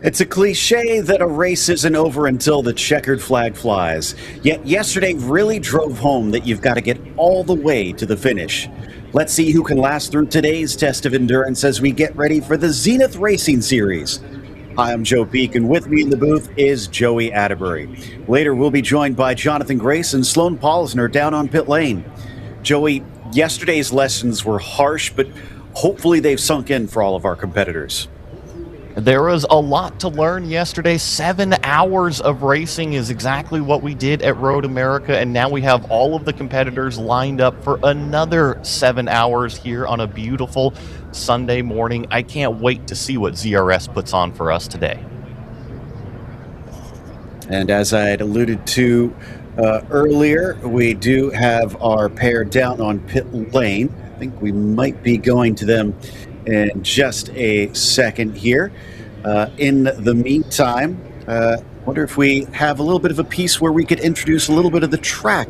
It's a cliche that a race isn't over until the checkered flag flies. Yet yesterday really drove home that you've got to get all the way to the finish. Let's see who can last through today's test of endurance as we get ready for the Zenith Racing Series. Hi, I'm Joe Peak, and with me in the booth is Joey Atterbury. Later, we'll be joined by Jonathan Grace and Sloan Polsner down on pit lane. Joey, yesterday's lessons were harsh, but hopefully they've sunk in for all of our competitors. There was a lot to learn yesterday. 7 hours of racing is exactly what we did at Road America, and now we have all of the competitors lined up for another 7 hours here on a beautiful Sunday morning. I can't wait to see what ZRS puts on for us today. And as I had alluded to earlier, we do have our pair down on pit lane. I think we might be going to them in just a second here. In the meantime, wonder if we have a little bit of a piece where we could introduce a little bit of the track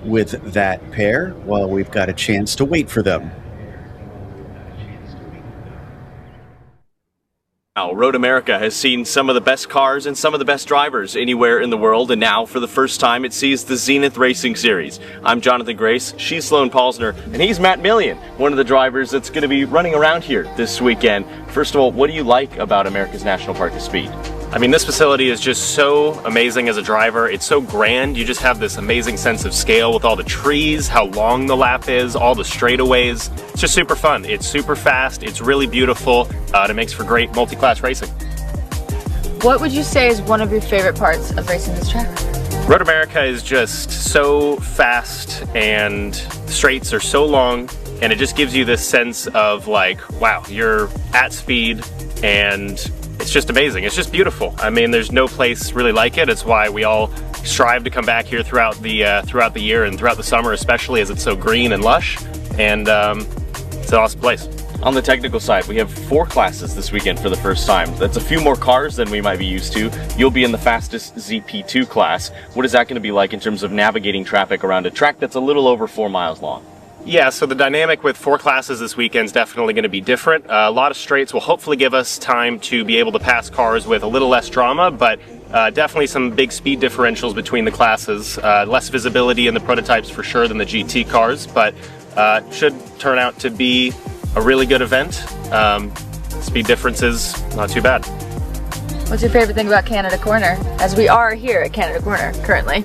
with that pair while we've got a chance to wait for them. Now, Road America has seen some of the best cars and some of the best drivers anywhere in the world, and now, for the first time, it sees the Zenith Racing Series. I'm Jonathan Grace, she's Sloan Polsner, and he's Matt Millian, one of the drivers that's going to be running around here this weekend. First of all, what do you like about America's National Park of Speed? I mean, this facility is just so amazing as a driver. It's so grand. You just have this amazing sense of scale with all the trees, how long the lap is, all the straightaways. It's just super fun. It's super fast. It's really beautiful. It makes for great multi-class racing. What would you say is one of your favorite parts of racing this track? Road America is just so fast, and the straights are so long, and it just gives you this sense of like, wow, you're at speed, and it's just amazing. It's just beautiful. I mean, there's no place really like it. It's why we all strive to come back here throughout the year and throughout the summer, especially as it's so green and lush. And it's an awesome place. On the technical side, we have 4 classes this weekend for the first time. That's a few more cars than we might be used to. You'll be in the fastest ZP2 class. What is that going to be like in terms of navigating traffic around a track that's a little over 4 miles long? Yeah, so the dynamic with 4 classes this weekend is definitely going to be different. A lot of straights will hopefully give us time to be able to pass cars with a little less drama, but definitely some big speed differentials between the classes. Less visibility in the prototypes for sure than the GT cars, but should turn out to be a really good event. Speed differences, not too bad. What's your favorite thing about Canada Corner, as we are here at Canada Corner currently?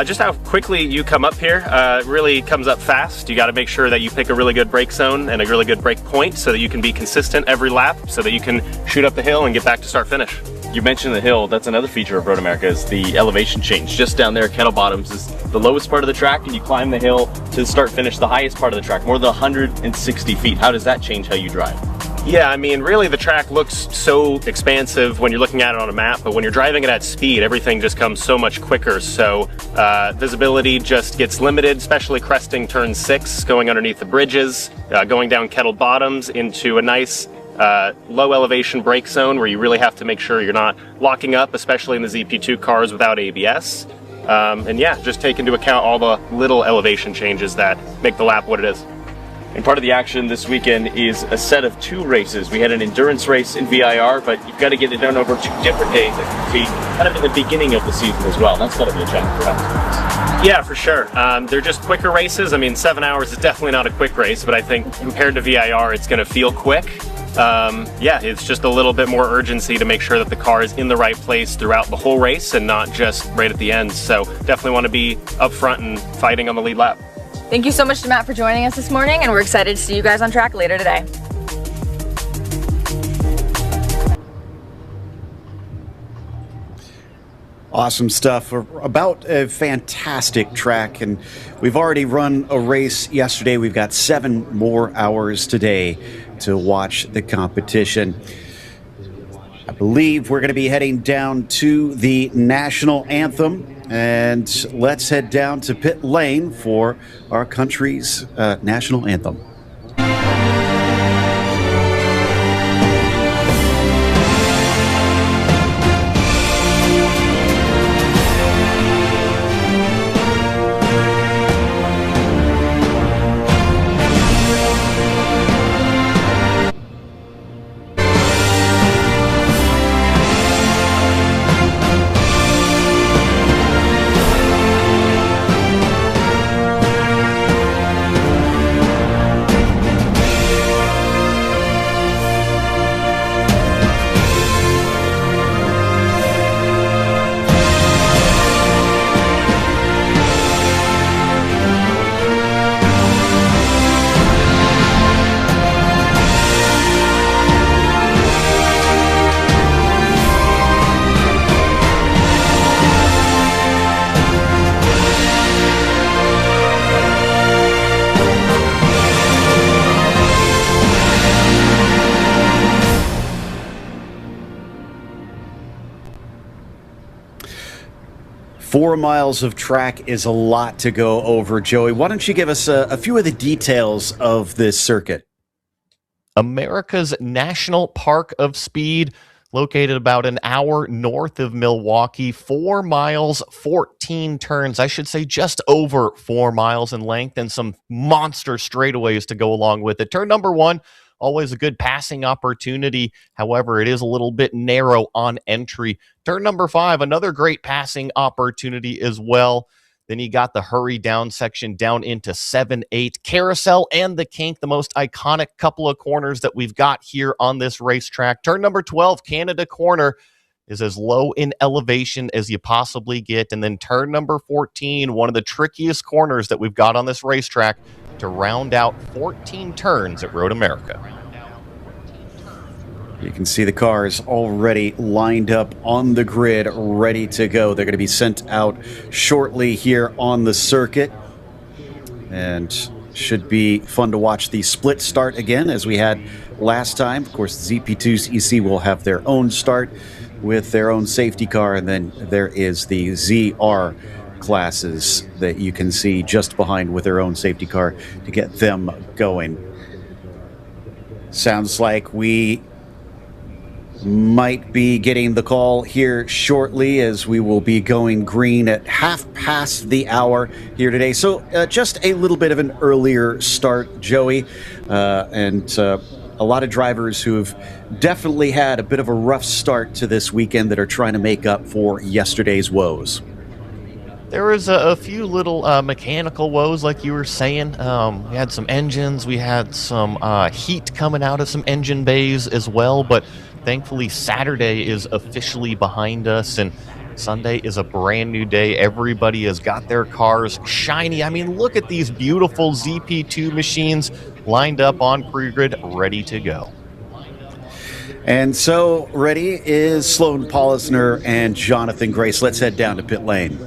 Just how quickly you come up here. It really comes up fast. You got to make sure that you pick a really good brake zone and a really good brake point so that you can be consistent every lap, so that you can shoot up the hill and get back to start finish. You mentioned the hill. That's another feature of Road America, is the elevation change. Just down there, Kettle Bottoms is the lowest part of the track, and you climb the hill to start finish the highest part of the track, more than 160 feet. How does that change how you drive? Yeah, I mean, really the track looks so expansive when you're looking at it on a map, but when you're driving it at speed, everything just comes so much quicker. So visibility just gets limited, especially cresting turn 6, going underneath the bridges, going down Kettle Bottoms into a nice low elevation brake zone where you really have to make sure you're not locking up, especially in the ZP2 cars without ABS. And yeah, just take into account all the little elevation changes that make the lap what it is. And part of the action this weekend is a set of 2 races. We had an endurance race in VIR, but you've got to get it done over 2 different days. It be kind of in the beginning of the season as well. That's got to be a challenge for us. Yeah, for sure. They're just quicker races. I mean, 7 hours is definitely not a quick race, but I think compared to VIR, it's going to feel quick. Yeah, it's just a little bit more urgency to make sure that the car is in the right place throughout the whole race and not just right at the end. So definitely want to be up front and fighting on the lead lap. Thank you so much to Matt for joining us this morning, and we're excited to see you guys on track later today. Awesome stuff about a fantastic track, and we've already run a race yesterday. We've got 7 more hours today to watch the competition. I believe we're going to be heading down to the national anthem, and let's head down to pit lane for our country's national anthem. 4 miles of track is a lot to go over, Joey. Why don't you give us a few of the details of this circuit? America's National Park of Speed, located about an hour north of Milwaukee, 4 miles, 14 turns. I should say just over 4 miles in length, and some monster straightaways to go along with it. Turn number 1, always a good passing opportunity. However, it is a little bit narrow on entry. Turn number 5, another great passing opportunity as well. Then you got the hurry down section down into 7-8. Carousel and the Kink, the most iconic couple of corners that we've got here on this racetrack. Turn number 12, Canada Corner, is as low in elevation as you possibly get. And then turn number 14, one of the trickiest corners that we've got on this racetrack to round out 14 turns at Road America. You can see the cars already lined up on the grid, ready to go. They're going to be sent out shortly here on the circuit. And should be fun to watch the split start again, as we had last time. Of course, the ZP2's EC will have their own start with their own safety car. And then there is the ZR classes that you can see just behind with their own safety car to get them going. Sounds like we might be getting the call here shortly, as we will be going green at 1:30 here today. So just a little bit of an earlier start, Joey, and a lot of drivers who have definitely had a bit of a rough start to this weekend that are trying to make up for yesterday's woes. There was a few little mechanical woes, like you were saying. We had some engines. We had some heat coming out of some engine bays as well. But thankfully, Saturday is officially behind us, and Sunday is a brand new day. Everybody has got their cars shiny. I mean, look at these beautiful ZP2 machines lined up on pre-grid, ready to go. And so ready is Sloan Pollisner and Jonathan Grace. Let's head down to pit lane.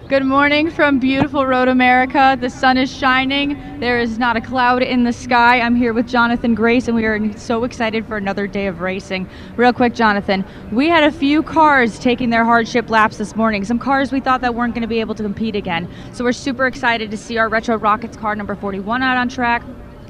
Good morning from beautiful Road America. The sun is shining. There is not a cloud in the sky. I'm here with Jonathan Grace, and we are so excited for another day of racing. Real quick, Jonathan, we had a few cars taking their hardship laps this morning. Some cars we thought that weren't going to be able to compete again. So we're super excited to see our Retro Rockets car number 41 out on track.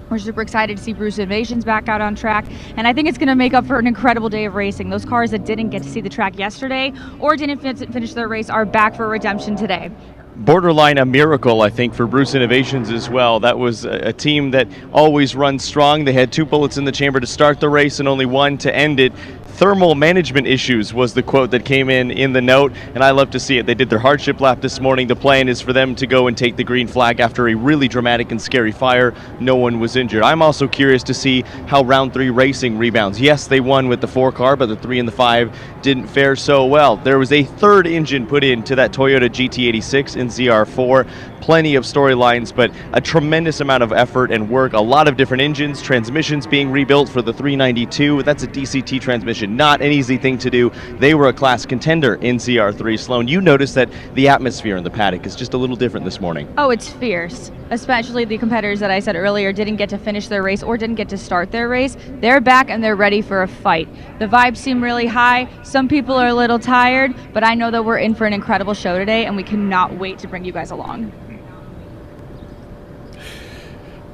We're super excited to see Bruce Innovations back out on track, and I think it's going to make up for an incredible day of racing. Those cars that didn't get to see the track yesterday or didn't finish their race are back for redemption today. Borderline a miracle, I think, for Bruce Innovations as well. That was a team that always runs strong. They had 2 bullets in the chamber to start the race and only 1 to end it. Thermal management issues was the quote that came in the note, and I love to see it. They did their hardship lap this morning. The plan is for them to go and take the green flag after a really dramatic and scary fire. No one was injured. I'm also curious to see how round 3 racing rebounds. Yes, they won with the 4 car, but the 3 and the 5 didn't fare so well. There was a 3rd engine put into that Toyota GT86 in ZR4. Plenty of storylines, but a tremendous amount of effort and work. A lot of different engines, transmissions being rebuilt for the 392. That's a DCT transmission. Not an easy thing to do. They were a class contender in ZR3. Sloan, you noticed that the atmosphere in the paddock is just a little different this morning. Oh, it's fierce. Especially the competitors that I said earlier didn't get to finish their race or didn't get to start their race. They're back and they're ready for a fight. The vibes seem really high. Some people are a little tired, but I know that we're in for an incredible show today, and we cannot wait to bring you guys along.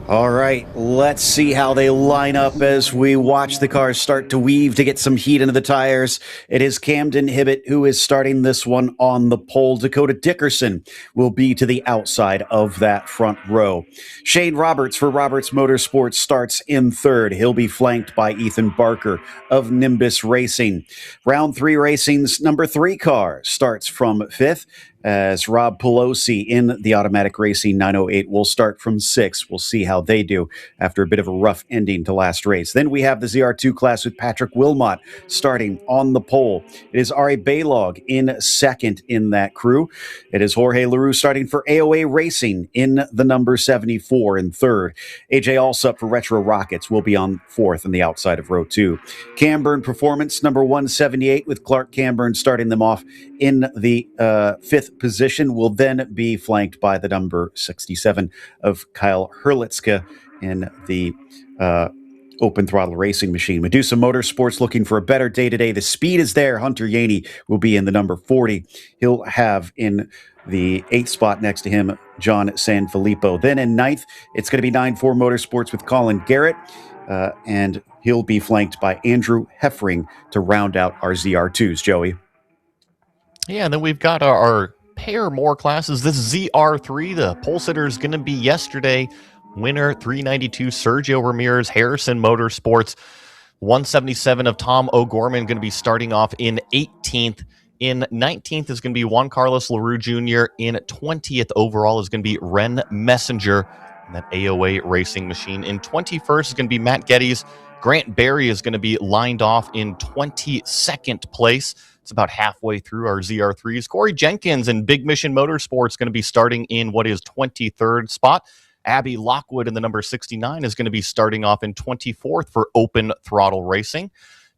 All right, let's see how they line up as we watch the cars start to weave to get some heat into the tires. It is Camden Hibbett who is starting this one on the pole. Dakota Dickerson will be to the outside of that front row. Shane Roberts for Roberts Motorsports starts in 3rd. He'll be flanked by Ethan Barker of Nimbus Racing. Round 3 Racing's number 3 car starts from 5th, as Rob Pelosi in the Automatic Racing 908 will start from 6th. We'll see how they do after a bit of a rough ending to last race. Then we have the ZR2 class with Patrick Wilmot starting on the pole. It is Ari Baylog in 2nd in that crew. It is Jorge LaRue starting for AOA Racing in the number 74 in 3rd. AJ Alsup for Retro Rockets will be on 4th on the outside of row 2. Camburn Performance number 178 with Clark Camburn starting them off in the 5th position, will then be flanked by the number 67 of Kyle Herlitzka in the Open Throttle Racing Machine. Medusa Motorsports looking for a better day today. The speed is there. Hunter Yaney will be in the number 40. He'll have in the 8th spot next to him, John Sanfilippo. Then in 9th, it's going to be 9-4 Motorsports with Colin Garrett, and he'll be flanked by Andrew Heffring to round out our ZR2s. Joey. Yeah, and then we've got our pair more classes. This ZR3, the pole sitter is going to be yesterday. Winner 392 Sergio Ramirez, Harrison Motorsports. 177 of Tom O'Gorman going to be starting off in 18th. In 19th is going to be Juan Carlos LaRue Jr. In 20th overall is going to be Ren Messenger, and that AOA racing machine. In 21st is going to be Matt Geddes. Grant Berry is going to be lined off in 22nd place. It's about halfway through our ZR3s. Corey Jenkins and Big Mission Motorsports going to be starting in what is 23rd spot. Abby Lockwood in the number 69 is going to be starting off in 24th for Open Throttle Racing.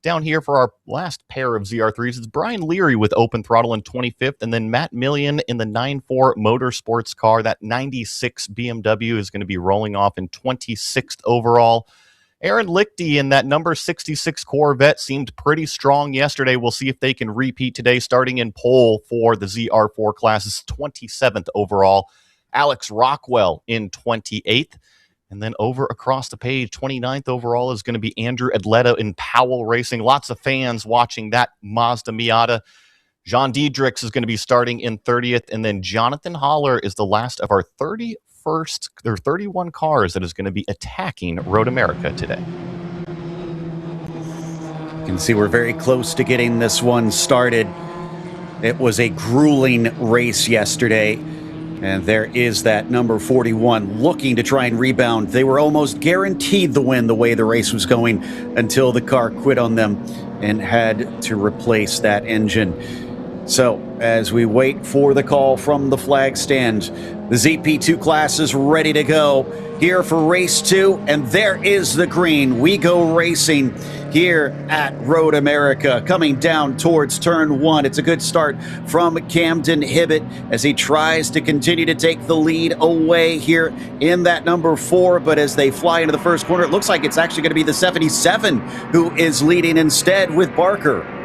Down here for our last pair of ZR3s, it's Brian Leary with Open Throttle in 25th, and then Matt Million in the 9-4 Motorsports car. That 96 BMW is going to be rolling off in 26th overall. Aaron Lichty in that number 66 Corvette seemed pretty strong yesterday. We'll see if they can repeat today, starting in pole for the ZR4 classes, 27th overall. Alex Rockwell in 28th. And then over across the page, 29th overall is going to be Andrew Adletta in Powell Racing. Lots of fans watching that Mazda Miata. Jean Diedrichs is going to be starting in 30th. And then Jonathan Holler is the last of our 31 cars that is going to be attacking Road America today. You can see we're very close to getting this one started. It was a grueling race yesterday. And there is that number 41 looking to try and rebound. They were almost guaranteed the win the way the race was going until the car quit on them and had to replace that engine. So as we wait for the call from the flag stand, the ZP2 class is ready to go here for race 2. And there is the green. We go racing here at Road America, coming down towards turn 1. It's a good start from Camden Hibbett as he tries to continue to take the lead away here in that number 4. But as they fly into the first corner, it looks like it's actually going to be the 77 who is leading instead with Barker.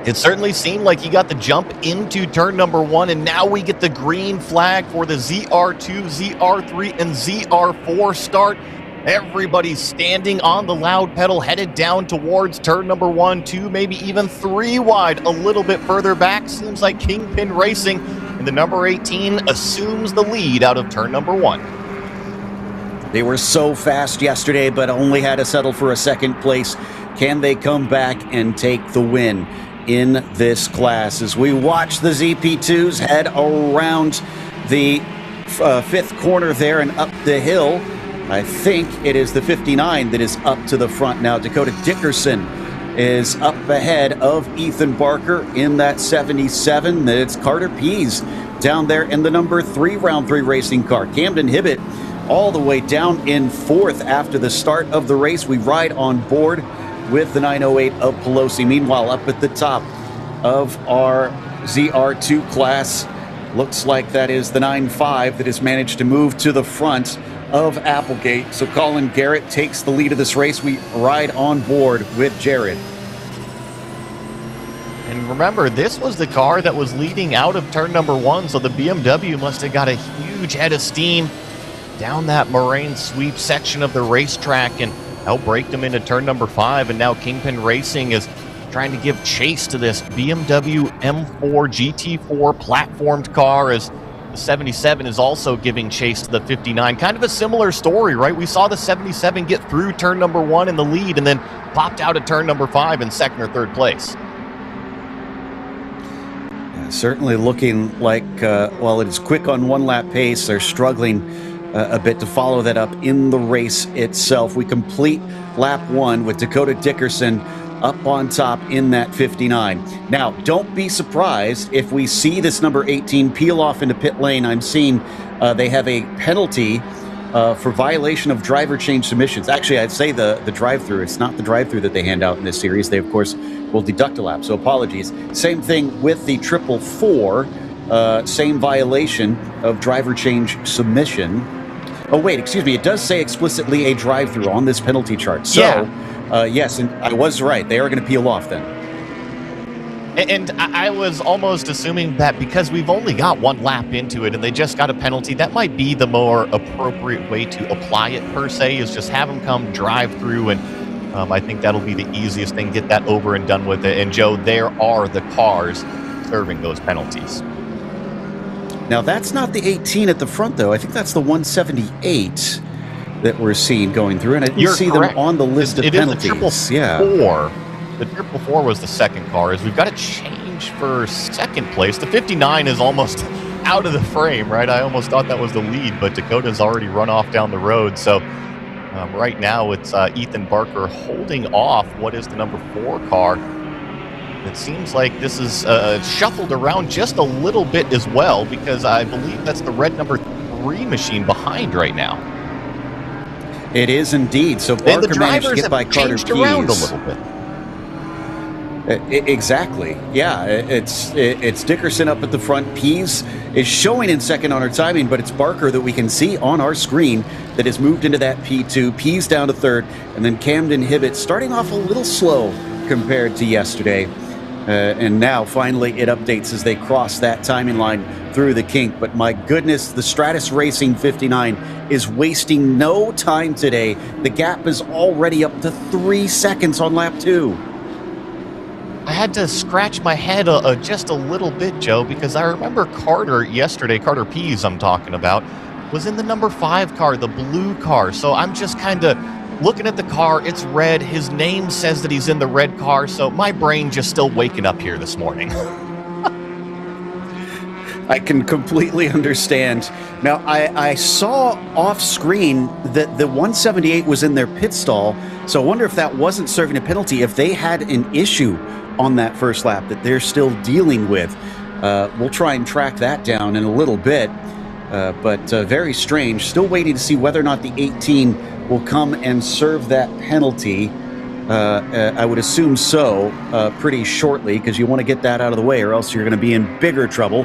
It certainly seemed like he got the jump into turn number 1, and now we get the green flag for the ZR2, ZR3, and ZR4 start. Everybody's standing on the loud pedal, headed down towards turn number 1, 2, maybe even 3 wide. A little bit further back, seems like Kingpin Racing, and the number 18 assumes the lead out of turn number 1. They were so fast yesterday, but only had to settle for a second place. Can they come back and take the win in this class? As we watch the ZP2s head around the 5th corner there and up the hill, I think it is the 59 that is up to the front now. Dakota Dickerson is up ahead of Ethan Barker in that 77. It's Carter Pease down there in the number 3 round 3 racing car. Camden Hibbett all the way down in 4th after the start of the race. We ride on board with the 908 of Pelosi. Meanwhile, up at the top of our ZR2 class, looks like that is the 9.5 that has managed to move to the front of Applegate. So Colin Garrett takes the lead of this race. We ride on board with Jared. And remember, this was the car that was leading out of turn number 1, so the BMW must have got a huge head of steam down that moraine sweep section of the racetrack and outbraked them into turn number 5. And now Kingpin Racing is trying to give chase to this BMW M4 GT4 platformed car, as the 77 is also giving chase to the 59. Kind of a similar story, right? We saw the 77 get through turn number 1 in the lead and then popped out at turn number 5 in 2nd or 3rd place. Yeah, certainly looking like, while it is quick on one lap pace, they're struggling a bit to follow that up in the race itself. We complete lap 1 with Dakota Dickerson up on top in that 59. Now, don't be surprised if we see this number 18 peel off into pit lane. I'm seeing they have a penalty for violation of driver change submissions. Actually, I'd say the drive-through. It's not the drive-through that they hand out in this series. They, of course, will deduct a lap, so apologies. Same thing with the 444. Same violation of driver change submission. Oh, wait, excuse me. It does say explicitly a drive-through on this penalty chart. So, yes, and I was right. They are going to peel off then. And I was almost assuming that because we've only got one lap into it and they just got a penalty, that might be the more appropriate way to apply it, per se, is just have them come drive through. And I think that'll be the easiest thing, get that over and done with it. And, Joe, there are the cars serving those penalties. Now, that's not the 18 at the front, though. I think that's the 178 that we're seeing going through. And I didn't see correct. them on the list of penalties. It is the 4. The triple 4 was the second car. As we've got to change for second place. The 59 is almost out of the frame, right? I almost thought that was the lead, but Dakota's already run off down the road. So right now it's Ethan Barker holding off what is the number 4 car. It seems like this is shuffled around just a little bit as well, because I believe that's the red number 3 machine behind right now. It is indeed. So Barker managed to get by Carter Pease. Around a little bit. Exactly. Yeah, it's Dickerson up at the front. Pease is showing in second on our timing, but it's Barker that we can see on our screen that has moved into that P2. Pease down to third, and then Camden Hibbett starting off a little slow compared to yesterday. And now finally it updates as they cross that timing line through the kink. But my goodness, the Stratus Racing 59 is wasting no time today. The gap is already up to 3 seconds on lap 2. I had to scratch my head just a little bit, Joe, because I remember Carter yesterday, Carter Pease I'm talking about, was in the number 5 car, the blue car. So I'm just kind of looking at the car. It's red. His name says that he's in the red car. So my brain just still waking up here this morning. I can completely understand. Now, I saw off screen that the 178 was in their pit stall. So I wonder if that wasn't serving a penalty, if they had an issue on that first lap that they're still dealing with. We'll try and track that down in a little bit, but very strange. Still waiting to see whether or not the 18 will come and serve that penalty. I would assume so pretty shortly, because you want to get that out of the way, or else you're going to be in bigger trouble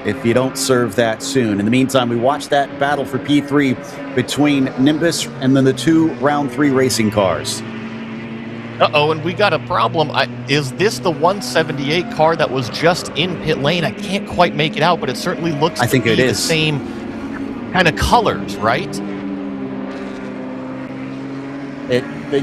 if you don't serve that soon. In the meantime, we watch that battle for P3 between Nimbus and then the 2 round 3 racing cars. Uh-oh, and we got a problem. Is this the 178 car that was just in pit lane? I can't quite make it out, but it certainly looks to be the same kind of colors, right?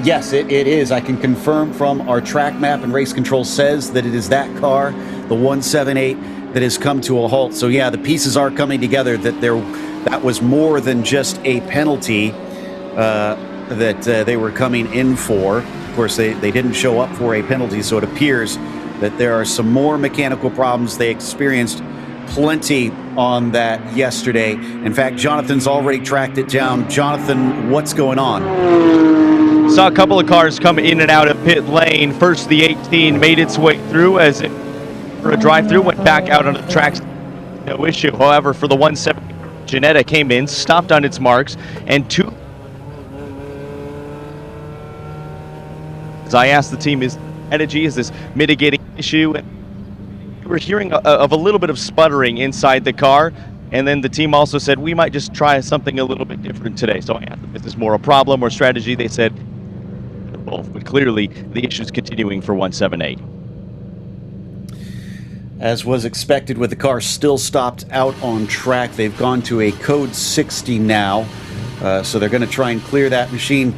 Yes, it is. I can confirm from our track map, and race control says that it is that car, the 178, that has come to a halt. So yeah, the pieces are coming together, that was more than just a penalty that they were coming in for. Of course, they didn't show up for a penalty, so it appears that there are some more mechanical problems. They experienced plenty on that yesterday. In fact, Jonathan's already tracked it down. Jonathan, what's going on? Saw a couple of cars come in and out of pit lane. First, the 18 made its way through as it for a drive-through, went back out on the tracks. No issue. However, for the 170, Janetta came in, stopped on its marks, and 2. As I asked the team, is this mitigating issue? And we were hearing of a little bit of sputtering inside the car, and then the team also said we might just try something a little bit different today. So I asked them, is this more a problem or strategy? They said both, but clearly the issue is continuing for 178. As was expected, with the car still stopped out on track, they've gone to a code 60 now, so they're going to try and clear that machine.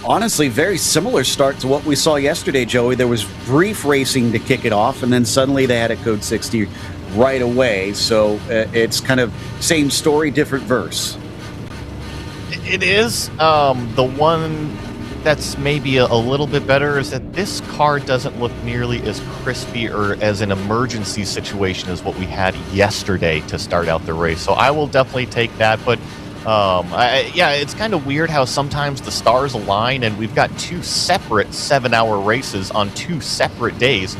Honestly, very similar start to what we saw yesterday, Joey. There was brief racing to kick it off, and then suddenly they had a code 60 right away. So it's kind of same story, different verse. It is. The one that's maybe a little bit better is that this car doesn't look nearly as crispy or as an emergency situation as what we had yesterday to start out the race. So I will definitely take that, but yeah, it's kind of weird how sometimes the stars align and we've got 2 separate 7-hour races on 2 separate days.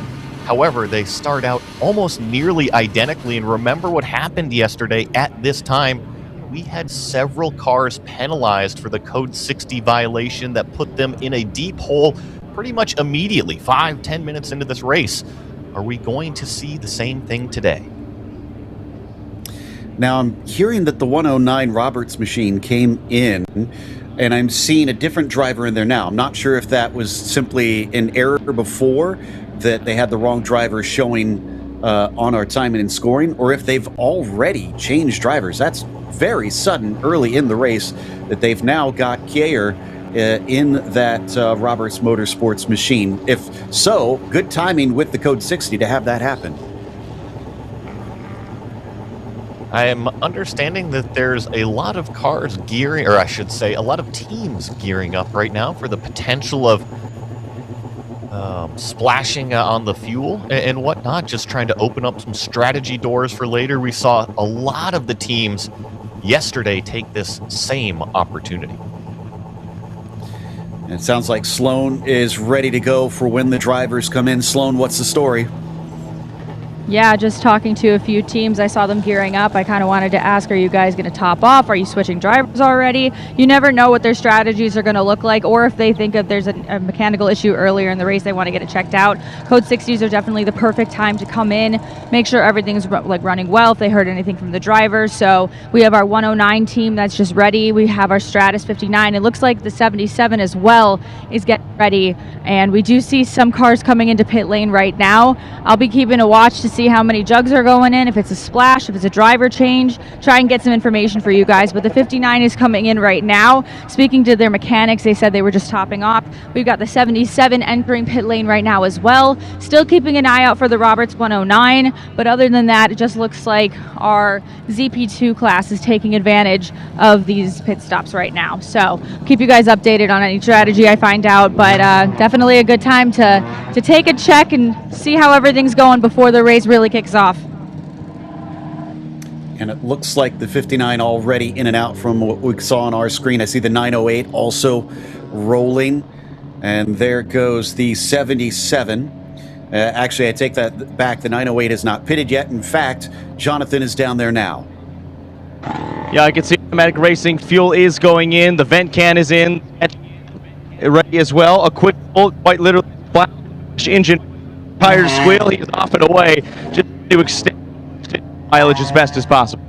However, they start out almost nearly identically, and remember what happened yesterday at this time. We had several cars penalized for the code 60 violation that put them in a deep hole pretty much immediately, 5-10 minutes into this race. Are we going to see the same thing today? Now, I'm hearing that the 109 Roberts machine came in, and I'm seeing a different driver in there now. I'm not sure if that was simply an error before, that they had the wrong driver showing on our timing and scoring, or if they've already changed drivers. That's very sudden early in the race that they've now got Kier in that Roberts Motorsports machine. If so, good timing with the Code 60 to have that happen. I am understanding that there's a lot of cars gearing, or I should say, a lot of teams gearing up right now for the potential of splashing on the fuel and whatnot, just trying to open up some strategy doors for later. We saw a lot of the teams yesterday take this same opportunity. It sounds like Sloan is ready to go for when the drivers come in. Sloan, what's the story? Yeah, just talking to a few teams. I saw them gearing up. I kind of wanted to ask, are you guys going to top off? Are you switching drivers already? You never know what their strategies are going to look like, or if they think if there's a mechanical issue earlier in the race, they want to get it checked out. Code 60s are definitely the perfect time to come in, make sure everything's running well, if they heard anything from the drivers. So we have our 109 team that's just ready. We have our Stratus 59. It looks like the 77 as well is getting ready, and we do see some cars coming into pit lane right now. I'll be keeping a watch to see how many jugs are going in, if it's a splash, if it's a driver change, try and get some information for you guys. But the 59 is coming in right now. Speaking to their mechanics, they said they were just topping off. We've got the 77 entering pit lane right now as well. Still keeping an eye out for the Roberts 109, but other than that, it just looks like our ZP2 class is taking advantage of these pit stops right now. So keep you guys updated on any strategy I find out, but definitely a good time to take a check and see how everything's going before the race really kicks off. And it looks like the 59 already in and out from what we saw on our screen. I see the 908 also rolling, and there goes the 77. Actually, I take that back. The 908 is not pitted yet. In fact, Jonathan is down there now. Yeah, I can see automatic racing. Fuel is going in. The vent can is in. Ready as well. A quick bolt, quite literally, flash engine, tires squeal. He's off and away just to extend mileage as best as possible.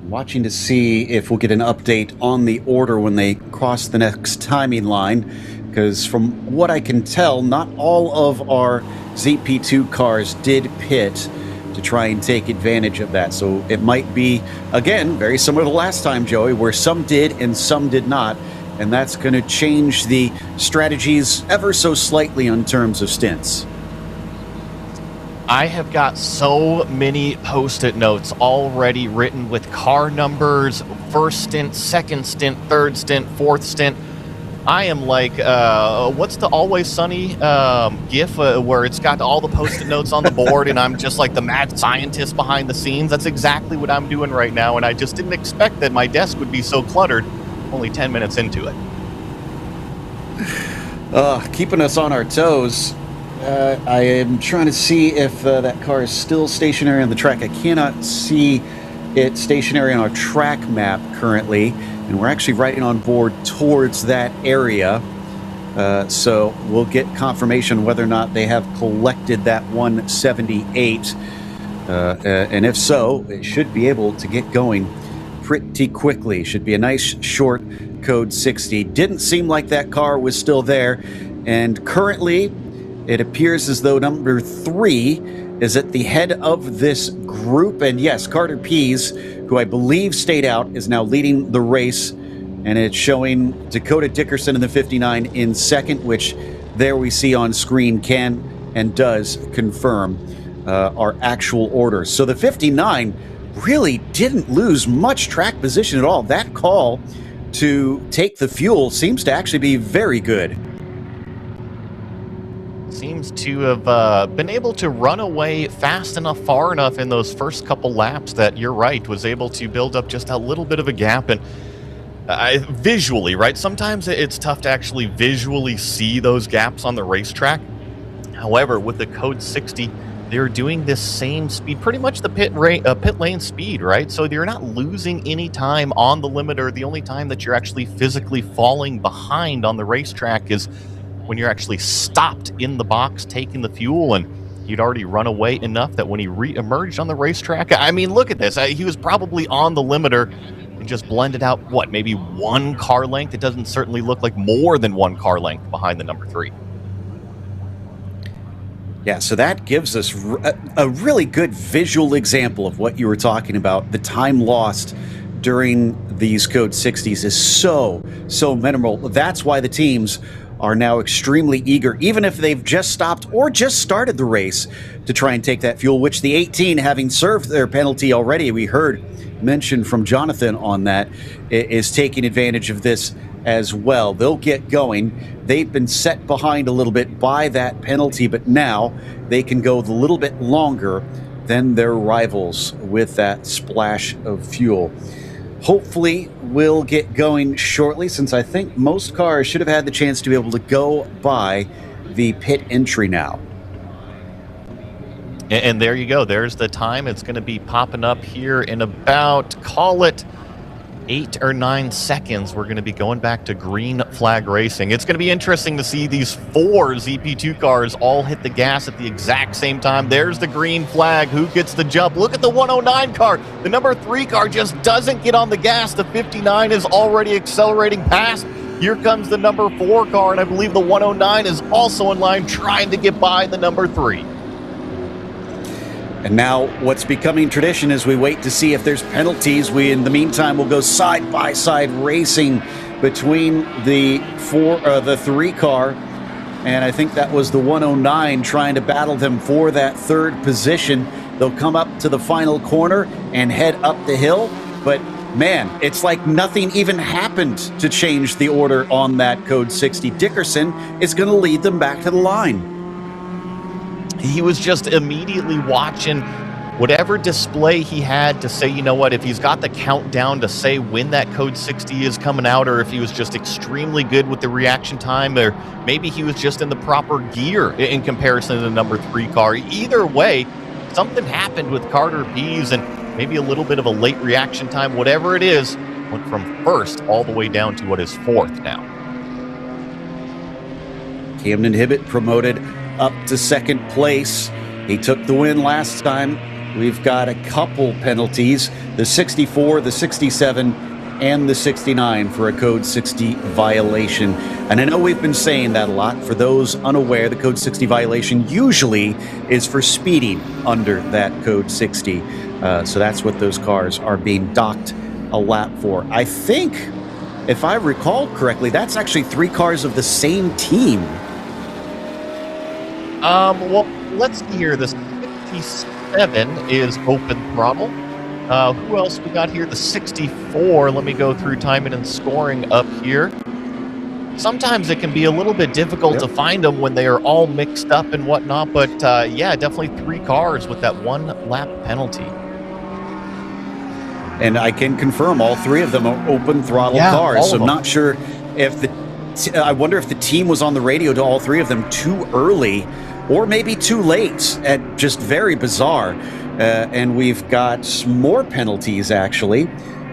Watching to see if we'll get an update on the order when they cross the next timing line, because from what I can tell, not all of our ZP2 cars did pit to try and take advantage of that. So it might be, again, very similar to last time, Joey, where some did and some did not, and that's going to change the strategies ever so slightly in terms of stints. I have got so many post-it notes already written with car numbers, first stint, second stint, third stint, fourth stint. I am like, what's the Always Sunny gif where it's got all the post-it notes on the board and I'm just like the mad scientist behind the scenes? That's exactly what I'm doing right now, and I just didn't expect that my desk would be so cluttered only 10 minutes into it. Keeping us on our toes. I am trying to see if that car is still stationary on the track. I cannot see it stationary on our track map currently, and we're actually riding on board towards that area. So we'll get confirmation whether or not they have collected that 178. And if so, it should be able to get going pretty quickly. Should be a nice short Code 60. Didn't seem like that car was still there, and currently it appears as though number 3 is at the head of this group. And yes, Carter Pease, who I believe stayed out, is now leading the race. And it's showing Dakota Dickerson in the 59 in second, which there we see on screen can and does confirm our actual order. So the 59 really didn't lose much track position at all. That call to take the fuel seems to actually be very good. Seems to have been able to run away fast enough, far enough in those first couple laps that you're right, was able to build up just a little bit of a gap. And visually, right, sometimes it's tough to actually visually see those gaps on the racetrack. However, with the Code 60, they're doing this same speed, pretty much the pit lane speed, right? So you're not losing any time on the limiter. The only time that you're actually physically falling behind on the racetrack is when you're actually stopped in the box taking the fuel. And He'd already run away enough that when he re-emerged on the racetrack, I mean, look at this. He was probably on the limiter and just blended out, what, maybe 1 car length? It doesn't certainly look like more than 1 car length behind the number 3. Yeah, so that gives us a really good visual example of what you were talking about. The time lost during these Code 60s is so memorable. That's why the teams are now extremely eager, even if they've just stopped or just started the race, to try and take that fuel, which the 18, having served their penalty already, we heard mentioned from Jonathan on that, is taking advantage of this as well. They'll get going. They've been set behind a little bit by that penalty, but now they can go a little bit longer than their rivals with that splash of fuel. Hopefully, we'll get going shortly, since I think most cars should have had the chance to be able to go by the pit entry now. And there you go. There's the time. It's going to be popping up here in about, call it, 8 or 9 seconds. We're going to be going back to green flag racing. It's going to be interesting to see these 4 ZP2 cars all hit the gas at the exact same time. There's the green flag. Who gets the jump? Look at the 109 car. The number 3 car just doesn't get on the gas. The 59 is already accelerating past. Here comes the number 4 car, and I believe the 109 is also in line trying to get by the number 3. And now what's becoming tradition is we wait to see if there's penalties. We, in the meantime, will go side-by-side racing between the 3 car, and I think that was the 109 trying to battle them for that 3rd position. They'll come up to the final corner and head up the hill, but man, it's like nothing even happened to change the order on that Code 60. Dickerson is going to lead them back to the line. He was just immediately watching whatever display he had to say, you know what, if he's got the countdown to say when that Code 60 is coming out, or if he was just extremely good with the reaction time, or maybe he was just in the proper gear in comparison to the number 3 car. Either way, something happened with Carter Pease, and maybe a little bit of a late reaction time, whatever it is, went from 1st all the way down to what is 4th now. Camden Hibbett promoted up to 2nd place. He took the win last time. We've got a couple penalties, the 64, the 67, and the 69 for a Code 60 violation. And I know we've been saying that a lot. For those unaware, the Code 60 violation usually is for speeding under that Code 60. So that's what those cars are being docked a lap for. I think, if I recall correctly, that's actually 3 cars of the same team. Well, let's see here. The 57 is open throttle. Who else we got here? The 64. Let me go through timing and scoring up here. Sometimes it can be a little bit difficult to find them when they are all mixed up and whatnot, but yeah, definitely 3 cars with that 1 lap penalty. And I can confirm all 3 of them are open throttle cars. So I'm not sure if I wonder if the team was on the radio to all 3 of them too early, or maybe too late. At just very bizarre. And we've got more penalties, actually.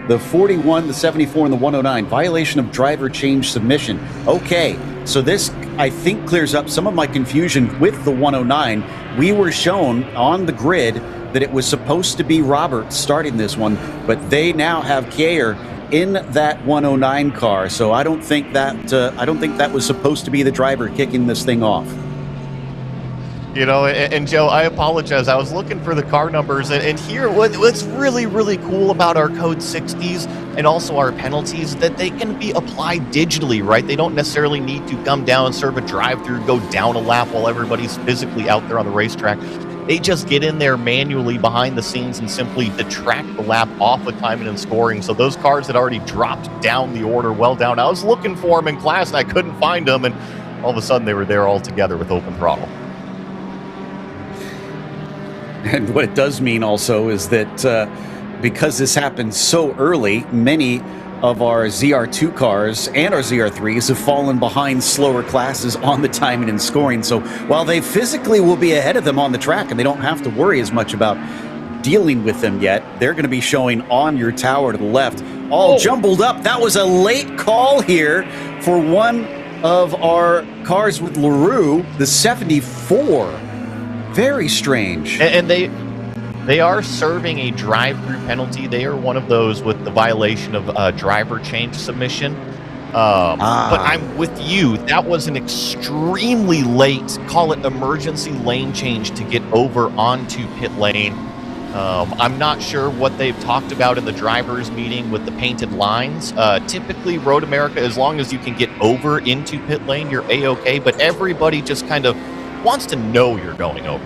The 41, the 74, and the 109. Violation of driver change submission. Okay, so this, I think, clears up some of my confusion with the 109. We were shown on the grid that it was supposed to be Robert starting this one, but they now have Kier in that 109 car. So I don't think that was supposed to be the driver kicking this thing off. You know, and Joe, I apologize. I was looking for the car numbers, and here, what's really, really cool about our Code 60s and also our penalties, that they can be applied digitally, right? They don't necessarily need to come down, serve a drive-through, go down a lap while everybody's physically out there on the racetrack. They just get in there manually behind the scenes and simply detract the lap off of timing and scoring. So those cars had already dropped down the order well down. I was looking for them in class, and I couldn't find them, and all of a sudden they were there all together with open throttle. And what it does mean also is that because this happened so early, many of our ZR2 cars and our ZR3s have fallen behind slower classes on the timing and scoring. So while they physically will be ahead of them on the track and they don't have to worry as much about dealing with them yet, they're going to be showing on your tower to the left, all jumbled up. That was a late call here for one of our cars with LaRue, the 74. Very strange. And they are serving a drive-through penalty. They are one of those with the violation of driver change submission. But I'm with you. That was an extremely late, call it emergency lane change to get over onto pit lane. I'm not sure what they've talked about in the drivers' meeting with the painted lines. Typically, Road America, as long as you can get over into pit lane, you're A-okay. But everybody just kind of wants to know you're going over.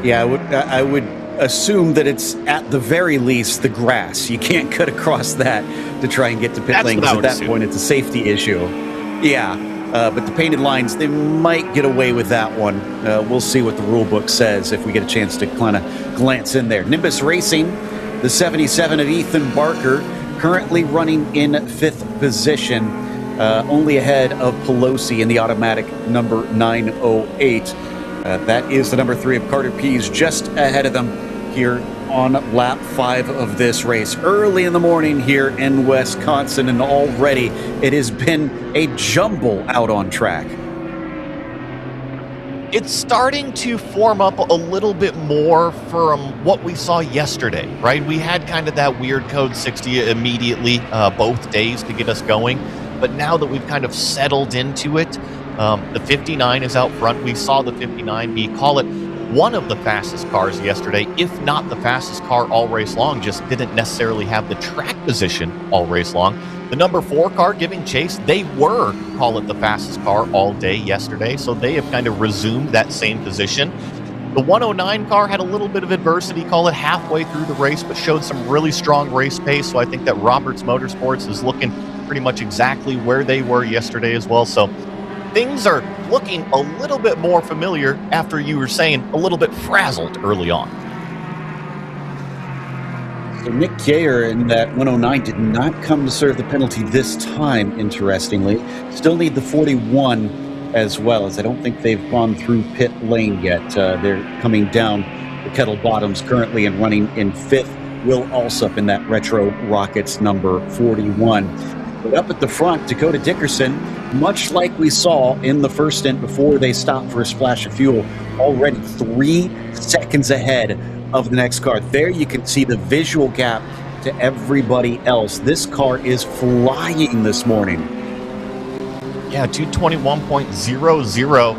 Yeah, I would assume that it's at the very least the grass. You can't cut across that to try and get to pit lane, because at that point it's a safety issue. Yeah, but the painted lines, they might get away with that one. We'll see what the rule book says if we get a chance to kind of glance in there. Nimbus Racing, the 77 of Ethan Barker, currently running in 5th position, only ahead of Pelosi in the automatic number 908. That is the number 3 of Carter Pease, just ahead of them here on lap 5 of this race. Early in the morning here in Wisconsin, and already it has been a jumble out on track. It's starting to form up a little bit more from what we saw yesterday, right? We had kind of that weird code 60 immediately both days to get us going. But now that we've kind of settled into it, the 59 is out front. We saw the 59 be, call it, one of the fastest cars yesterday, if not the fastest car all race long, just didn't necessarily have the track position all race long. The number 4 car giving chase, they were, call it, the fastest car all day yesterday, so they have kind of resumed that same position. The 109 car had a little bit of adversity, call it, halfway through the race, but showed some really strong race pace, so I think that Roberts Motorsports is looking pretty much exactly where they were yesterday as well. So things are looking a little bit more familiar after you were saying a little bit frazzled early on. So Nick Kayer in that 109 did not come to serve the penalty this time, interestingly. Still need the 41 as well, as I don't think they've gone through pit lane yet. They're coming down the Kettle Bottoms currently and running in 5th. Will Alsup in that Retro Rockets number 41. But up at the front, Dakota Dickerson, much like we saw in the first stint before they stopped for a splash of fuel, already 3 seconds ahead of the next car. There you can see the visual gap to everybody else. This car is flying this morning. Yeah, 221.00.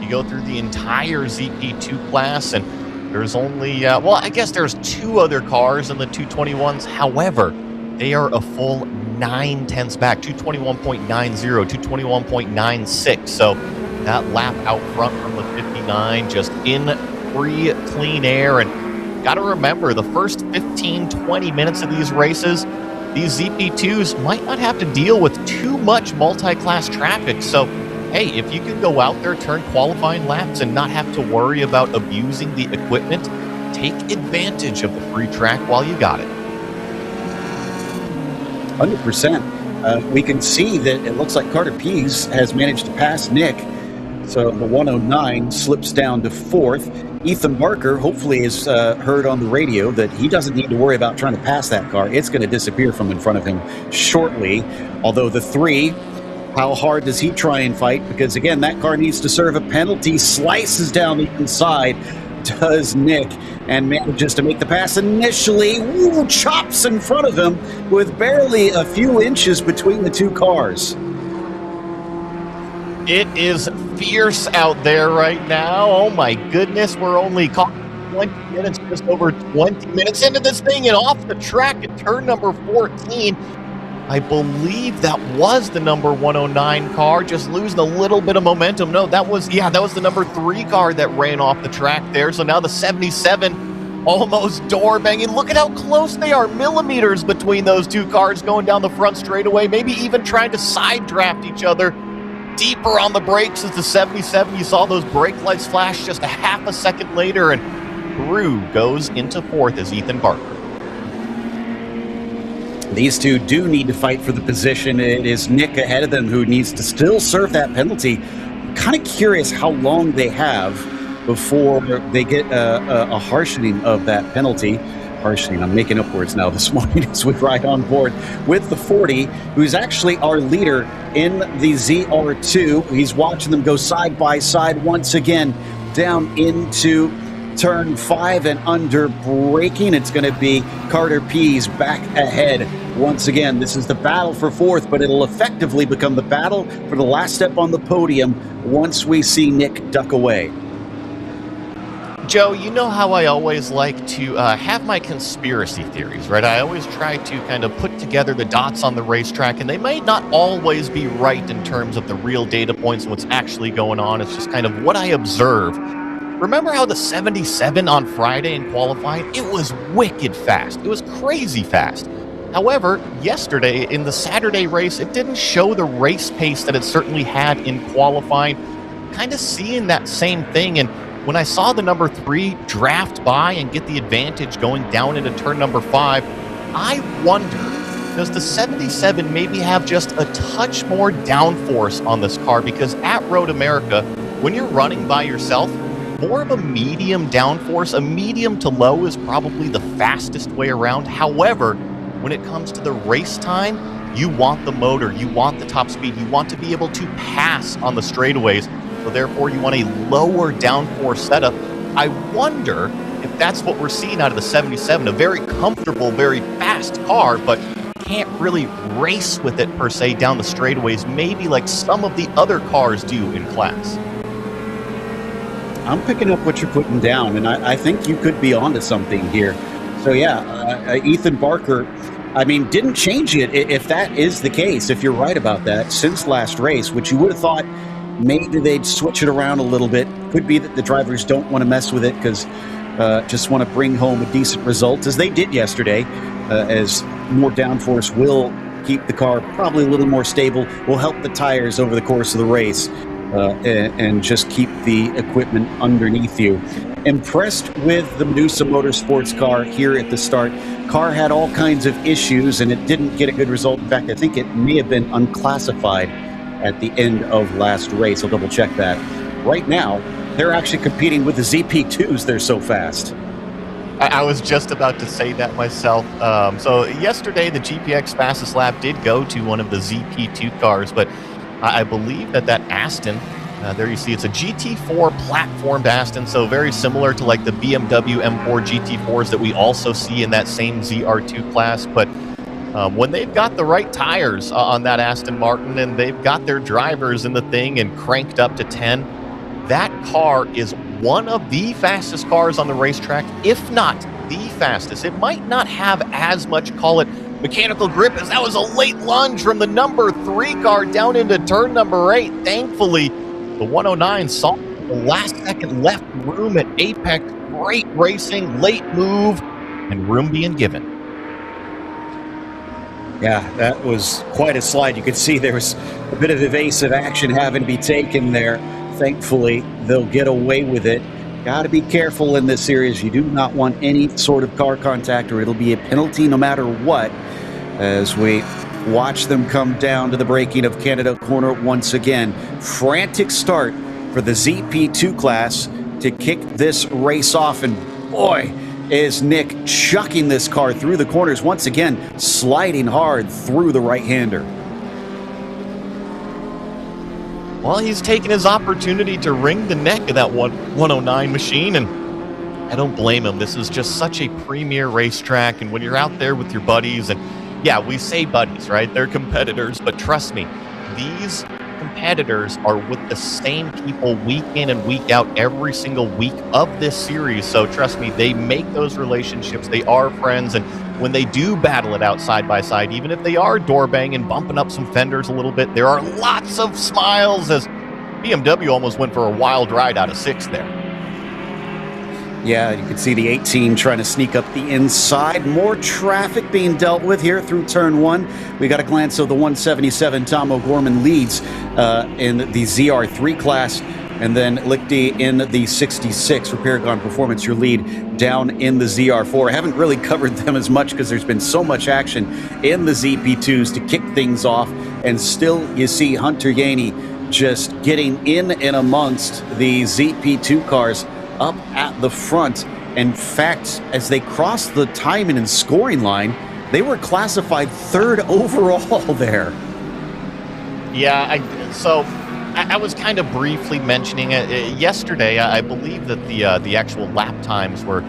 You go through the entire ZP2 class, and there's only, well, I guess there's 2 other cars in the 221s. However, they are a full 9 tenths back, 221.90, 221.96. So that lap out front from the 59, just in free, clean air. And got to remember, the first 15, 20 minutes of these races, these ZP2s might not have to deal with too much multi-class traffic. So, hey, if you could go out there, turn qualifying laps, and not have to worry about abusing the equipment, take advantage of the free track while you got it. 100%. We can see that it looks like Carter Pease has managed to pass Nick. So the 109 slips down to 4th. Ethan Barker hopefully has heard on the radio that he doesn't need to worry about trying to pass that car. It's going to disappear from in front of him shortly. Although the 3, how hard does he try and fight? Because again, that car needs to serve a penalty. Slices down the inside, does Nick, and manages to make the pass initially. Ooh, chops in front of him with barely a few inches between the 2 cars. It is fierce out there right now. Oh my goodness, we're only 20 minutes, just over 20 minutes into this thing, and off the track at turn number 14. I believe that was the number 109 car, just losing a little bit of momentum. No, that was the number 3 car that ran off the track there. So now the 77 almost door banging. Look at how close they are, millimeters between those 2 cars going down the front straightaway, maybe even trying to side draft each other. Deeper on the brakes as the 77. You saw those brake lights flash just a half a second later, and through goes into 4th as Ethan Barker. These 2 do need to fight for the position. It is Nick ahead of them who needs to still serve that penalty. I'm kind of curious how long they have before they get a harshening of that penalty. Harshening, I'm making up words now this morning as we ride on board with the 40, who's actually our leader in the ZR2. He's watching them go side by side once again. down into turn 5 and under braking. It's going to be Carter Pease back ahead once again. This is the battle for 4th, but it'll effectively become the battle for the last step on the podium once we see Nick duck away. Joe, you know how I always like to have my conspiracy theories, right? I always try to kind of put together the dots on the racetrack, and they may not always be right in terms of the real data points and what's actually going on. It's just kind of what I observe. Remember how the 77 on Friday in qualifying? It was wicked fast. It was crazy fast. However, yesterday in the Saturday race, it didn't show the race pace that it certainly had in qualifying. Kind of seeing that same thing, and when I saw the number 3 draft by and get the advantage going down into turn number 5, I wonder, does the 77 maybe have just a touch more downforce on this car? Because at Road America, when you're running by yourself, more of a medium downforce, a medium to low is probably the fastest way around. However, when it comes to the race time, you want the motor, you want the top speed, you want to be able to pass on the straightaways. So therefore, you want a lower downforce setup. I wonder if that's what we're seeing out of the 77, a very comfortable, very fast car, but can't really race with it per se down the straightaways, maybe like some of the other cars do in class. I'm picking up what you're putting down, and I think you could be onto something here. So yeah, Ethan Barker, I mean, didn't change it, if that is the case, if you're right about that, since last race, which you would have thought maybe they'd switch it around a little bit. Could be that the drivers don't want to mess with it because just want to bring home a decent result, as they did yesterday, as more downforce will keep the car probably a little more stable, will help the tires over the course of the race, and just keep the equipment underneath you. Impressed with the Medusa Motorsports car here at the start. Car had all kinds of issues, and it didn't get a good result. In fact, I think it may have been unclassified at the end of last race. I'll double check that. Right now, they're actually competing with the ZP2s. They're so fast. I was just about to say that myself. So yesterday, the GPX fastest lap did go to one of the ZP2 cars, but I believe that Aston, there you see it's a GT4 platformed Aston, so very similar to like the BMW M4 GT4s that we also see in that same ZR2 class, but when they've got the right tires on that Aston Martin and they've got their drivers in the thing and cranked up to 10, that car is one of the fastest cars on the racetrack, if not the fastest. It might not have as much, call it, mechanical grip, as that was a late lunge from the number 3 car down into turn number 8. Thankfully, the 109 saw the last second left room at Apex. Great racing, late move, and room being given. Yeah, that was quite a slide. You could see there was a bit of evasive action having to be taken there. Thankfully, they'll get away with it. Got to be careful in this series. You do not want any sort of car contact, or it'll be a penalty no matter what, as we watch them come down to the braking of Canada Corner once again. Frantic start for the ZP2 class to kick this race off, and boy, is Nick chucking this car through the corners once again, sliding hard through the right-hander. Well, he's taken his opportunity to wring the neck of that 109 machine, and I don't blame him. This is just such a premier racetrack, and when you're out there with your buddies, and yeah, we say buddies, right? They're competitors, but trust me, these competitors are with the same people week in and week out every single week of this series. So trust me, they make those relationships. They are friends, and when they do battle it out side by side, even if they are door banging, bumping up some fenders a little bit, there are lots of smiles, as BMW almost went for a wild ride out of 6th there. Yeah, you can see the 18 trying to sneak up the inside. More traffic being dealt with here through turn 1. We got a glance of the 177. Tom O'Gorman leads in the ZR3 class, and then Lichty in the 66 for Paragon Performance, your lead down in the ZR4. I haven't really covered them as much because there's been so much action in the ZP2s to kick things off, and still you see Hunter Yaney just getting in and amongst the ZP2 cars up at the front. In fact, as they crossed the timing and scoring line, they were classified 3rd overall there. Yeah, so I was kind of briefly mentioning it yesterday. I believe that the actual lap times were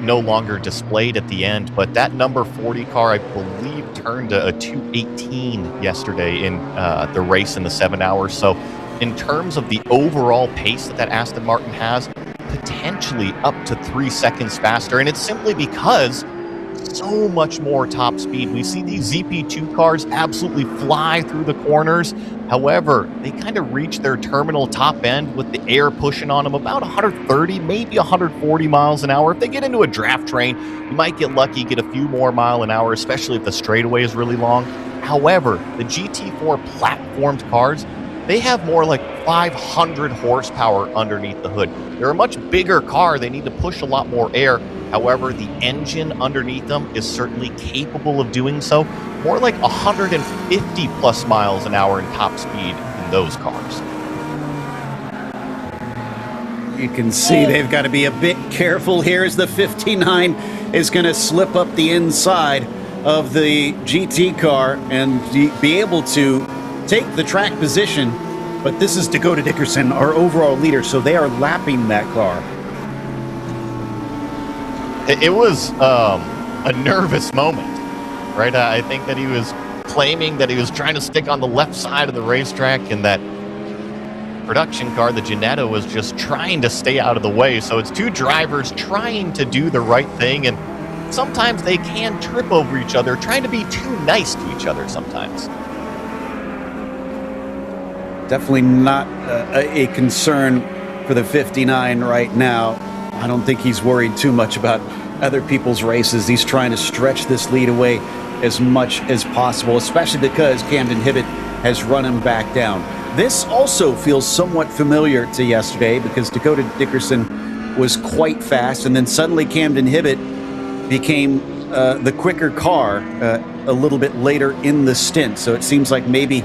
no longer displayed at the end, but that number 40 car, I believe, turned a 2:18 yesterday in the race in the 7 hours. So in terms of the overall pace that Aston Martin has, potentially up to 3 seconds faster, and it's simply because so much more top speed. We see these ZP2 cars absolutely fly through the corners. However, they kind of reach their terminal top end with the air pushing on them about 130, maybe 140 miles an hour. If they get into a draft train, you might get lucky, get a few more mile an hour, especially if the straightaway is really long. However, the GT4 platformed cars, they have more like 500 horsepower underneath the hood. They're a much bigger car. They need to push a lot more air. However, the engine underneath them is certainly capable of doing so. More like 150 plus miles an hour in top speed in those cars. You can see they've got to be a bit careful here as the 59 is going to slip up the inside of the GT car and be able to take the track position. But this is Dakota Dickerson, our overall leader, so they are lapping that car. It was a nervous moment, right? I think that he was claiming that he was trying to stick on the left side of the racetrack, and that production car, the Ginetta, was just trying to stay out of the way. So it's two drivers trying to do the right thing, and sometimes they can trip over each other, trying to be too nice to each other sometimes. Definitely not a concern for the 59 right now. I don't think he's worried too much about other people's races. He's trying to stretch this lead away as much as possible, especially because Camden Hibbett has run him back down. This also feels somewhat familiar to yesterday because Dakota Dickerson was quite fast, and then suddenly Camden Hibbett became the quicker car a little bit later in the stint. So it seems like maybe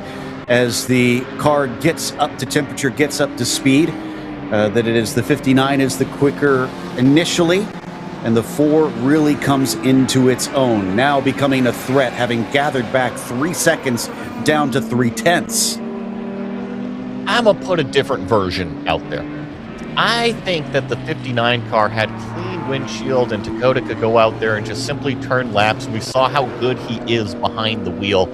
as the car gets up to temperature, gets up to speed, that it is the 59 is the quicker initially, and the 4 really comes into its own, now becoming a threat, having gathered back 3 seconds down to 3/10. I'm going to put a different version out there. I think that the 59 car had clean windshield, and Dakota could go out there and just simply turn laps. We saw how good he is behind the wheel.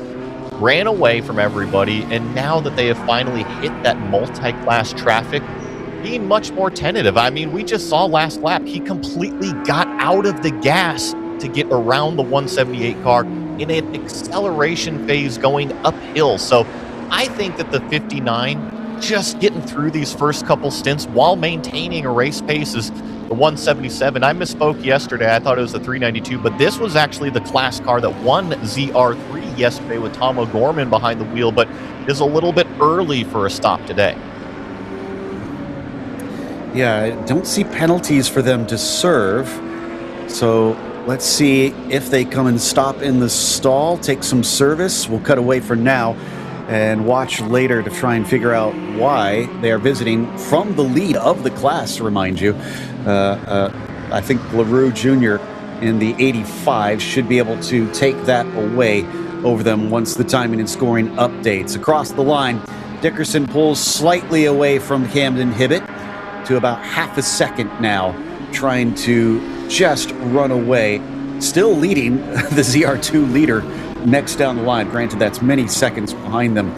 Ran away from everybody, and now that they have finally hit that multi-class traffic, being much more tentative. I mean, we just saw last lap, he completely got out of the gas to get around the 178 car in an acceleration phase going uphill. So I think that the 59, just getting through these first couple stints while maintaining a race pace, is the 177. I misspoke yesterday. I thought it was the 392, but this was actually the class car that won ZR3 yesterday with Tom O'Gorman behind the wheel, but is a little bit early for a stop today. Yeah, I don't see penalties for them to serve. So let's see if they come and stop in the stall, take some service. We'll cut away for now and watch later to try and figure out why they are visiting from the lead of the class, to remind you. I think LaRue Jr. in the 85 should be able to take that away over them once the timing and scoring updates. Across the line, Dickerson pulls slightly away from Camden Hibbett to about half a second now, trying to just run away. Still leading the ZR2 leader next down the line. Granted, that's many seconds behind them,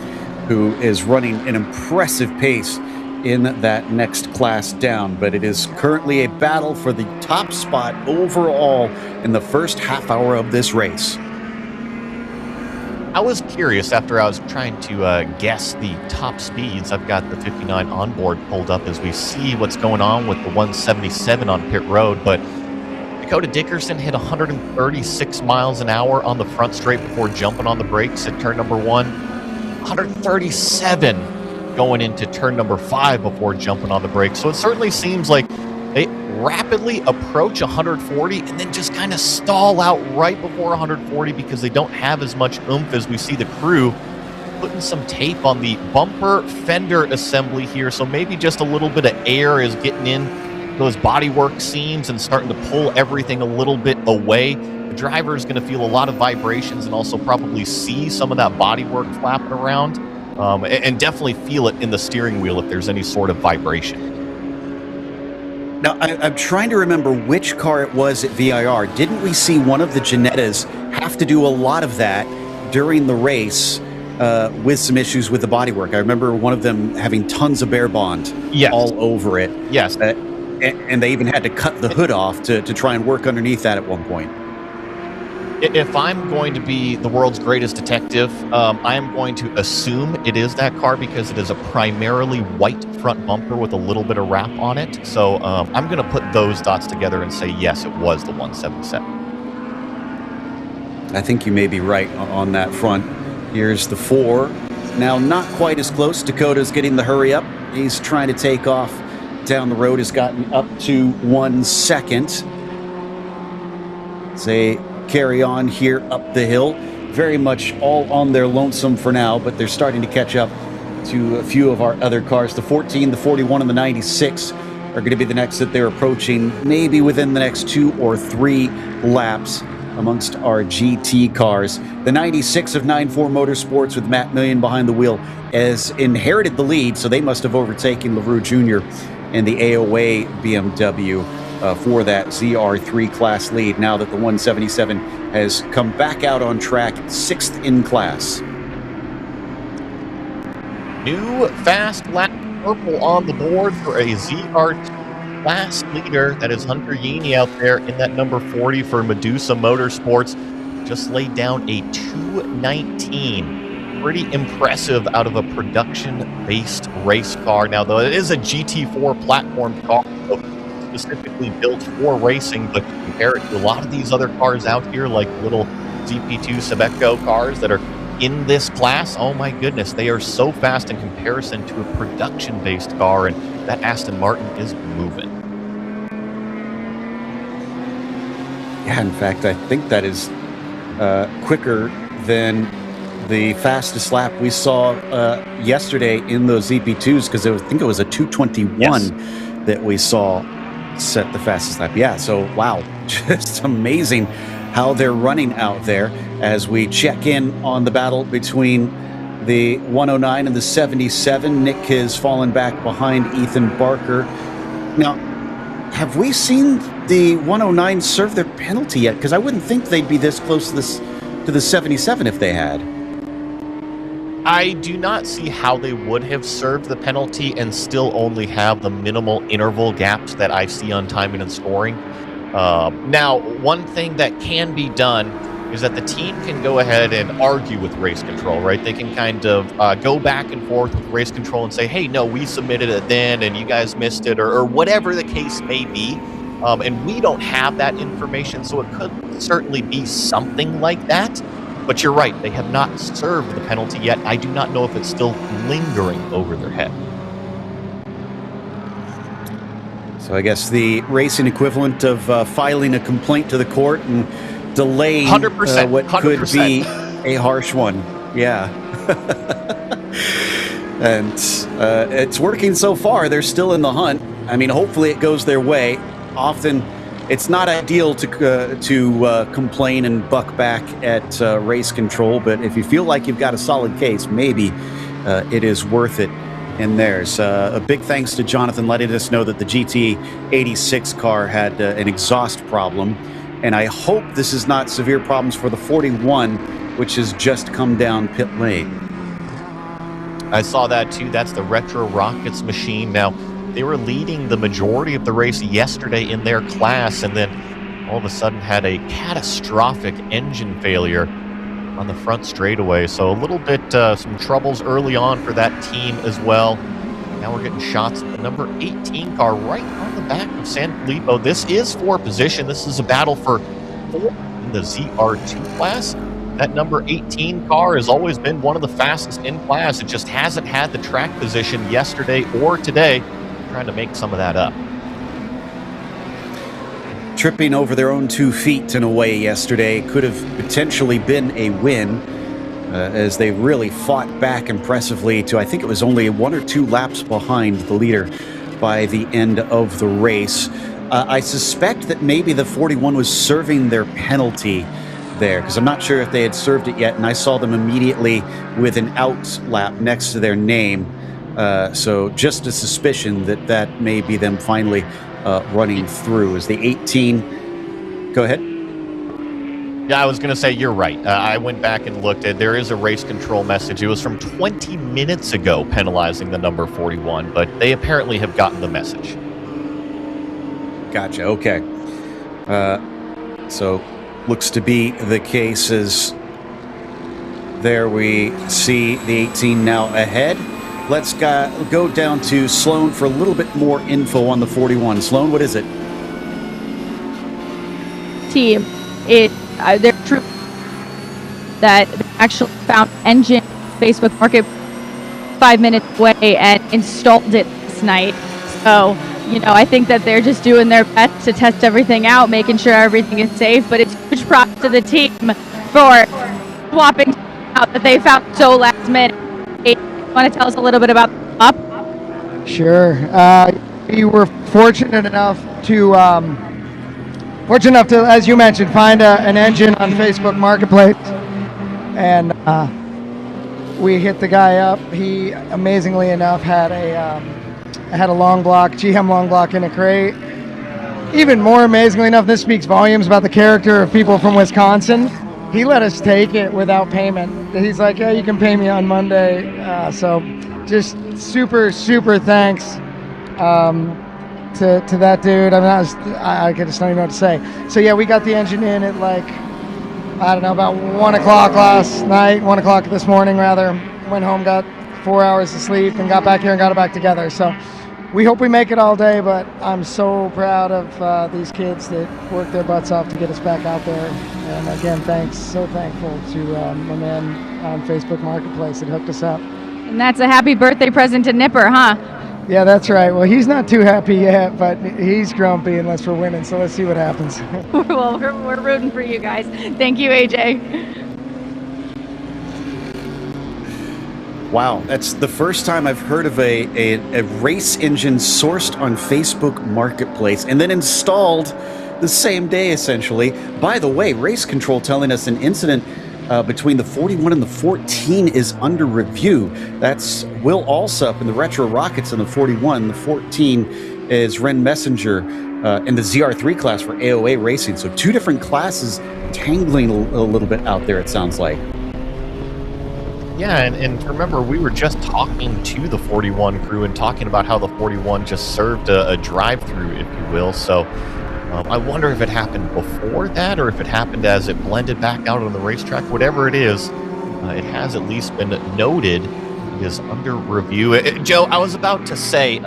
who is running an impressive pace in that next class down. But it is currently a battle for the top spot overall in the first half hour of this race. I was curious after I was trying to guess the top speeds. I've got the 59 onboard pulled up as we see what's going on with the 177 on pit road, but Dakota Dickerson hit 136 miles an hour on the front straight before jumping on the brakes at turn number 1. 137 going into turn number 5 before jumping on the brakes. So it certainly seems like they rapidly approach 140 and then just kind of stall out right before 140 because they don't have as much oomph as we see the crew putting some tape on the bumper fender assembly here. So maybe just a little bit of air is getting in those bodywork seams and starting to pull everything a little bit away. The driver is going to feel a lot of vibrations and also probably see some of that bodywork flapping around. and definitely feel it in the steering wheel if there's any sort of vibration. Now, I'm trying to remember which car it was at VIR. Didn't we see one of the Ginettas have to do a lot of that during the race with some issues with the bodywork? I remember one of them having tons of Bear Bond all over it. Yes. And they even had to cut the hood off to try and work underneath that at one point. If I'm going to be the world's greatest detective, I am going to assume it is that car because it is a primarily white front bumper with a little bit of wrap on it. So I'm going to put those dots together and say, yes, it was the 177. I think you may be right on that front. Here's the 4. Now, not quite as close. Dakota's getting the hurry up. He's trying to take off down the road. Has gotten up to 1 second. They carry on here up the hill. Very much all on their lonesome for now, but they're starting to catch up to a few of our other cars. The 14, the 41, and the 96 are going to be the next that they're approaching, maybe within the next 2 or 3 laps amongst our GT cars. The 96 of 9-4 Motorsports with Matt Million behind the wheel has inherited the lead, so they must have overtaken LaRue Jr. and the AOA BMW for that ZR3 class lead, now that the 177 has come back out on track, 6th in class. New fast lap purple on the board for a ZR2 class leader. That is Hunter Yeany out there in that number 40 for Medusa Motorsports. Just laid down a 2:19. Pretty impressive out of a production-based race car. Now, though, it is a GT4 platform car, so specifically built for racing, but compare it to a lot of these other cars out here, like little GP2 Sabeco cars that are in this class, oh my goodness, they are so fast in comparison to a production-based car, and that Aston Martin is moving. Yeah, in fact, I think that is quicker than the fastest lap we saw yesterday in those ZP2s, because I think it was a 2:21 that we saw set the fastest lap. Yeah, so wow, just amazing how they're running out there. As we check in on the battle between the 109 and the 77, Nick has fallen back behind Ethan Barker. Now, have we seen the 109 serve their penalty yet? Because I wouldn't think they'd be this close to the 77 if they had. I do not see how they would have served the penalty and still only have the minimal interval gaps that I see on timing and scoring. Now, one thing that can be done is that the team can go ahead and argue with race control, right? They can kind of go back and forth with race control and say, hey, no, we submitted it then and you guys missed it, or whatever the case may be. And we don't have that information, so it could certainly be something like that. But you're right, they have not served the penalty yet. I do not know if it's still lingering over their head. So I guess the racing equivalent of filing a complaint to the court and delaying 100%, what 100%. could be a harsh one. Yeah. And it's working so far. They're still in the hunt. I mean, hopefully it goes their way. Often it's not ideal to complain and buck back at race control, but if you feel like you've got a solid case, maybe it is worth it in theirs. A big thanks to Jonathan letting us know that the GT86 car had an exhaust problem, and I hope this is not severe problems for the 41, which has just come down pit lane. I saw that too. That's the Retro Rockets machine. Now, they were leading the majority of the race yesterday in their class, and then all of a sudden had a catastrophic engine failure on the front straightaway. So a little bit, some troubles early on for that team as well. Now we're getting shots at the number 18 car right on the back of San Filippo. This is for position. This is a battle for 4 in the ZR2 class. That number 18 car has always been one of the fastest in class. It just hasn't had the track position yesterday or today. Trying to make some of that up. Tripping over their own 2 feet in a way yesterday could have potentially been a win, as they really fought back impressively to, I think it was only 1 or 2 laps behind the leader by the end of the race. I suspect that maybe the 41 was serving their penalty there, because I'm not sure if they had served it yet, and I saw them immediately with an out lap next to their name. So just a suspicion that that may be them finally running through. As the 18... Go ahead. Yeah, I was going to say you're right. I went back and looked at, there is a race control message. It was from 20 minutes ago penalizing the number 41, but they apparently have gotten the message. Gotcha. Okay. So looks to be the case as there we see the 18 now ahead. Let's go down to Sloan for a little bit more info on the 41. Sloan, what is it? Team, they're true that they actually found engine Facebook Market 5 minutes away and installed it this night. So, you know, I think that they're just doing their best to test everything out, making sure everything is safe. But it's huge props to the team for swapping out that they found so last minute. You want to tell us a little bit about the swap? Sure. We were fortunate enough to, as you mentioned, find an engine on Facebook Marketplace, and we hit the guy up. He, amazingly enough, had a long block, GM long block in a crate. Even more amazingly enough, this speaks volumes about the character of people from Wisconsin. He let us take it without payment. He's like, yeah, you can pay me on Monday. So just super, super thanks to that dude. I mean, I just don't even know what to say. So yeah, we got the engine in at like, I don't know, about 1 o'clock last night, 1 o'clock this morning rather. Went home, got 4 hours of sleep, and got back here and got it back together. So we hope we make it all day, but I'm so proud of these kids that worked their butts off to get us back out there. And again, thanks, so thankful to my man on Facebook Marketplace that hooked us up. And that's a happy birthday present to Nipper, huh? Yeah, that's right. Well, he's not too happy yet, but he's grumpy unless we're winning, so let's see what happens. Well, we're rooting for you guys. Thank you, AJ. Wow, that's the first time I've heard of a race engine sourced on Facebook Marketplace and then installed the same day, essentially. By the way, Race Control telling us an incident between the 41 and the 14 is under review. That's Will Alsup in the Retro Rockets in the 41. The 14 is Ren Messenger in the ZR3 class for AOA Racing. So two different classes tangling a little bit out there, it sounds like. Yeah, and remember, we were just talking to the 41 crew and talking about how the 41 just served a drive-through, if you will. So I wonder if it happened before that or if it happened as it blended back out on the racetrack. Whatever it is, it has at least been noted. It is under review. Joe, I was about to say,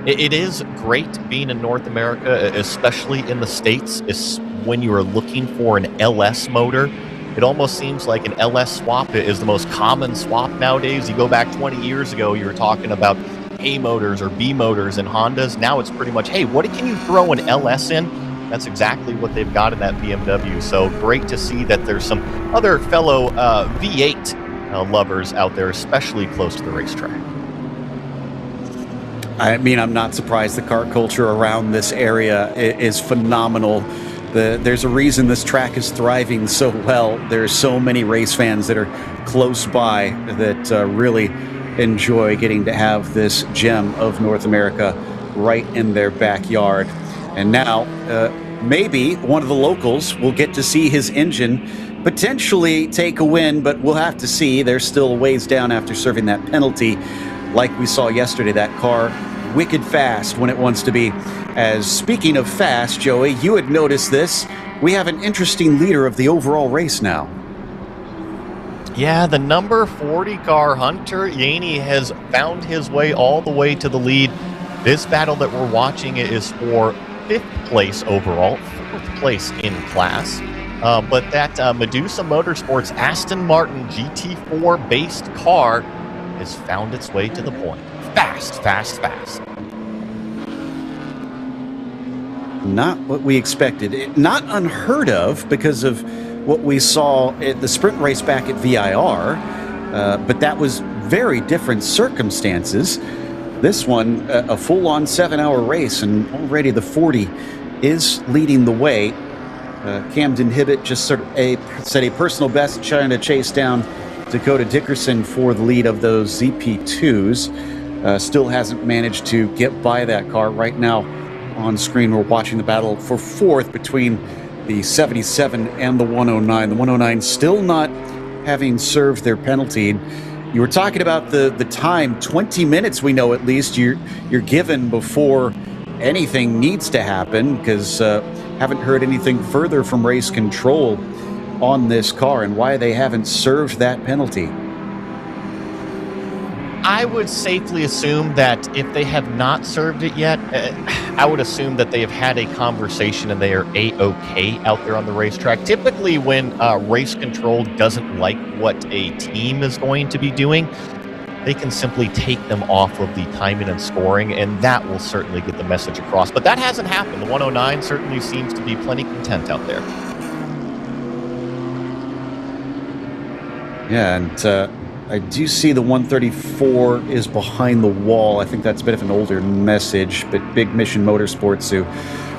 it is great being in North America, especially in the States, is when you are looking for an LS motor. It almost seems like an LS swap is the most common swap nowadays. You go back 20 years ago, you were talking about A motors or B motors in Hondas. Now it's pretty much, hey, what can you throw an LS in? That's exactly what they've got in that BMW. So great to see that there's some other fellow V8 lovers out there, especially close to the racetrack. I mean, I'm not surprised. The car culture around this area is phenomenal. There's a reason this track is thriving so well. There's so many race fans that are close by that really enjoy getting to have this gem of North America right in their backyard. And now, maybe one of the locals will get to see his engine potentially take a win, but we'll have to see. They're still a ways down after serving that penalty. Like we saw yesterday, that car wicked fast when it wants to be. As speaking of fast, Joey, you had noticed this. We have an interesting leader of the overall race now. Yeah, the number 40 car, Hunter Yaney, has found his way all the way to the lead. This battle that we're watching is for 5th place overall, 4th place in class. But that Medusa Motorsports Aston Martin GT4 based car has found its way to the point. Fast, fast, fast. Not what we expected. Not unheard of because of what we saw at the sprint race back at VIR, but that was very different circumstances. This one, a full-on 7-hour race, and already the 40 is leading the way. Camden Hibbett just sort of set a personal best trying to chase down Dakota Dickerson for the lead of those ZP2s. Still hasn't managed to get by that car. Right now on screen, we're watching the battle for fourth between the 77 and the 109. The 109 still not having served their penalty. You were talking about the time, 20 minutes we know at least you're given before anything needs to happen, because haven't heard anything further from race control on this car and why they haven't served that penalty. I would safely assume that if they have not served it yet, I would assume that they have had a conversation and they are A-OK out there on the racetrack. Typically, when race control doesn't like what a team is going to be doing, they can simply take them off of the timing and scoring, and that will certainly get the message across. But that hasn't happened. The 109 certainly seems to be plenty content out there. Yeah, and I do see the 134 is behind the wall. I think that's a bit of an older message, but Big Mission Motorsports, who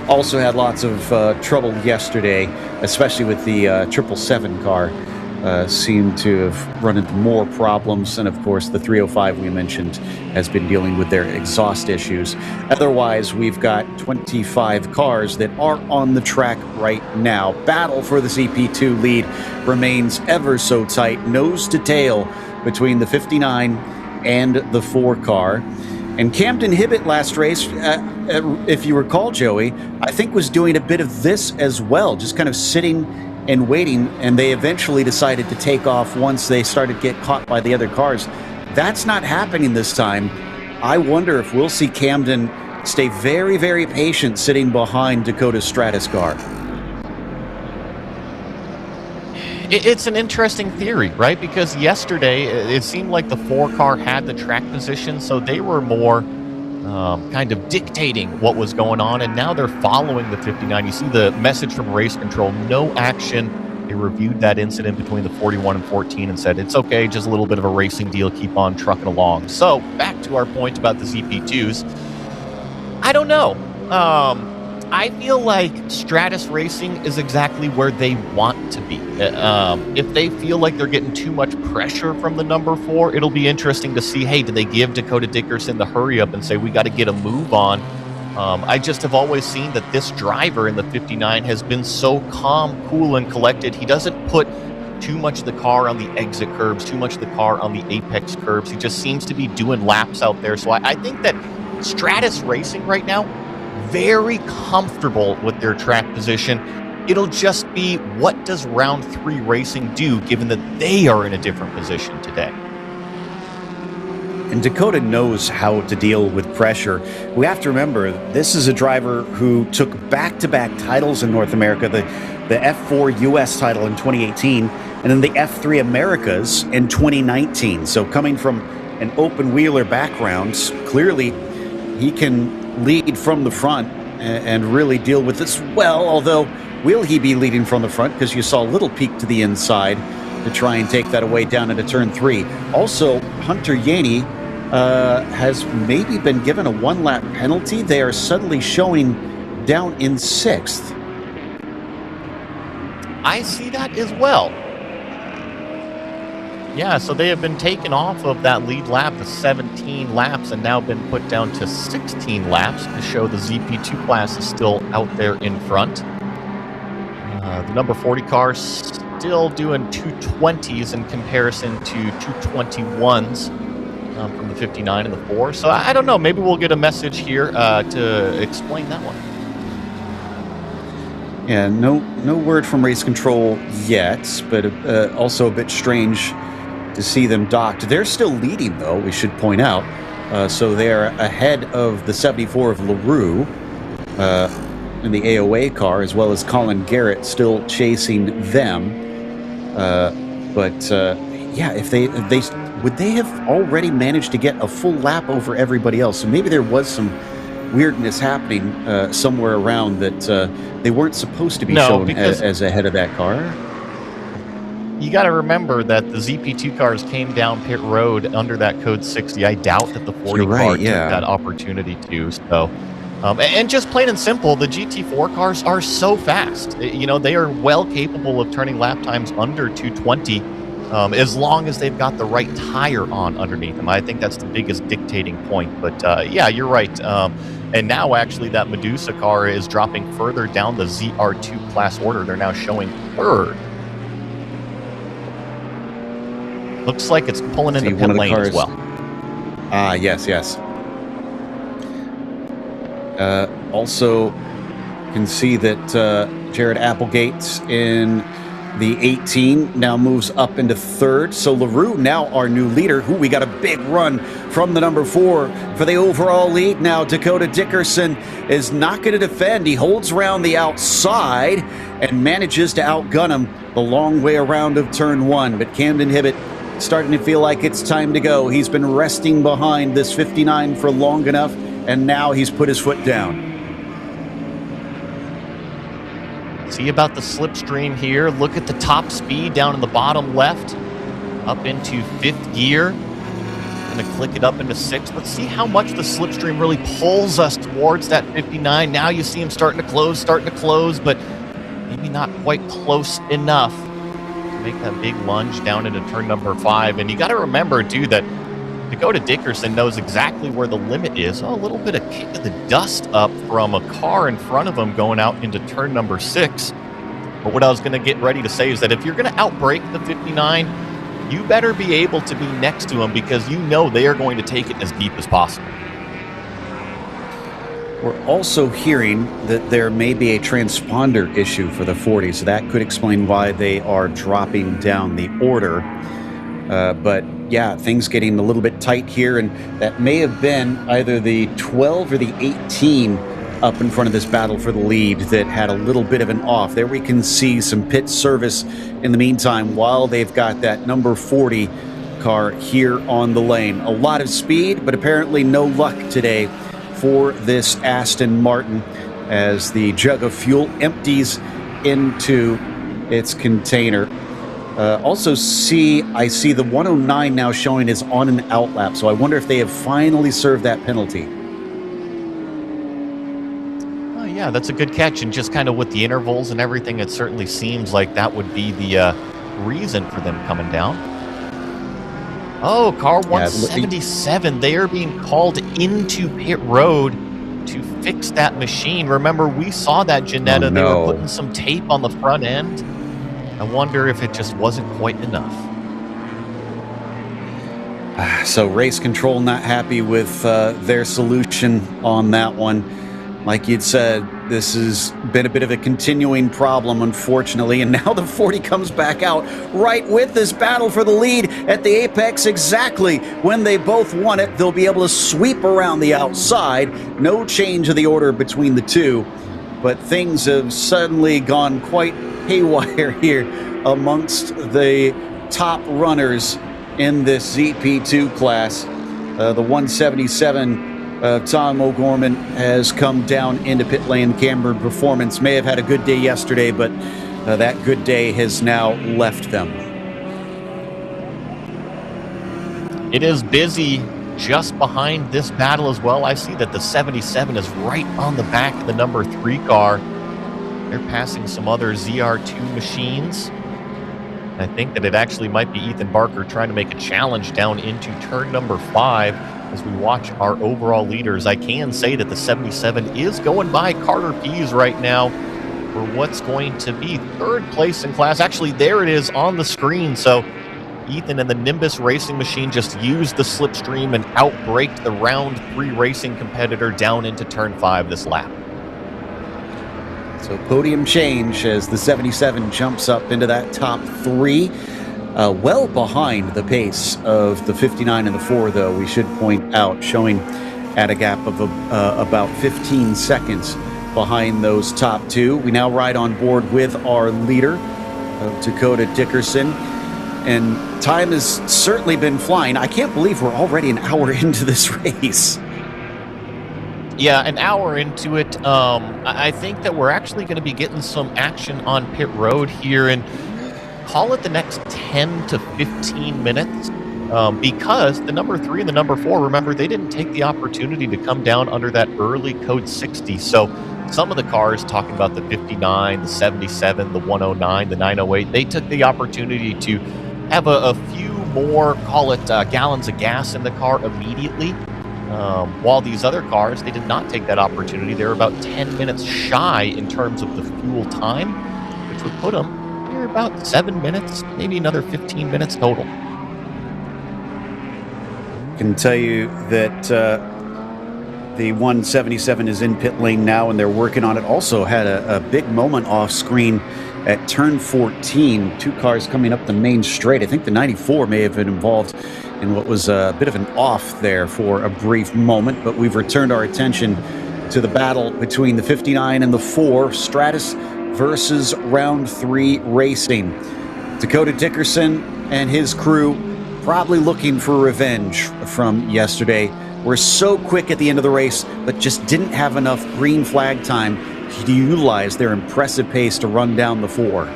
also had lots of trouble yesterday, especially with the 777 car, seem to have run into more problems. And of course, the 305 we mentioned has been dealing with their exhaust issues. Otherwise, we've got 25 cars that are on the track right now. Battle for the CP2 lead remains ever so tight, nose to tail, between the 59 and the 4 car. And Camden Hibbett last race, if you recall, Joey, I think was doing a bit of this as well, just kind of sitting and waiting, and they eventually decided to take off once they started to get caught by the other cars. That's not happening this time. I wonder if we'll see Camden stay very, very patient sitting behind Dakota's Stratus car. It's an interesting theory, right? Because yesterday it seemed like the 4 car had the track position, so they were more kind of dictating what was going on, and now they're following the 59. You see the message from race control, no action. They reviewed that incident between the 41 and 14 and said, it's okay, just a little bit of a racing deal, keep on trucking along. So back to our point about the ZP2s. I don't know. I feel like Stratus Racing is exactly where they want to be. If they feel like they're getting too much pressure from the number 4, it'll be interesting to see, hey, do they give Dakota Dickerson the hurry up and say, we got to get a move on? I just have always seen that this driver in the 59 has been so calm, cool, and collected. He doesn't put too much of the car on the exit curbs, too much of the car on the apex curbs. He just seems to be doing laps out there. So I think that Stratus Racing right now, very comfortable with their track position. It'll just be, what does round 3 racing do, given that they are in a different position today? And Dakota knows how to deal with pressure. We have to remember, this is a driver who took back-to-back titles in North America, the F4 US title in 2018, and then the F3 Americas in 2019. So coming from an open-wheeler background, clearly he can lead from the front and really deal with this well, although will he be leading from the front, because you saw a little peek to the inside to try and take that away down into turn 3. Also, Hunter Yaney has maybe been given a 1-lap penalty. They are suddenly showing down in 6th. I see that as well. Yeah, so they have been taken off of that lead lap to 17 laps and now been put down to 16 laps to show the ZP2 class is still out there in front. The number 40 car still doing 220s in comparison to 221s from the 59 and the 4. So I don't know, maybe we'll get a message here to explain that one. Yeah, no word from race control yet, but also a bit strange to see them docked. They're still leading, though, we should point out. So they're ahead of the 74 of LaRue in the AOA car, as well as Colin Garrett still chasing them. Yeah, if they would they have already managed to get a full lap over everybody else? So maybe there was some weirdness happening somewhere around that they weren't supposed to be shown as ahead of that car. You got to remember that the ZP2 cars came down pit road under that code 60. I doubt that the 40 car took that opportunity to. So And just plain and simple, the GT4 cars are so fast. You know, they are well capable of turning lap times under 220 as long as they've got the right tire on underneath them. I think that's the biggest dictating point. But yeah, you're right. And now actually that Medusa car is dropping further down the ZR2 class order. They're now showing third. Looks like it's pulling into pit lane as well. Yes. Also can see that Jared Applegate's in the 18 now moves up into third. So LaRue now our new leader, who we got a big run from the number 4 for the overall lead. Now Dakota Dickerson is not going to defend. He holds around the outside and manages to outgun him the long way around of turn 1. But Camden Hibbett starting to feel like it's time to go. He's been resting behind this 59 for long enough, and now he's put his foot down. See about the slipstream here. Look at the top speed down in the bottom left, up into 5th gear. Gonna click it up into 6th. Let's see how much the slipstream really pulls us towards that 59. Now you see him starting to close, but maybe not quite close enough to make that big lunge down into turn number 5. And you got to remember, too, that Dakota Dickerson knows exactly where the limit is. Oh, a little bit of kick of the dust up from a car in front of him going out into turn number 6. But what I was going to get ready to say is that if you're going to outbrake the 59, you better be able to be next to him because you know they are going to take it as deep as possible. We're also hearing that there may be a transponder issue for the 40, so that could explain why they are dropping down the order. But yeah, things getting a little bit tight here, and that may have been either the 12 or the 18 up in front of this battle for the lead that had a little bit of an off. There we can see some pit service in the meantime while they've got that number 40 car here on the lane. A lot of speed, but apparently no luck today for this Aston Martin as the jug of fuel empties into its container. Also I see the 109 now showing is on an out lap, so I wonder if they have finally served that penalty. Oh yeah, that's a good catch, and just kind of with the intervals and everything, it certainly seems like that would be the reason for them coming down. Oh, car 177, they are being called into pit road to fix that machine. Remember, we saw that, Janetta. They were putting some tape on the front end. I wonder if it just wasn't quite enough. So race control not happy with their solution on that one. Like you'd said, this has been a bit of a continuing problem, unfortunately, and now the 40 comes back out right with this battle for the lead at the apex exactly when they both want it. They'll be able to sweep around the outside. No change of the order between the two, but things have suddenly gone quite haywire here amongst the top runners in this ZP2 class. The 177 Tom O'Gorman has come down into pit lane. Cameron Performance may have had a good day yesterday, but that good day has now left them. It is busy just behind this battle as well. I see that the 77 is right on the back of the number 3 car. They're passing some other ZR2 machines. I think that it actually might be Ethan Barker trying to make a challenge down into turn number 5 as we watch our overall leaders. I can say that the 77 is going by Carter Pease right now for what's going to be 3rd place in class. Actually, there it is on the screen. So Ethan and the Nimbus Racing Machine just used the slipstream and outbraked the round 3 racing competitor down into turn 5 this lap. So podium change as the 77 jumps up into that top 3. Well behind the pace of the 59 and the 4, though, we should point out, showing at a gap of about 15 seconds behind those top 2. We now ride on board with our leader, Dakota Dickerson. And time has certainly been flying. I can't believe we're already an hour into this race. Yeah, an hour into it. I think that we're actually going to be getting some action on pit road here, and call it the next 10 to 15 minutes. because the number 3 and the number 4, remember, they didn't take the opportunity to come down under that early code 60. So some of the cars, talking about the 59, the 77, the 109, the 908, they took the opportunity to have a few more, call it gallons of gas in the car immediately. While these other cars, they did not take that opportunity. They were about 10 minutes shy in terms of the fuel time, which would put them near about 7 minutes, maybe another 15 minutes total. I can tell you that the 177 is in pit lane now, and they're working on it. Also had a big moment off screen at turn 14. 2 cars coming up the main straight. I think the 94 may have been involved in what was a bit of an off there for a brief moment, but we've returned our attention to the battle between the 59 and the 4, Stratus versus round 3 racing. Dakota Dickerson and his crew probably looking for revenge from yesterday. Were so quick at the end of the race, but just didn't have enough green flag time to utilize their impressive pace to run down the 4.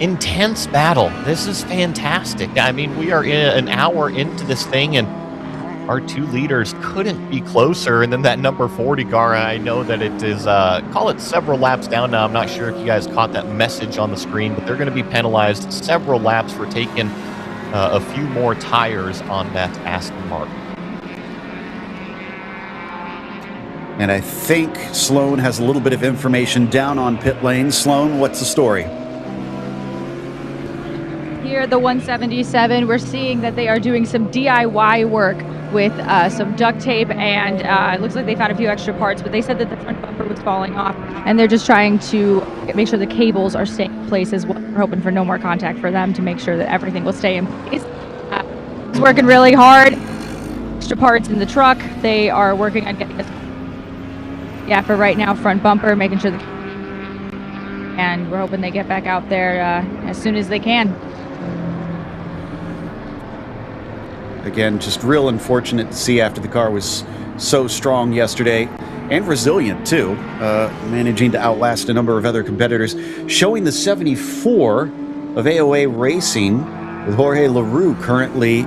Intense battle. This is fantastic. I mean, we are an hour into this thing, and our 2 leaders couldn't be closer. And then that number 40 car, I know that it is, call it several laps down now. I'm not sure if you guys caught that message on the screen, but they're going to be penalized several laps for taking a few more tires on that Aston Martin. And I think Sloan has a little bit of information down on pit lane. Sloan, what's the story? Here at the 177, we're seeing that they are doing some DIY work with some duct tape, and it looks like they found a few extra parts, but they said that the front bumper was falling off, and they're just trying to make sure the cables are staying in place as well. We're hoping for no more contact for them to make sure that everything will stay in place. It's working really hard. Extra parts in the truck. They are working on getting this. Yeah, for right now, front bumper, making sure and we're hoping they get back out there as soon as they can. Again, just real unfortunate to see after the car was so strong yesterday and resilient too, managing to outlast a number of other competitors. Showing the 74 of AOA Racing with Jorge LaRue currently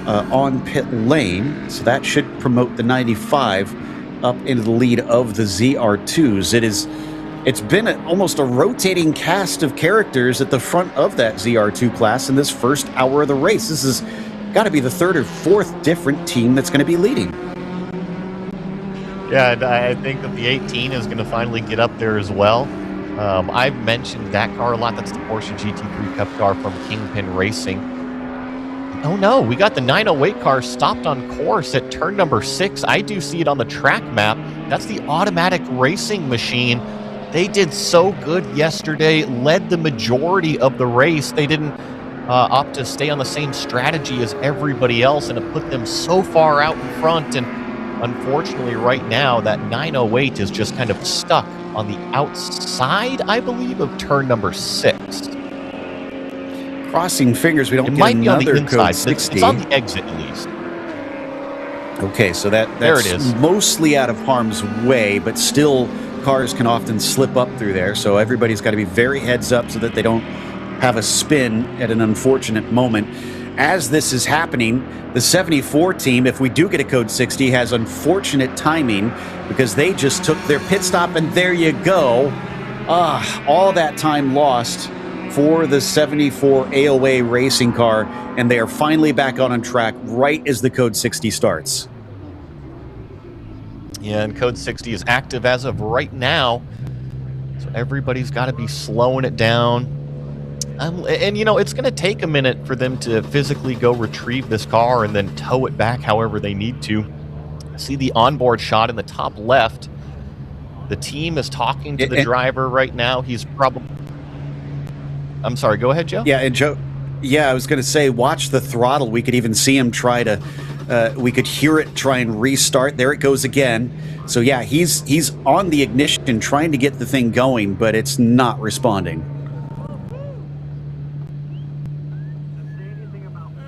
on pit lane, so that should promote the 95 up into the lead of the ZR2s. It's been almost a rotating cast of characters at the front of that ZR2 class in this first hour of the race. This has got to be the 3rd or 4th different team that's going to be leading. Yeah, and I think that the 18 is going to finally get up there as well. I've mentioned that car a lot. That's the Porsche GT3 Cup car from Kingpin Racing. Oh no, we got the 908 car stopped on course at turn number 6. I do see it on the track map. That's the Automatic Racing Machine. They did so good yesterday, led the majority of the race. They didn't opt to stay on the same strategy as everybody else, and it put them so far out in front. And unfortunately, right now, that 908 is just kind of stuck on the outside, I believe, of turn number 6. Crossing fingers we don't it get might be on the another inside. code 60. It's on the exit, at least. Okay, so that's there it is. Mostly out of harm's way, but still cars can often slip up through there, so everybody's got to be very heads up so that they don't have a spin at an unfortunate moment. As this is happening, the 74 team, if we do get a code 60, has unfortunate timing because they just took their pit stop, and there you go. All that time lost for the 74 AOA racing car, and they are finally back on track right as the code 60 starts. Yeah, and code 60 is active as of right now, so everybody's got to be slowing it down. And, you know, it's going to take a minute for them to physically go retrieve this car and then tow it back however they need to. See the onboard shot in the top left. The team is talking to the driver right now. He's probably... I'm sorry, go ahead, Joe. Yeah, and Joe, I was going to say, watch the throttle. We could even see him try to, we could hear it try and restart. There it goes again. So yeah, he's on the ignition trying to get the thing going, but it's not responding.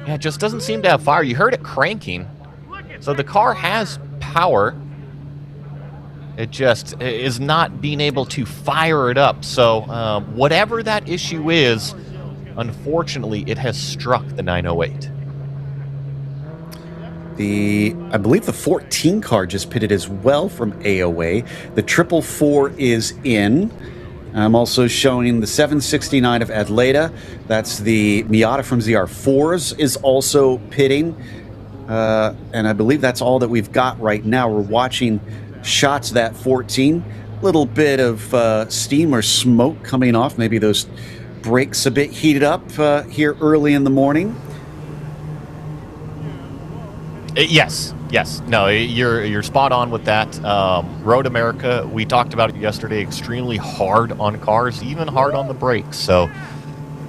Yeah, it just doesn't seem to have fire. You heard it cranking. So the car has power. It just is not being able to fire it up. So whatever that issue is, Unfortunately, it has struck the 908. I believe the 14 car just pitted as well from AOA. The 444 is in. I'm also showing the 769 of Adleta. That's the Miata from ZR4s is also pitting. And I believe that's all that we've got right now. We're watching shots of that 14. Little bit of steam or smoke coming off. Maybe those brakes a bit heated up here early in the morning. Yes. No, you're spot on with that. Road America, we talked about it yesterday, extremely hard on cars, even hard on the brakes. So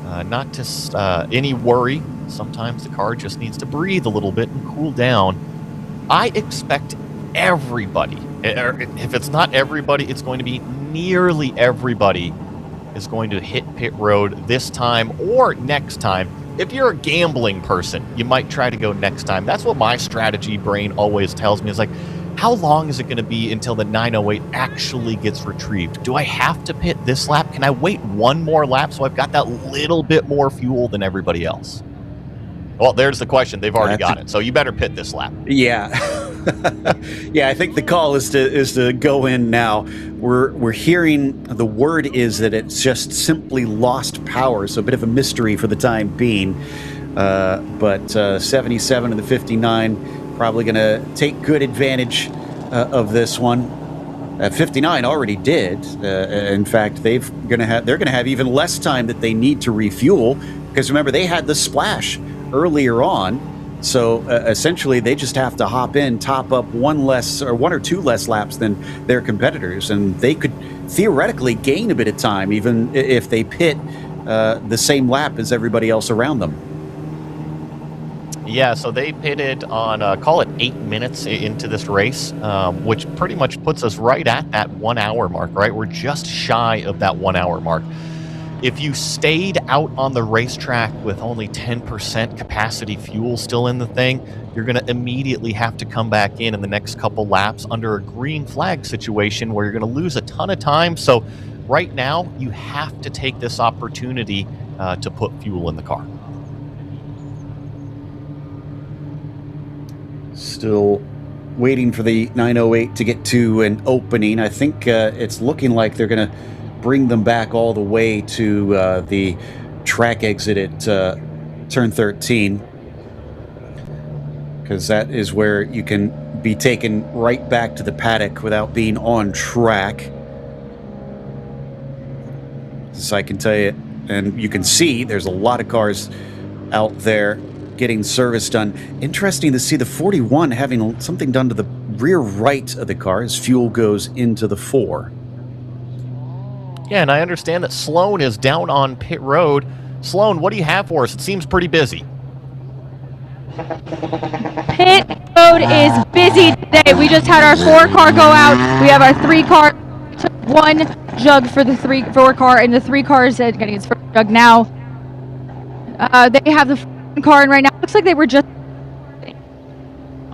not just any worry. Sometimes the car just needs to breathe a little bit and cool down. I expect everybody, if it's not everybody, it's going to be nearly everybody is going to hit pit road this time or next time. If you're a gambling person, you might try to go next time. That's what my strategy brain always tells me. Is like, how long is it going to be until the 908 actually gets retrieved? Do I have to pit this lap? Can I wait one more lap so I've got that little bit more fuel than everybody else? Well, there's the question. They've already got it, so you better pit this lap. Yeah. Yeah, I think the call is to go in now. We're hearing the word is that it's just simply lost power, so a bit of a mystery for the time being. But 77 and the 59 probably going to take good advantage of this one. 59 already did. In fact, they're going to have even less time that they need to refuel, because remember they had the splash earlier on. So essentially, they just have to hop in, top up one or two less laps than their competitors, and they could theoretically gain a bit of time, even if they pit the same lap as everybody else around them. Yeah, so they pitted on, call it 8 minutes into this race, which pretty much puts us right at that 1 hour mark, right? We're just shy of that 1 hour mark. If you stayed out on the racetrack with only 10% capacity fuel still in the thing, you're going to immediately have to come back in the next couple laps under a green flag situation where you're going to lose a ton of time. So right now, you have to take this opportunity to put fuel in the car. Still waiting for the 908 to get to an opening. I think it's looking like they're going to bring them back all the way to the track exit at turn 13, because that is where you can be taken right back to the paddock without being on track. So I can tell you, and you can see there's a lot of cars out there getting service done. Interesting to see the 41 having something done to the rear right of the car as fuel goes into the 4. Yeah, and I understand that Sloan is down on pit road. Sloan, what do you have for us? It seems pretty busy. Pit road is busy today. We just had our 4 car go out. We have our 3 car. Took 1 jug for the 4 car, and the 3 cars getting its first jug now. They have the car in right now. Looks like they were just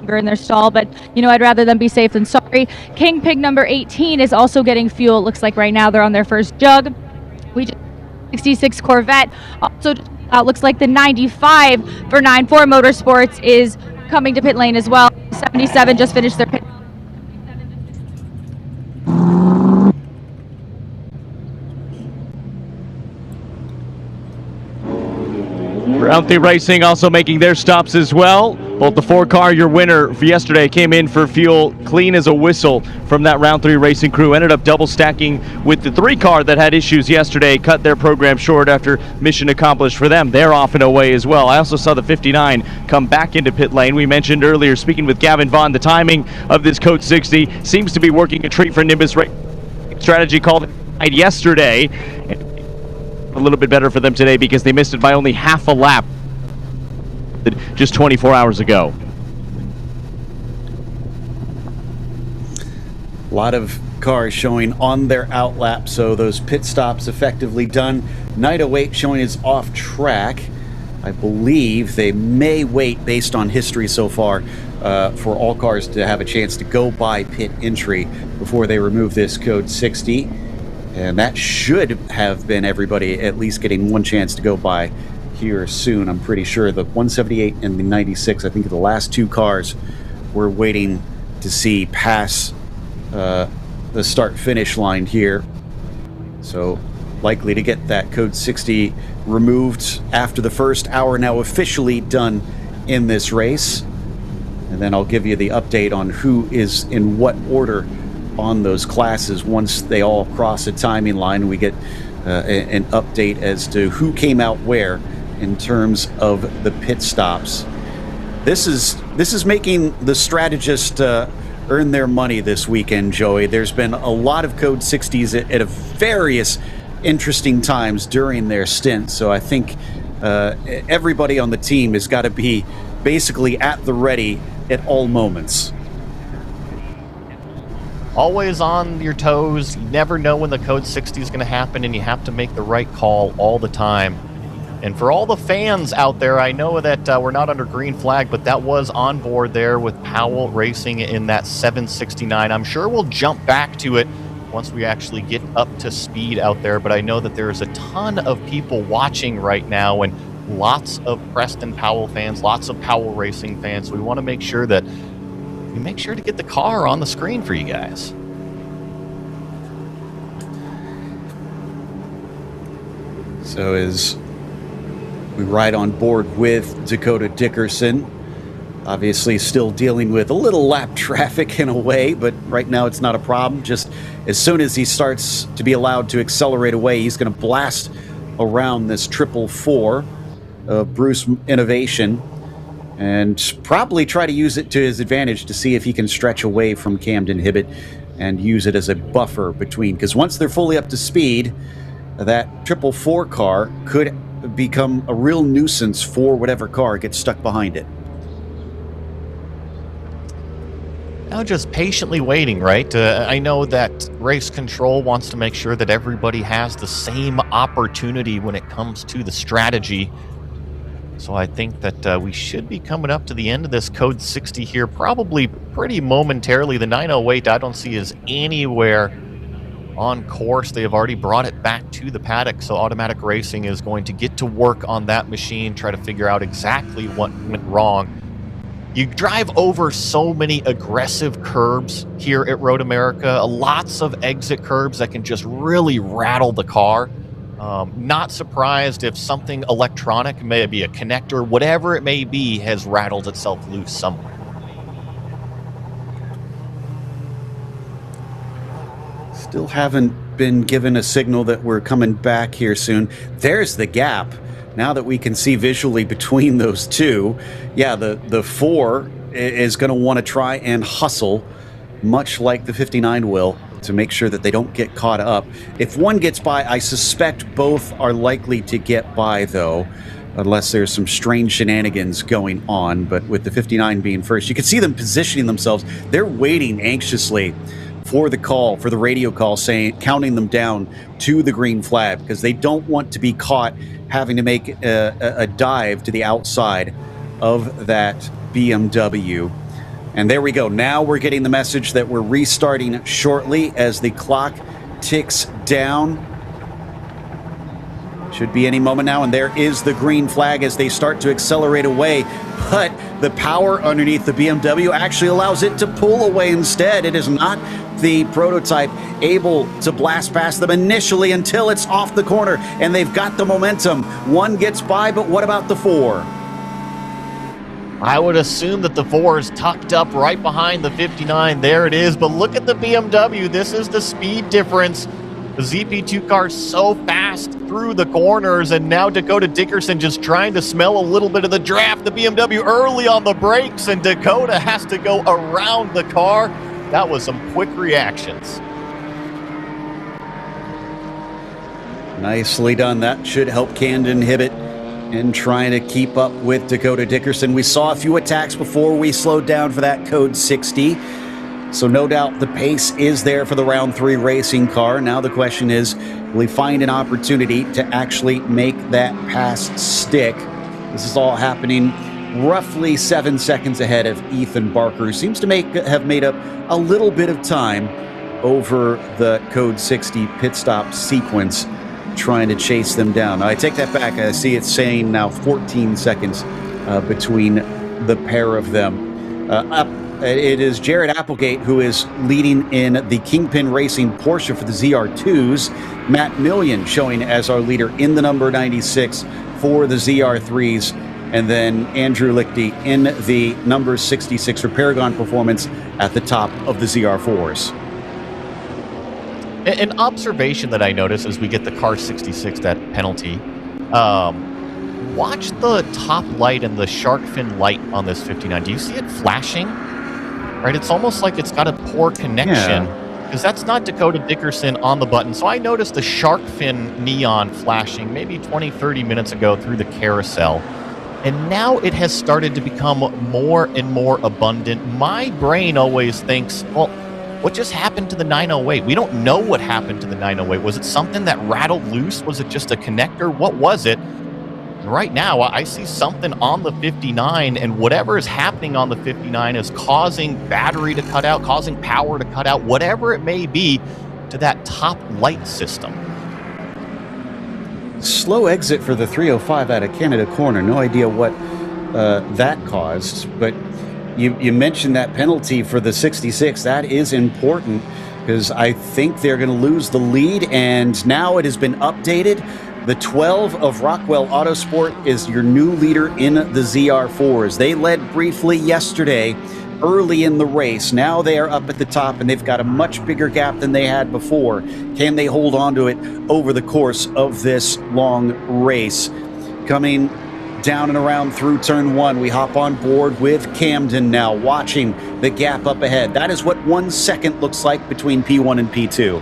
in their stall, but I'd rather them be safe than sorry. King Pig number 18 is also getting fuel. It looks like right now they're on their first jug. We just 66 Corvette also looks like the 95 for 94 Motorsports is coming to pit lane as well. 77 just finished their pit. Round 3 Racing also making their stops as well. Both the 4 car, your winner for yesterday, came in for fuel clean as a whistle from that Round 3 Racing crew. Ended up double stacking with the 3 car that had issues yesterday, cut their program short after mission accomplished for them. They're off and away as well. I also saw the 59 come back into pit lane. We mentioned earlier, speaking with Gavin Vaughn, the timing of this Code 60 seems to be working a treat for Nimbus. Strategy called it yesterday. A little bit better for them today because they missed it by only half a lap just 24 hours ago. A lot of cars showing on their out lap, so those pit stops effectively done. 908 showing is off track. I believe they may wait, based on history so far, for all cars to have a chance to go by pit entry before they remove this Code 60. And that should have been everybody at least getting one chance to go by here soon. I'm pretty sure the 178 and the 96, I think the last two cars we're waiting to see pass the start-finish line here. So likely to get that code 60 removed after the first hour, now officially done in this race. And then I'll give you the update on who is in what order on those classes once they all cross a timing line. We get an update as to who came out where in terms of the pit stops. This is making the strategist earn their money this weekend, Joey. There's been a lot of code 60s at various interesting times during their stint, so I think everybody on the team has got to be basically at the ready at all moments. Always on your toes. You never know when the code 60 is going to happen, and you have to make the right call all the time. And for all the fans out there, I know that we're not under green flag, but that was on board there with Powell racing in that 769. I'm sure we'll jump back to it once we actually get up to speed out there, but I know that there's a ton of people watching right now, and lots of Preston Powell fans, lots of Powell Racing fans. So we want to make sure that we make sure to get the car on the screen for you guys. So as we ride on board with Dakota Dickerson, obviously still dealing with a little lap traffic in a way, but right now it's not a problem. Just as soon as he starts to be allowed to accelerate away, he's going to blast around this 444 Bruce Innovation and probably try to use it to his advantage to see if he can stretch away from Camden Hibbett and use it as a buffer between, because once they're fully up to speed, that 444 car could become a real nuisance for whatever car gets stuck behind it. Now just patiently waiting, right? I know that race control wants to make sure that everybody has the same opportunity when it comes to the strategy. So I think that we should be coming up to the end of this code 60 here, probably pretty momentarily. The 908 I don't see is anywhere on course. They have already brought it back to the paddock, so Automatic Racing is going to get to work on that machine, try to figure out exactly what went wrong. You drive over so many aggressive curbs here at Road America, lots of exit curbs that can just really rattle the car. Not surprised if something electronic, maybe a connector, whatever it may be, has rattled itself loose somewhere. Still haven't been given a signal that we're coming back here soon. There's the gap. Now that we can see visually between those two, yeah, the 4 is going to want to try and hustle, much like the 59 will, to make sure that they don't get caught up. If one gets by, I suspect both are likely to get by, though, unless there's some strange shenanigans going on. But with the 59 being first, you can see them positioning themselves. They're waiting anxiously for the call, for the radio call, counting them down to the green flag, because they don't want to be caught having to make a dive to the outside of that BMW. And there we go. Now we're getting the message that we're restarting shortly as the clock ticks down. Should be any moment now, and there is the green flag as they start to accelerate away. But the power underneath the BMW actually allows it to pull away instead. It is not the prototype able to blast past them initially until it's off the corner, and they've got the momentum. One gets by, but what about the 4? I would assume that the 4 is tucked up right behind the 59. There it is. But look at the BMW. This is the speed difference. The ZP2 car so fast through the corners, and now Dakota Dickerson just trying to smell a little bit of the draft. The BMW early on the brakes, and Dakota has to go around the car. That was some quick reactions. Nicely done. That should help Camden Hibbett in trying to keep up with Dakota Dickerson. We saw a few attacks before we slowed down for that code 60. So no doubt the pace is there for the round 3 racing car. Now the question is, will he find an opportunity to actually make that pass stick? This is all happening roughly 7 seconds ahead of Ethan Barker, who seems to have made up a little bit of time over the code 60 pit stop sequence, trying to chase them down. Now, I take that back. I see it's saying now 14 seconds between the pair of them. Up, it is Jared Applegate who is leading in the Kingpin Racing Porsche for the ZR2s. Matt Million showing as our leader in the number 96 for the ZR3s. And then Andrew Lichty in the number 66 for Paragon Performance at the top of the ZR4s. An observation that I notice as we get the car 66, that penalty, watch the top light and the shark fin light on this 59. Do you see it flashing? Right, it's almost like it's got a poor connection, because that's not Dakota Dickerson on the button. So I noticed the shark fin neon flashing maybe 20, 30 minutes ago through the carousel. And now it has started to become more and more abundant. My brain always thinks, well, what just happened to the 908? We don't know what happened to the 908. Was it something that rattled loose? Was it just a connector? What was it? And right now, I see something on the 59, and whatever is happening on the 59 is causing battery to cut out, causing power to cut out, whatever it may be, to that top light system. Slow exit for the 305 out of Canada Corner. No idea what that caused, but you mentioned that penalty for the 66. That is important because I think they're going to lose the lead, and now it has been updated. The 12 of Rockwell Autosport is your new leader in the ZR4s. They led briefly yesterday, early in the race. Now they are up at the top, and they've got a much bigger gap than they had before. Can they hold on to it over the course of this long race? Coming down and around through turn one, we hop on board with Camden now, watching the gap up ahead. That is what 1 second looks like between P1 and P2.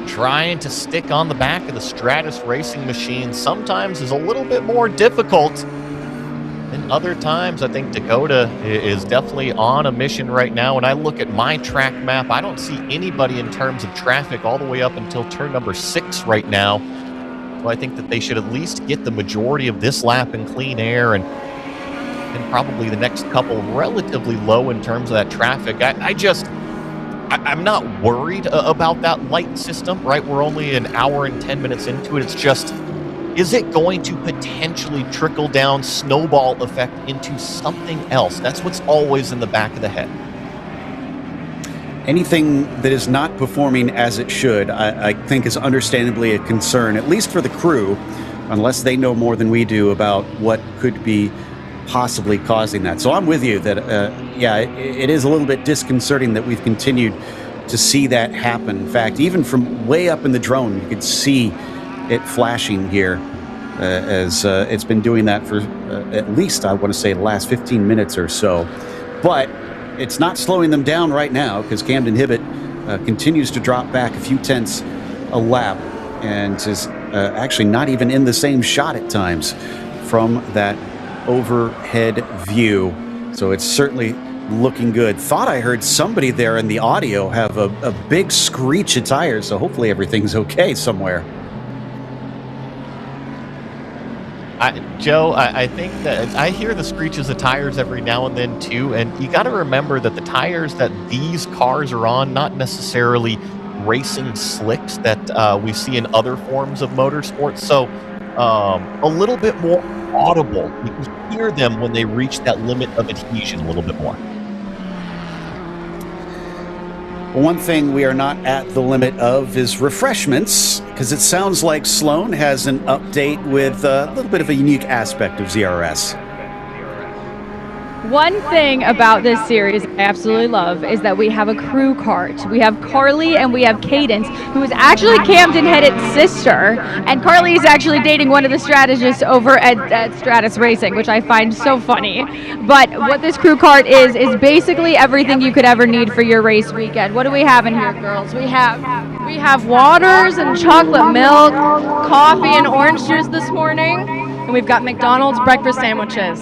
Trying to stick on the back of the Stratus racing machine sometimes is a little bit more difficult than other times. I think Dakota is definitely on a mission right now. When I look at my track map, I don't see anybody in terms of traffic all the way up until turn number 6 right now. So I think that they should at least get the majority of this lap in clean air, and probably the next couple relatively low in terms of that traffic. I'm not worried about that light system, right? We're only an hour and 10 minutes into it. It's just, is it going to potentially trickle down, snowball effect into something else? That's what's always in the back of the head. Anything that is not performing as it should, I think is understandably a concern, at least for the crew, unless they know more than we do about what could be possibly causing that. So I'm with you that, it is a little bit disconcerting that we've continued to see that happen. In fact, even from way up in the drone, you could see it flashing here as it's been doing that for at least, I want to say, the last 15 minutes or so. But it's not slowing them down right now, because Camden Hibbett continues to drop back a few tenths a lap and is actually not even in the same shot at times from that overhead view. So it's certainly looking good. Thought I heard somebody there in the audio have a big screech of tires, so hopefully everything's okay somewhere. Joe, I think that I hear the screeches of tires every now and then too, and you got to remember that the tires that these cars are on, not necessarily racing slicks that we see in other forms of motorsports, so a little bit more audible. You can hear them when they reach that limit of adhesion a little bit more. One thing we are not at the limit of is refreshments, because it sounds like Sloan has an update with a little bit of a unique aspect of ZRS. One thing about this series I absolutely love is that we have a crew cart. We have Carly and we have Cadence, who is actually Camden Hibbett's sister, and Carly is actually dating one of the strategists over at Stratus Racing, which I find so funny. But what this crew cart is basically everything you could ever need for your race weekend. What do we have in here, girls? We have waters and chocolate milk, coffee and orange juice this morning, and we've got McDonald's breakfast sandwiches.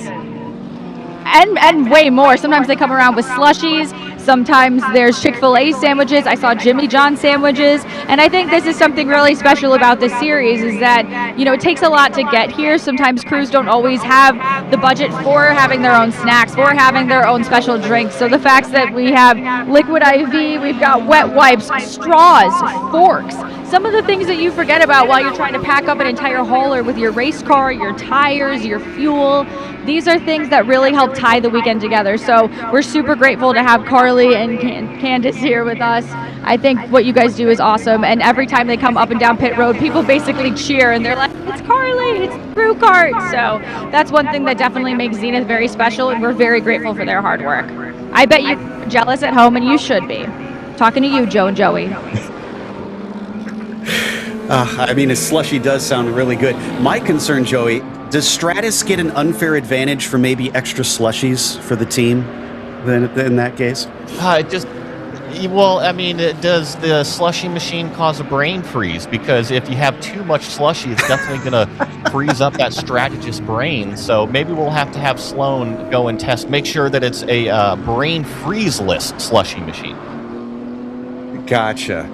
And way more. Sometimes they come around with slushies, Sometimes there's Chick-fil-A sandwiches. I saw Jimmy John sandwiches. And I think this is something really special about this series is that, you know, it takes a lot to get here. Sometimes crews don't always have the budget for having their own snacks, for having their own special drinks. So the fact that we have liquid IV, we've got wet wipes, straws, forks, some of the things that you forget about while you're trying to pack up an entire hauler with your race car, your tires, your fuel. These are things that really help tie the weekend together. So we're super grateful to have Carly and Candace here with us. I think what you guys do is awesome. And every time they come up and down pit road, people basically cheer and they're like, it's Carly, it's Crew Kart. So that's one thing that definitely makes Zenith very special, and we're very grateful for their hard work. I bet you're jealous at home, and you should be. Talking to you, Joe and Joey. I mean, a slushy does sound really good. My concern, Joey, does Stratus get an unfair advantage for maybe extra slushies for the team then in that case? Well, I mean, does the slushy machine cause a brain freeze? Because if you have too much slushy, it's definitely going to freeze up that strategist brain. So maybe we'll have to have Sloan go and test, make sure that it's a brain freeze-less slushy machine. Gotcha.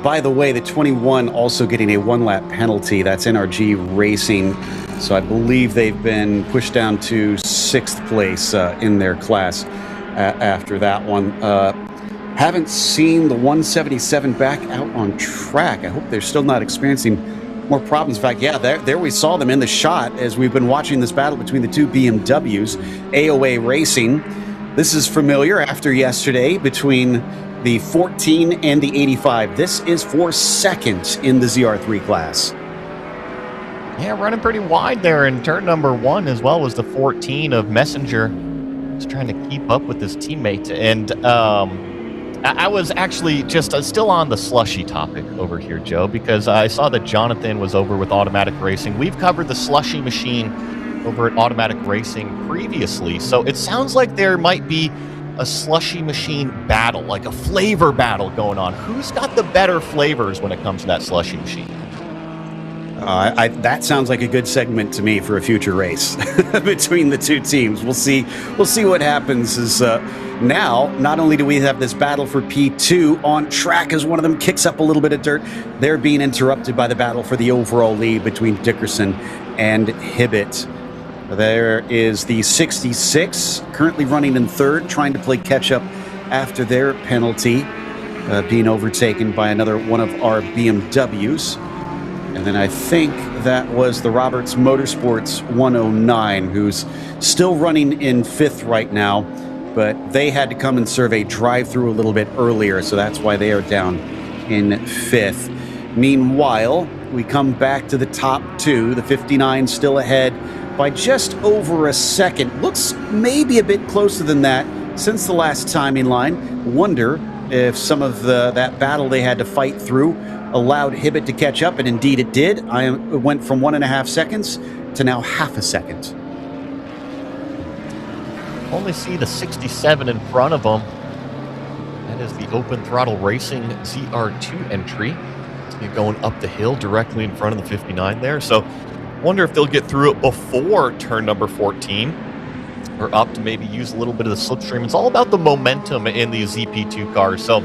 By the way, the 21 also getting a one-lap penalty. That's NRG Racing. So I believe they've been pushed down to 6th place in their class after that one. Haven't seen the 177 back out on track. I hope they're still not experiencing more problems. In fact, yeah, there we saw them in the shot as we've been watching this battle between the two BMWs. AOA Racing. This is familiar after yesterday between the 14 and the 85. This is for second in the ZR3 class. Yeah, running pretty wide there in turn number 1, as well as the 14 of Messenger. Just trying to keep up with his teammate. And I was actually just still on the slushy topic over here, Joe, because I saw that Jonathan was over with Automatic Racing. We've covered the slushy machine over at Automatic Racing previously, so it sounds like there might be a slushy machine battle, like a flavor battle going on. Who's got the better flavors when it comes to that slushy machine? That sounds like a good segment to me for a future race between the two teams. We'll see what happens. Is now not only do we have this battle for P2 on track as one of them kicks up a little bit of dirt, they're being interrupted by the battle for the overall lead between Dickerson and Hibbett. There is the 66 currently running in 3rd, trying to play catch up after their penalty, being overtaken by another one of our BMWs. And then I think that was the Roberts Motorsports 109, who's still running in 5th right now, but they had to come and serve a drive-through a little bit earlier, so that's why they are down in 5th. Meanwhile, we come back to the top 2. The 59 still ahead by just over a second. Looks maybe a bit closer than that since the last timing line. Wonder if some of that battle they had to fight through allowed Hibbett to catch up, and indeed it did. It went from 1.5 seconds to now half a second. Only see the 67 in front of them. That is the Open Throttle Racing ZR2 entry. You're going up the hill directly in front of the 59 there. So wonder if they'll get through it before turn number 14 or up to maybe use a little bit of the slipstream. It's all about the momentum in these ZP2 cars. So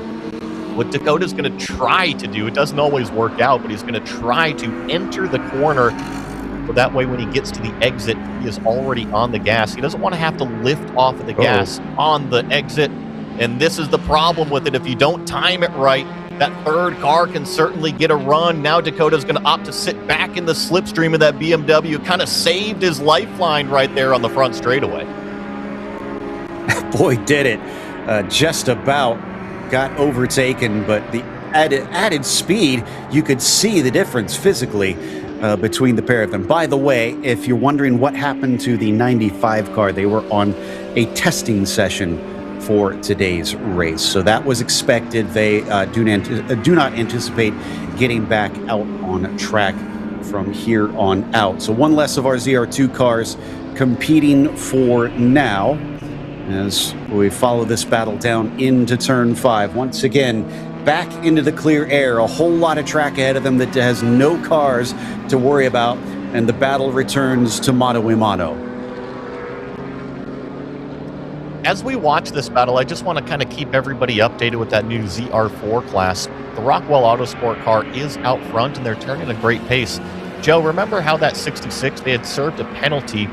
what Dakota's going to try to do, it doesn't always work out, but he's going to try to enter the corner. So that way when he gets to the exit, he is already on the gas. He doesn't want to have to lift off of the gas on the exit. And this is the problem with it. If you don't time it right, that 3rd car can certainly get a run. Now Dakota's going to opt to sit back in the slipstream of that BMW. Kind of saved his lifeline right there on the front straightaway. Boy, did it. Just about got overtaken, but the added speed, you could see the difference physically between the pair of them. By the way, if you're wondering what happened to the 95 car, they were on a testing session for today's race, so that was expected. They do not anticipate getting back out on track from here on out. So one less of our ZR2 cars competing for now as we follow this battle down into turn 5. Once again, back into the clear air. A whole lot of track ahead of them that has no cars to worry about, and the battle returns to mano a mano. As we watch this battle, I just want to kind of keep everybody updated with that new ZR4 class. The Rockwell Autosport car is out front, and they're turning a great pace. Joe, remember how that 66, they had served a penalty,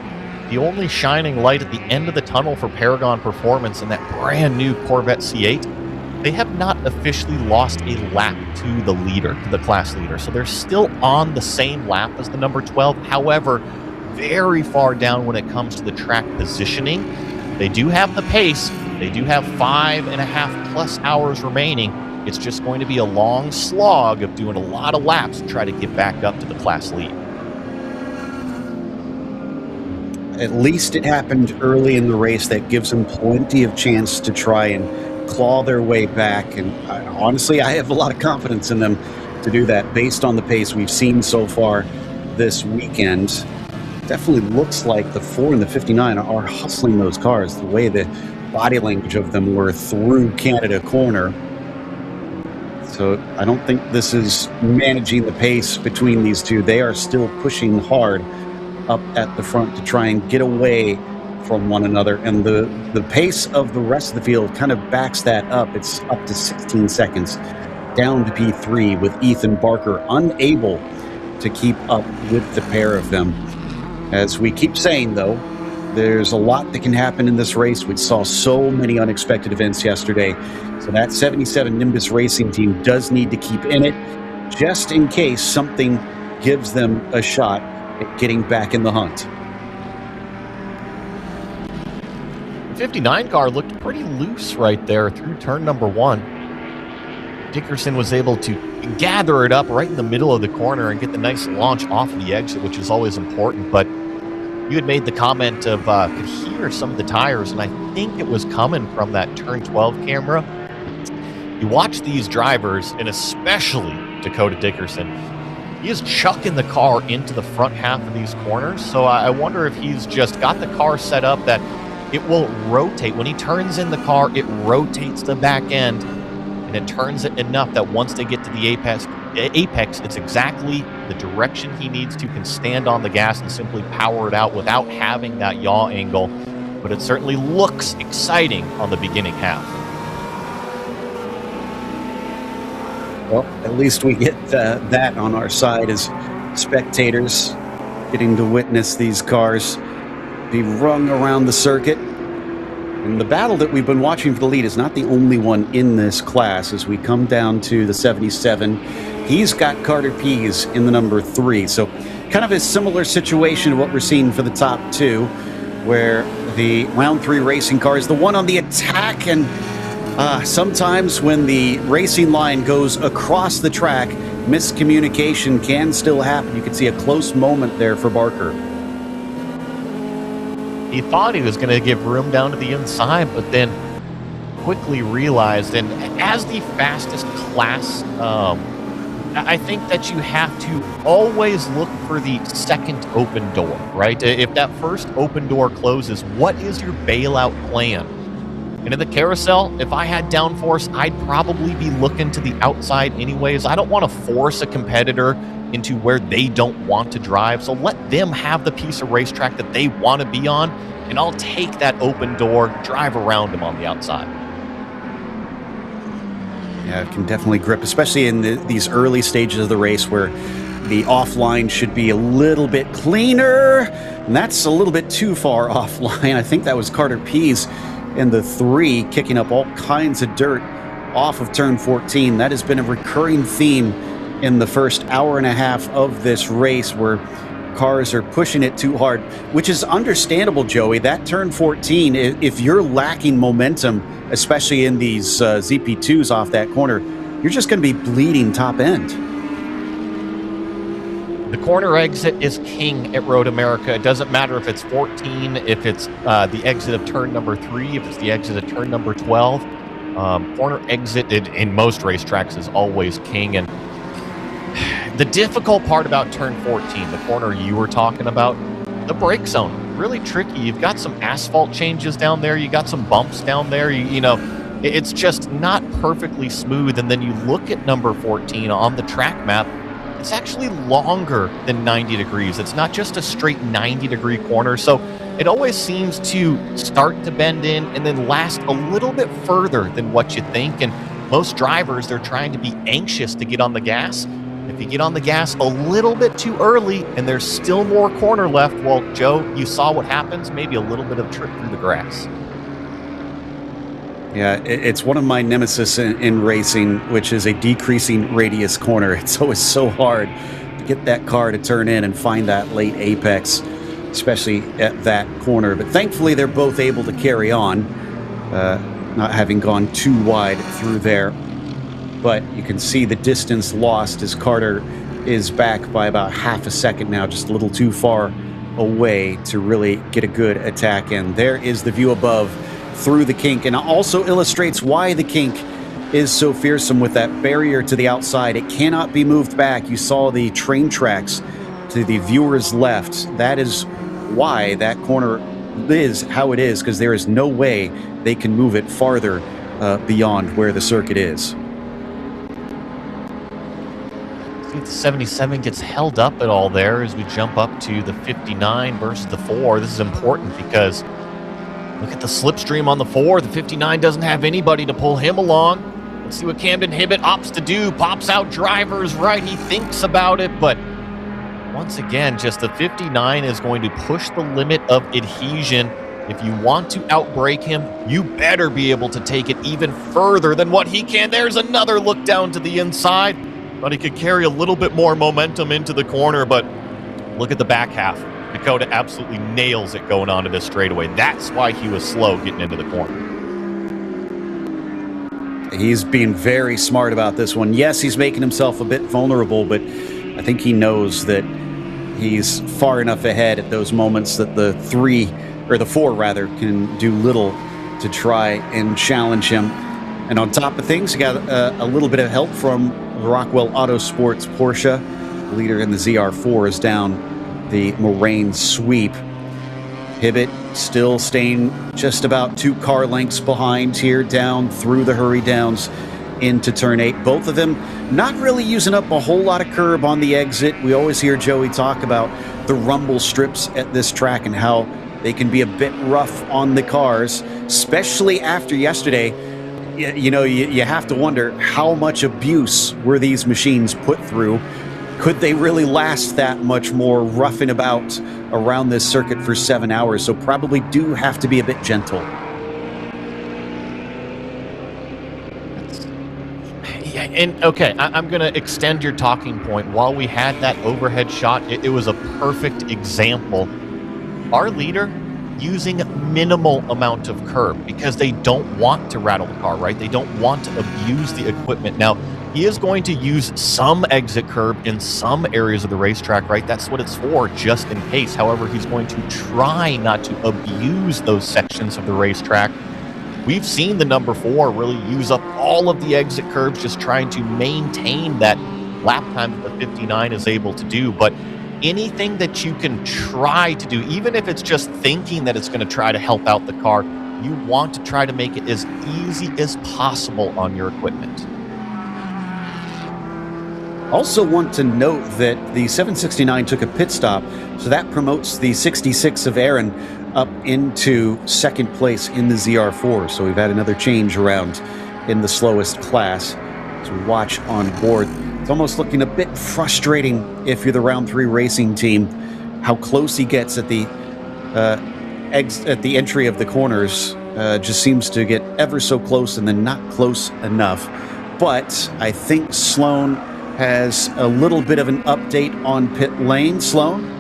the only shining light at the end of the tunnel for Paragon Performance in that brand new Corvette C8? They have not officially lost a lap to the leader, to the class leader. So they're still on the same lap as the number 12. However, very far down when it comes to the track positioning. They do have the pace. They do have 5.5+ hours remaining. It's just going to be a long slog of doing a lot of laps to try to get back up to the class lead. At least it happened early in the race. That gives them plenty of chance to try and claw their way back. And honestly, I have a lot of confidence in them to do that based on the pace we've seen so far this weekend. Definitely looks like the 4 and the 59 are hustling those cars, the way the body language of them were through Canada corner. So I don't think this is managing the pace between these two. They are still pushing hard up at the front to try and get away from one another. And the pace of the rest of the field kind of backs that up. It's up to 16 seconds down to P3 with Ethan Barker unable to keep up with the pair of them. As we keep saying, though, there's a lot that can happen in this race. We saw so many unexpected events yesterday. So that 77 Nimbus Racing team does need to keep in it just in case something gives them a shot at getting back in the hunt. The 59 car looked pretty loose right there through turn number 1. Dickerson was able to gather it up right in the middle of the corner and get the nice launch off of the exit, which is always important. But you had made the comment of could hear some of the tires, and I think it was coming from that turn 12 camera. You watch these drivers, and especially Dakota Dickerson, he is chucking the car into the front half of these corners. So I wonder if he's just got the car set up that it will rotate. When he turns in the car, it rotates the back end, and it turns it enough that once they get to the apex, it's exactly the direction he needs to, can stand on the gas and simply power it out without having that yaw angle. But it certainly looks exciting on the beginning half. Well, at least we get that on our side as spectators, getting to witness these cars be rung around the circuit. And the battle that we've been watching for the lead is not the only one in this class. As we come down to the 77, he's got Carter Pease in the number 3. So kind of a similar situation to what we're seeing for the top 2, where the round 3 racing car is the one on the attack. And sometimes when the racing line goes across the track, miscommunication can still happen. You can see a close moment there for Barker. He thought he was going to give room down to the inside, but then quickly realized, and as the fastest class, I think that you have to always look for the second open door, right? If that first open door closes, what is your bailout plan? And in the carousel, if I had downforce, I'd probably be looking to the outside anyways. I don't want to force a competitor into where they don't want to drive. So let them have the piece of racetrack that they want to be on, and I'll take that open door, drive around them on the outside. Yeah, it can definitely grip, especially in these early stages of the race where the offline should be a little bit cleaner. And that's a little bit too far offline. I think that was Carter Pease in the 3, kicking up all kinds of dirt off of turn 14. That has been a recurring theme in the first hour and a half of this race, where cars are pushing it too hard, which is understandable, Joey. That turn 14, if you're lacking momentum, especially in these ZP2s off that corner, you're just going to be bleeding top end. The corner exit is king at Road America. It doesn't matter if it's 14, if it's the exit of turn number 3, if it's the exit of turn number 12. Corner exit in most racetracks is always king. And the difficult part about turn 14, the corner you were talking about, the brake zone, really tricky. You've got some asphalt changes down there. You got some bumps down there. You know, it's just not perfectly smooth. And then you look at number 14 on the track map, it's actually longer than 90 degrees. It's not just a straight 90-degree corner. So it always seems to start to bend in and then last a little bit further than what you think. And most drivers, they're trying to be anxious to get on the gas. If you get on the gas a little bit too early and there's still more corner left, well, Joe, you saw what happens, maybe a little bit of trip through the grass. Yeah, it's one of my nemesis in racing, which is a decreasing radius corner. It's always so hard to get that car to turn in and find that late apex, especially at that corner. But thankfully, they're both able to carry on, not having gone too wide through there. But you can see the distance lost as Carter is back by about half a second now, just a little too far away to really get a good attack in. There is the view above through the kink, and also illustrates why the kink is so fearsome with that barrier to the outside. It cannot be moved back. You saw the train tracks to the viewer's left. That is why that corner is how it is, because there is no way they can move it farther beyond where the circuit is. See if the 77 gets held up at all there as we jump up to the 59 versus the 4. This is important because look at the slipstream on the 4. The 59 doesn't have anybody to pull him along. Let's see what Camden Hibbett opts to do. Pops out drivers right. He thinks about it, but once again, just the 59 is going to push the limit of adhesion. If you want to outbrake him, you better be able to take it even further than what he can. There's another look down to the inside. Thought he could carry a little bit more momentum into the corner, but look at the back half. Dakota absolutely nails it going onto this straightaway. That's why he was slow getting into the corner. He's being very smart about this one. Yes, he's making himself a bit vulnerable, but I think he knows that he's far enough ahead at those moments that the 4 rather, can do little to try and challenge him. And on top of things, he got a little bit of help from Rockwell Autosports Porsche. Leader in the ZR4 is down the Moraine sweep. Hibbett still staying just about 2 car lengths behind here, down through the hurry downs into turn 8. Both of them not really using up a whole lot of curb on the exit. We always hear Joey talk about the rumble strips at this track and how they can be a bit rough on the cars, especially after yesterday. You know, you have to wonder how much abuse were these machines put through. Could they really last that much more roughing about around this circuit for 7 hours? So probably do have to be a bit gentle. Yeah, and okay, I'm going to extend your talking point. While we had that overhead shot, it was a perfect example. Our leader using minimal amount of curb because they don't want to rattle the car, right? They don't want to abuse the equipment. Now, he is going to use some exit curb in some areas of the racetrack, right? That's what it's for, just in case. However, he's going to try not to abuse those sections of the racetrack. We've seen the number 4 really use up all of the exit curbs, just trying to maintain that lap time that the 59 is able to do. But anything that you can try to do, even if it's just thinking that it's going to try to help out the car, you want to try to make it as easy as possible on your equipment. Also want to note that the 769 took a pit stop, so that promotes the 66 of Aaron up into second place in the ZR4. So we've had another change around in the slowest class to watch on board. It's almost looking a bit frustrating if you're the round 3 racing team, how close he gets at the entry of the corners. Just seems to get ever so close and then not close enough. But I think Sloan has a little bit of an update on pit lane. Sloan?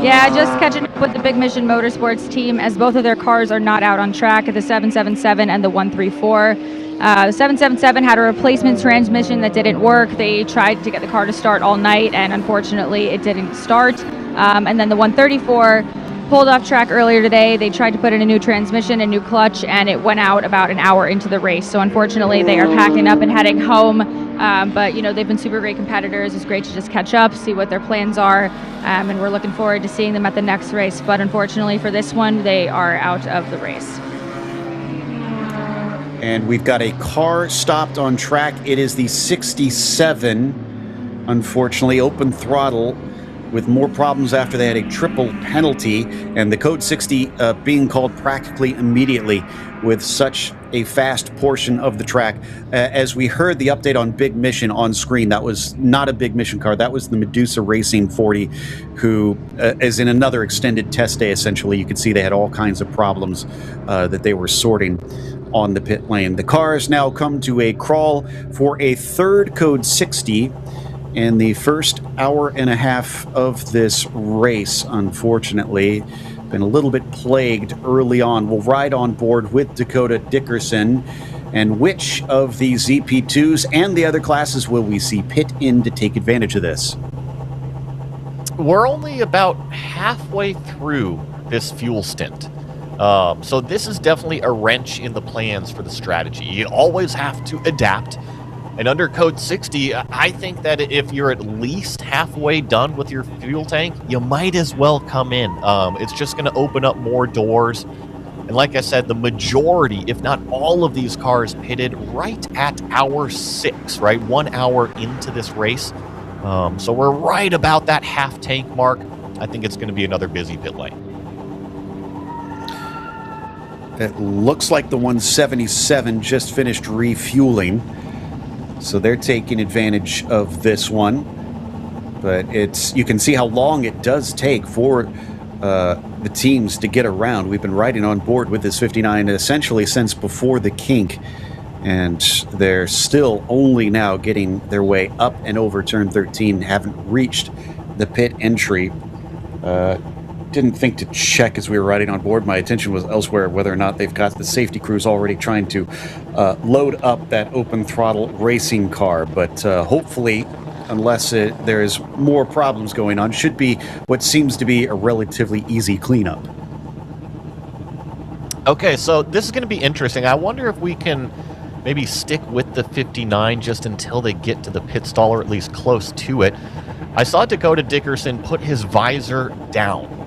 Yeah, just catching up with the Big Mission Motorsports team as both of their cars are not out on track at the 777 and the 134. The 777 had a replacement transmission that didn't work. They tried to get the car to start all night, and unfortunately it didn't start. And then the 134 pulled off track earlier today. They tried to put in a new transmission, a new clutch, and it went out about an hour into the race. So unfortunately they are packing up and heading home. But, you know, they've been super great competitors. It's great to just catch up, see what their plans are, and we're looking forward to seeing them at the next race. But unfortunately for this one, they are out of the race. And we've got a car stopped on track. It is the 67 unfortunately, open throttle with more problems after they had a triple penalty, and the Code 60 being called practically immediately with such a fast portion of the track. As we heard the update on Big Mission on screen, that was not a Big Mission car. That was the Medusa Racing 40, who is in another extended test day, essentially. You could see they had all kinds of problems that they were sorting on the pit lane. The cars now come to a crawl for a third Code 60 in the first hour and a half of this race. Unfortunately, been a little bit plagued early on. We'll ride on board with Dakota Dickerson. And which of the ZP2s and the other classes will we see pit in to take advantage of this? We're only about halfway through this fuel stint. So this is definitely a wrench in the plans for the strategy. You always have to adapt. And under Code 60, I think that if you're at least halfway done with your fuel tank, you might as well come in. It's just going to open up more doors. And like I said, the majority, if not all of these cars pitted right at hour 6, right? 1 hour into this race. So we're right about that half tank mark. I think it's going to be another busy pit lane. It looks like the 177 just finished refueling. So they're taking advantage of this one, but you can see how long it does take for the teams to get around. We've been riding on board with this 59 essentially since before the kink, and they're still only now getting their way up and over turn 13, haven't reached the pit entry. Didn't think to check as we were riding on board. My attention was elsewhere, whether or not they've got the safety crews already trying to load up that open throttle racing car. But hopefully, unless there's more problems going on, should be what seems to be a relatively easy cleanup. Okay, so this is going to be interesting. I wonder if we can maybe stick with the 59 just until they get to the pit stall, or at least close to it. I saw Dakota Dickerson put his visor down.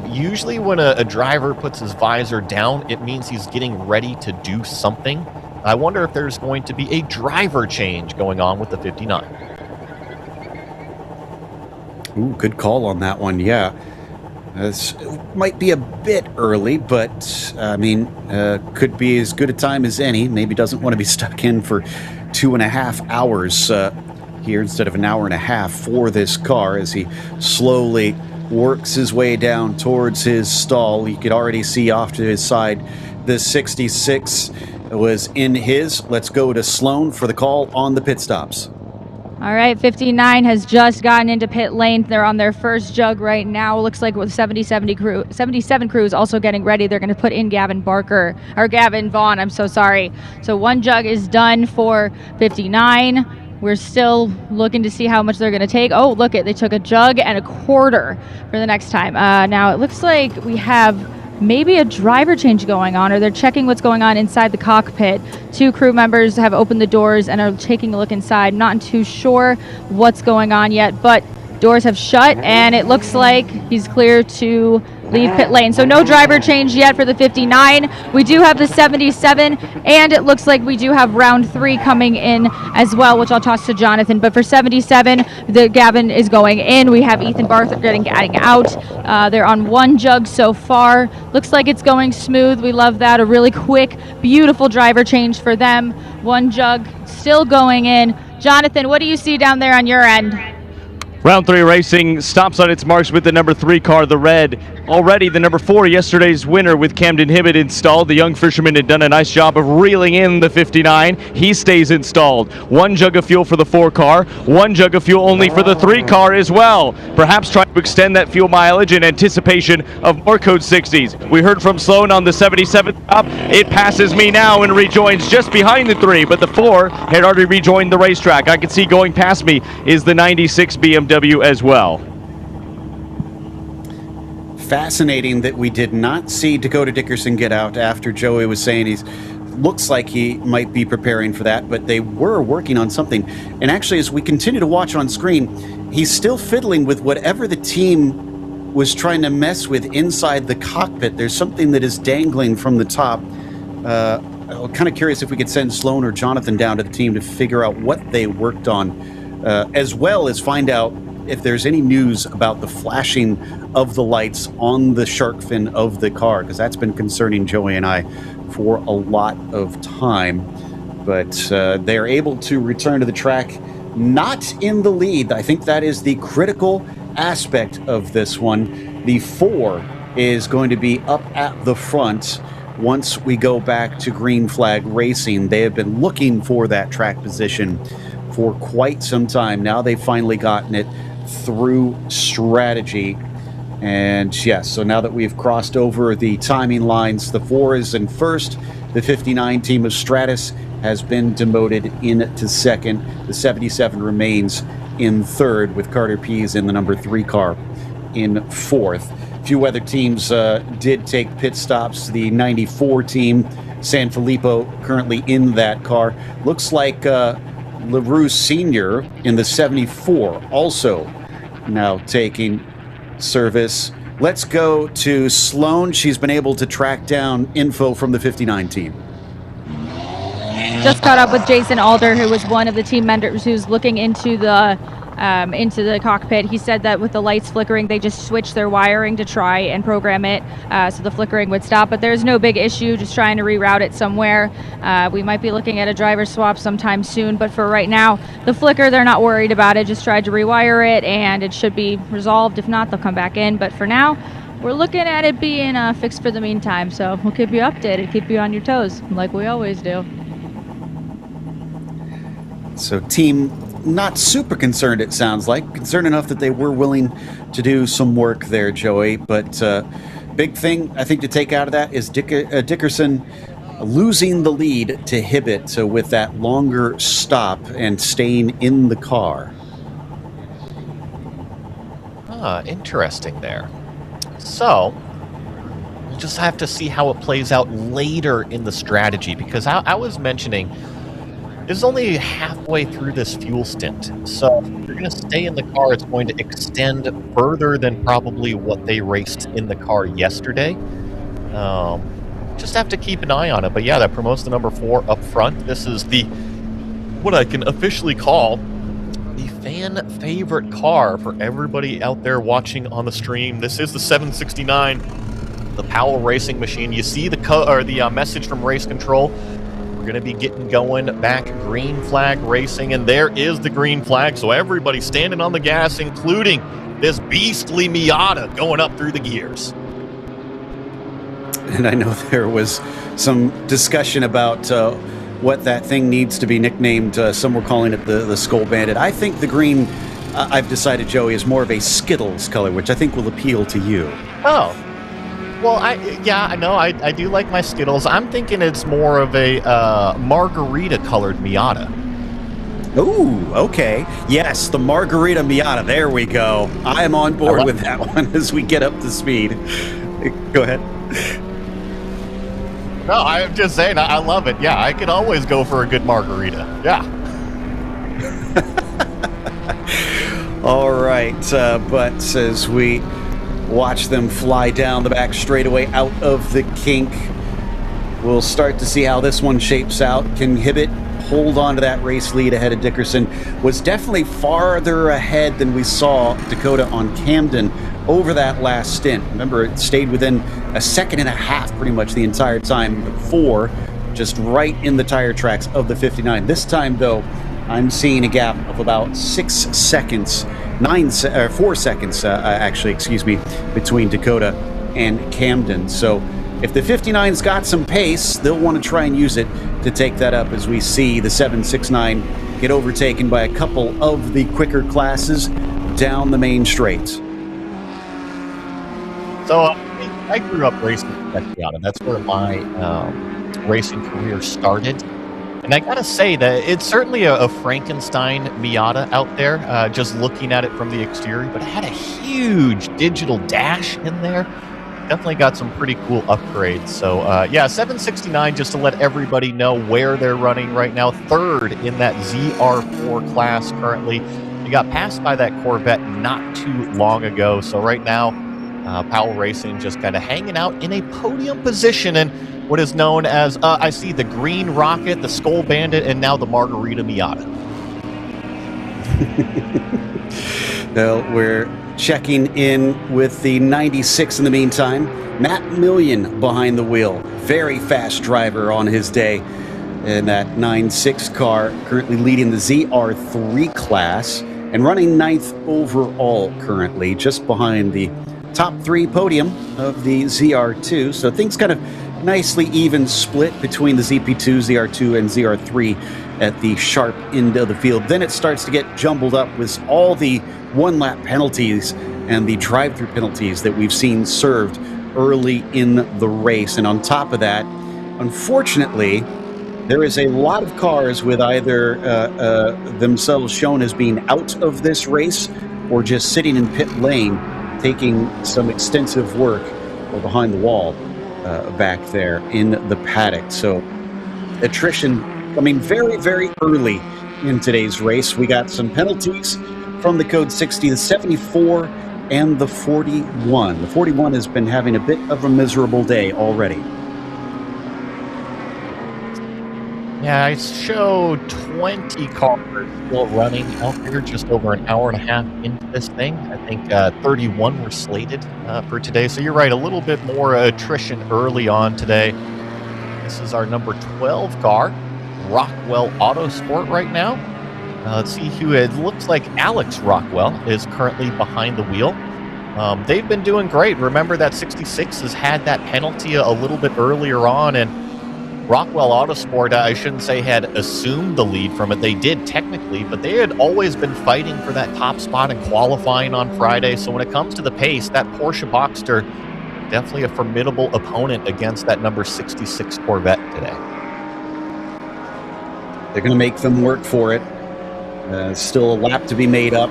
Usually when a driver puts his visor down, it means he's getting ready to do something. I wonder if there's going to be a driver change going on with the 59. Ooh, good call on that one, yeah. This might be a bit early, but, I mean, could be as good a time as any. Maybe doesn't want to be stuck in for 2.5 hours here instead of an hour and a half for this car as he slowly works his way down towards his stall. You could already see off to his side the 66 was in his. Let's go to Sloan for the call on the pit stops. All right, 59 has just gotten into pit lane. They're on their first jug right now. Looks like with 77 crews also getting ready. They're going to put in Gavin Vaughn, I'm so sorry. So one jug is done for 59. We're still looking to see how much they're going to take. Oh, look it, they took a jug and a quarter for the next time. Now it looks like we have maybe a driver change going on, or they're checking what's going on inside the cockpit. 2 crew members have opened the doors and are taking a look inside. Not too sure what's going on yet, but doors have shut and it looks like he's clear to leave pit lane. So no driver change yet for the 59. We do have the 77, and it looks like we do have round 3 coming in as well, which I'll toss to Jonathan. But for 77, the Gavin is going in. We have Ethan Barth adding out. They're on one jug so far. Looks like it's going smooth. We love that. A really quick, beautiful driver change for them. One jug still going in. Jonathan, what do you see down there on your end? Round 3 racing stops on its marks with the number 3 car, the red. Already the number 4, yesterday's winner with Camden Hibbett installed. The young fisherman had done a nice job of reeling in the 59. He stays installed. One jug of fuel for the 4 car, one jug of fuel only for the 3 car as well. Perhaps trying to extend that fuel mileage in anticipation of more Code 60s. We heard from Sloan on the 77 up. It passes me now and rejoins just behind the 3, but the 4 had already rejoined the racetrack. I can see going past me is the 96 BMW as well. Fascinating that we did not see Dakota Dickerson get out after Joey was saying he looks like he might be preparing for that, but they were working on something. And actually, as we continue to watch on screen, he's still fiddling with whatever the team was trying to mess with inside the cockpit. There's something that is dangling from the top. I'm kind of curious if we could send Sloan or Jonathan down to the team to figure out what they worked on as well as find out if there's any news about the flashing of the lights on the shark fin of the car, because that's been concerning Joey and I for a lot of time. But they're able to return to the track, not in the lead. I think that is the critical aspect of this one. The 4 is going to be up at the front once we go back to Green Flag Racing. They have been looking for that track position for quite some time. Now they've finally gotten it through strategy. And yes, so now that we've crossed over the timing lines, the 4 is in first. The 59 team of Stratus has been demoted into second. The 77 remains in third, with Carter Pease in the number 3 car in fourth. A few other teams did take pit stops. The 94 team, San Filippo, currently in that car. Looks like LaRue Sr. in the 74 also now taking service. Let's go to Sloan. She's been able to track down info from the 59 team. Just caught up with Jason Alder, who was one of the team members who's looking into the cockpit. He said that with the lights flickering, they just switched their wiring to try and program it so the flickering would stop. But there's no big issue, just trying to reroute it somewhere. We might be looking at a driver swap sometime soon, but for right now, the flicker, they're not worried about it. Just tried to rewire it, and it should be resolved. If not, they'll come back in. But for now, we're looking at it being fixed for the meantime. So we'll keep you updated, keep you on your toes, like we always do. So team not super concerned, it sounds like. Concerned enough that they were willing to do some work there, Joey. But big thing, I think, to take out of that is Dickerson losing the lead to Hibbett with that longer stop and staying in the car. Interesting there. So, we'll just have to see how it plays out later in the strategy, because I was mentioning it's only halfway through this fuel stint. So if you're going to stay in the car, it's going to extend further than probably what they raced in the car yesterday. Just have to keep an eye on it. But yeah, that promotes the number 4 up front. This is what I can officially call the fan favorite car for everybody out there watching on the stream. This is the 769, the Powell Racing Machine. You see the message from Race Control. We're going to be getting going back Green Flag Racing, and there is the green flag. So everybody's standing on the gas, including this beastly Miata going up through the gears. And I know there was some discussion about what that thing needs to be nicknamed. Some were calling it the Skull Bandit. I think the green, I've decided, Joey, is more of a Skittles color, which I think will appeal to you. Oh. Well, I know. I do like my Skittles. I'm thinking it's more of a margarita-colored Miata. Ooh, okay. Yes, the Margarita Miata. There we go. I am on board with that one as we get up to speed. Go ahead. No, I'm just saying, I love it. Yeah, I could always go for a good margarita. Yeah. All right, but as we watch them fly down the back straightaway out of the kink, we'll start to see how this one shapes out. Can Hibbett hold on to that race lead ahead of Dickerson? Was definitely farther ahead than we saw Dakota on Camden over that last stint. Remember, it stayed within a second and a half pretty much the entire time before, just right in the tire tracks of the 59. This time, though, I'm seeing a gap of about 6 seconds, 4 seconds, actually, excuse me, between Dakota and Camden. So if the 59's got some pace, they'll want to try and use it to take that up, as we see the 769 get overtaken by a couple of the quicker classes down the main straight. So I grew up racing at Miata. That's where my racing career started. And I gotta say that it's certainly a Frankenstein Miata out there, just looking at it from the exterior, but it had a huge digital dash in there. Definitely got some pretty cool upgrades. So yeah, 769, just to let everybody know where they're running right now. Third in that ZR4 class currently. You got passed by that Corvette not too long ago. So right now, Powell Racing just kind of hanging out in a podium position in what is known as, I see the Green Rocket, the Skull Bandit, and now the Margarita Miata. Well, we're checking in with the 96 in the meantime. Matt Million behind the wheel. Very fast driver on his day in that 9.6 car, currently leading the ZR3 class and running ninth overall currently, just behind the top three podium of the ZR2. So things kind of nicely even split between the ZP2, ZR2, and ZR3 at the sharp end of the field. Then it starts to get jumbled up with all the one-lap penalties and the drive-through penalties that we've seen served early in the race. And on top of that, unfortunately, there is a lot of cars with either themselves shown as being out of this race or just sitting in pit lane, taking some extensive work or behind the wall back there in the paddock. So attrition coming very, very early in today's race. We got some penalties from the code 60, the 74, and the 41. The 41 has been having a bit of a miserable day already. Yeah, I show 20 cars still running out there, just over an hour and a half into this thing. I think 31 were slated for today. So you're right, a little bit more attrition early on today. This is our number 12 car, Rockwell Autosport right now. Let's see who it looks like. Alex Rockwell is currently behind the wheel. They've been doing great. Remember that 66 has had that penalty a little bit earlier on, and Rockwell Autosport, I shouldn't say had assumed the lead from it. They did technically, but they had always been fighting for that top spot in qualifying on Friday. So when it comes to the pace, that Porsche Boxster, definitely a formidable opponent against that number 66 Corvette today. They're going to make them work for it. Still a lap to be made up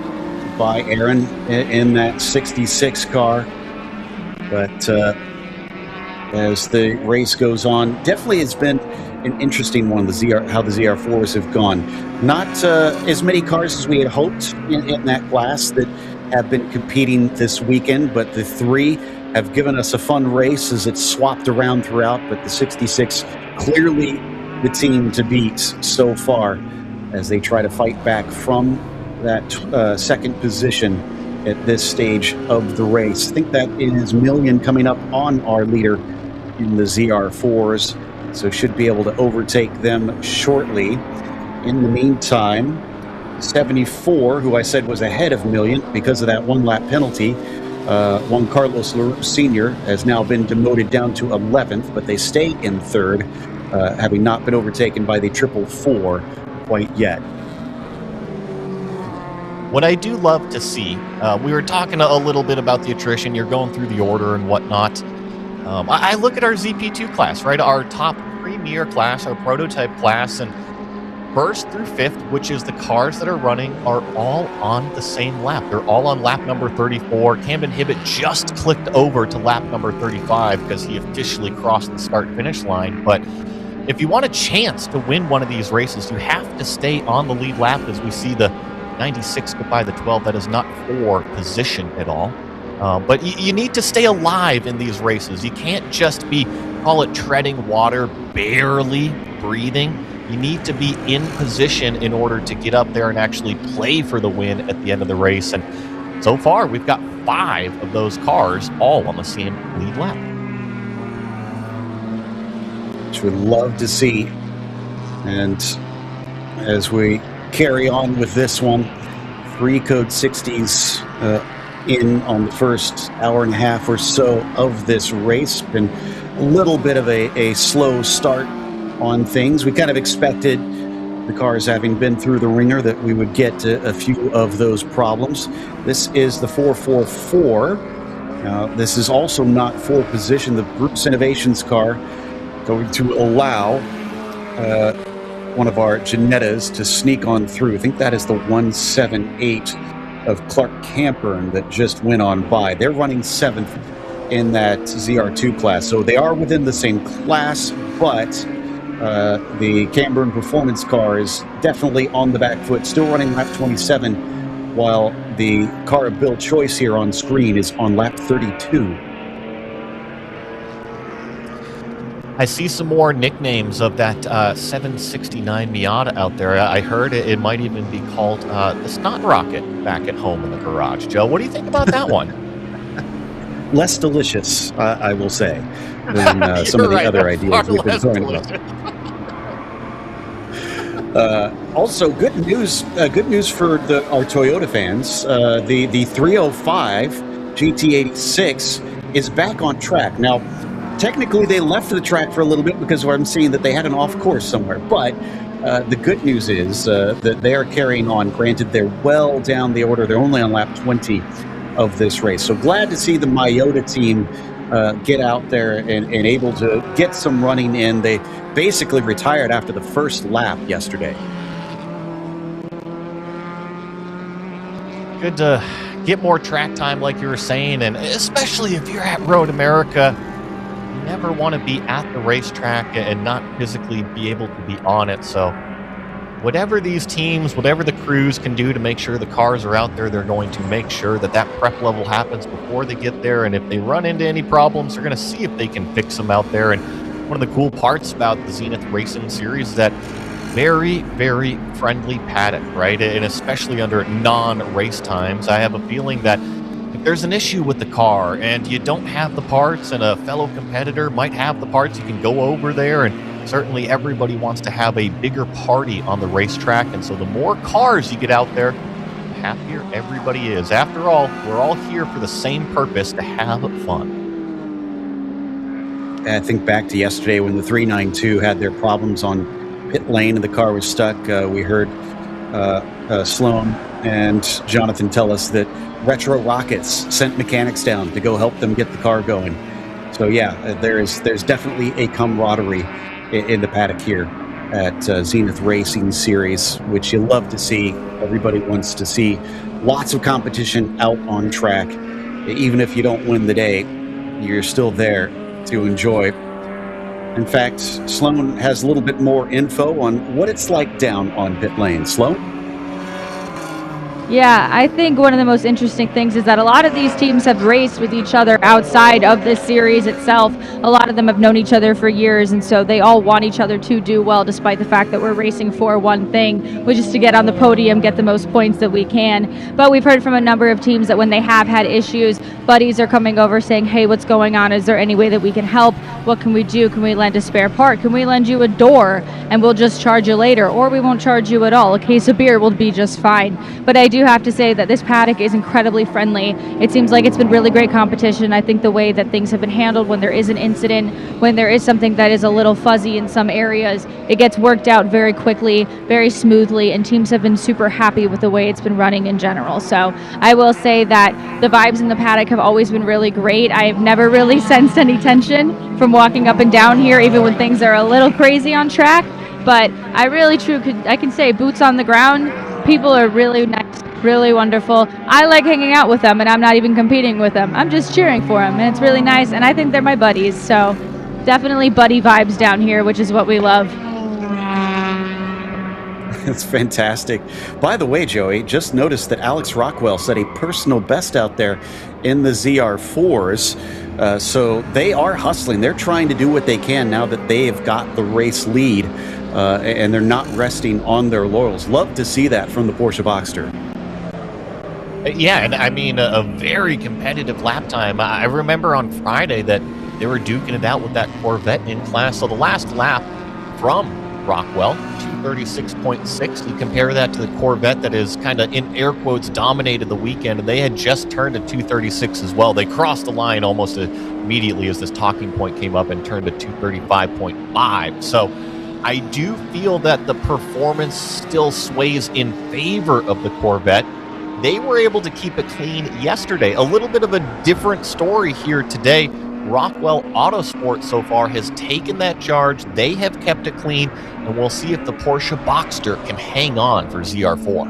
by Aaron in that 66 car. But as the race goes on, definitely it's been an interesting one, how the ZR4s have gone. Not as many cars as we had hoped in that class that have been competing this weekend, but the three have given us a fun race as it's swapped around throughout, but the 66 clearly the team to beat so far as they try to fight back from that second position at this stage of the race. I think that is Million coming up on our leader in the ZR4s, so should be able to overtake them shortly. In the meantime, 74, who I said was ahead of Million because of that one-lap penalty, Juan Carlos LaRue Sr. has now been demoted down to 11th, but they stay in third, having not been overtaken by the 444 quite yet. What I do love to see, we were talking a little bit about the attrition. You're going through the order and whatnot. I look at our ZP2 class, right? Our top premier class, our prototype class, and first through fifth, which is the cars that are running, are all on the same lap. They're all on lap number 34. Camden Hibbett just clicked over to lap number 35 because he officially crossed the start-finish line. But if you want a chance to win one of these races, you have to stay on the lead lap, as we see the 96 go by the 12. That is not for position at all. But you need to stay alive in these races. You can't just be, call it treading water, barely breathing. You need to be in position in order to get up there and actually play for the win at the end of the race. And so far, we've got 5 of those cars all on the same lead lap. Which we'd love to see. And as we carry on with this one, 3 code 60s in on the first hour and a half or so of this race. Been a little bit of a slow start on things. We kind of expected, the cars having been through the ringer, that we would get a few of those problems. This is the 444. Now, this is also not for position. The Bruce Innovations car going to allow one of our Ginettas to sneak on through. I think that is the 178 of Clark Campern that just went on by. They're running 7th in that ZR2 class. So they are within the same class, but the Campern Performance car is definitely on the back foot, still running lap 27, while the car of Bill Choice here on screen is on lap 32. I see some more nicknames of that 769 Miata out there. I heard it might even be called the Snot Rocket back at home in the garage. Joe, what do you think about that one? Less delicious, I will say, than some of the other ideas we've been throwing about. Also, good news for our Toyota fans. The 305 GT86 is back on track now. Technically, they left the track for a little bit because I'm seeing that they had an off course somewhere. But the good news is that they are carrying on. Granted, they're well down the order. They're only on lap 20 of this race. So glad to see the Toyota team get out there and able to get some running in. They basically retired after the first lap yesterday. Good to get more track time, like you were saying, and especially if you're at Road America, you never want to be at the racetrack and not physically be able to be on it. So whatever these teams, whatever the crews can do to make sure the cars are out there, they're going to make sure that that prep level happens before they get there. And if they run into any problems, they're going to see if they can fix them out there. And one of the cool parts about the Zenith Racing Series is that very, very friendly paddock, right? And especially under non-race times, I have a feeling that if there's an issue with the car and you don't have the parts and a fellow competitor might have the parts, you can go over there, and certainly everybody wants to have a bigger party on the racetrack. And so the more cars you get out there, the happier everybody is. After all, we're all here for the same purpose, to have fun. I think back to yesterday when the 392 had their problems on pit lane and the car was stuck. We heard Sloan and Jonathan tell us that Retro Rockets sent mechanics down to go help them get the car going. So yeah, there's definitely a camaraderie in the paddock here at Zenith Racing Series, which you love to see. Everybody wants to see lots of competition out on track. Even if you don't win the day, you're still there to enjoy. In fact, Sloan has a little bit more info on what it's like down on pit lane. Sloan? Yeah, I think one of the most interesting things is that a lot of these teams have raced with each other outside of this series itself. A lot of them have known each other for years, and so they all want each other to do well, despite the fact that we're racing for one thing, which is to get on the podium, get the most points that we can. But we've heard from a number of teams that when they have had issues, buddies are coming over saying, hey, what's going on? Is there any way that we can help? What can we do? Can we lend a spare part? Can we lend you a door and we'll just charge you later? Or we won't charge you at all. A case of beer will be just fine. But I do have to say that this paddock is incredibly friendly. It seems like it's been really great competition. I think the way that things have been handled when there is an incident, when there is something that is a little fuzzy in some areas, it gets worked out very quickly, very smoothly, and teams have been super happy with the way it's been running in general. So I will say that the vibes in the paddock have always been really great. I have never really sensed any tension from walking up and down here, even when things are a little crazy on track. But I really I can say boots on the ground, people are really nice, really wonderful. I like hanging out with them, and I'm not even competing with them. I'm just cheering for them, and it's really nice, and I think they're my buddies. So definitely buddy vibes down here, which is what we love. That's fantastic. By the way, Joey, just noticed that Alex Rockwell set a personal best out there in the ZR4s. So they are hustling. They're trying to do what they can now that they have got the race lead, and they're not resting on their laurels. Love to see that from the Porsche Boxster. Yeah, and I mean, a very competitive lap time. I remember on Friday that they were duking it out with that Corvette in class. So the last lap from Rockwell, 236.6. You compare that to the Corvette that is kind of, in air quotes, dominated the weekend, and they had just turned to 236 as well. They crossed the line almost immediately as this talking point came up and turned to 235.5. So I do feel that the performance still sways in favor of the Corvette. They were able to keep it clean yesterday. A little bit of a different story here today. Rockwell Autosport so far has taken that charge. They have kept it clean, and we'll see if the Porsche Boxster can hang on for ZR4.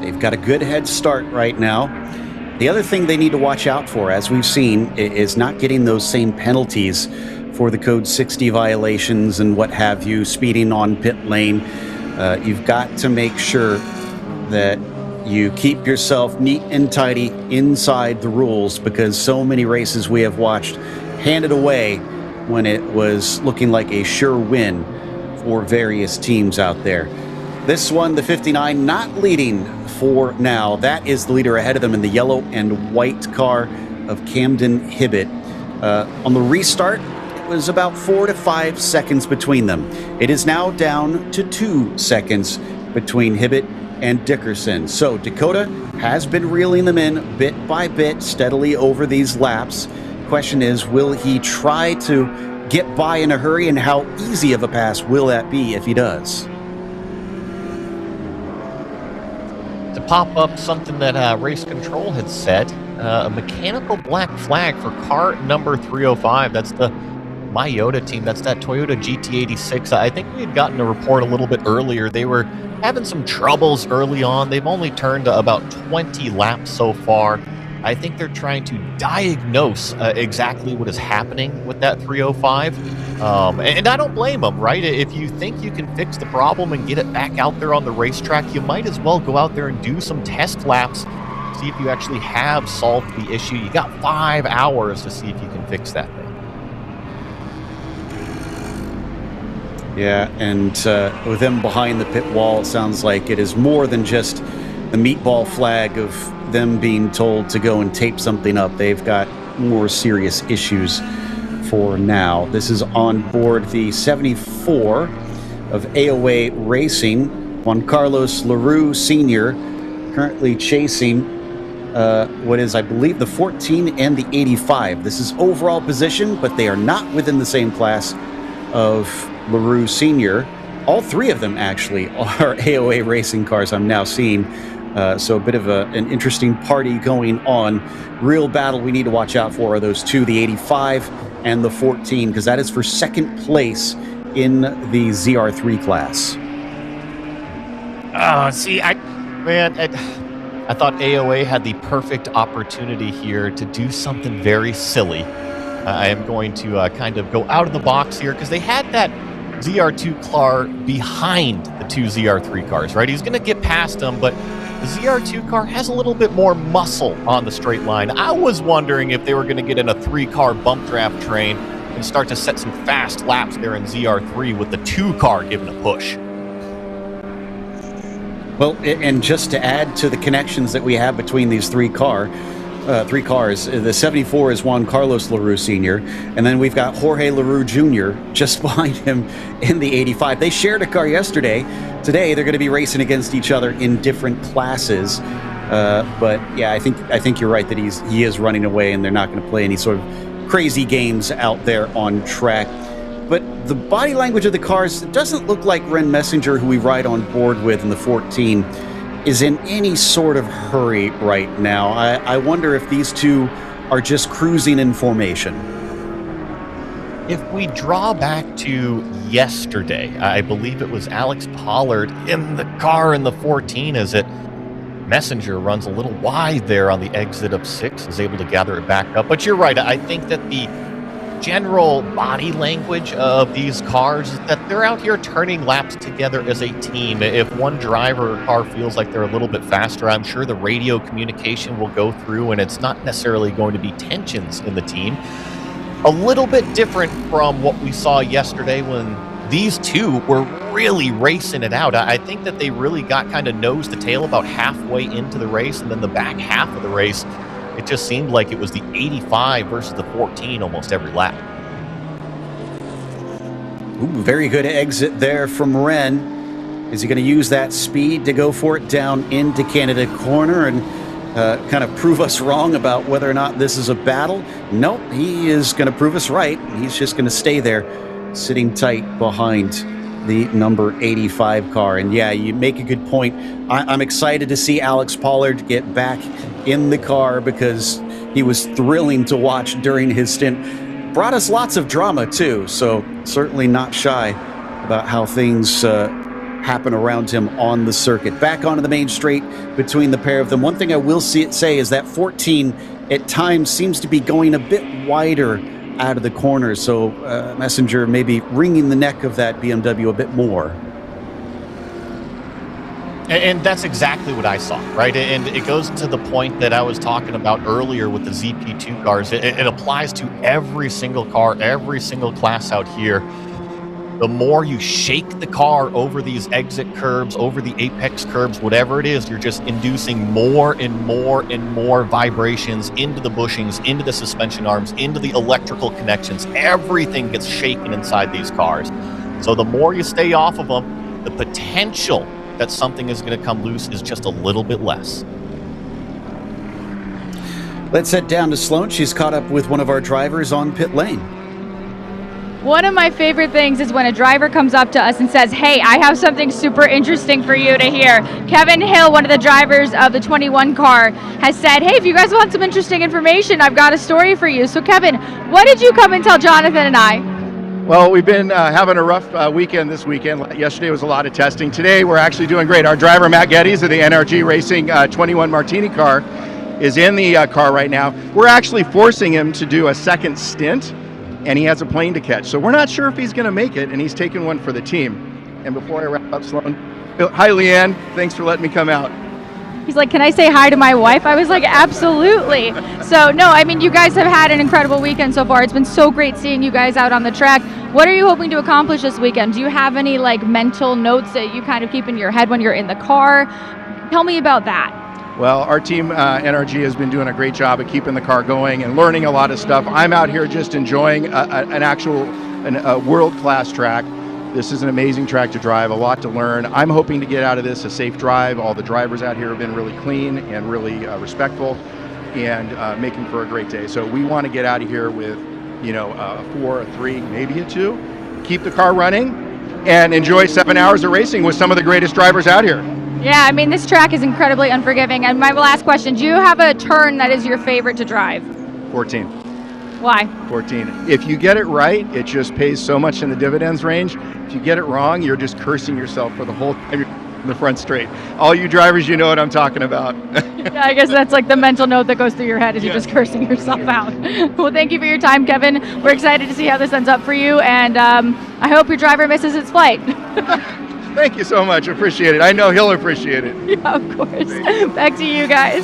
They've got a good head start right now. The other thing they need to watch out for, as we've seen, is not getting those same penalties for the Code 60 violations and what have you, speeding on pit lane. You've got to make sure that you keep yourself neat and tidy inside the rules, because so many races we have watched handed away when it was looking like a sure win for various teams out there. This one, the 59, not leading for now. That is the leader ahead of them in the yellow and white car of Camden Hibbett. On the restart, it was about 4 to 5 seconds between them. It is now down to 2 seconds between Hibbett and Dickerson. So Dakota has been reeling them in bit by bit, steadily over these laps. Question is, will he try to get by in a hurry, and how easy of a pass will that be if he does? To pop up something that Race Control had said, a mechanical black flag for car number 305. That's the Toyota team. That's that Toyota GT86. I think we had gotten a report a little bit earlier. They were having some troubles early on. They've only turned about 20 laps so far. I think they're trying to diagnose exactly what is happening with that 305. And I don't blame them, right? If you think you can fix the problem and get it back out there on the racetrack, you might as well go out there and do some test laps, see if you actually have solved the issue. You got 5 hours to see if you can fix that thing. Yeah, and with them behind the pit wall, it sounds like it is more than just the meatball flag of them being told to go and tape something up. They've got more serious issues for now. This is on board the 74 of AOA Racing. Juan Carlos LaRue Sr. currently chasing what is, I believe, the 14 and the 85. This is overall position, but they are not within the same class of LaRue Sr. All three of them actually are AOA racing cars I'm now seeing. So a bit of an interesting party going on. Real battle we need to watch out for are those two, the 85 and the 14, because that is for second place in the ZR3 class. See, I thought AOA had the perfect opportunity here to do something very silly. I am going to kind of go out of the box here, because they had that ZR2 car behind the two ZR3 cars, right? He's going to get past them, but the ZR2 car has a little bit more muscle on the straight line. I was wondering if they were going to get in a 3-car bump draft train and start to set some fast laps there in ZR3 with the 2 car giving a push. Well, and just to add to the connections that we have between these three cars, the 74 is Juan Carlos LaRue Sr., and then we've got Jorge LaRue Jr. just behind him in the 85. They shared a car yesterday. Today, they're going to be racing against each other in different classes. But yeah, I think you're right that he is running away, and they're not going to play any sort of crazy games out there on track. But the body language of the cars doesn't look like Ren Messenger, who we ride on board with in the 14, is in any sort of hurry right now. I wonder if these two are just cruising in formation. If we draw back to yesterday, I believe it was Alex Pollard in the car in the 14 as it Messenger runs a little wide there on the exit of 6, is able to gather it back up. But you're right, I think that the general body language of these cars is that they're out here turning laps together as a team. If one driver or car feels like they're a little bit faster, I'm sure the radio communication will go through, and it's not necessarily going to be tensions in the team. A little bit different from what we saw yesterday when these two were really racing it out. I think that they really got kind of nose to tail about halfway into the race, and then the back half of the race, it just seemed like it was the 85 versus the 14 almost every lap. Ooh, very good exit there from Ren. Is he going to use that speed to go for it down into Canada corner and kind of prove us wrong about whether or not this is a battle? Nope, he is going to prove us right. He's just going to stay there, sitting tight behind the number 85 car. And yeah, you make a good point. I'm excited to see Alex Pollard get back in the car, because he was thrilling to watch during his stint. Brought us lots of drama too, so certainly not shy about how things happen around him on the circuit. Back onto the main straight between the pair of them. One thing I will say is that 14 at times seems to be going a bit wider out of the corner, so Messenger maybe wringing the neck of that BMW a bit more. And that's exactly what I saw, right? And it goes to the point that I was talking about earlier with the ZP2 cars. It applies to every single car, every single class out here. The more you shake the car over these exit curbs, over the apex curbs, whatever it is, you're just inducing more and more and more vibrations into the bushings, into the suspension arms, into the electrical connections. Everything gets shaken inside these cars. So the more you stay off of them, the potential that something is going to come loose is just a little bit less. Let's head down to Sloan. She's caught up with one of our drivers on pit lane. One of my favorite things is when a driver comes up to us and says, hey, I have something super interesting for you to hear. Kevin Hill, one of the drivers of the 21 car, has said, hey, if you guys want some interesting information, I've got a story for you. So Kevin, what did you come and tell Jonathan and I? Well, we've been having a rough weekend this weekend. Yesterday was a lot of testing. Today we're actually doing great. Our driver, Matt Geddes of the NRG Racing 21 Martini car, is in the car right now. We're actually forcing him to do a second stint, and he has a plane to catch. So we're not sure if he's going to make it, and he's taking one for the team. And before I wrap up, Sloan, hi, Leanne. Thanks for letting me come out. He's like, can I say hi to my wife? I was like, absolutely. So, no, I mean, you guys have had an incredible weekend so far. It's been so great seeing you guys out on the track. What are you hoping to accomplish this weekend? Do you have any, like, mental notes that you kind of keep in your head when you're in the car? Tell me about that. Well, our team, NRG, has been doing a great job of keeping the car going and learning a lot of stuff. I'm out here just enjoying a world-class track. This is an amazing track to drive, a lot to learn. I'm hoping to get out of this a safe drive. All the drivers out here have been really clean and really respectful and making for a great day. So we want to get out of here with, a 4, a 3, maybe a 2, keep the car running, and enjoy 7 hours of racing with some of the greatest drivers out here. Yeah, I mean, this track is incredibly unforgiving. And my last question, do you have a turn that is your favorite to drive? 14. Why? 14. If you get it right, it just pays so much in the dividends range. If you get it wrong, you're just cursing yourself for the whole time you're in the front straight. All you drivers, you know what I'm talking about. Yeah, I guess that's like the mental note that goes through your head is you're just cursing yourself out. Well, thank you for your time, Kevin. We're excited to see how this ends up for you, and I hope your driver misses its flight. Thank you so much. Appreciate it. I know he'll appreciate it. Yeah, of course. Back to you guys.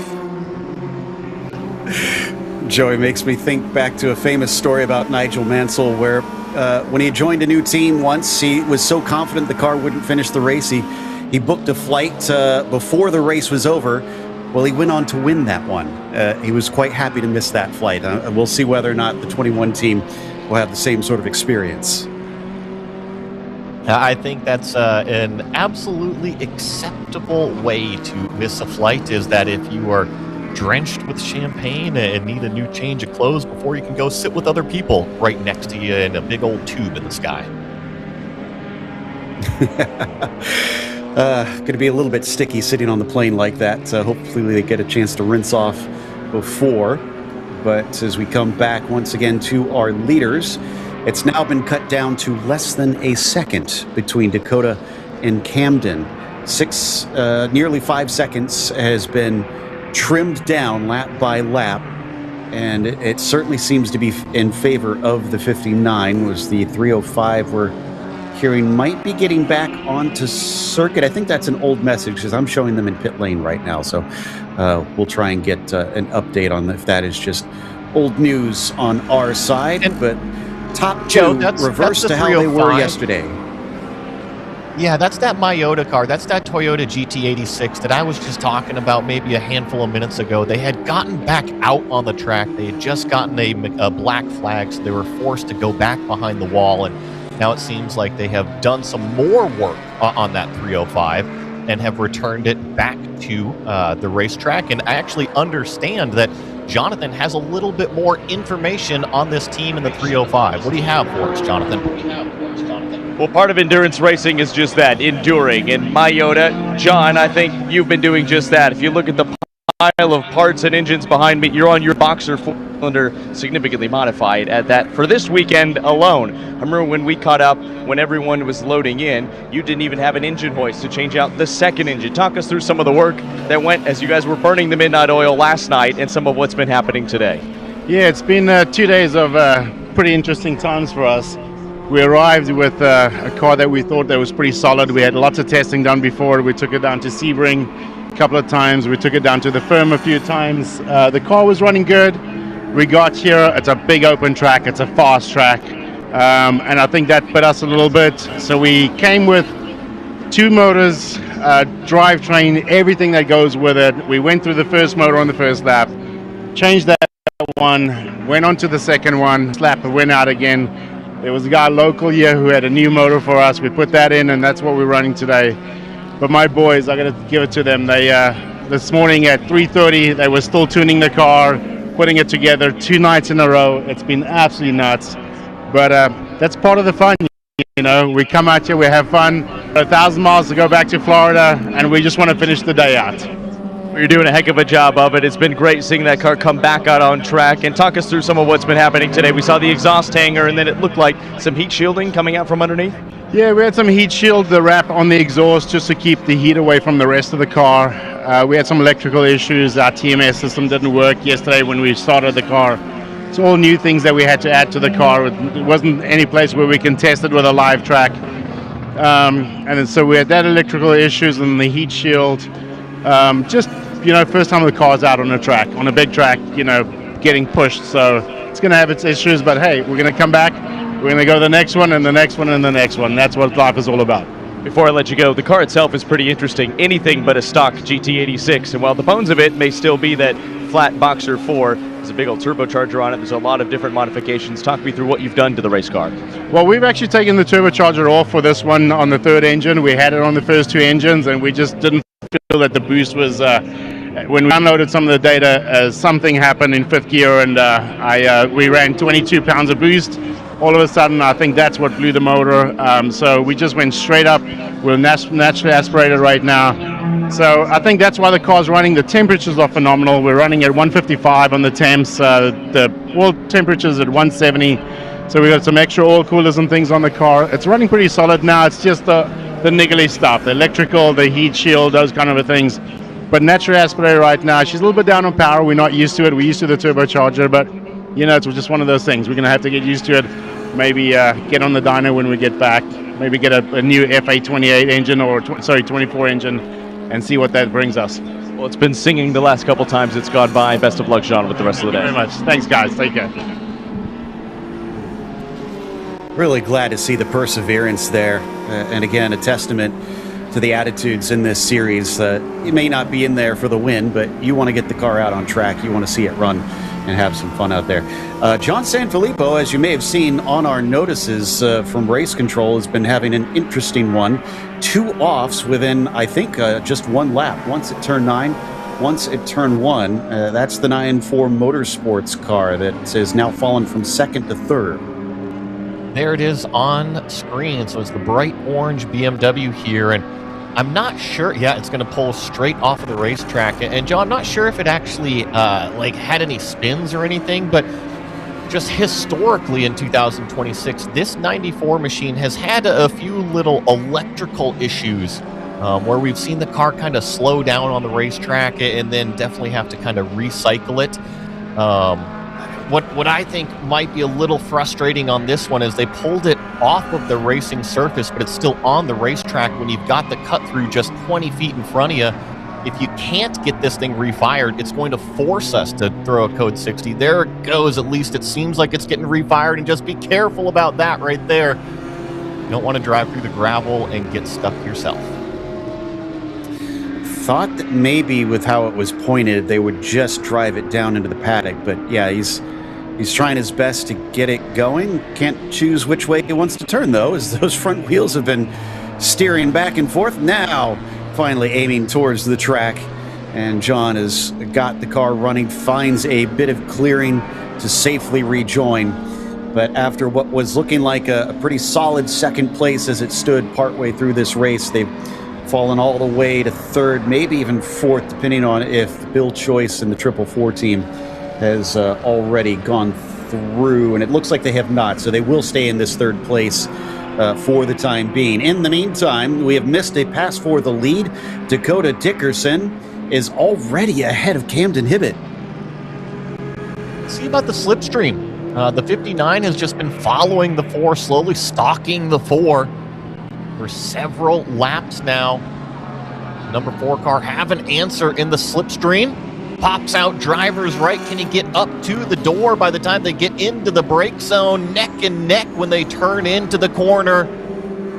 Joey makes me think back to a famous story about Nigel Mansell where when he joined a new team once, he was so confident the car wouldn't finish the race, he booked a flight before the race was over. Well, he went on to win that one. He was quite happy to miss that flight. We'll see whether or not the 21 team will have the same sort of experience. I think that's an absolutely acceptable way to miss a flight, is that if you are drenched with champagne and need a new change of clothes before you can go sit with other people right next to you in a big old tube in the sky. Going to be a little bit sticky sitting on the plane like that. Hopefully they get a chance to rinse off before. But as we come back once again to our leaders, it's now been cut down to less than a second between Dakota and Camden. Nearly 5 seconds has been trimmed down lap by lap, and it certainly seems to be in favor of the 59. Was the 305 we're hearing might be getting back onto circuit. I think that's an old message because I'm showing them in pit lane right now, so we'll try and get an update on if that is just old news on our side. But top two reverse to how they were yesterday. Yeah, that's that Toyota car. That's that Toyota GT86 that I was just talking about maybe a handful of minutes ago. They had gotten back out on the track. They had just gotten a black flag, so they were forced to go back behind the wall. And now it seems like they have done some more work on that 305 and have returned it back to the racetrack. And I actually understand that Jonathan has a little bit more information on this team in the 305. What do you have for us, Jonathan? Well, part of endurance racing is just that, enduring. And Toyota, John, I think you've been doing just that. If you look at the pile of parts and engines behind me, you're on your Boxer 4-cylinder, significantly modified at that for this weekend alone. I remember when we caught up, when everyone was loading in, you didn't even have an engine hoist to change out the second engine. Talk us through some of the work that went as you guys were burning the midnight oil last night and some of what's been happening today. Yeah, it's been 2 days of pretty interesting times for us. We arrived with a car that we thought that was pretty solid. We had lots of testing done before. We took it down to Sebring a couple of times. We took it down to the firm a few times. The car was running good. We got here. It's a big open track. It's a fast track. And I think that bit us a little bit. So we came with 2 motors, drivetrain, everything that goes with it. We went through the first motor on the first lap, changed that one, went on to the second one, lap, went out again. There was a guy local here who had a new motor for us. We put that in, and that's what we're running today. But my boys, I got to give it to them. They this morning at 3:30, they were still tuning the car, putting it together 2 nights in a row. It's been absolutely nuts. But that's part of the fun. You know, we come out here, we have fun. 1,000 miles to go back to Florida, and we just want to finish the day out. You're doing a heck of a job of it. It's been great seeing that car come back out on track. And talk us through some of what's been happening today. We saw the exhaust hanger, and then it looked like some heat shielding coming out from underneath. Yeah, we had some heat shield wrap on the exhaust just to keep the heat away from the rest of the car. We had some electrical issues. Our TMS system didn't work yesterday when we started the car. It's all new things that we had to add to the car. It wasn't any place where we can test it with a live track. And then, so we had that electrical issues and the heat shield. Just, you know, first time the car's out on a track, on a big track, you know, getting pushed. So it's going to have its issues, but hey, we're going to come back. We're going to go to the next one and the next one and the next one. That's what life is all about. Before I let you go, the car itself is pretty interesting. Anything but a stock GT86. And while the bones of it may still be that flat Boxer 4, there's a big old turbocharger on it. There's a lot of different modifications. Talk me through what you've done to the race car. Well, we've actually taken the turbocharger off for this one on the 3rd engine. We had it on the first 2 engines, and we just didn't feel that the boost was... when we downloaded some of the data, something happened in 5th gear, and we ran 22 pounds of boost. All of a sudden, I think that's what blew the motor. So we just went straight up. We're naturally aspirated right now. So I think that's why the car's running. The temperatures are phenomenal. We're running at 155 on the temps. The world temperature's at 170. So we got some extra oil coolers and things on the car. It's running pretty solid now. It's just the niggly stuff, the electrical, the heat shield, those kind of things. But naturally aspirated right now. She's a little bit down on power. We're not used to it. We're used to the turbocharger, but you know, it's just one of those things. We're going to have to get used to it. Maybe get on the dyno when we get back. Maybe get a new FA28 engine or 24 engine and see what that brings us. Well, it's been singing the last couple times it's gone by. Best of luck, John, with the rest of the day. Thank you very much. Thanks, guys. Take care. Really glad to see the perseverance there. And again, a testament to the attitudes in this series. You may not be in there for the win, but you want to get the car out on track. You want to see it run and have some fun out there. John Sanfilippo, as you may have seen on our notices from Race Control, has been having an interesting one. 2 offs within, I think, just 1 lap. Once at turn 9, once at turn 1. That's the 9-4 Motorsports car that has now fallen from 2nd to 3rd. There it is on screen. So it's the bright orange BMW here, and I'm not sure. Yeah, it's going to pull straight off of the racetrack. And John, I'm not sure if it actually like had any spins or anything, but just historically in 2026, this 94 machine has had a few little electrical issues where we've seen the car kind of slow down on the racetrack and then definitely have to kind of recycle it. What I think might be a little frustrating on this one is they pulled it off of the racing surface, but it's still on the racetrack when you've got the cut through just 20 feet in front of you. If you can't get this thing refired, it's going to force us to throw a code 60. There it goes. At least it seems like it's getting refired, and just be careful about that right there. You don't want to drive through the gravel and get stuck yourself. Thought that maybe with how it was pointed, they would just drive it down into the paddock, but yeah, he's trying his best to get it going. Can't choose which way he wants to turn, though, as those front wheels have been steering back and forth. Now, finally aiming towards the track, and John has got the car running, finds a bit of clearing to safely rejoin. But after what was looking like a pretty solid 2nd place as it stood partway through this race, they've fallen all the way to 3rd, maybe even 4th, depending on if Bill Choice and the 444 team has already gone through, and it looks like they have not, so they will stay in this 3rd place for the time being. In the meantime, we have missed a pass for the lead. Dakota Dickerson is already ahead of Camden Hibbett. See about the slipstream. The 59 has just been following the 4, slowly stalking the 4 for several laps now. Number 4 car have an answer in the slipstream. Pops out driver's right. Can he get up to the door by the time they get into the brake zone? Neck and neck when they turn into the corner.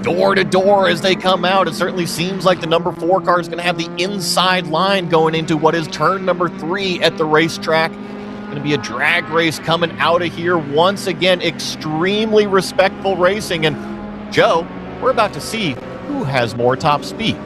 Door to door as they come out. It certainly seems like the number 4 car is going to have the inside line going into what is turn number 3 at the racetrack. Going to be a drag race coming out of here once again. Extremely respectful racing. And Joe, we're about to see who has more top speed.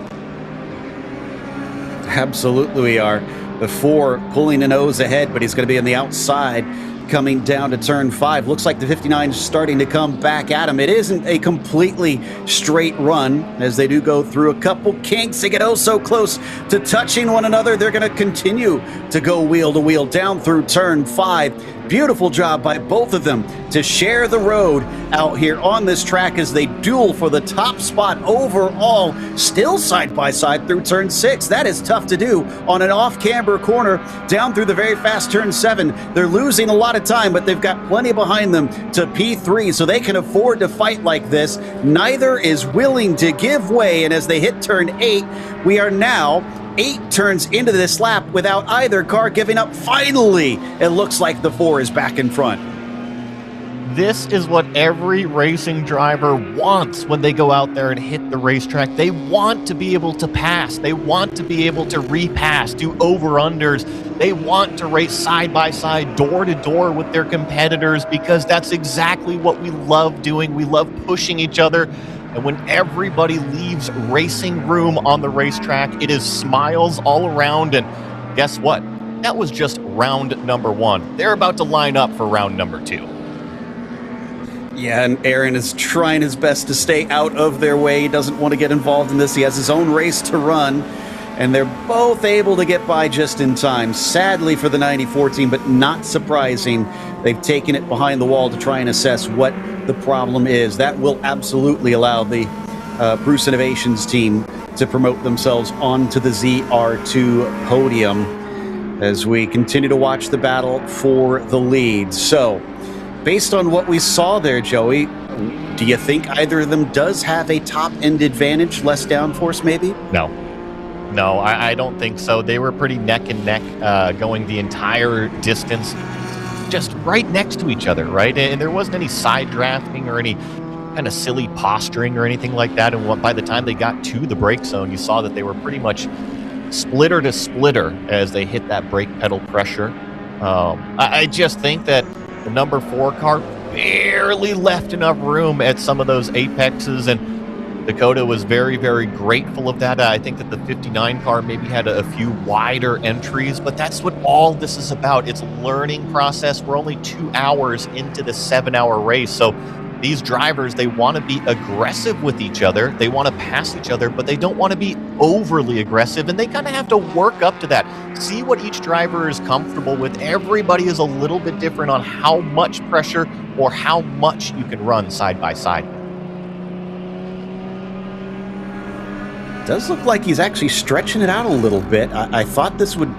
Absolutely we are. The 4 pulling a nose ahead, but he's going to be on the outside coming down to turn 5. Looks like the 59 is starting to come back at him. It isn't a completely straight run as they do go through a couple kinks. They get oh so close to touching one another. They're going to continue to go wheel to wheel down through turn 5. Beautiful job by both of them to share the road out here on this track as they duel for the top spot overall, still side by side through turn 6. That is tough to do on an off-camber corner down through the very fast turn 7. They're losing a lot of time, but they've got plenty behind them to P3, so they can afford to fight like this. Neither is willing to give way, and as they hit turn 8, we are now 8 turns into this lap without either car giving up. Finally, it looks like the 4 is back in front. This is what every racing driver wants when they go out there and hit the racetrack. They want to be able to pass. They want to be able to repass, do over-unders. They want to race side by side, door to door with their competitors because that's exactly what we love doing. We love pushing each other. And when everybody leaves racing room on the racetrack, it is smiles all around. And guess what? That was just round number 1. They're about to line up for round number 2. Yeah, and Aaron is trying his best to stay out of their way. He doesn't want to get involved in this. He has his own race to run, and they're both able to get by just in time. Sadly for the 94 team, but not surprising. They've taken it behind the wall to try and assess what the problem is. That will absolutely allow the Bruce Innovations team to promote themselves onto the ZR2 podium as we continue to watch the battle for the lead. So, based on what we saw there, Joey, do you think either of them does have a top-end advantage, less downforce maybe? No, I don't think so. They were pretty neck and neck going the entire distance, just right next to each other, right? And there wasn't any side drafting or any kind of silly posturing or anything like that. And by the time they got to the brake zone, you saw that they were pretty much splitter to splitter as they hit that brake pedal pressure. I just think that the number 4 car barely left enough room at some of those apexes, and Dakota was very, very grateful of that. I think that the 59 car maybe had a few wider entries, but that's what all this is about. It's a learning process. We're only 2 hours into the 7-hour race, so these drivers, they want to be aggressive with each other. They want to pass each other, but they don't want to be overly aggressive, and they kind of have to work up to that. See what each driver is comfortable with. Everybody is a little bit different on how much pressure or how much you can run side by side. Does look like he's actually stretching it out a little bit. I thought this would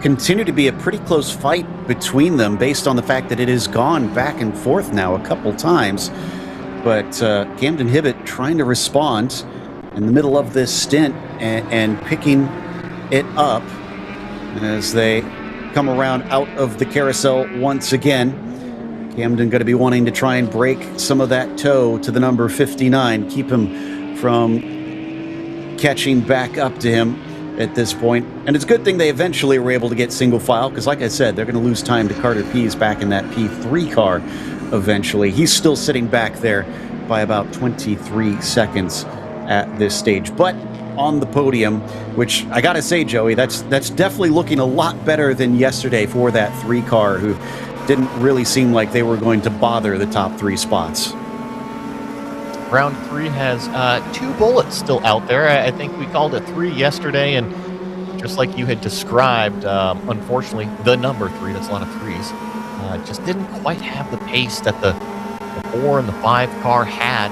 continue to be a pretty close fight between them based on the fact that it has gone back and forth now a couple times. But Camden Hibbett trying to respond in the middle of this stint and picking it up as they come around out of the carousel once again. Camden going to be wanting to try and break some of that toe to the number 59, keep him from catching back up to him at this point. And it's a good thing they eventually were able to get single file, because like I said, they're going to lose time to Carter Pease back in that P3 car eventually. He's still sitting back there by about 23 seconds at this stage. But on the podium, which I gotta say, Joey, that's definitely looking a lot better than yesterday for that 3 car, who didn't really seem like they were going to bother the top 3 spots. Round 3 has 2 bullets still out there. I think we called it 3 yesterday, and just like you had described, unfortunately, the number 3, that's a lot of 3s, just didn't quite have the pace that the 4 and the 5 car had.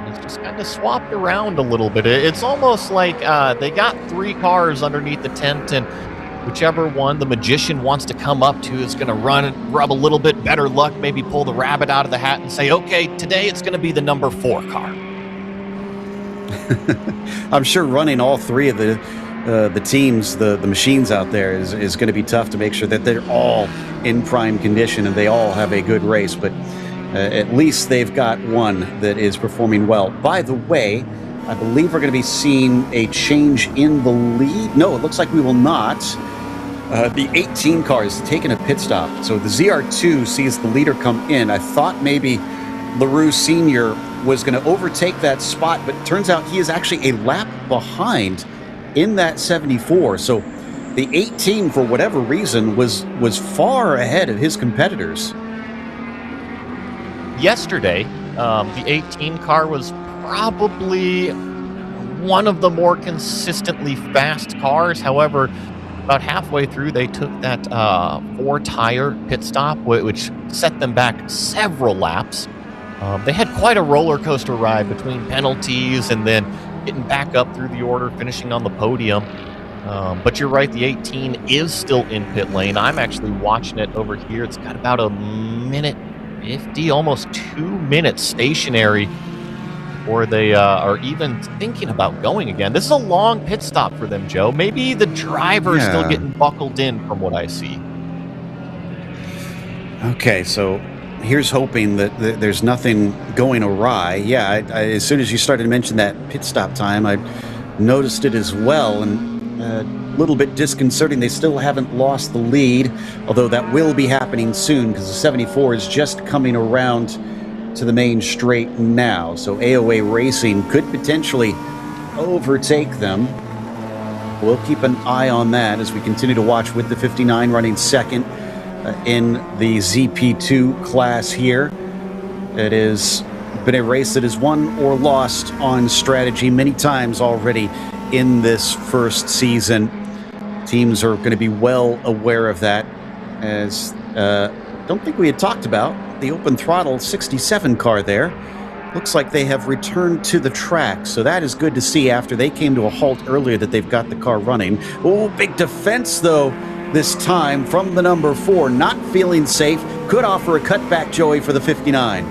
And it's just kind of swapped around a little bit. It's almost like they got 3 cars underneath the tent, and whichever one the magician wants to come up to is going to run and rub a little bit better luck, maybe pull the rabbit out of the hat and say, okay, today it's going to be the number 4 car. I'm sure running all three of the teams, the machines out there is going to be tough to make sure that they're all in prime condition and they all have a good race. But at least they've got one that is performing well. By the way, I believe we're going to be seeing a change in the lead. No, it looks like we will not. The 18 car is taking a pit stop. So the ZR2 sees the leader come in. I thought maybe LaRue Sr. was going to overtake that spot, but it turns out he is actually a lap behind in that 74. So the 18, for whatever reason, was far ahead of his competitors. Yesterday, the 18 car was probably one of the more consistently fast cars. However, about halfway through, they took that 4-tire pit stop, which set them back several laps. They had quite a roller coaster ride between penalties and then getting back up through the order, finishing on the podium. But you're right, the 18 is still in pit lane. I'm actually watching it over here. It's got about a minute 50, almost 2 minutes stationary, or they are even thinking about going again. This is a long pit stop for them, Joe. Maybe the driver is still getting buckled in from what I see. Okay, so here's hoping that there's nothing going awry. Yeah, I, as soon as you started to mention that pit stop time, I noticed it as well, and a little bit disconcerting. They still haven't lost the lead, although that will be happening soon because the 74 is just coming around to the main straight now. So AOA Racing could potentially overtake them. We'll keep an eye on that as we continue to watch with the 59 running second in the ZP2 class here. It has been a race that has won or lost on strategy many times already in this first season. Teams are going to be well aware of that, as don't think we had talked about the open throttle 67 car there. Looks like they have returned to the track, so that is good to see after they came to a halt earlier that they've got the car running. Oh, big defense though this time from the number 4, not feeling safe. Could offer a cutback, Joey, for the 59.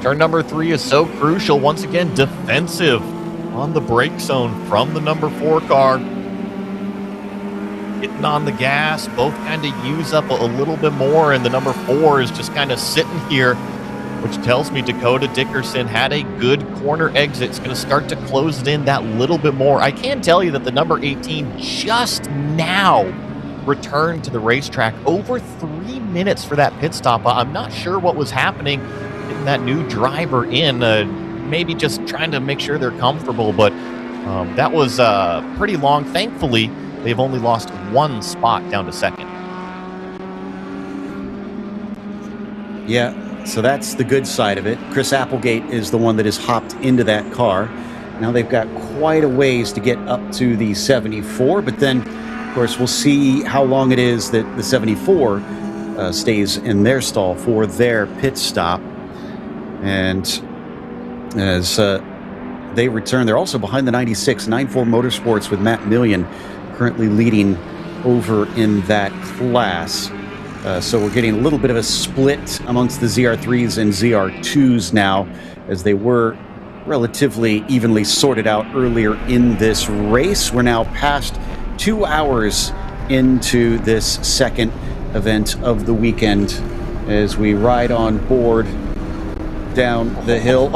Turn number 3 is so crucial. Once again, defensive on the brake zone from the number 4 car. Getting on the gas, both kind of use up a little bit more, and the number 4 is just kind of sitting here, which tells me Dakota Dickerson had a good corner exit. It's going to start to close it in that little bit more. I can tell you that the number 18 just now returned to the racetrack. Over 3 minutes for that pit stop. I'm not sure what was happening getting that new driver in. Maybe just trying to make sure they're comfortable, but that was pretty long. Thankfully, they've only lost 1 spot down to second. Yeah, so that's the good side of it. Chris Applegate is the one that has hopped into that car. Now they've got quite a ways to get up to the 74, but then, of course, we'll see how long it is that the 74 stays in their stall for their pit stop. And as they return, they're also behind the 96, 94 Motorsports with Matt Million currently leading over in that class. So we're getting a little bit of a split amongst the ZR3s and ZR2s now, as they were relatively evenly sorted out earlier in this race. We're now past 2 hours into this second event of the weekend as we ride on board down the hill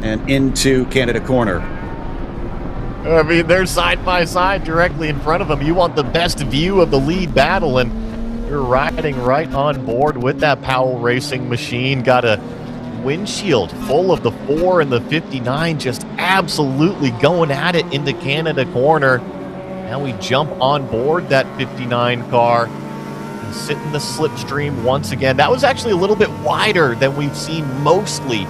and into Canada Corner. I mean, they're side by side directly in front of them. You want the best view of the lead battle, and you're riding right on board with that Powell Racing machine. Got a windshield full of the 4 and the 59, just absolutely going at it into Canada Corner. Now we jump on board that 59 car and sit in the slipstream once again. That was actually a little bit wider than we've seen mostly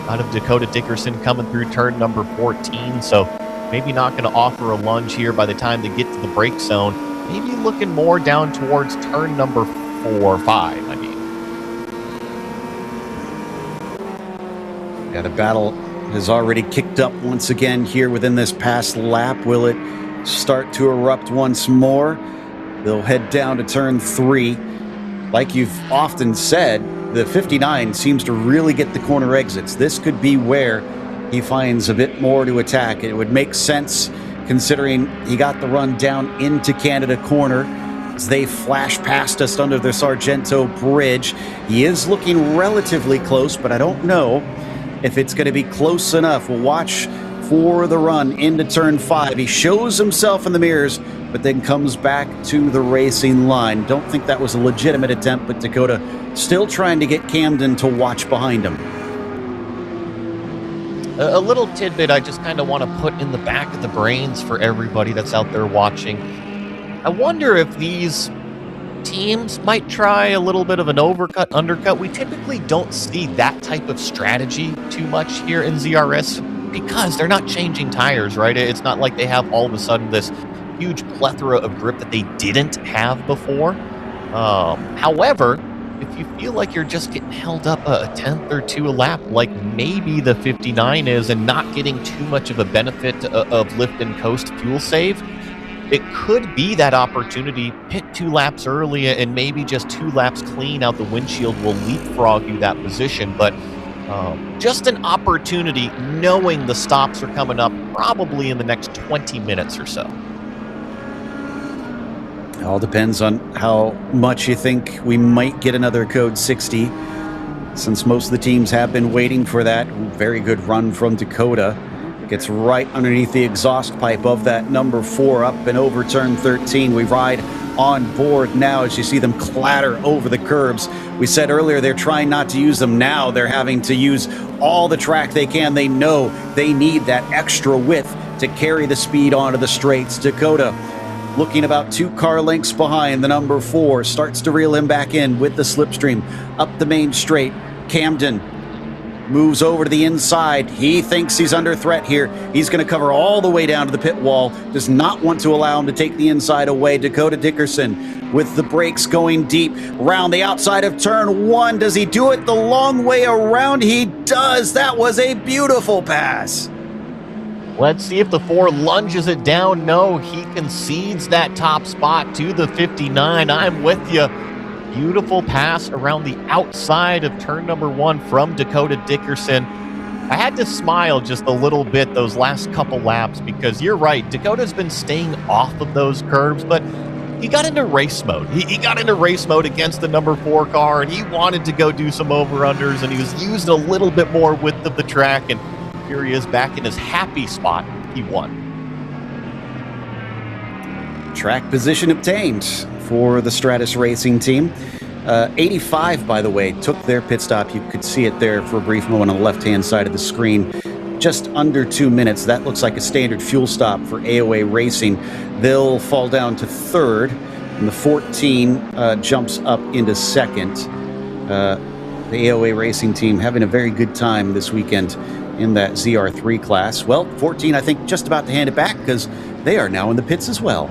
out of Dakota Dickerson coming through turn number 14. So maybe not going to offer a lunge here by the time they get to the brake zone. Maybe looking more down towards turn number 4 or 5, I mean. Yeah, the battle has already kicked up once again here within this past lap. Will it start to erupt once more. They'll head down to turn 3. Like you've often said, the 59 seems to really get the corner exits. This could be where he finds a bit more to attack. It would make sense considering he got the run down into Canada Corner as they flash past us under the Sargento Bridge. He is looking relatively close, but I don't know if it's going to be close enough. We'll watch for the run into turn 5. He shows himself in the mirrors, but then comes back to the racing line. Don't think that was a legitimate attempt, but Dakota still trying to get Camden to watch behind him. A little tidbit I just kind of want to put in the back of the brains for everybody that's out there watching. I wonder if these teams might try a little bit of an undercut. We typically don't see that type of strategy too much here in ZRS because they're not changing tires, right? It's not like they have all of a sudden this huge plethora of grip that they didn't have before. However, if you feel like you're just getting held up a tenth or two a lap, like maybe the 59 is, and not getting too much of a benefit of lift and coast fuel save, it could be that opportunity. Pit 2 laps early and maybe just 2 laps clean out the windshield will leapfrog you that position. But just an opportunity, knowing the stops are coming up probably in the next 20 minutes or so. It all depends on how much you think we might get another code 60, since most of the teams have been waiting for that. Very good run from Dakota. Gets right underneath the exhaust pipe of that number 4 up and over turn 13. We ride on board now as you see them clatter over the curbs. We said earlier they're trying not to use them now. They're having to use all the track they can. They know they need that extra width to carry the speed onto the straights. Dakota looking about 2 car lengths behind the number 4, starts to reel him back in with the slipstream up the main straight. Camden moves over to the inside. He thinks he's under threat here. He's going to cover all the way down to the pit wall. Does not want to allow him to take the inside away. Dakota Dickerson with the brakes going deep around the outside of turn 1. Does he do it the long way around? He does. That was a beautiful pass. Let's see if the 4 lunges it down. No, he concedes that top spot to the 59. I'm with you. Beautiful pass around the outside of turn number 1 from Dakota Dickerson. I had to smile just a little bit those last couple laps because you're right, Dakota's been staying off of those curves, but he got into race mode. He got into race mode against the number 4 car, and he wanted to go do some over-unders, and he was using a little bit more width of the track, and here he is back in his happy spot. He won. Track position obtained for the Stratus Racing team. 85, by the way, took their pit stop. You could see it there for a brief moment on the left-hand side of the screen. Just under 2 minutes. That looks like a standard fuel stop for AOA Racing. They'll fall down to 3rd, and the 14 jumps up into 2nd. The AOA Racing team having a very good time this weekend in that ZR3 class. Well, 14, I think, just about to hand it back because they are now in the pits as well.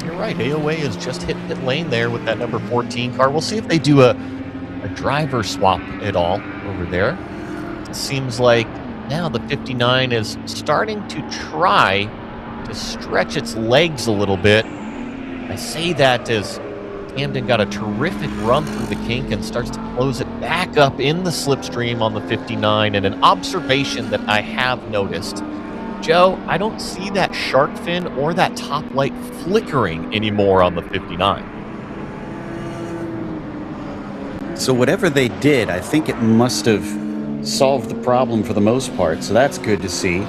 You're right. AOA has just hit pit lane there with that number 14 car. We'll see if they do a driver swap at all over there. It seems like now the 59 is starting to try to stretch its legs a little bit. I say that as Camden got a terrific run through the kink and starts to close it back up in the slipstream on the 59. And an observation that I have noticed, Joe, I don't see that shark fin or that top light flickering anymore on the 59. So whatever they did, I think it must have solved the problem for the most part. So that's good to see.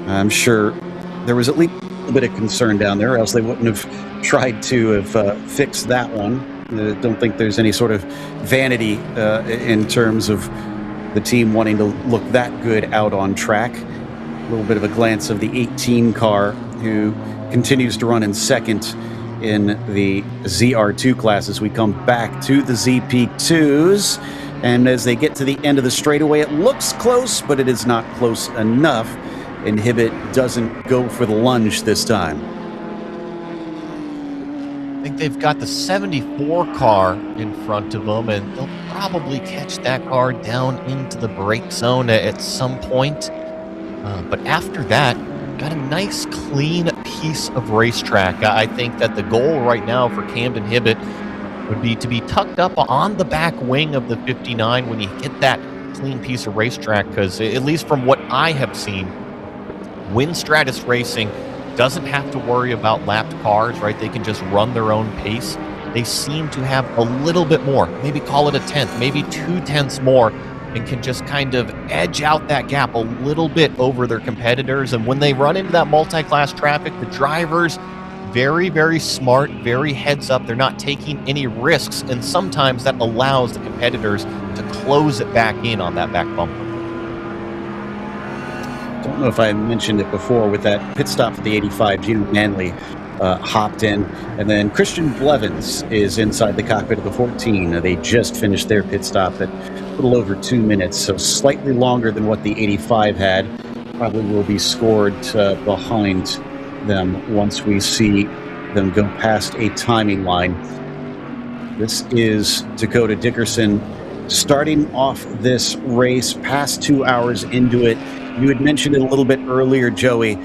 I'm sure there was at least a bit of concern down there, or else they wouldn't have tried to have fixed that one. I don't think there's any sort of vanity in terms of the team wanting to look that good out on track. A little bit of a glance of the 18 car, who continues to run in 2nd in the ZR2 class as we come back to the ZP2s. And as they get to the end of the straightaway, it looks close, but it is not close enough. Inhibit doesn't go for the lunge this time. I think they've got the 74 car in front of them, and they'll probably catch that car down into the brake zone at some point. But after that, got a nice, clean piece of racetrack. I think that the goal right now for Camden Hibbett would be to be tucked up on the back wing of the 59 when you get that clean piece of racetrack, because at least from what I have seen, Win Stratus Racing doesn't have to worry about lapped cars, right? They can just run their own pace. They seem to have a little bit more, maybe call it a tenth, maybe 2/10 more, and can just kind of edge out that gap a little bit over their competitors. And when they run into that multi-class traffic, the drivers, very, very smart, very heads up. They're not taking any risks, and sometimes that allows the competitors to close it back in on that back bumper. Don't know if I mentioned it before with that pit stop for the 85. Gene Manley hopped in, and then Christian Blevins is inside the cockpit of the 14. They just finished their pit stop at a little over 2 minutes, so slightly longer than what the 85 had. Probably will be scored behind them once we see them go past a timing line. This is Dakota Dickerson starting off this race past 2 hours into it. You had mentioned it a little bit earlier, Joey.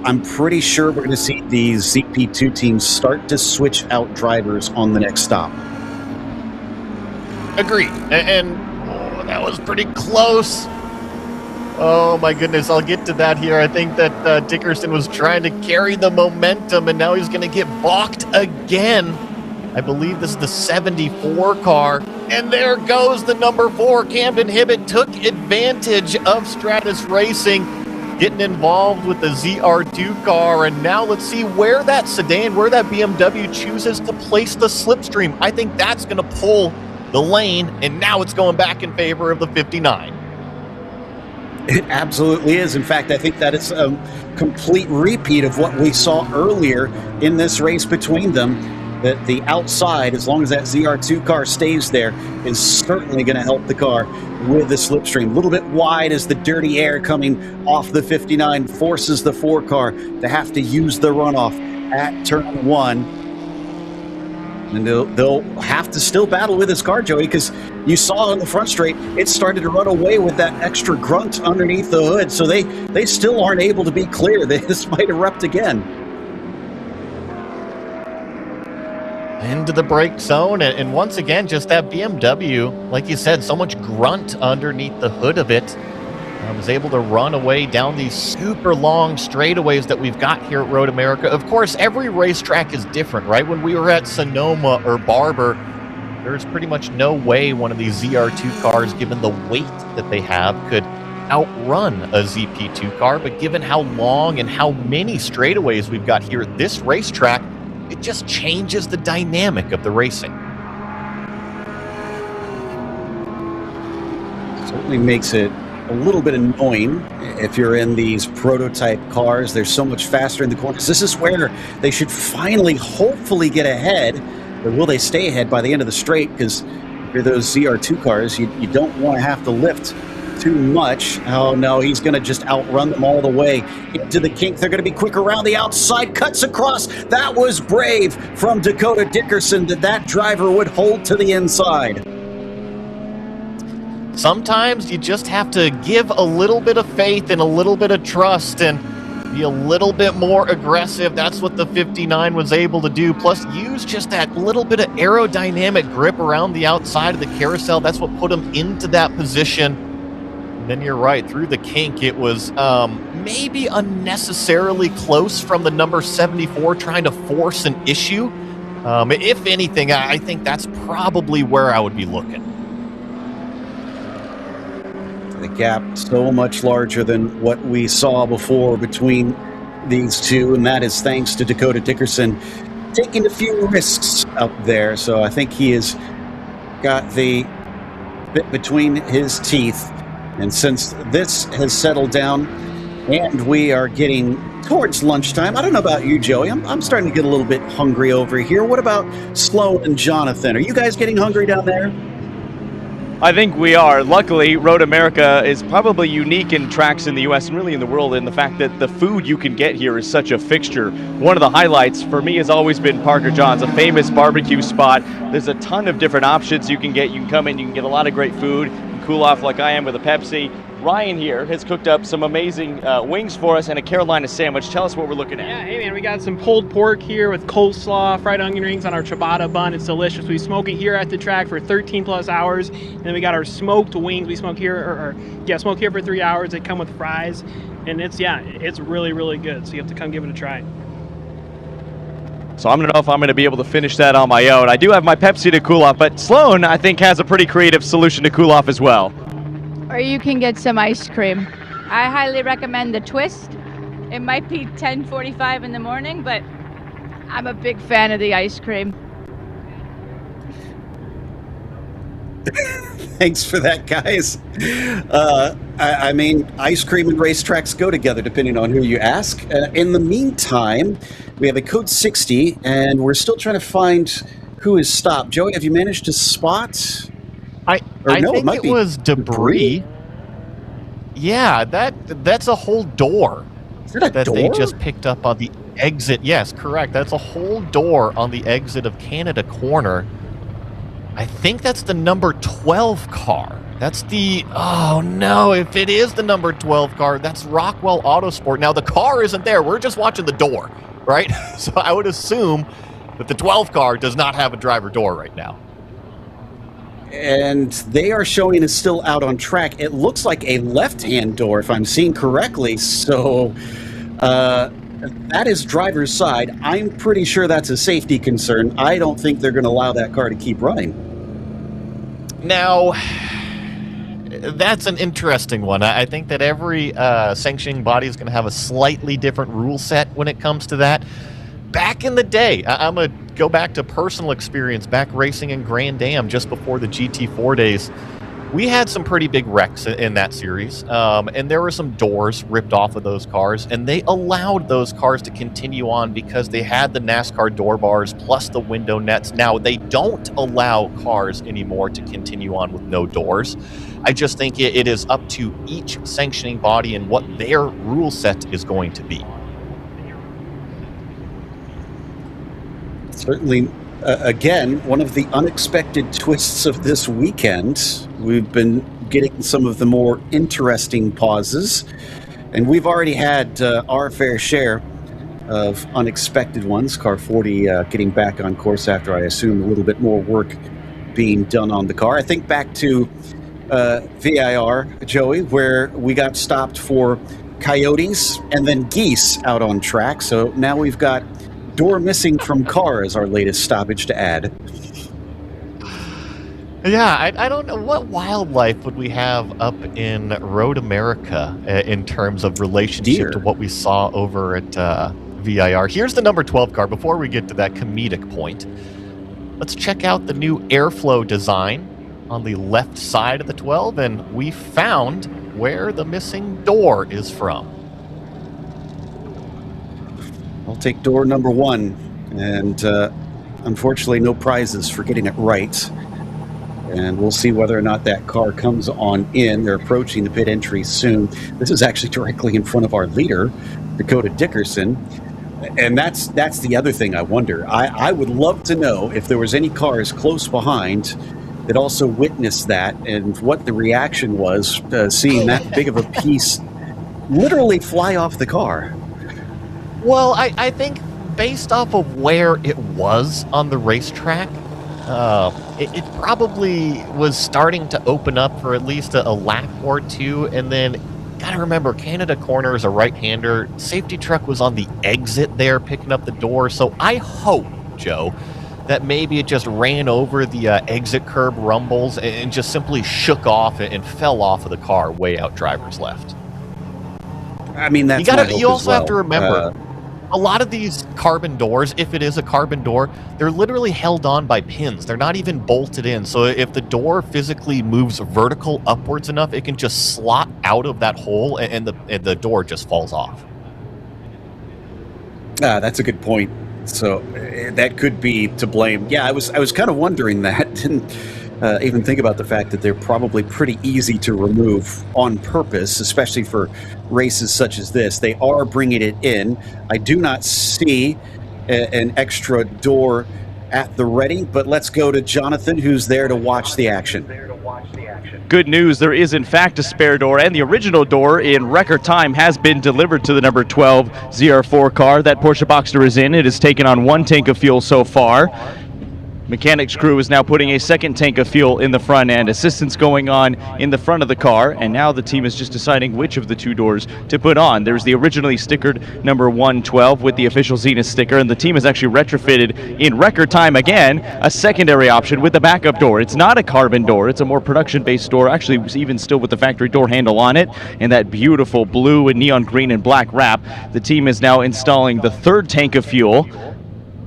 I'm pretty sure we're going to see these ZP2 teams start to switch out drivers on the next stop. Agreed. And that was pretty close. Oh my goodness, I'll get to that here. I think that Dickerson was trying to carry the momentum, and now he's going to get balked again. I believe this is the 74 car. And there goes the number 4. Camden Hibbett took advantage of Stratus Racing, getting involved with the ZR2 car. And now let's see where that sedan, where that BMW chooses to place the slipstream. I think that's going to pull the lane, and now it's going back in favor of the 59. It absolutely is. In fact, I think that is a complete repeat of what we saw earlier in this race between them. That the outside, as long as that ZR2 car stays there, is certainly going to help the car with the slipstream. A little bit wide as the dirty air coming off the 59 forces the 4 car to have to use the runoff at turn 1. And they'll have to still battle with this car, Joey, because you saw on the front straight, it started to run away with that extra grunt underneath the hood. So they still aren't able to be clear. This might erupt again. Into the brake zone, and once again, just that BMW, like you said, so much grunt underneath the hood of it. Was able to run away down these super long straightaways that we've got here at Road America. Of course, every racetrack is different, right? When we were at Sonoma or Barber, there's pretty much no way one of these ZR2 cars, given the weight that they have, could outrun a ZP2 car. But given how long and how many straightaways we've got here at this racetrack, it just changes the dynamic of the racing. Certainly makes it a little bit annoying if you're in these prototype cars. They're so much faster in the corners. This is where they should finally, hopefully, get ahead. But will they stay ahead by the end of the straight? Because if you're those ZR2 cars, you don't want to have to lift too much. Oh no, he's going to just outrun them all the way into the kink. They're going to be quick around the outside, cuts across. That was brave from Dakota Dickerson that driver would hold to the inside. Sometimes you just have to give a little bit of faith and a little bit of trust and be a little bit more aggressive. That's what the 59 was able to do. Plus, use just that little bit of aerodynamic grip around the outside of the carousel. That's what put him into that position. And then you're right, through the kink, it was maybe unnecessarily close from the number 74 trying to force an issue. If anything, I think that's probably where I would be looking. The gap so much larger than what we saw before between these two, and that is thanks to Dakota Dickerson taking a few risks up there. So I think he has got the bit between his teeth. And since this has settled down and we are getting towards lunchtime, I don't know about you, Joey. I'm starting to get a little bit hungry over here. What about Sloan and Jonathan? Are you guys getting hungry down there? I think we are. Luckily, Road America is probably unique in tracks in the U.S. and really in the world in the fact that the food you can get here is such a fixture. One of the highlights for me has always been Parker John's, a famous barbecue spot. There's a ton of different options you can get. You can come in, you can get a lot of great food, you can cool off like I am with a Pepsi. Ryan here has cooked up some amazing wings for us and a Carolina sandwich. Tell us what we're looking at. Yeah, hey man, we got some pulled pork here with coleslaw, fried onion rings on our ciabatta bun. It's delicious. We smoke it here at the track for 13 plus hours. And then we got our smoked wings. We smoke here, smoke here for 3 hours. They come with fries. And it's really, really good. So you have to come give it a try. So I'm going to know if I'm going to be able to finish that on my own. I do have my Pepsi to cool off, but Sloan, I think, has a pretty creative solution to cool off as well. Or you can get some ice cream. I highly recommend the Twist. It might be 10:45 in the morning, but I'm a big fan of the ice cream. Thanks for that, guys. I mean, ice cream and racetracks go together, depending on who you ask. In the meantime, we have a code 60, and we're still trying to find who is stopped. Joey, have you managed to spot? I think it was debris. Yeah, that's a whole door that door? they just picked up on the exit. Yes, correct. That's a whole door on the exit of Canada Corner. I think that's the number 12 car. That's the, oh no, if it is the number 12 car, that's Rockwell Autosport. Now the car isn't there. We're just watching the door, right? So I would assume that the 12 car does not have a driver door right now. And they are showing is still out on track. It looks like a left-hand door, if I'm seeing correctly. So that is driver's side. I'm pretty sure that's a safety concern. I don't think they're going to allow that car to keep running. Now, that's an interesting one. I think that every sanctioning body is going to have a slightly different rule set when it comes to that. Back in the day, I'm going to go back to personal experience, back racing in Grand Am just before the GT4 days. We had some pretty big wrecks in that series, and there were some doors ripped off of those cars, and they allowed those cars to continue on because they had the NASCAR door bars plus the window nets. Now, they don't allow cars anymore to continue on with no doors. I just think it is up to each sanctioning body and what their rule set is going to be. Certainly, again, one of the unexpected twists of this weekend. We've been getting some of the more interesting pauses, and we've already had our fair share of unexpected ones. Car 40 getting back on course after, I assume, a little bit more work being done on the car. I think back to VIR, Joey, where we got stopped for coyotes and then geese out on track. So now we've got door missing from car as our latest stoppage to add. Yeah, I don't know. What wildlife would we have up in Road America in terms of relationship to what we saw over at VIR? Here's the number 12 car. Before we get to that comedic point, let's check out the new airflow design on the left side of the 12, and we found where the missing door is from. I'll take door number 1, and unfortunately no prizes for getting it right. And we'll see whether or not that car comes on in. They're approaching the pit entry soon. This is actually directly in front of our leader, Dakota Dickerson. And that's the other thing I wonder. I would love to know if there was any cars close behind that also witnessed that and what the reaction was seeing that big of a piece literally fly off the car. Well, I think based off of where it was on the racetrack, it probably was starting to open up for at least a lap or two. And then, gotta remember, Canada Corner is a right-hander. Safety truck was on the exit there picking up the door. So I hope, Joe, that maybe it just ran over the exit curb rumbles and just simply shook off and fell off of the car way out driver's left. I mean, that's you also have to remember, a lot of these carbon doors, if it is a carbon door, they're literally held on by pins. They're not even bolted in. So if the door physically moves vertical upwards enough, it can just slot out of that hole and the door just falls off. That's a good point. So that could be to blame. Yeah, I was kind of wondering that. Didn't even think about the fact that they're probably pretty easy to remove on purpose, especially for races such as this. They are bringing it in. I do not see an extra door at the ready, but let's go to Jonathan, who's there to watch the action. Good news, there is in fact a spare door, and the original door in record time has been delivered to the number 12 ZR4 car. That Porsche Boxster is in. It has taken on 1 tank of fuel so far. Mechanics crew is now putting a 2nd tank of fuel in the front end. Assistance going on in the front of the car, and now the team is just deciding which of the 2 doors to put on. There's the originally stickered number 112 with the official Zenith sticker, and the team has actually retrofitted in record time again a secondary option with the backup door. It's not a carbon door, it's a more production-based door, actually even still with the factory door handle on it, and that beautiful blue and neon green and black wrap. The team is now installing the 3rd tank of fuel,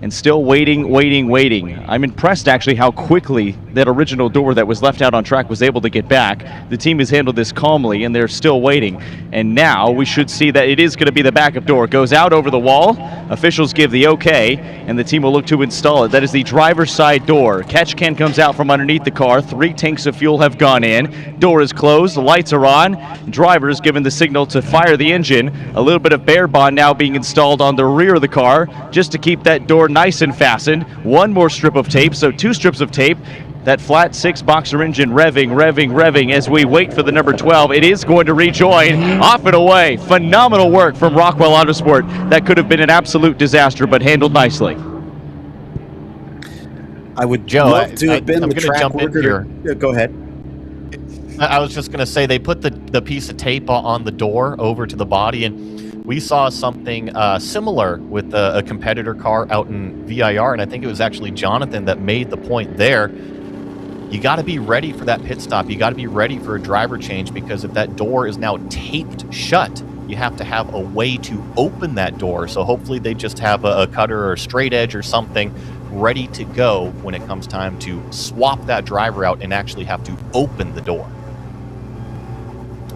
and still waiting. I'm impressed actually how quickly that original door that was left out on track was able to get back. The team has handled this calmly, and they're still waiting. And now we should see that it is going to be the backup door. It goes out over the wall. Officials give the okay, and the team will look to install it. That is the driver's side door. Catch can comes out from underneath the car. 3 tanks of fuel have gone in. Door is closed. The lights are on. Driver is given the signal to fire the engine. A little bit of bear bond now being installed on the rear of the car just to keep that door nice and fastened. 1 more strip of tape, so 2 strips of tape. That flat 6 boxer engine revving as we wait for the number 12. It is going to rejoin. Off and away. Phenomenal work from Rockwell Autosport. That could have been an absolute disaster, but handled nicely. I would Joe, love to have been I'm the gonna track jump in worker. here. Go ahead. I was just going to say they put the piece of tape on the door over to the body, and we saw something similar with a competitor car out in VIR, and I think it was actually Jonathan that made the point there. You got to be ready for that pit stop. You got to be ready for a driver change, because if that door is now taped shut, you have to have a way to open that door. So hopefully they just have a cutter or a straight edge or something ready to go when it comes time to swap that driver out and actually have to open the door.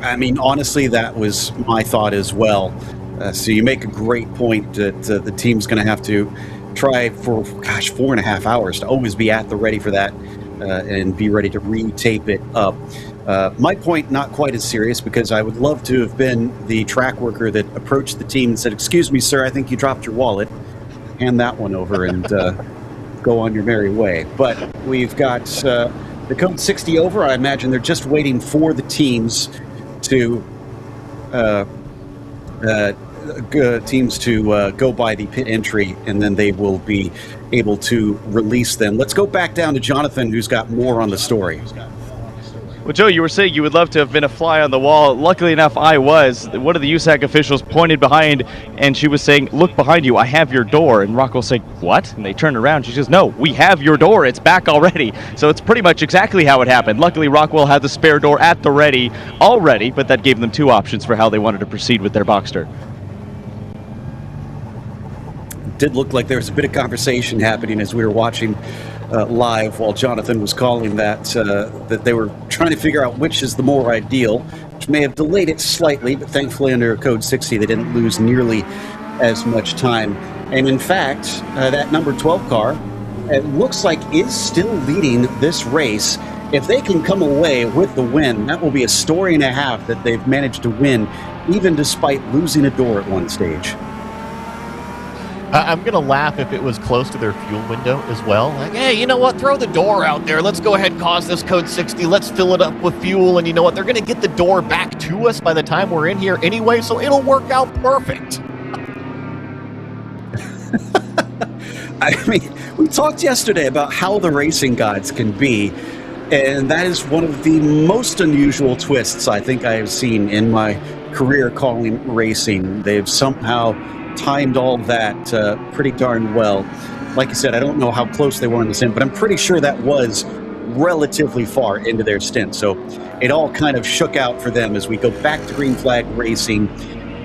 I mean, honestly, that was my thought as well. So you make a great point that the team's going to have to try for, 4.5 hours to always be at the ready for that and be ready to re-tape it up. My point, not quite as serious, because I would love to have been the track worker that approached the team and said, "Excuse me, sir, I think you dropped your wallet. Hand that one over and go on your merry way." But we've got the code 60 over. I imagine they're just waiting for the teams to go by the pit entry, and then they will be able to release them. Let's go back down to Jonathan, who's got more on the story. Well, Joe, you were saying you would love to have been a fly on the wall. Luckily enough, I was. One of the USAC officials pointed behind, and she was saying, "Look behind you, I have your door." And Rockwell said, "What?" And they turned around. She says, "No, we have your door. It's back already." So it's pretty much exactly how it happened. Luckily, Rockwell had the spare door at the ready already, but that gave them 2 options for how they wanted to proceed with their Boxster. Did look like there was a bit of conversation happening as we were watching live while Jonathan was calling that they were trying to figure out which is the more ideal, which may have delayed it slightly, but thankfully under code 60 they didn't lose nearly as much time. And in fact, that number 12 car, it looks like is still leading this race. If they can come away with the win, that will be a story and a half that they've managed to win, even despite losing a door at one stage. I'm going to laugh if it was close to their fuel window as well. Like, hey, you know what? Throw the door out there. Let's go ahead and cause this code 60. Let's fill it up with fuel. And you know what? They're going to get the door back to us by the time we're in here anyway, so it'll work out perfect. I mean, we talked yesterday about how the racing gods can be, and that is one of the most unusual twists I think I have seen in my career calling racing. They've somehow timed all that pretty darn well. Like you said, I don't know how close they were in the stint, but I'm pretty sure that was relatively far into their stint. So it all kind of shook out for them as we go back to green flag racing.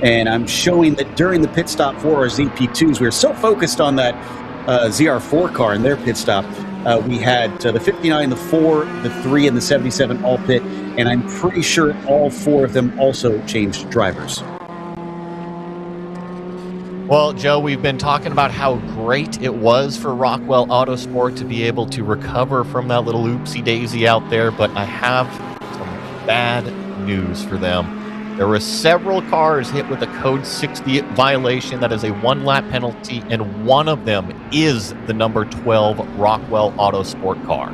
And I'm showing that during the pit stop for our ZP2s, we were so focused on that ZR4 car in their pit stop. We had the 59, the 4, the 3, and the 77 all pit. And I'm pretty sure all 4 of them also changed drivers. Well, Joe, we've been talking about how great it was for Rockwell Autosport to be able to recover from that little oopsie daisy out there, but I have some bad news for them. There were several cars hit with a code 60 violation. That is a 1-lap penalty, and one of them is the number 12 Rockwell Autosport car.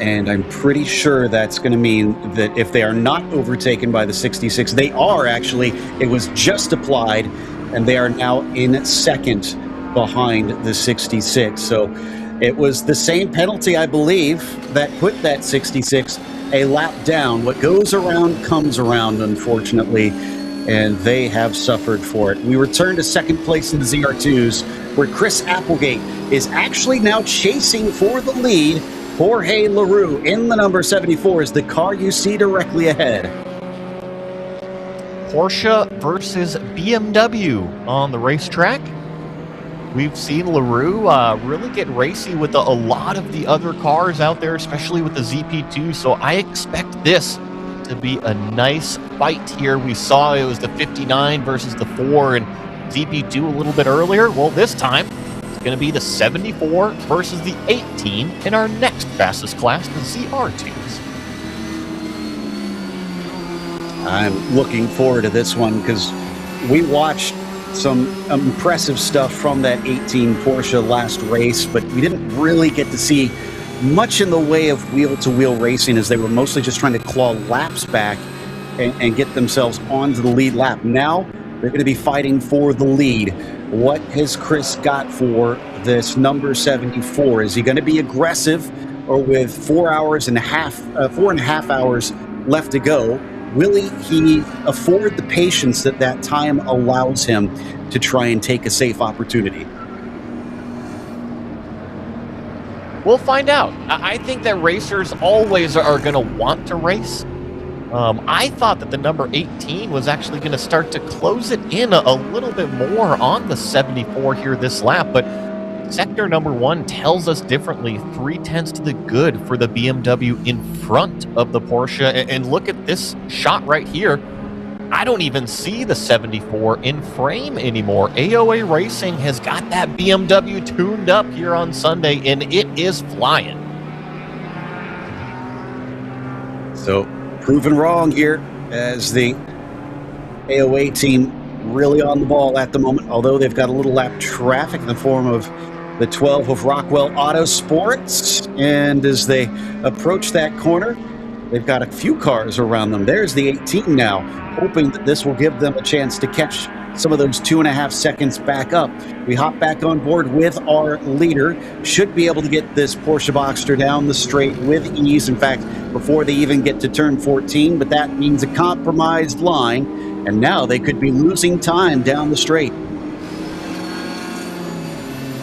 And I'm pretty sure that's going to mean that if they are not overtaken by the 66, they are actually. It was just applied, and they are now in second behind the 66. So it was the same penalty, I believe, that put that 66 a lap down. What goes around comes around, unfortunately, and they have suffered for it. We return to second place in the ZR2s, where Chris Applegate is actually now chasing for the lead. Jorge LaRue in the number 74 is the car you see directly ahead. Porsche versus BMW on the racetrack. We've seen LaRue really get racy with a lot of the other cars out there, especially with the ZP2. So I expect this to be a nice fight here. We saw it was the 59 versus the 4 and ZP2 a little bit earlier. Well, this time it's going to be the 74 versus the 18 in our next fastest class, the ZR2s. I'm looking forward to this one because we watched some impressive stuff from that 18 Porsche last race, but we didn't really get to see much in the way of wheel-to-wheel racing, as they were mostly just trying to claw laps back and get themselves onto the lead lap. Now they're going to be fighting for the lead. What has Chris got for this number 74? Is he going to be aggressive, or with 4.5 hours left to go, will he afford the patience that time allows him to try and take a safe opportunity? We'll find out. I think that racers always are going to want to race. I thought that the number 18 was actually going to start to close it in a little bit more on the 74 here this lap, but sector number 1 tells us differently. 3/10 to the good for the BMW in front of the Porsche. And look at this shot right here. I don't even see the 74 in frame anymore. AOA Racing has got that BMW tuned up here on Sunday, and it is flying. So, proven wrong here, as the AOA team really on the ball at the moment, although they've got a little lap traffic in the form of the 12 of Rockwell Autosports. And as they approach that corner, they've got a few cars around them. There's the 18 now, hoping that this will give them a chance to catch some of those 2.5 seconds back up. We hop back on board with our leader. Should be able to get this Porsche Boxster down the straight with ease. In fact, before they even get to turn 14, but that means a compromised line, and now they could be losing time down the straight.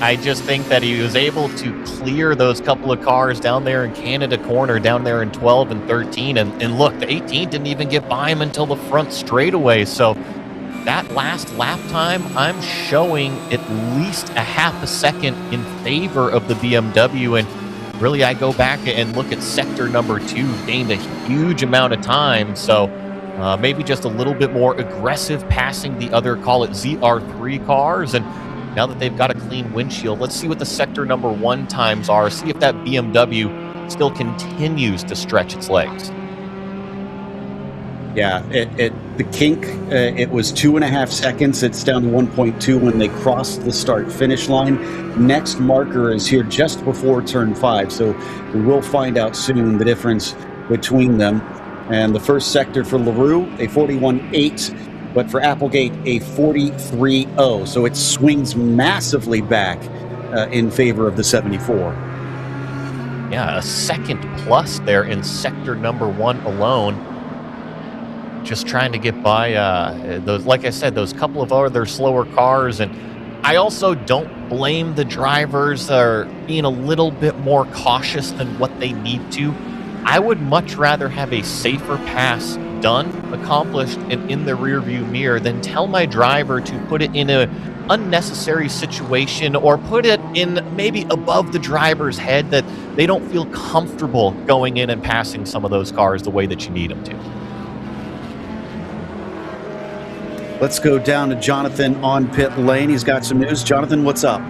I just think that he was able to clear those couple of cars down there in Canada Corner, down there in 12 and 13. And look, the 18 didn't even get by him until the front straightaway. So that last lap time, I'm showing at least a half a second in favor of the BMW. And really, I go back and look at sector number 2, gained a huge amount of time. So maybe just a little bit more aggressive passing the other, call it ZR3 cars. And now that they've got a clean windshield, let's see what the sector number 1 times are. See if that BMW still continues to stretch its legs. Yeah, the kink, it was 2.5 seconds. It's down to 1.2 when they crossed the start-finish line. Next marker is here just before turn 5, so we will find out soon the difference between them. And the first sector for LaRue, a 41.8. But for Applegate, a 43.0. So it swings massively back in favor of the 74. Yeah, a second plus there in sector number 1 alone. Just trying to get by those, like I said, those couple of other slower cars. And I also don't blame the drivers that are being a little bit more cautious than what they need to. I would much rather have a safer pass done, accomplished, and in the rearview mirror than tell my driver to put it in an unnecessary situation or put it in maybe above the driver's head that they don't feel comfortable going in and passing some of those cars the way that you need them to. Let's go down to Jonathan on pit lane. He's got some news. Jonathan, what's up?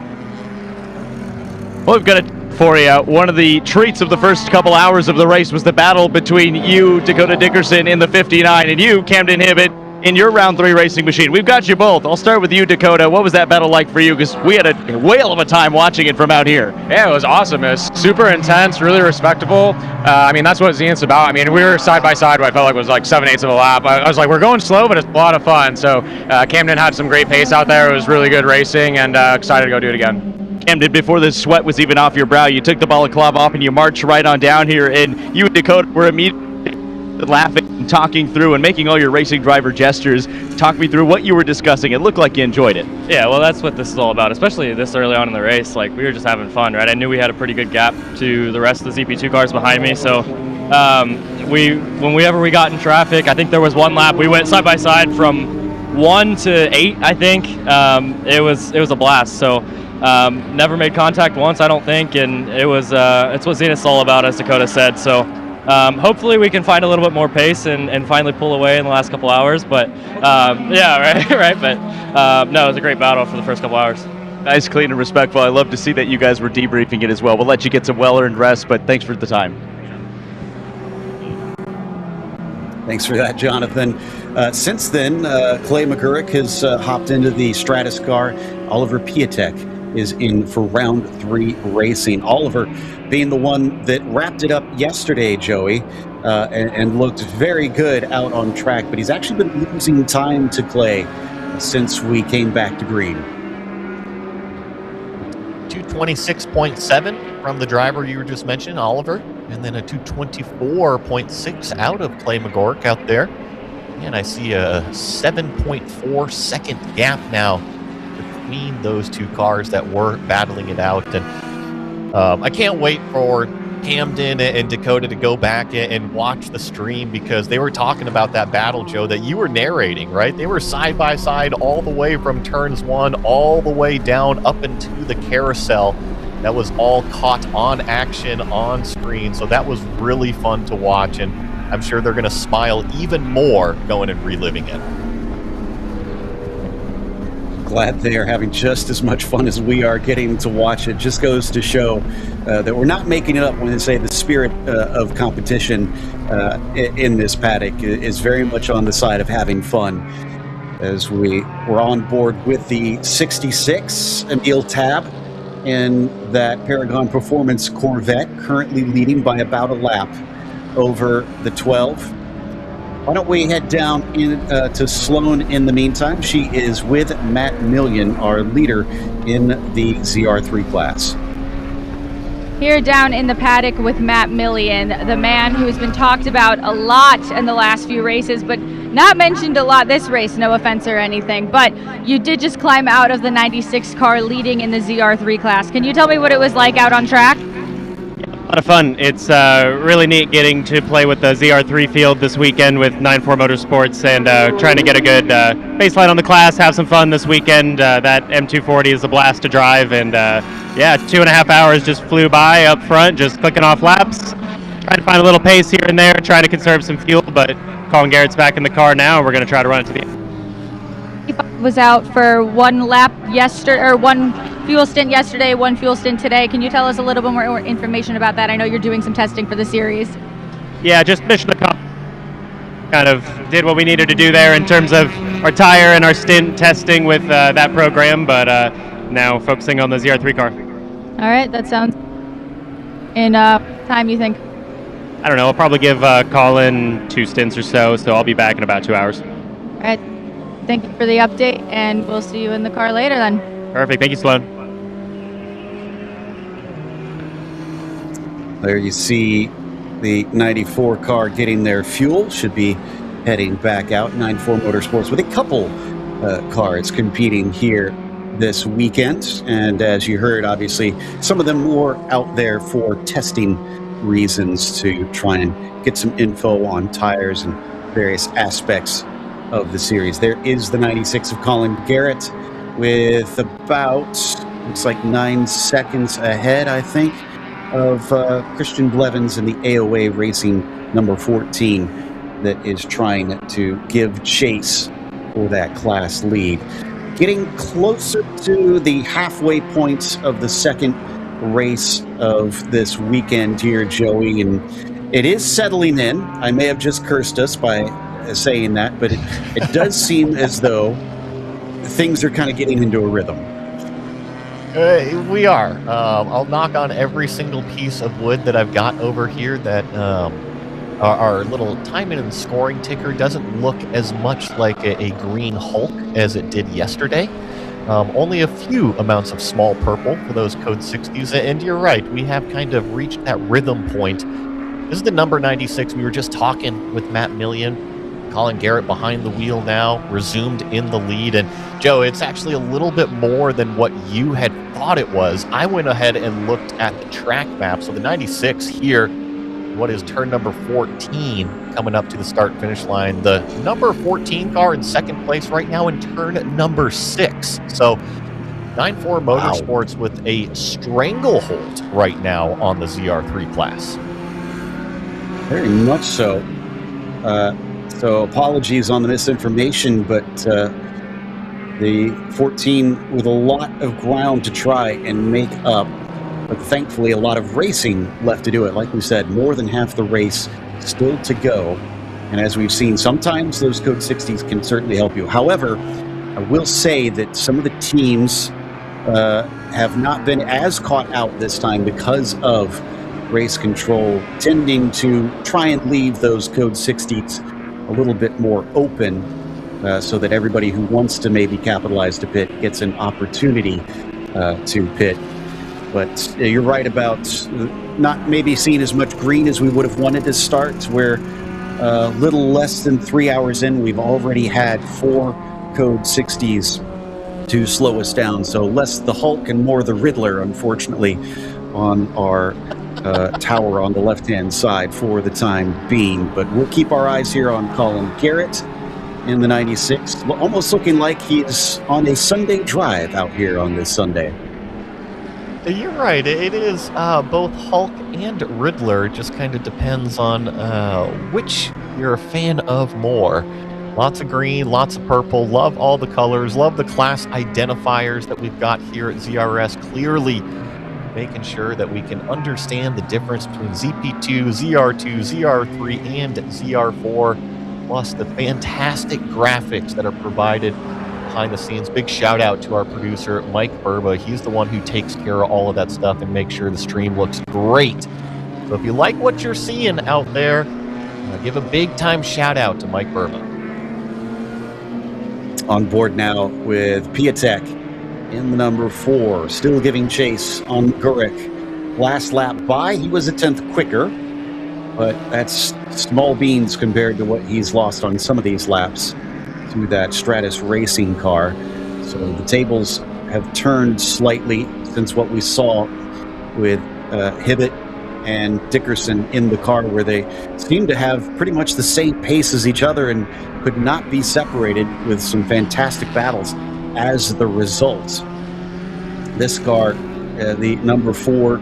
Well, we've got a for you. One of the treats of the first couple hours of the race was the battle between you, Dakota Dickerson, in the 59, and you, Camden Hibbett, in your round 3 racing machine. We've got you both. I'll start with you, Dakota. What was that battle like for you? Because we had a whale of a time watching it from out here. Yeah, it was awesome. It was super intense, really respectable. I mean, that's what Zenith's about. I mean, we were side by side, what I felt like was like 7/8 of a lap. I was like, we're going slow, but it's a lot of fun. So Camden had some great pace out there. It was really good racing, and excited to go do it again. Camden, before the sweat was even off your brow, you took the balaclava off and you marched right on down here, and you and Dakota were immediately laughing and talking through and making all your racing driver gestures. Talk me through what you were discussing. It looked like you enjoyed it. Yeah, well, that's what this is all about, especially this early on in the race. Like, we were just having fun, right? I knew we had a pretty good gap to the rest of the ZP2 cars behind me, so whenever we got in traffic, I think there was one lap, we went side by side from 1 to 8, I think. It was a blast. So never made contact once, I don't think, and it's what Zenith's all about, as Dakota said. So hopefully we can find a little bit more pace and finally pull away in the last couple hours. But yeah, right. But no, it was a great battle for the first couple hours. Nice, clean, and respectful. I love to see that you guys were debriefing it as well. We'll let you get some well-earned rest, but thanks for the time. Thanks for that, Jonathan. Since then, Clay McGurk has hopped into the Stratus car. Oliver Piatek is in for round 3 racing. Oliver being the one that wrapped it up yesterday, Joey, and looked very good out on track, but he's actually been losing time to Clay since we came back to green. 226.7 from the driver you were just mentioning, Oliver, and then a 224.6 out of Clay McGurk out there. And I see a 7.4 second gap now between those two cars that were battling it out. And I can't wait for Camden and Dakota to go back and watch the stream, because they were talking about that battle, Joe, that you were narrating, right? They were side by side all the way from turns 1 all the way down up into the carousel. That was all caught on action on screen. So that was really fun to watch, and I'm sure they're going to smile even more going and reliving it. Glad they are having just as much fun as we are getting to watch it. Just goes to show that we're not making it up when they say the spirit of competition in this paddock is very much on the side of having fun. As we were on board with the 66, Emil Tab in that Paragon Performance Corvette, currently leading by about a lap over the 12. Why don't we head down to Sloan in the meantime? She is with Matt Million, our leader in the ZR3 class. Here down in the paddock with Matt Million, the man who's been talked about a lot in the last few races, but not mentioned a lot this race, no offense or anything. But you did just climb out of the 96 car leading in the ZR3 class. Can you tell me what it was like out on track? A lot of fun. It's really neat getting to play with the ZR3 field this weekend with 9-4 Motorsports and trying to get a good baseline on the class, have some fun this weekend. That M240 is a blast to drive, and yeah, 2.5 hours just flew by up front, just clicking off laps, trying to find a little pace here and there, trying to conserve some fuel, but Colin Garrett's back in the car now, and we're going to try to run it to the end. Was out for one lap yesterday, or one fuel stint yesterday, one fuel stint today. Can you tell us a little bit more information about that? I know you're doing some testing for the series. Yeah, just mission accomplished. Kind of did what we needed to do there in terms of our tire and our stint testing with that program, but now focusing on the ZR3 car. All right, that sounds in time, you think? I don't know, I'll probably give Colin 2 stints or so I'll be back in about 2 hours. All right, thank you for the update, and we'll see you in the car later then. Perfect, thank you, Sloan. There you see the 94 car getting their fuel, should be heading back out. 9-4 Motorsports with a couple cars competing here this weekend. And as you heard, obviously, some of them more out there for testing reasons to try and get some info on tires and various aspects of the series. There is the 96 of Colin Garrett with about, looks like 9 seconds ahead, I think, of Christian Blevins in the AOA Racing number 14 that is trying to give chase for that class lead. Getting closer to the halfway point of the second race of this weekend here, Joey, and it is settling in. I may have just cursed us by saying that, but it does seem as though things are kind of getting into a rhythm. We are. I'll knock on every single piece of wood that I've got over here that our little timing and scoring ticker doesn't look as much like a green Hulk as it did yesterday. Only a few amounts of small purple for those code 60s. And you're right, we have kind of reached that rhythm point. This is the number 96. We were just talking with Matt Millian. Colin Garrett behind the wheel now, resumed in the lead. And Joe, it's actually a little bit more than what you had thought it was. I went ahead and looked at the track map. So the 96 here, what is turn number 14 coming up to the start finish line. The number 14 car in second place right now in turn number 6. So 9-4 Motorsports with a stranglehold right now on the ZR3 class. Very much so. So apologies on the misinformation, but the 14 with a lot of ground to try and make up, but thankfully a lot of racing left to do it. Like we said, more than half the race still to go. And as we've seen, sometimes those code 60s can certainly help you. However, I will say that some of the teams have not been as caught out this time because of race control, tending to try and leave those code 60s a little bit more open so that everybody who wants to maybe capitalize to pit gets an opportunity to pit. But you're right about not maybe seeing as much green as we would have wanted to start, where a little less than 3 hours in, we've already had 4 code 60s to slow us down. So less the Hulk and more the Riddler, unfortunately, on our tower on the left-hand side for the time being. But we'll keep our eyes here on Colin Garrett in the 96, almost looking like he's on a Sunday drive out here on this Sunday. You're right. It is both Hulk and Riddler. Just kind of depends on which you're a fan of more. Lots of green, lots of purple. Love all the colors. Love the class identifiers that we've got here at ZRS. Clearly making sure that we can understand the difference between ZP2, ZR2, ZR3, and ZR4, plus the fantastic graphics that are provided behind the scenes. Big shout out to our producer, Mike Burba. He's the one who takes care of all of that stuff and makes sure the stream looks great. So if you like what you're seeing out there, give a big time shout out to Mike Burba. On board now with Piatek in the number 4, still giving chase on Gurek. Last lap by, he was a 10th quicker, but that's small beans compared to what he's lost on some of these laps to that Stratus Racing car. So the tables have turned slightly since what we saw with Hibbett and Dickerson in the car, where they seem to have pretty much the same pace as each other and could not be separated, with some fantastic battles as the result. This car, the number 4,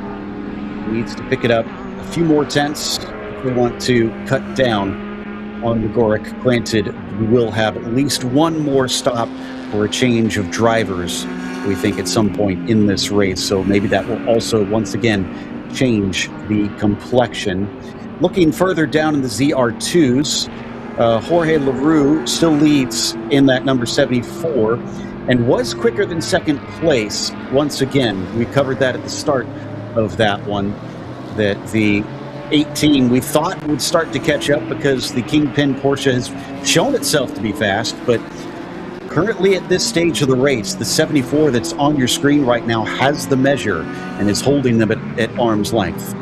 needs to pick it up a few more tenths if we want to cut down on the Goric. Granted, we will have at least one more stop for a change of drivers, we think, at some point in this race. So maybe that will also, once again, change the complexion. Looking further down in the ZR2s, Jorge LaRue still leads in that number 74 and was quicker than second place. Once again, we covered that at the start of that one, that the 18 we thought would start to catch up because the Kingpin Porsche has shown itself to be fast, but currently at this stage of the race, the 74 that's on your screen right now has the measure and is holding them at arm's length.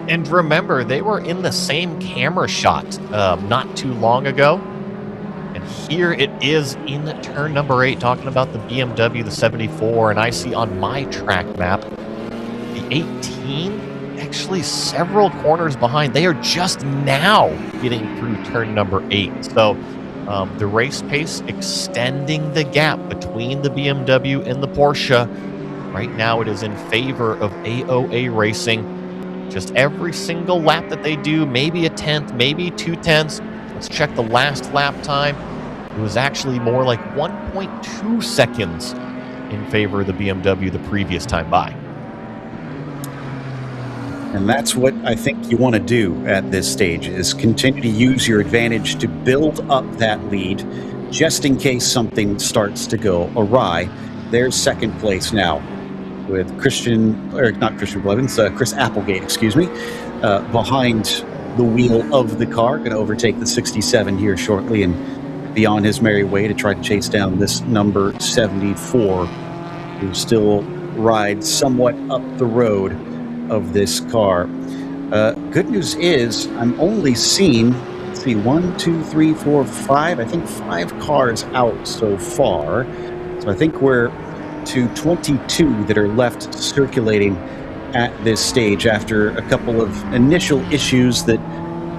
And remember, they were in the same camera shot not too long ago. And here it is in turn number 8, talking about the BMW, the 74, and I see on my track map, the 18, actually several corners behind. They are just now getting through turn number 8. So the race pace extending the gap between the BMW and the Porsche. Right now it is in favor of AOA Racing. Just every single lap that they do, maybe a tenth, maybe 2 tenths. Let's check the last lap time. It was actually more like 1.2 seconds in favor of the BMW the previous time by. And that's what I think you want to do at this stage, is continue to use your advantage to build up that lead just in case something starts to go awry. There's second place now with Chris Applegate, behind the wheel of the car, going to overtake the 67 here shortly and be on his merry way to try to chase down this number 74, who still rides somewhat up the road of this car. Good news is I'm only seeing, let's see, 1, 2, 3, 4, 5, I think 5 cars out so far. So I think we're to 22 that are left circulating at this stage after a couple of initial issues that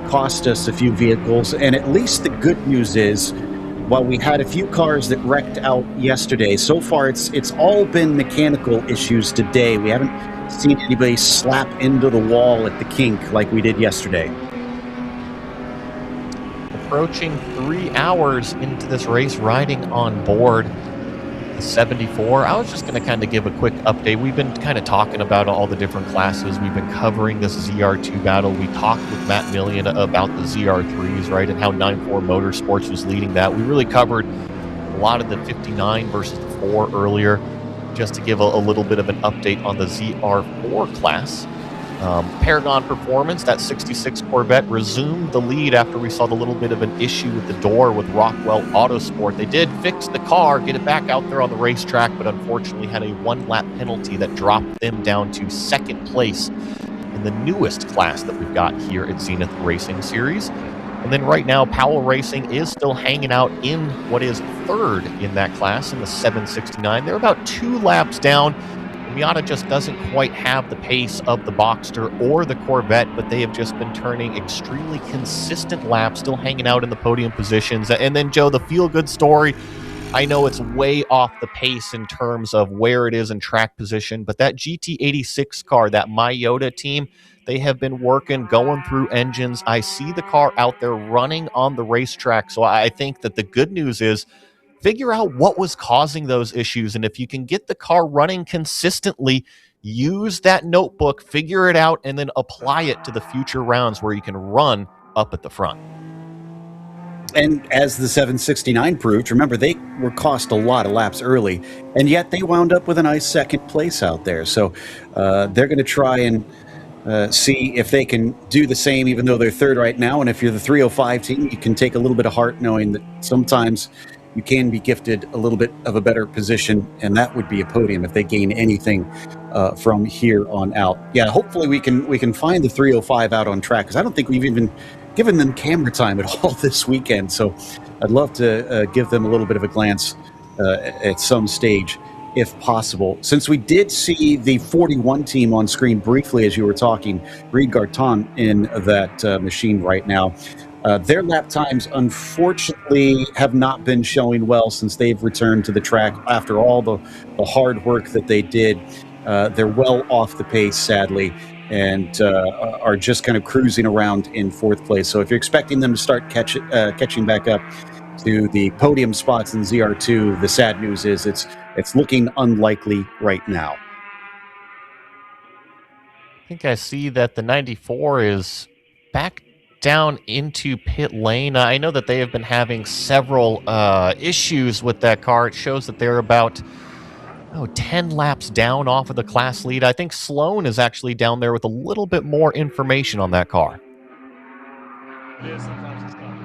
cost us a few vehicles. And at least the good news is, while we had a few cars that wrecked out yesterday, so far it's all been mechanical issues today. We haven't seen anybody slap into the wall at the kink like we did yesterday. Approaching 3 hours into this race, riding on board the 74. I was just going to kind of give a quick update. We've been kind of talking about all the different classes. We've been covering this ZR2 battle. We talked with Matt Millian about the ZR3s, right, and how 9-4 Motorsports was leading that. We really covered a lot of the 59 versus the 4 earlier, just to give a little bit of an update on the ZR4 class. Paragon Performance, that 66 Corvette, resumed the lead after we saw the little bit of an issue with the door with Rockwell Autosport. They did fix the car, get it back out there on the racetrack, but unfortunately had a 1-lap penalty that dropped them down to second place in the newest class that we've got here at Zenith Racing Series. And then right now, Powell Racing is still hanging out in what is third in that class in the 769. They're about 2 laps down. Miata just doesn't quite have the pace of the Boxster or the Corvette, but they have just been turning extremely consistent laps, still hanging out in the podium positions. And then, Joe, the feel-good story, I know it's way off the pace in terms of where it is in track position, but that GT86 car, that Myota team, they have been working, going through engines. I see the car out there running on the racetrack, so I think that the good news is figure out what was causing those issues, and if you can get the car running consistently, use that notebook, figure it out, and then apply it to the future rounds where you can run up at the front. And as the 769 proved, remember, they were cost a lot of laps early, and yet they wound up with a nice second place out there. So they're going to try and see if they can do the same, even though they're third right now. And if you're the 305 team, you can take a little bit of heart knowing that sometimes you can be gifted a little bit of a better position, and that would be a podium if they gain anything from here on out. Yeah, hopefully we can find the 305 out on track, because I don't think we've even given them camera time at all this weekend. So I'd love to give them a little bit of a glance at some stage, if possible. Since we did see the 41 team on screen briefly as you were talking, Reed Garton in that machine right now. Their lap times, unfortunately, have not been showing well since they've returned to the track after all the hard work that they did. They're well off the pace, sadly, and are just kind of cruising around in fourth place. So if you're expecting them to start catching back up to the podium spots in ZR2, the sad news is it's looking unlikely right now. I think I see that the 94 is back down into pit lane. I know that they have been having several issues with that car. It shows that they're about 10 laps down off of the class lead. I think Sloan is actually down there with a little bit more information on that car.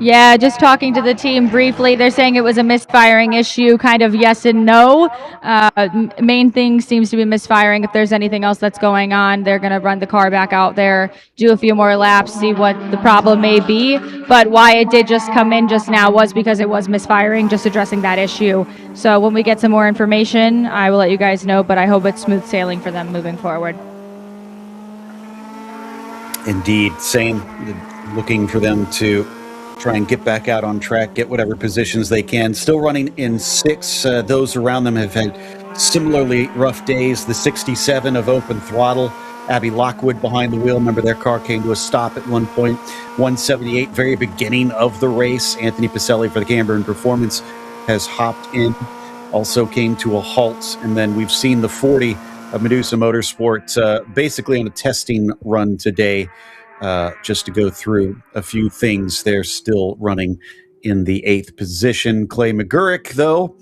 Yeah, just talking to the team briefly, they're saying it was a misfiring issue, kind of yes and no. Main thing seems to be misfiring. If there's anything else that's going on, they're going to run the car back out there, do a few more laps, see what the problem may be. But why it did just come in just now was because it was misfiring, just addressing that issue. So when we get some more information, I will let you guys know, but I hope it's smooth sailing for them moving forward. Indeed, same. Looking for them to try and get back out on track, get whatever positions they can. Still running in sixth. Those around them have had similarly rough days. The 67 of Open Throttle, Abby Lockwood behind the wheel. Remember, their car came to a stop at one point. 178, very beginning of the race. Anthony Pacelli for the Cambrian Performance has hopped in, also came to a halt. And then we've seen the 40 of Medusa Motorsport, basically on a testing run today, just to go through a few things. They're still running in the 8th position. Clay McGurrick, though,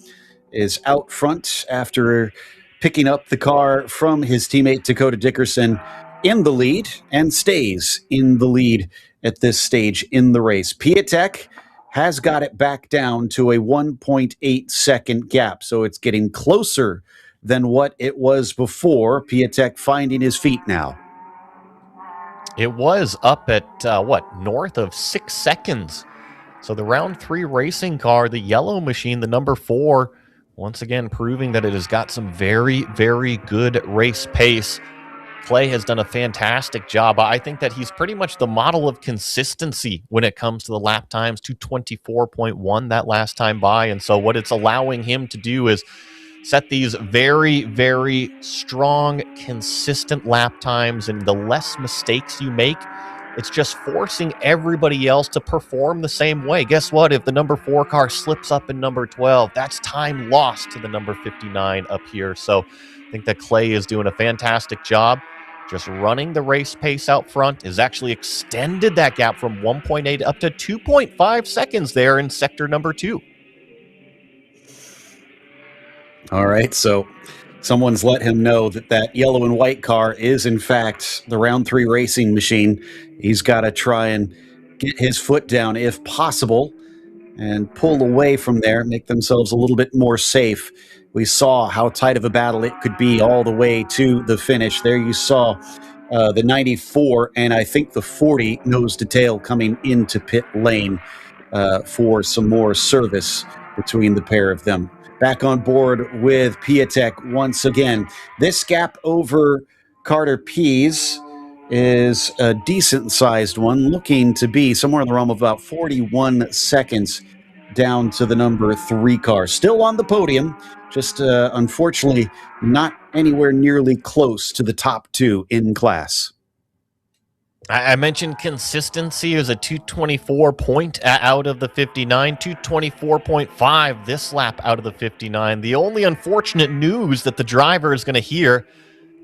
is out front after picking up the car from his teammate Dakota Dickerson in the lead and stays in the lead at this stage in the race. Piatek has got it back down to a 1.8 second gap, so it's getting closer than what it was before. Piatek finding his feet now. It was up at, north of 6 seconds. So the round 3 racing car, the yellow machine, the number 4, once again proving that it has got some very, very good race pace. Clay has done a fantastic job. I think that he's pretty much the model of consistency when it comes to the lap times, 224.1 that last time by. And so what it's allowing him to do is set these very, very strong, consistent lap times. And the less mistakes you make, it's just forcing everybody else to perform the same way. Guess what? If the number 4 car slips up in number 12, that's time lost to the number 59 up here. So I think that Clay is doing a fantastic job. Just running the race pace out front has actually extended that gap from 1.8 up to 2.5 seconds there in sector number 2. All right, so someone's let him know that yellow and white car is, in fact, the round 3 racing machine. He's got to try and get his foot down if possible and pull away from there, make themselves a little bit more safe. We saw how tight of a battle it could be all the way to the finish. There you saw the 94 and I think the 40 nose to tail coming into pit lane for some more service between the pair of them. Back on board with Piatek once again. This gap over Carter Pease is a decent-sized one, looking to be somewhere in the realm of about 41 seconds down to the number 3 car. Still on the podium, just unfortunately not anywhere nearly close to the top 2 in class. I mentioned consistency is a 224 point out of the 59, 224.5 this lap out of the 59. The only unfortunate news that the driver is going to hear,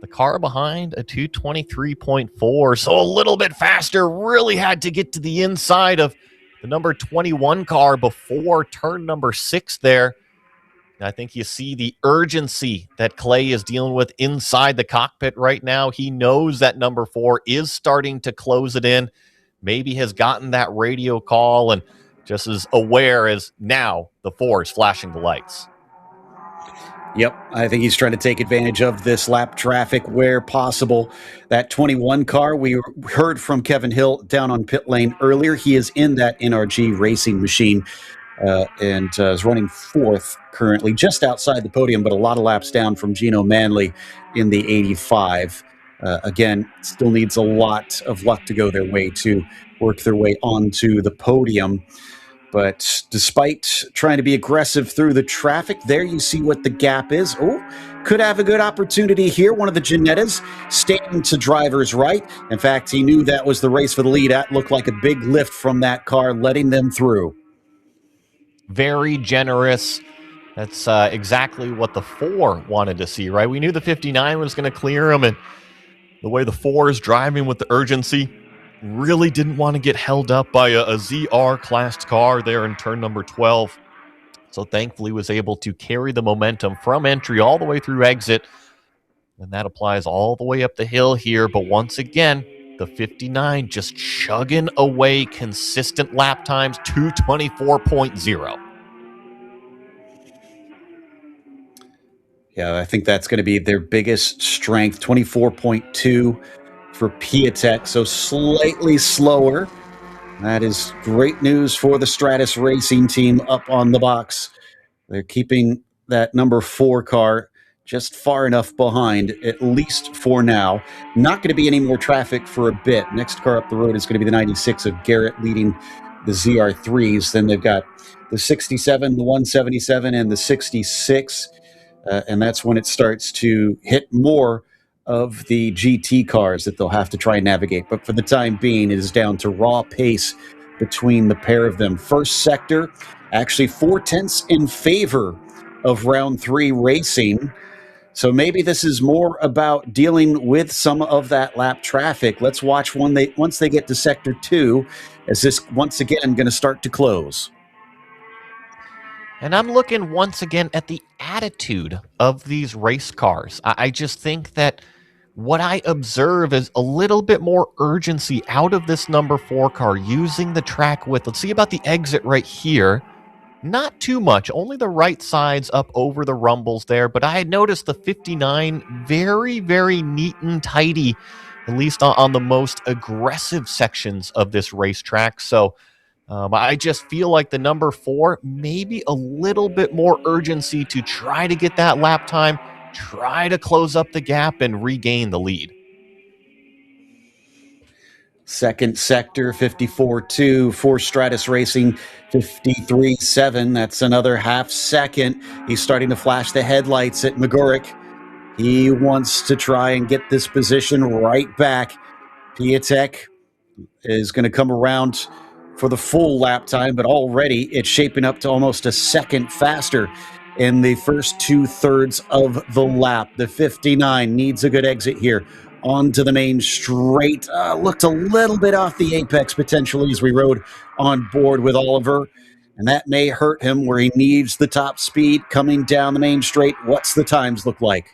the car behind a 223.4, so a little bit faster, really had to get to the inside of the number 21 car before turn number 6 there. I think you see the urgency that Clay is dealing with inside the cockpit right now. He knows that number 4 is starting to close it in, maybe has gotten that radio call and just is aware as now the 4 is flashing the lights. Yep, I think he's trying to take advantage of this lap traffic where possible. That 21 car, we heard from Kevin Hill down on pit lane earlier. He is in that NRG racing machine and is running 4th currently, just outside the podium, but a lot of laps down from Gino Manley in the 85. Again, still needs a lot of luck to go their way to work their way onto the podium. But despite trying to be aggressive through the traffic, there you see what the gap is. Oh, could have a good opportunity here. One of the Ginettas staying to driver's right. In fact, he knew that was the race for the lead. That looked like a big lift from that car, letting them through. Very generous. That's exactly what the 4 wanted to see, right? We knew the 59 was going to clear him, and the way the 4 is driving with the urgency, really didn't want to get held up by a ZR-classed car there in turn number 12. So thankfully was able to carry the momentum from entry all the way through exit. And that applies all the way up the hill here. But once again, the 59 just chugging away consistent lap times, 224.0. Yeah, I think that's going to be their biggest strength, 24.2 for Piatek, so slightly slower. That is great news for the Stratus Racing team up on the box. They're keeping that number 4 car just far enough behind, at least for now. Not going to be any more traffic for a bit. Next car up the road is going to be the 96 of Garrett leading the ZR3s. Then they've got the 67, the 177, and the 66. And that's when it starts to hit more of the GT cars that they'll have to try and navigate. But for the time being, it is down to raw pace between the pair of them. First sector, actually 4/10 in favor of round 3 racing. So maybe this is more about dealing with some of that lap traffic. Let's watch once they get to sector 2, as this once again going to start to close. And I'm looking once again at the attitude of these race cars. I just think that what I observe is a little bit more urgency out of this number 4 car using the track width. Let's see about the exit right here. Not too much, only the right sides up over the rumbles there, but I had noticed the 59 very, very neat and tidy, at least on the most aggressive sections of this racetrack. So I just feel like the number 4, maybe a little bit more urgency to try to get that lap time, try to close up the gap and regain the lead. Second sector, 54.2 for Stratus Racing, 53.7. That's another half second. He's starting to flash the headlights at Magoric. He wants to try and get this position right back. Piatek is going to come around for the full lap time, but already it's shaping up to almost a second faster in the first 2/3 of the lap. The 59 needs a good exit here onto the main straight. Looked a little bit off the apex potentially as we rode on board with Oliver, and that may hurt him where he needs the top speed coming down the main straight. What's the times look like?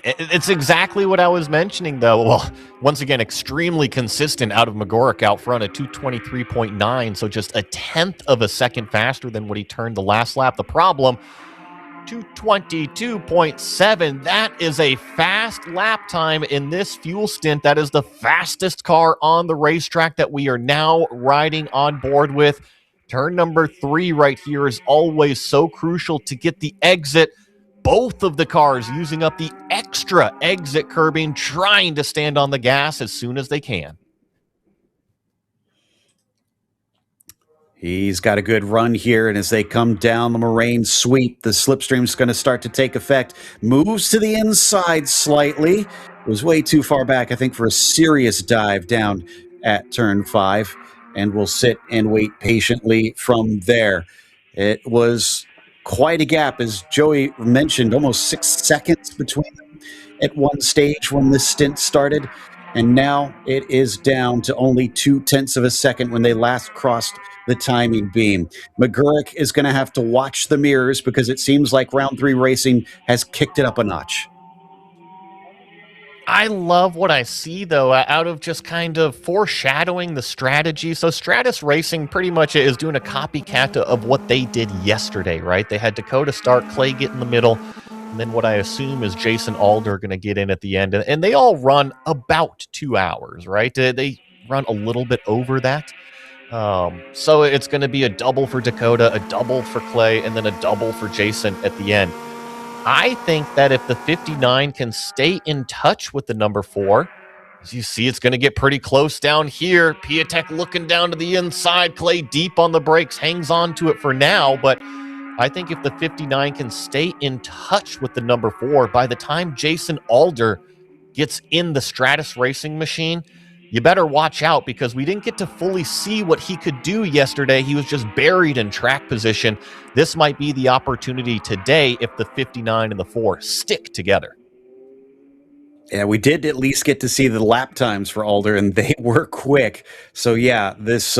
It's exactly what I was mentioning, though. Well, once again, extremely consistent out of Magoric out front at 223.9, so just a tenth of a second faster than what he turned the last lap. The problem, 222.7. That is a fast lap time in this fuel stint. That is the fastest car on the racetrack that we are now riding on board with. Turn number 3 right here is always so crucial to get the exit. Both of the cars using up the extra exit curbing, trying to stand on the gas as soon as they can. He's got a good run here, and as they come down the moraine sweep, the slipstream's going to start to take effect. Moves to the inside slightly. It was way too far back, I think, for a serious dive down at turn 5, and will sit and wait patiently from there. It was quite a gap, as Joey mentioned, almost 6 seconds between them at one stage when this stint started, and now it is down to only 0.2 of a second when they last crossed the timing beam. Magoric is going to have to watch the mirrors because it seems like round 3 racing has kicked it up a notch. I love what I see, though, out of just kind of foreshadowing the strategy. So Stratus Racing pretty much is doing a copycat of what they did yesterday, right? They had Dakota start, Clay get in the middle, and then what I assume is Jason Alder going to get in at the end. And they all run about 2 hours, right? They run a little bit over that. So it's going to be a double for Dakota, a double for Clay, and then a double for Jason at the end. I think that if the 59 can stay in touch with the number 4, as you see, it's going to get pretty close down here. Piatek looking down to the inside. Clay deep on the brakes, hangs on to it for now. But I think if the 59 can stay in touch with the number 4, by the time Jason Alder gets in the Stratus Racing machine, you better watch out, because we didn't get to fully see what he could do yesterday. He was just buried in track position. This might be the opportunity today if the 59 and the 4 stick together. Yeah, we did at least get to see the lap times for Alder, and they were quick. So yeah, this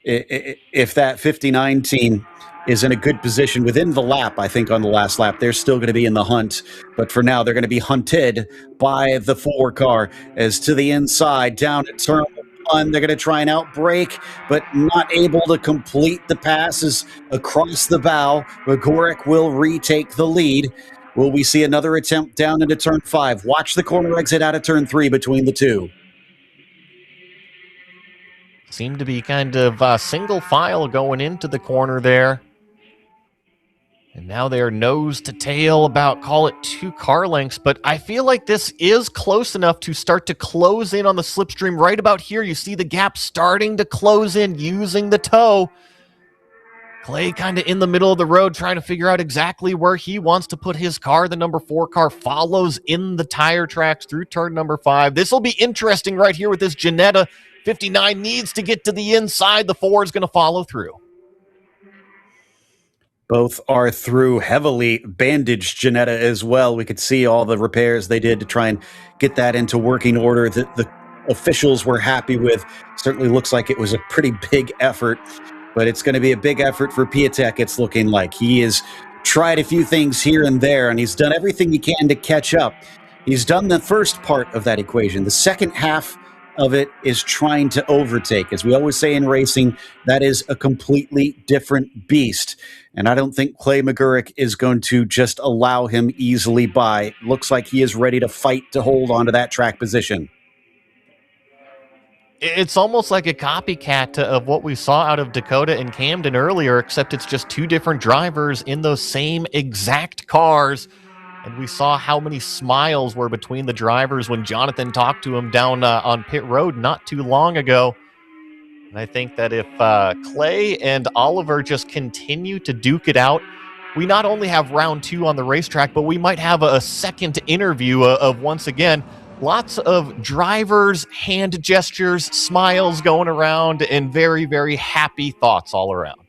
if that 59 team is in a good position within the lap, I think on the last lap, they're still going to be in the hunt. But for now, they're going to be hunted by the 4 car. As to the inside, down at turn 1, they're going to try and outbrake, but not able to complete the passes across the bow. Magoric will retake the lead. Will we see another attempt down into turn 5? Watch the corner exit out of turn 3 between the 2. Seem to be kind of single file going into the corner there. And now they're nose to tail about, call it 2 car lengths. But I feel like this is close enough to start to close in on the slipstream. Right about here, you see the gap starting to close in using the toe. Clay kind of in the middle of the road trying to figure out exactly where he wants to put his car. The number 4 car follows in the tire tracks through turn number 5. This will be interesting right here with this Janetta. 59 needs to get to the inside. The 4 is going to follow through. Both are through heavily bandaged Janetta as well. We could see all the repairs they did to try and get that into working order that the officials were happy with. Certainly looks like it was a pretty big effort, but it's going to be a big effort for Piatek, it's looking like. He has tried a few things here and there, and he's done everything he can to catch up. He's done the first part of that equation. The second half of it is trying to overtake. As we always say in racing, that is a completely different beast. And I don't think Clay McGurk is going to just allow him easily by. Looks like he is ready to fight to hold on to that track position. It's almost like a copycat of what we saw out of Dakota and Camden earlier, except it's just two different drivers in those same exact cars. And we saw how many smiles were between the drivers when Jonathan talked to him down on pit road not too long ago. And I think that if Clay and Oliver just continue to duke it out, we not only have round 2 on the racetrack, but we might have a second interview of once again, lots of drivers, hand gestures, smiles going around, and very, very happy thoughts all around.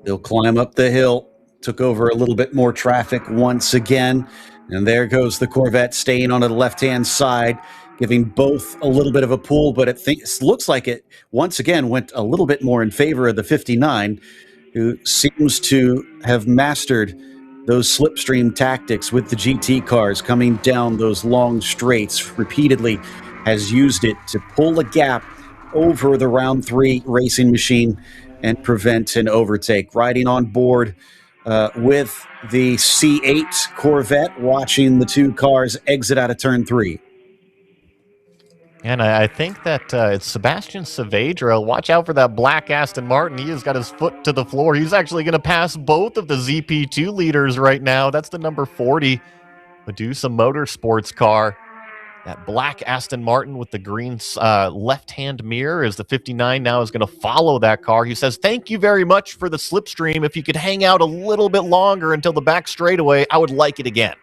They'll climb up the hill. Took over a little bit more traffic once again. And there goes the Corvette staying on the left-hand side, giving both a little bit of a pull, but it looks like it once again went a little bit more in favor of the 59, who seems to have mastered those slipstream tactics with the GT cars coming down those long straights repeatedly, has used it to pull a gap over the round 3 racing machine and prevent an overtake. Riding on board with the C8 Corvette, watching the two cars exit out of turn 3. And I think that it's Sebastian Saavedra. Watch out for that black Aston Martin. He has got his foot to the floor. He's actually going to pass both of the ZP2 leaders right now. That's the number 40 Medusa Motorsports car. That black Aston Martin with the green left-hand mirror as the 59 now is going to follow that car. He says, "Thank you very much for the slipstream. If you could hang out a little bit longer until the back straightaway, I would like it again."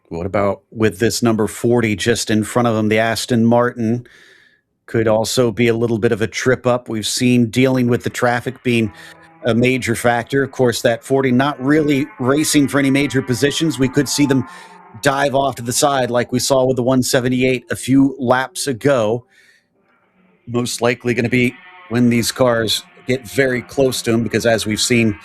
What about with this number 40 just in front of him? The Aston Martin could also be a little bit of a trip up. We've seen dealing with the traffic being a major factor. Of course, that 40 not really racing for any major positions. We could see them dive off to the side like we saw with the 178 a few laps ago. Most likely going to be when these cars get very close to them, because as we've seen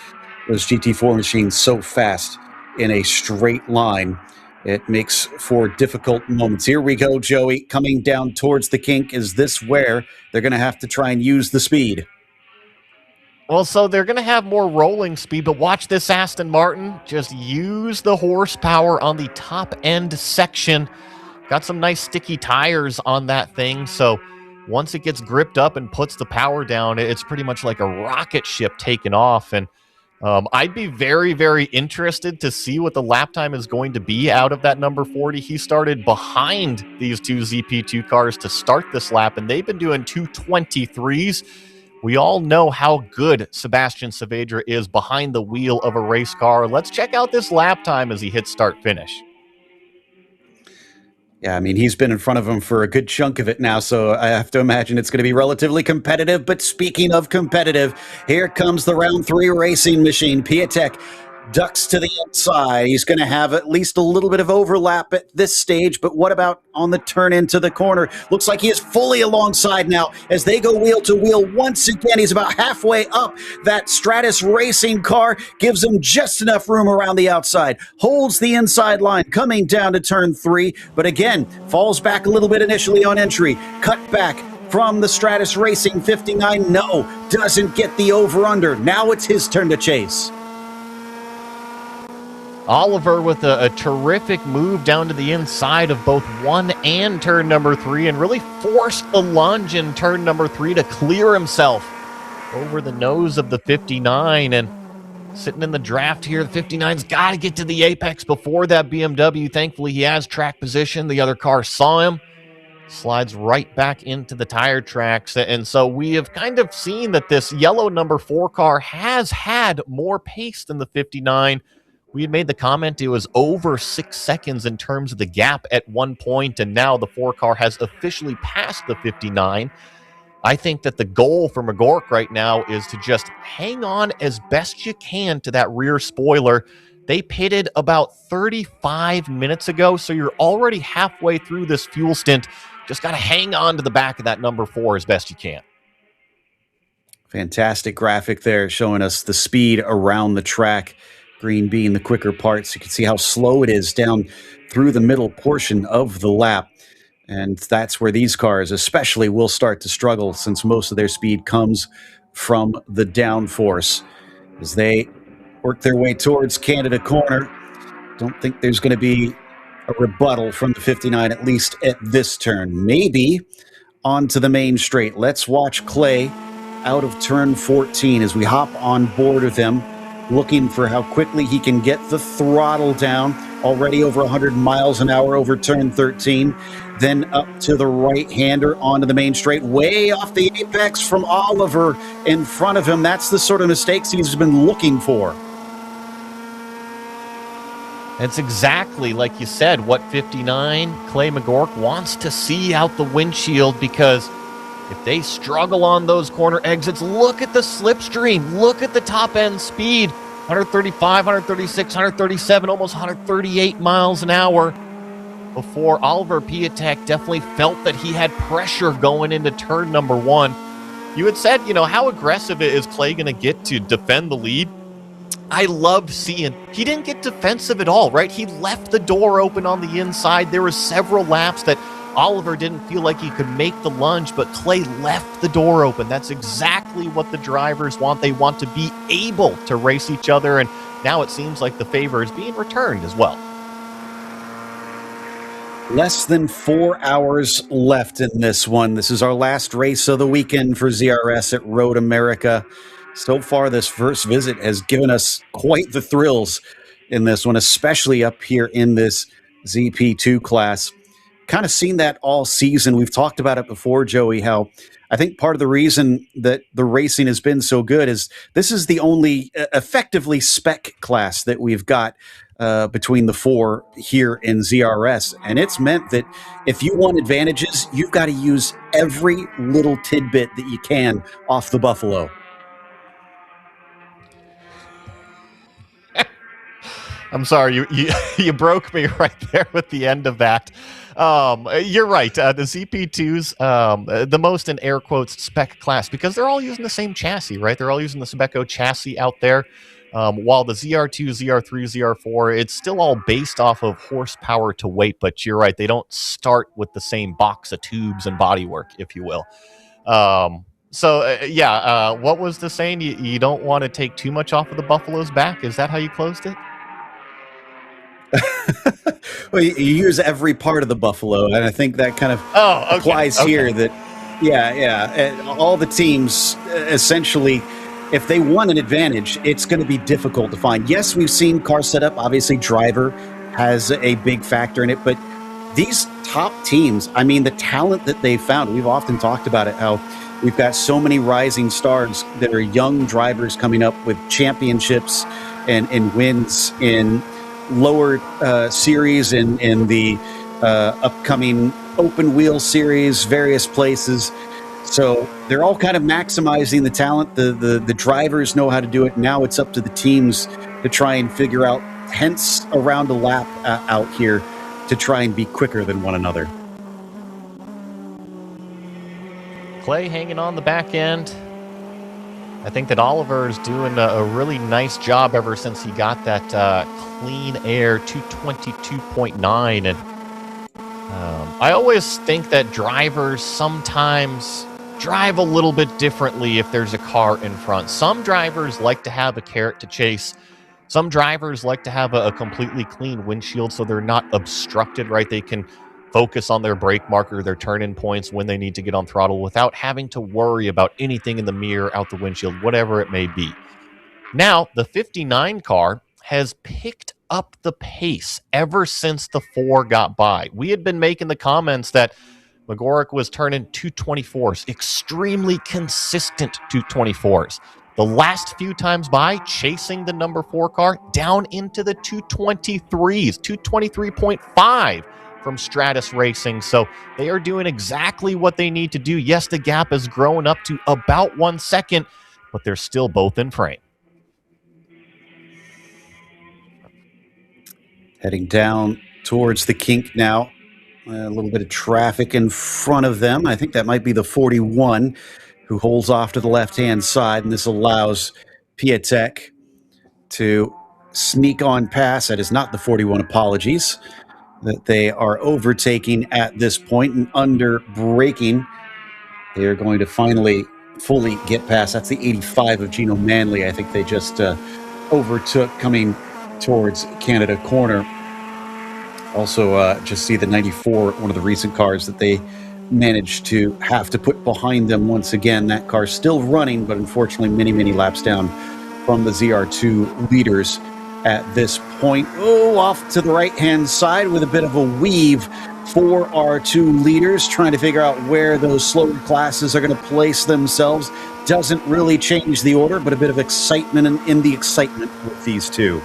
those GT4 machines so fast in a straight line, it makes for difficult moments. Here we go, Joey, coming down towards the kink. Is this where they're going to have to try and use the speed? Well, so they're going to have more rolling speed, but watch this Aston Martin just use the horsepower on the top end section. Got some nice sticky tires on that thing, so once it gets gripped up and puts the power down, it's pretty much like a rocket ship taking off. And I'd be very, very interested to see what the lap time is going to be out of that number 40. He started behind these two ZP2 cars to start this lap, and they've been doing 2:23s. We all know how good Sebastian Saavedra is behind the wheel of a race car. Let's check out this lap time as he hits start finish. Yeah, I mean, he's been in front of him for a good chunk of it now, so I have to imagine it's going to be relatively competitive. But speaking of competitive, here comes the round 3 racing machine. Piatek ducks to the inside. He's going to have at least a little bit of overlap at this stage, but what about on the turn into the corner? Looks like he is fully alongside now as they go wheel to wheel once again. He's about halfway up. That Stratus racing car gives him just enough room around the outside, holds the inside line coming down to turn 3, but again falls back a little bit initially on entry. Cut back from the Stratus Racing 59. No, doesn't get the over-under. Now it's his turn to chase. Oliver with a terrific move down to the inside of both 1 and turn number 3, and really forced the lunge in turn number 3 to clear himself over the nose of the 59. And sitting in the draft here, the 59's got to get to the apex before that BMW. Thankfully, he has track position. The other car saw him, slides right back into the tire tracks. And so we have kind of seen that this yellow number 4 car has had more pace than the 59. We had made the comment it was over 6 seconds in terms of the gap at one point, and now the 4 car has officially passed the 59. I think that the goal for McGork right now is to just hang on as best you can to that rear spoiler. They pitted about 35 minutes ago, so you're already halfway through this fuel stint. Just got to hang on to the back of that number 4 as best you can. Fantastic graphic there showing us the speed around the track. Green being the quicker parts. You can see how slow it is down through the middle portion of the lap. And that's where these cars especially will start to struggle, since most of their speed comes from the downforce. As they work their way towards Canada Corner, don't think there's going to be a rebuttal from the 59, at least at this turn. Maybe onto the main straight. Let's watch Clay out of turn 14 as we hop on board with him, looking for how quickly he can get the throttle down. Already over 100 miles an hour over turn 13. Then up to the right-hander onto the main straight, way off the apex from Oliver in front of him. That's the sort of mistakes he's been looking for. It's exactly like you said, what 59 Clay McGork wants to see out the windshield, because if they struggle on those corner exits, look at the slipstream, look at the top end speed, 135, 136, 137, almost 138 miles an hour. Before Oliver Piatek definitely felt that he had pressure going into turn number 1. You had said, how aggressive is Clay going to get to defend the lead? I loved seeing he didn't get defensive at all, right? He left the door open on the inside. There were several laps that Oliver didn't feel like he could make the lunge, but Clay left the door open. That's exactly what the drivers want. They want to be able to race each other, and now it seems like the favor is being returned as well. Less than 4 hours left in this one. This is our last race of the weekend for ZRS at Road America. So far, this first visit has given us quite the thrills in this one, especially up here in this ZP2 class. Kind of seen that all season. We've talked about it before, Joey, how I think part of the reason that the racing has been so good is this is the only effectively spec class that we've got between the 4 here in ZRS. And it's meant that if you want advantages, you've got to use every little tidbit that you can off the Buffalo. I'm sorry, you broke me right there with the end of that. You're right. The ZP2s, the most in air quotes spec class, because they're all using the same chassis, right? They're all using the Sebeco chassis out there. While the ZR2, ZR3, ZR4, it's still all based off of horsepower to weight, but you're right. They don't start with the same box of tubes and bodywork, if you will. What was the saying? You don't want to take too much off of the Buffalo's back? Is that how you closed it? Well, you use every part of the Buffalo, and I think that kind of applies here. That, and all the teams essentially, if they want an advantage, it's going to be difficult to find. Yes, we've seen car setup. Obviously, driver has a big factor in it, but these top teams, I mean, the talent that they've found, we've often talked about it, how we've got so many rising stars that are young drivers coming up with championships and wins in lower series in the upcoming open wheel series, various places. So they're all kind of maximizing the talent. The drivers know how to do it. Now it's up to the teams to try and figure out tenths around a lap out here to try and be quicker than one another. Clay hanging on the back end. I think that Oliver is doing a really nice job ever since he got that clean air 222.9. And I always think that drivers sometimes drive a little bit differently if there's a car in front. Some drivers like to have a carrot to chase. Some drivers like to have a completely clean windshield so they're not obstructed, right? They can focus on their brake marker, their turn-in points when they need to get on throttle without having to worry about anything in the mirror, out the windshield, whatever it may be. Now, the 59 car has picked up the pace ever since the 4 got by. We had been making the comments that McGork was turning 224s, extremely consistent 224s. The last few times by, chasing the number 4 car down into the 223s, 223.5 from Stratus Racing. So they are doing exactly what they need to do. Yes, the gap has grown up to about 1 second, but they're still both in frame. Heading down towards the kink now. A little bit of traffic in front of them. I think that might be the 41 who holds off to the left-hand side, and this allows Piatek to sneak on past. That is not the 41, apologies, that they are overtaking at this point and under braking. They are going to finally fully get past. That's the 85 of Gino Manley. I think they just overtook coming towards Canada Corner. Also, just see the 94, one of the recent cars that they managed to have to put behind them once again. That car still running, but unfortunately many laps down from the ZR2 leaders at this point. Oh, off to the right-hand side with a bit of a weave for our two leaders, trying to figure out where those slower classes are going to place themselves. Doesn't really change the order, but a bit of excitement in the excitement with these two.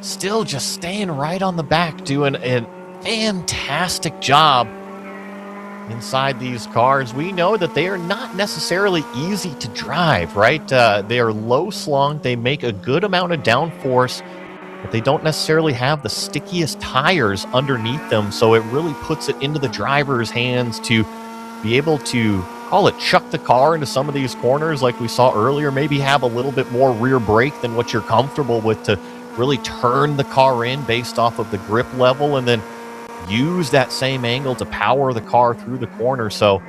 Still just staying right on the back, doing a fantastic job inside these cars. We know that they are not necessarily easy to drive, right? They are low slung. They make a good amount of downforce, but they don't necessarily have the stickiest tires underneath them. So it really puts it into the driver's hands to be able to, call it, chuck the car into some of these corners like we saw earlier, maybe have a little bit more rear brake than what you're comfortable with to really turn the car in based off of the grip level, and then use that same angle to power the car through the corner. So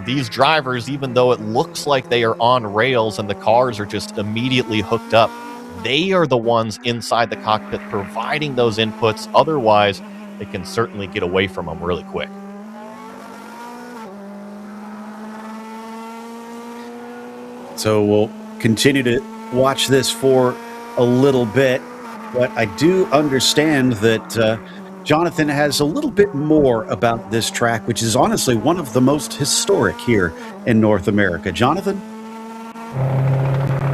these drivers, even though it looks like they are on rails and the cars are just immediately hooked up, they are the ones inside the cockpit providing those inputs. Otherwise, they can certainly get away from them really quick. So we'll continue to watch this for a little bit, but I do understand that Jonathan has a little bit more about this track, which is honestly one of the most historic here in North America. Jonathan?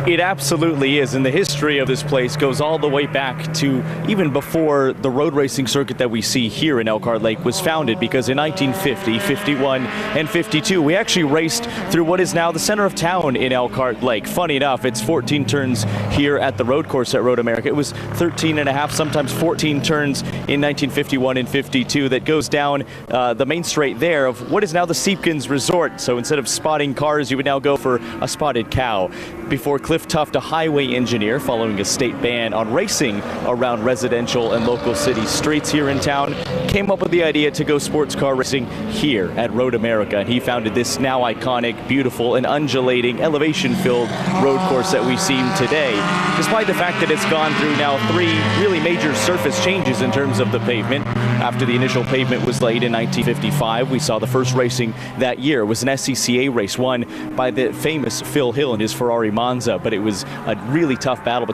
It absolutely is, and the history of this place goes all the way back to even before the road racing circuit that we see here in Elkhart Lake was founded, because in 1950, 51, and 52, we actually raced through what is now the center of town in Elkhart Lake. Funny enough, it's 14 turns here at the road course at Road America. It was 13 and a half, sometimes 14 turns in 1951 and 52 that goes down the main straight there of what is now the Seepkins Resort. So instead of spotting cars, you would now go for a spotted cow. Before Cliff Tuft, a highway engineer, following a state ban on racing around residential and local city streets here in town, came up with the idea to go sports car racing here at Road America. And he founded this now iconic, beautiful, and undulating, elevation-filled road course that we've seen today. Despite the fact that it's gone through now 3 really major surface changes in terms of the pavement. After the initial pavement was laid in 1955, we saw the first racing that year. It was an SCCA race won by the famous Phil Hill and his Ferrari Monza, but it was a really tough battle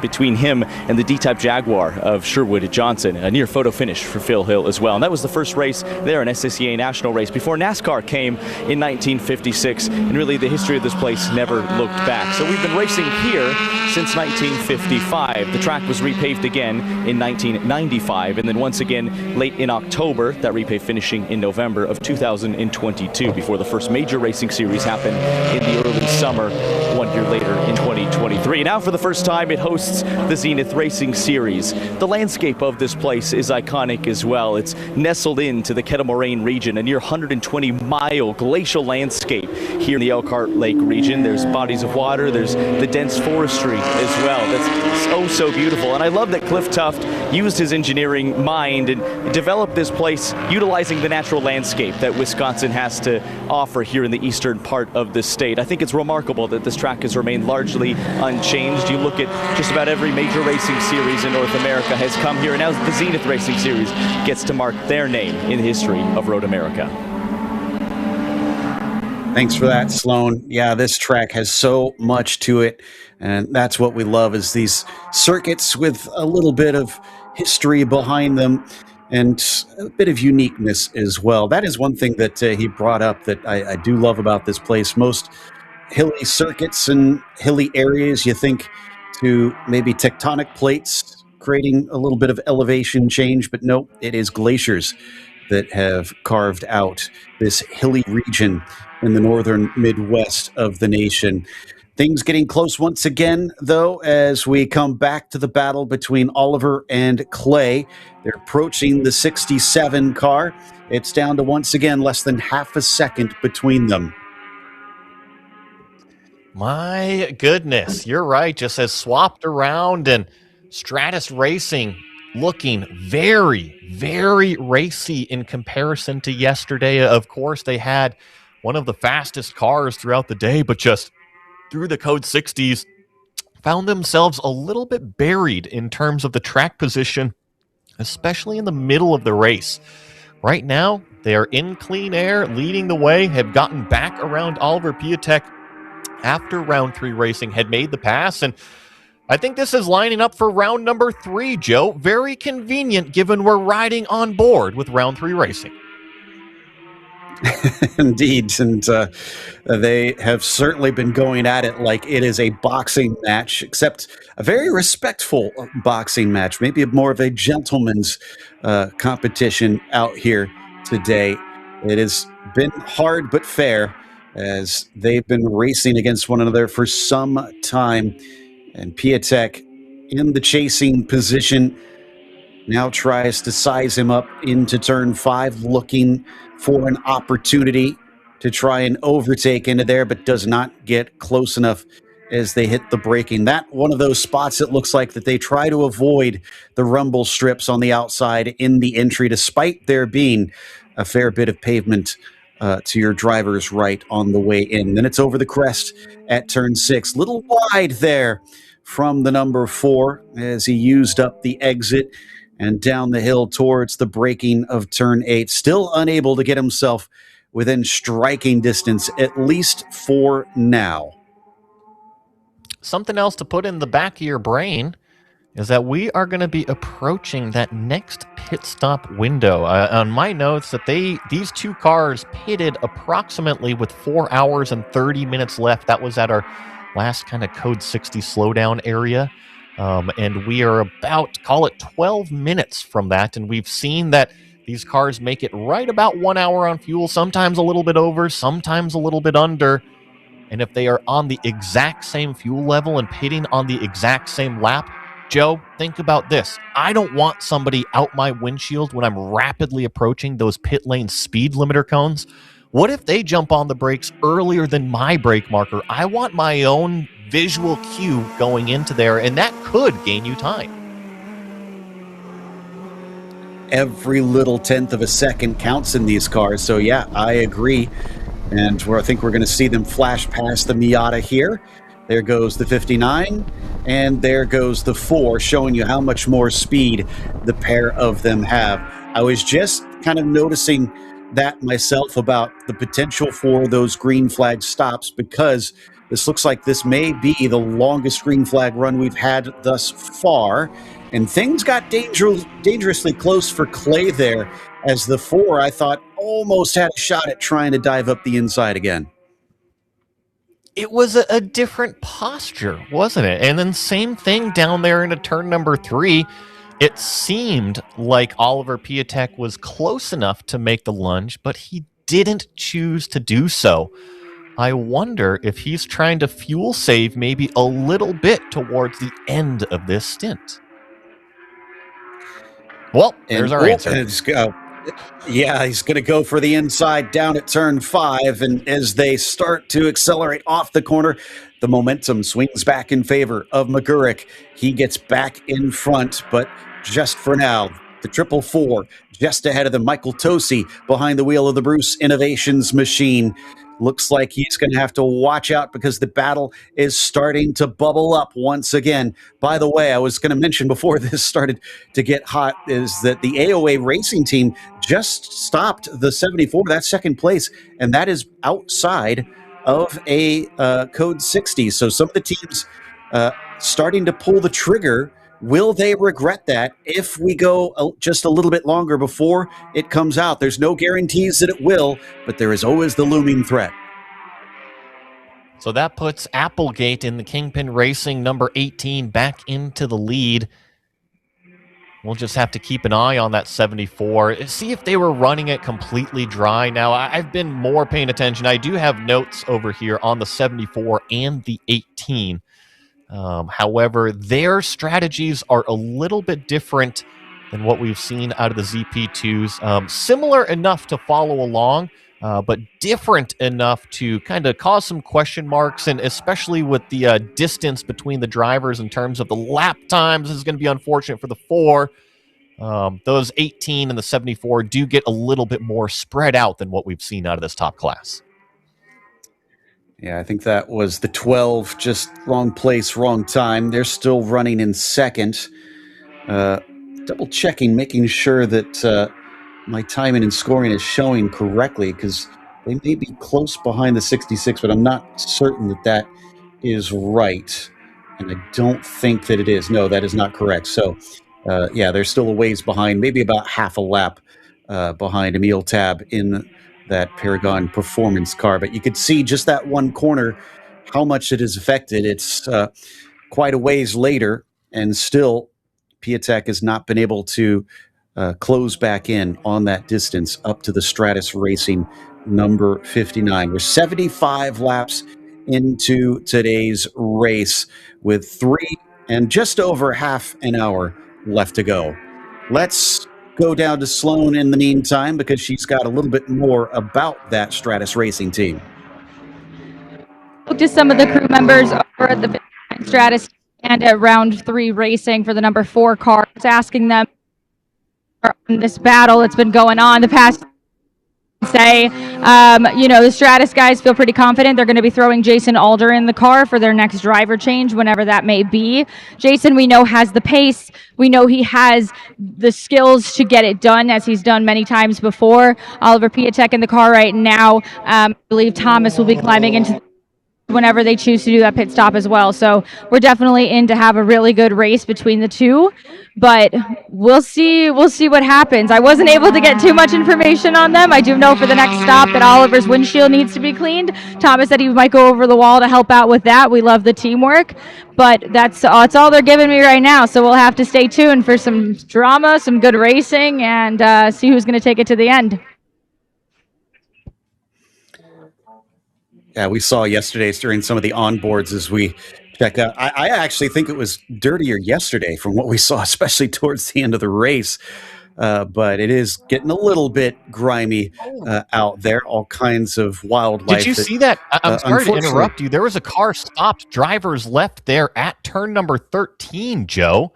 between him and the D-Type Jaguar of Sherwood Johnson. A near photo finish for Phil Hill as well. And that was the first race there, an SCCA national race, before NASCAR came in 1956. And really the history of this place never looked back. So we've been racing here since 1955. The track was repaved again in 1995, and then once again late in October, that repave finishing in November of 2022, before the first major racing series happened in the early summer 1 year later in 2023. Now for the first time it hosts the Zenith Racing Series. The landscape of this place is iconic as well. It's nestled into the Kettle Moraine region, a near 120-mile glacial landscape here in the Elkhart Lake region. There's bodies of water, there's the dense forestry as well. That's so beautiful. And I love that Cliff Tuft used his engineering mind and developed this place utilizing the natural landscape that Wisconsin has to offer here in the eastern part of the state. I think it's remarkable that this track has remained largely unchanged. You look at just about every major racing series in North America has come here, and now the Zenith Racing Series gets to mark their name in the history of Road America. Thanks for that, Sloan. Yeah, this track has so much to it, and that's what we love, is these circuits with a little bit of history behind them and a bit of uniqueness as well. That is one thing that he brought up that I do love about this place. Most hilly circuits and hilly areas, you think to maybe tectonic plates creating a little bit of elevation change, but no, it is glaciers that have carved out this hilly region in the northern Midwest of the nation. Things getting close once again, though, as we come back to the battle between Oliver and Clay. They're approaching the 67 car. It's down to, once again, less than half a second between them. My goodness, you're right. Just has swapped around, and Stratus Racing looking very, very racy in comparison to yesterday. Of course, they had one of the fastest cars throughout the day, but just through the Code 60s, found themselves a little bit buried in terms of the track position, especially in the middle of the race. Right now, they are in clean air, leading the way, have gotten back around Oliver Piatek after round 3 racing, had made the pass, and I think this is lining up for round number 3, Joe. Very convenient given we're riding on board with round 3 racing. Indeed, and they have certainly been going at it like it is a boxing match, except a very respectful boxing match, maybe more of a gentleman's competition out here today. It has been hard but fair, as they've been racing against one another for some time, and Piatek in the chasing position now tries to size him up into turn 5, looking for an opportunity to try and overtake into there, but does not get close enough as they hit the braking. That one of those spots, it looks like that they try to avoid the rumble strips on the outside in the entry, despite there being a fair bit of pavement to your driver's right on the way in. Then it's over the crest at turn 6. Little wide there from the number 4 as he used up the exit and down the hill towards the braking of turn 8. Still unable to get himself within striking distance, at least for now. Something else to put in the back of your brain is that we are going to be approaching that next pit stop window. On my notes, that these two cars pitted approximately with 4 hours and 30 minutes left. That was at our last kind of Code 60 slowdown area. And we are about, call it 12 minutes from that. And we've seen that these cars make it right about 1 hour on fuel, sometimes a little bit over, sometimes a little bit under. And if they are on the exact same fuel level and pitting on the exact same lap, Joe, think about this. I don't want somebody out my windshield when I'm rapidly approaching those pit lane speed limiter cones. What if they jump on the brakes earlier than my brake marker? I want my own visual cue going into there, and that could gain you time. Every little tenth of a second counts in these cars. So yeah, I agree. And I think we're going to see them flash past the Miata here. There goes the 59, and there goes the 4, showing you how much more speed the pair of them have. I was just kind of noticing that myself about the potential for those green flag stops, because this looks like this may be the longest green flag run we've had thus far. And things got dangerously close for Clay there, as the 4, I thought, almost had a shot at trying to dive up the inside again. It was a different posture, wasn't it? And then same thing down there into turn number 3. It seemed like Oliver Piatek was close enough to make the lunge, but he didn't choose to do so. I wonder if he's trying to fuel save maybe a little bit towards the end of this stint. Well, there's our answer. Yeah, he's going to go for the inside down at turn 5, and as they start to accelerate off the corner, the momentum swings back in favor of McGurk. He gets back in front, but just for now, the 444 just ahead of the Michael Tosi behind the wheel of the Bruce Innovations machine. Looks like he's going to have to watch out, because the battle is starting to bubble up once again. By the way, I was going to mention before this started to get hot is that the AOA racing team just stopped the 74, that's second place, and that is outside of a Code 60. So some of the teams starting to pull the trigger. Will they regret that if we go just a little bit longer before it comes out? There's no guarantees that it will, but there is always the looming threat. So that puts Applegate in the Kingpin Racing number 18 back into the lead. We'll just have to keep an eye on that 74, see if they were running it completely dry. Now, I've been more paying attention. I do have notes over here on the 74 and the 18. However, their strategies are a little bit different than what we've seen out of the ZP2s. Similar enough to follow along, but different enough to kind of cause some question marks, and especially with the distance between the drivers in terms of the lap times. This is going to be unfortunate for the 4. Those 18 and the 74 do get a little bit more spread out than what we've seen out of this top class. Yeah, I think that was the 12, just wrong place, wrong time. They're still running in second. Double checking, making sure that my timing and scoring is showing correctly, because they may be close behind the 66, but I'm not certain that that is right. And I don't think that it is. No, that is not correct. So, yeah, they're still a ways behind, maybe about half a lap behind Emil Tab in that Paragon performance car. But you could see just that one corner, how much it is affected. It's quite a ways later, and still Piatek has not been able to close back in on that distance up to the Stratus Racing number 59. We're 75 laps into today's race with 3 and just over half an hour left to go. Let's go down to Sloan in the meantime, because she's got a little bit more about that Stratus Racing team. To some of the crew members over at the Stratus and at round 3 racing for the number 4 car, asking them in this battle that's been going on the past say, the Stratus guys feel pretty confident they're going to be throwing Jason Alder in the car for their next driver change, whenever that may be. Jason, we know, has the pace. We know he has the skills to get it done, as he's done many times before. Oliver Piatek in the car right now. I believe Thomas will be climbing into whenever they choose to do that pit stop as well. So we're definitely in to have a really good race between the two, but we'll see what happens. I wasn't able to get too much information on them. I do know for the next stop that Oliver's windshield needs to be cleaned. Thomas said he might go over the wall to help out with that. We love the teamwork, but that's all they're giving me right now. So we'll have to stay tuned for some drama, some good racing, and see who's going to take it to the end. Yeah, we saw yesterday during some of the onboards as we check out. I actually think it was dirtier yesterday from what we saw, especially towards the end of the race. But it is getting a little bit grimy out there. All kinds of wildlife. Did you see that? I'm sorry to interrupt you. There was a car stopped. Drivers left there at turn number 13, Joe.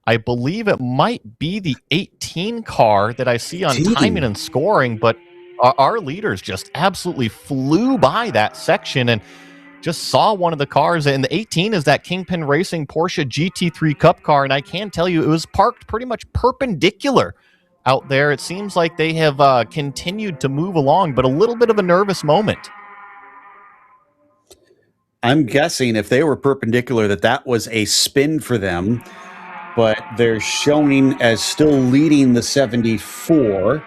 I believe it might be the 18 car that I see on timing and scoring, but our leaders just absolutely flew by that section and just saw one of the cars. And the 18 is that Kingpin Racing Porsche GT3 Cup car, and I can tell you it was parked pretty much perpendicular out there. It seems like they have continued to move along, but a little bit of a nervous moment. I'm guessing if they were perpendicular that was a spin for them, but they're showing as still leading the 74.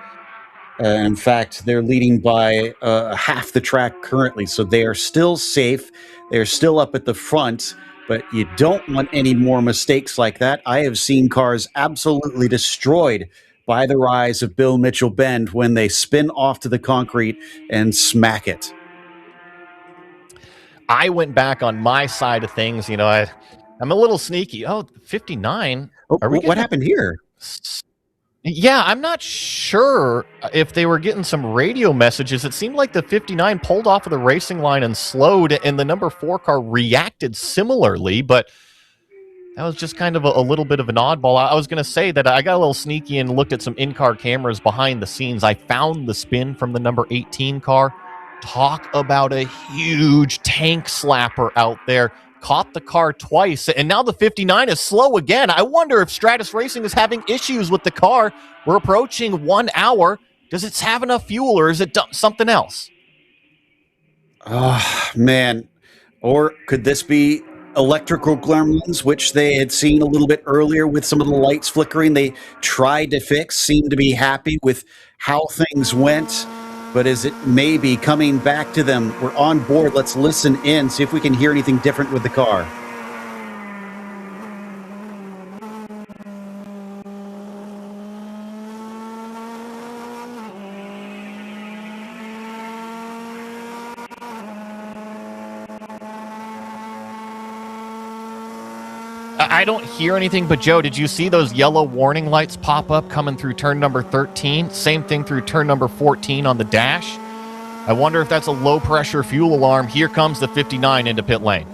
In fact, they're leading by half the track currently, so they are still safe. They're still up at the front, but you don't want any more mistakes like that. I have seen cars absolutely destroyed by the rise of Bill Mitchell Bend when they spin off to the concrete and smack it. I went back on my side of things. I'm a little sneaky. Oh, 59. What happened here? Yeah, I'm not sure if they were getting some radio messages. It seemed like the 59 pulled off of the racing line and slowed, and the number 4 car reacted similarly, but that was just kind of a little bit of an oddball. I was going to say that I got a little sneaky and looked at some in-car cameras behind the scenes. I found the spin from the number 18 car. Talk about a huge tank slapper out there. Caught the car twice, and now the 59 is slow again. I wonder if Stratus Racing is having issues with the car. We're approaching 1 hour. Does it have enough fuel, or is it something else? Oh, man. Or could this be electrical gremlins, which they had seen a little bit earlier with some of the lights flickering? They tried to fix, seemed to be happy with how things went. But is it maybe coming back to them? We're on board. Let's listen in, see if we can hear anything different with the car. I don't hear anything, but Joe, did you see those yellow warning lights pop up coming through turn number 13? Same thing through turn number 14 on the dash. I wonder if that's a low pressure fuel alarm. Here comes the 59 into pit lane.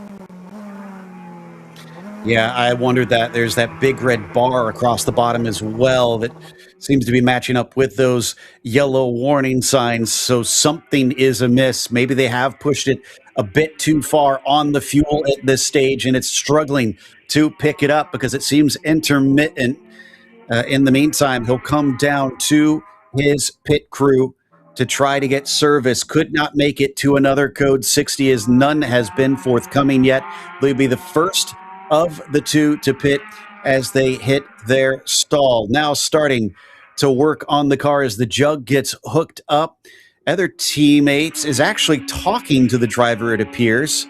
Yeah, I wondered that. There's that big red bar across the bottom as well that seems to be matching up with those yellow warning signs. So something is amiss. Maybe they have pushed it a bit too far on the fuel at this stage, and it's struggling to pick it up because it seems intermittent. In the meantime, he'll come down to his pit crew to try to get service. Could not make it to another code 60 as none has been forthcoming yet. They'll be the first of the two to pit as they hit their stall. Now starting to work on the car as the jug gets hooked up. Other teammates is actually talking to the driver, it appears.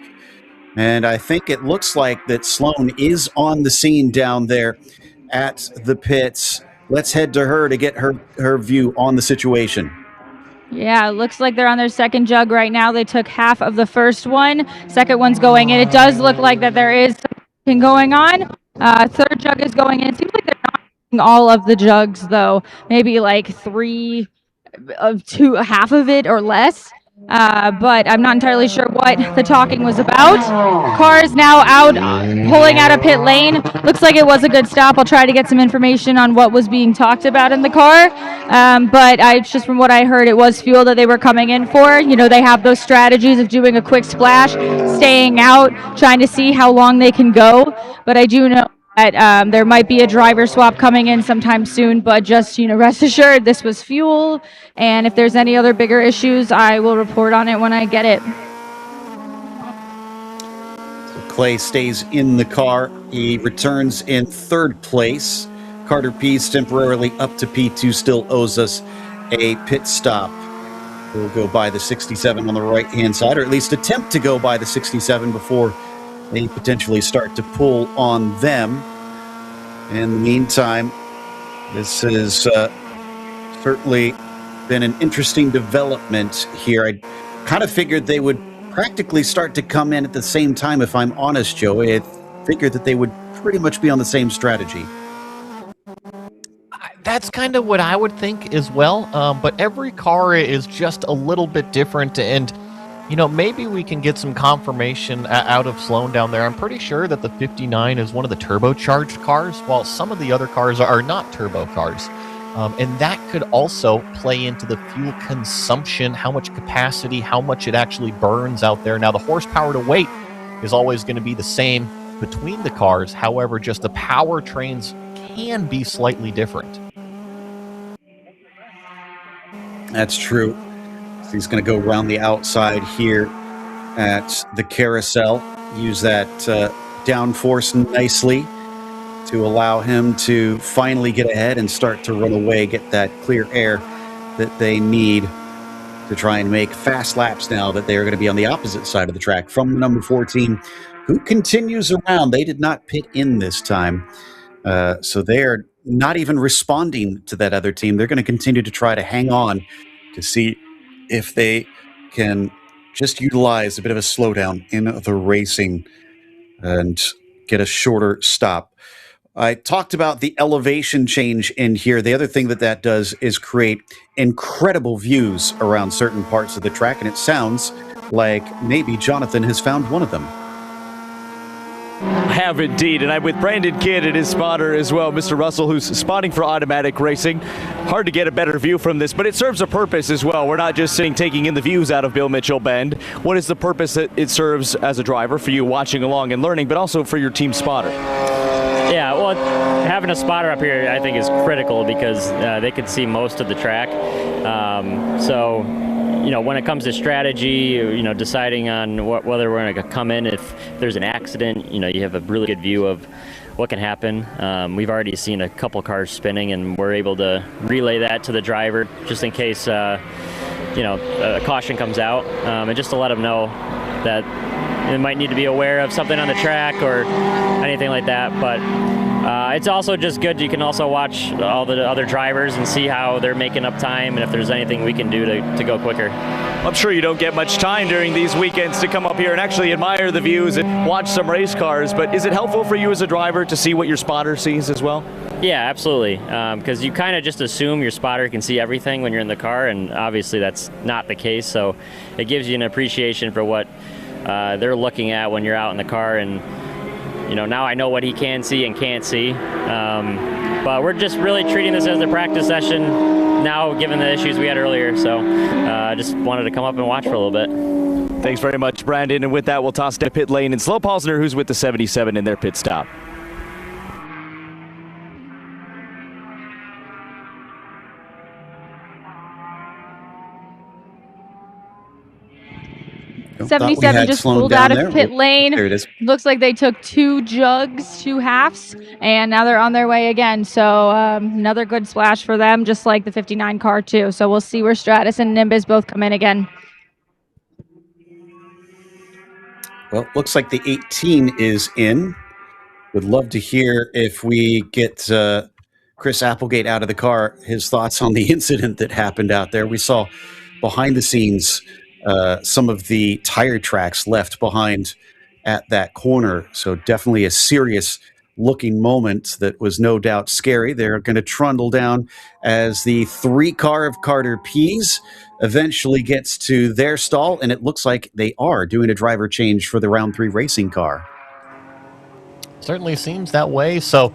And I think it looks like that Sloan is on the scene down there at the pits. Let's head to her to get her view on the situation. Yeah, it looks like they're on their second jug right now. They took half of the first one. Second one's going in. It does look like that there is something going on. Third jug is going in. It seems like they're not using all of the jugs, though. Maybe like three of two, half of it or less. But I'm not entirely sure what the talking was about. Car is now out, pulling out of pit lane. Looks like it was a good stop. I'll try to get some information on what was being talked about in the car. But just from what I heard, it was fuel that they were coming in for. You know, they have those strategies of doing a quick splash, staying out, trying to see how long they can go. But I do know that there might be a driver swap coming in sometime soon, but just, rest assured this was fuel, and if there's any other bigger issues, I will report on it when I get it. So Clay stays in the car. He returns in third place. Carter Pease temporarily up to P2 still owes us a pit stop. We'll go by the 67 on the right-hand side, or at least attempt to go by the 67 before they potentially start to pull on them. In the meantime, this has certainly been an interesting development here. I kind of figured they would practically start to come in at the same time, if I'm honest, Joe. I figured that they would pretty much be on the same strategy. That's kind of what I would think as well, but every car is just a little bit different, and maybe we can get some confirmation out of Sloan down there. I'm pretty sure that the 59 is one of the turbocharged cars, while some of the other cars are not turbo cars. And that could also play into the fuel consumption, how much capacity, how much it actually burns out there. Now, the horsepower to weight is always going to be the same between the cars. However, just the powertrains can be slightly different. That's true. He's going to go around the outside here at the carousel. Use that downforce nicely to allow him to finally get ahead and start to run away, get that clear air that they need to try and make fast laps now that they are going to be on the opposite side of the track from the number 14, who continues around. They did not pit in this time. So they're not even responding to that other team. They're going to continue to try to hang on to see if they can just utilize a bit of a slowdown in the racing and get a shorter stop. I talked about the elevation change in here. The other thing that does is create incredible views around certain parts of the track, and it sounds like maybe Jonathan has found one of them. I have indeed, and I'm with Brandon Kidd and his spotter as well, Mr. Russell, who's spotting for automatic racing. Hard to get a better view from this, but it serves a purpose as well. We're not just sitting taking in the views out of Bill Mitchell Bend. What is the purpose that it serves as a driver for you watching along and learning, but also for your team spotter? Yeah, well, having a spotter up here I think is critical because they can see most of the track. When it comes to strategy, deciding on whether we're going to come in, if there's an accident, you have a really good view of what can happen. We've already seen a couple cars spinning, and we're able to relay that to the driver just in case, a caution comes out, and just to let them know that they might need to be aware of something on the track or anything like that. But It's also just good. You can also watch all the other drivers and see how they're making up time and if there's anything we can do to go quicker. I'm sure you don't get much time during these weekends to come up here and actually admire the views and watch some race cars, but is it helpful for you as a driver to see what your spotter sees as well? Yeah, absolutely, because you kind of just assume your spotter can see everything when you're in the car, and obviously that's not the case, so it gives you an appreciation for what they're looking at when you're out in the car, and now I know what he can see and can't see, but we're just really treating this as a practice session now, given the issues we had earlier, so I just wanted to come up and watch for a little bit. Thanks very much, Brandon, and with that we'll toss to pit lane and Slow Paulsner, who's with the 77 in their pit stop. Thought we 77 had just slowed pulled down out there. of pit lane. There it is. Looks like they took 2 jugs, 2 halves, and now they're on their way again. So another good splash for them, just like the 59 car too. So we'll see where Stratus and Nimbus both come in again. Well, looks like the 18 is in. Would love to hear if we get Chris Applegate out of the car, his thoughts on the incident that happened out there. We saw behind the scenes some of the tire tracks left behind at that corner. So definitely a serious looking moment that was no doubt scary. They're going to trundle down as the 3 car of Carter Pease eventually gets to their stall, and it looks like they are doing a driver change for the round 3 racing car. Certainly seems that way. So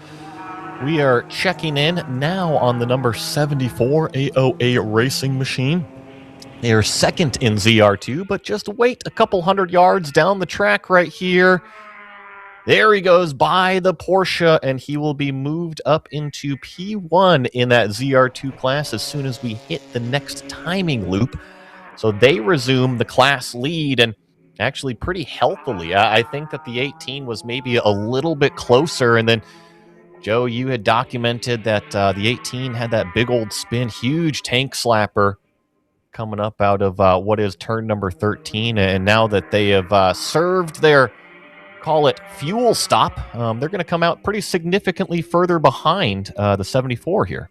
we are checking in now on the number 74 AOA Racing Machine. They are second in ZR2, but just wait a couple hundred yards down the track right here. There he goes by the Porsche, and he will be moved up into P1 in that ZR2 class as soon as we hit the next timing loop. So they resume the class lead, and actually pretty healthily. I think that the 18 was maybe a little bit closer, and then Joe, you had documented that the 18 had that big old spin, huge tank slapper coming up out of what is turn number 13, and now that they have served their, call it, fuel stop, they're going to come out pretty significantly further behind the 74 here.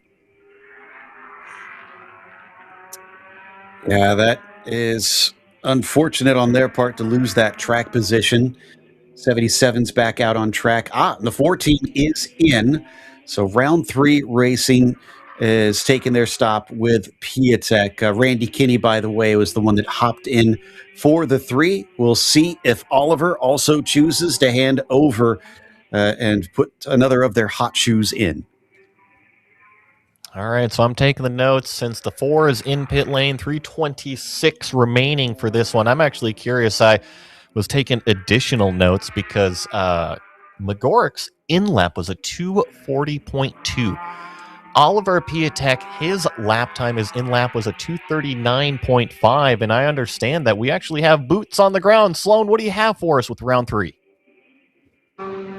Yeah, that is unfortunate on their part to lose that track position. 77's back out on track. And the 14 is in. So round 3 racing is taking their stop with Piatek. Randy Kinney, by the way, was the one that hopped in for the 3. We'll see if Oliver also chooses to hand over and put another of their hot shoes in. All right, so I'm taking the notes. Since the 4 is in pit lane, 3:26 remaining for this one. I'm actually curious. I was taking additional notes because McGorrick's in-lap was a 2:40.2. Oliver Piatek, his lap time, his in-lap was a 2:39.5, and I understand that we actually have boots on the ground. Sloan, what do you have for us with round 3?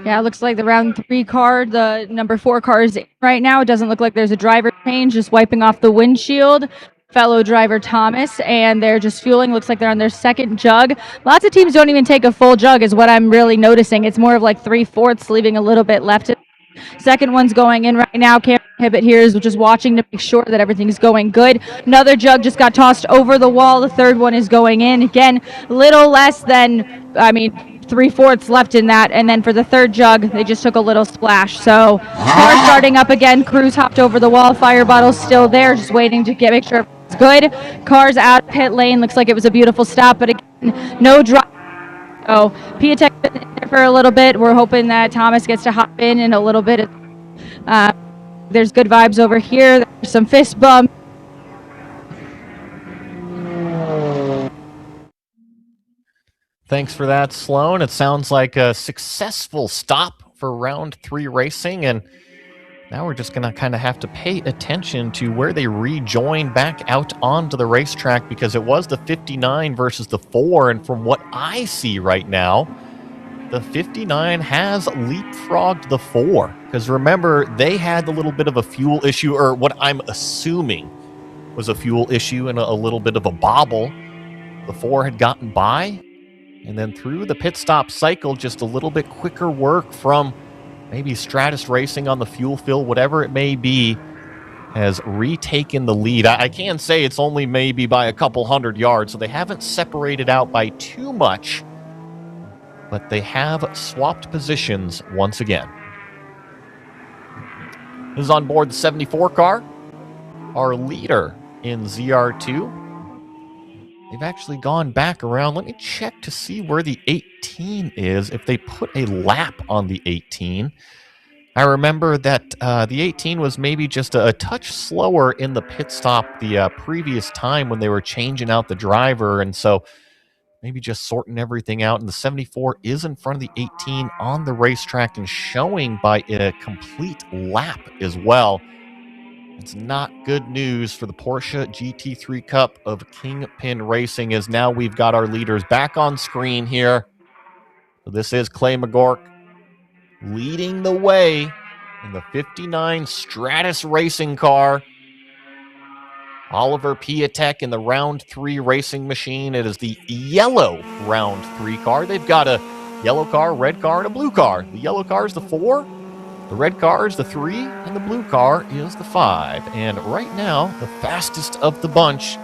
Yeah, it looks like the round 3 car, the number 4 car is in right now. It doesn't look like there's a driver change, just wiping off the windshield. Fellow driver Thomas, and they're just fueling. Looks like they're on their 2nd jug. Lots of teams don't even take a full jug is what I'm really noticing. It's more of like 3/4, leaving a little bit left. 2nd one's going in right now. Cameron Hibbett here is just watching to make sure that everything's going good. Another jug just got tossed over the wall. The 3rd one is going in. Again, little less than, 3/4 left in that. And then for the 3rd jug, they just took a little splash. So car starting up again. Crews hopped over the wall. Fire bottle's still there, just waiting to make sure it's good. Cars out pit lane. Looks like it was a beautiful stop, but again, no drive. Oh, Piatek been in there for a little bit. We're hoping that Thomas gets to hop in a little bit. There's good vibes over here. There's some fist bumps. Thanks for that, Sloan. It sounds like a successful stop for round 3 racing, and now we're just going to kind of have to pay attention to where they rejoin back out onto the racetrack, because it was the 59 versus the 4, and from what I see right now, the 59 has leapfrogged the 4. Because remember, they had a little bit of a fuel issue, or what I'm assuming was a fuel issue and a little bit of a bobble. The 4 had gotten by, and then through the pit stop cycle, just a little bit quicker work from maybe Stratus Racing on the fuel fill, whatever it may be, has retaken the lead. I can say it's only maybe by a couple hundred yards, so they haven't separated out by too much, but they have swapped positions once again. This is on board the 74 car, our leader in ZR2. They've actually gone back around. Let me check to see where the 18 is, if they put a lap on the 18. I remember that the 18 was maybe just a touch slower in the pit stop the previous time when they were changing out the driver, and so maybe just sorting everything out. And the 74 is in front of the 18 on the racetrack and showing by a complete lap as well. It's not good news for the Porsche GT3 Cup of Kingpin Racing, as now we've got our leaders back on screen here. So this is Clay McGork leading the way in the 59 Stratus Racing car. Oliver Piatek in the round 3 racing machine. It is the yellow round 3 car. They've got a yellow car, red car, and a blue car. The yellow car is the 4, the red car is the 3, and the blue car is the 5. And right now, the fastest of the bunch,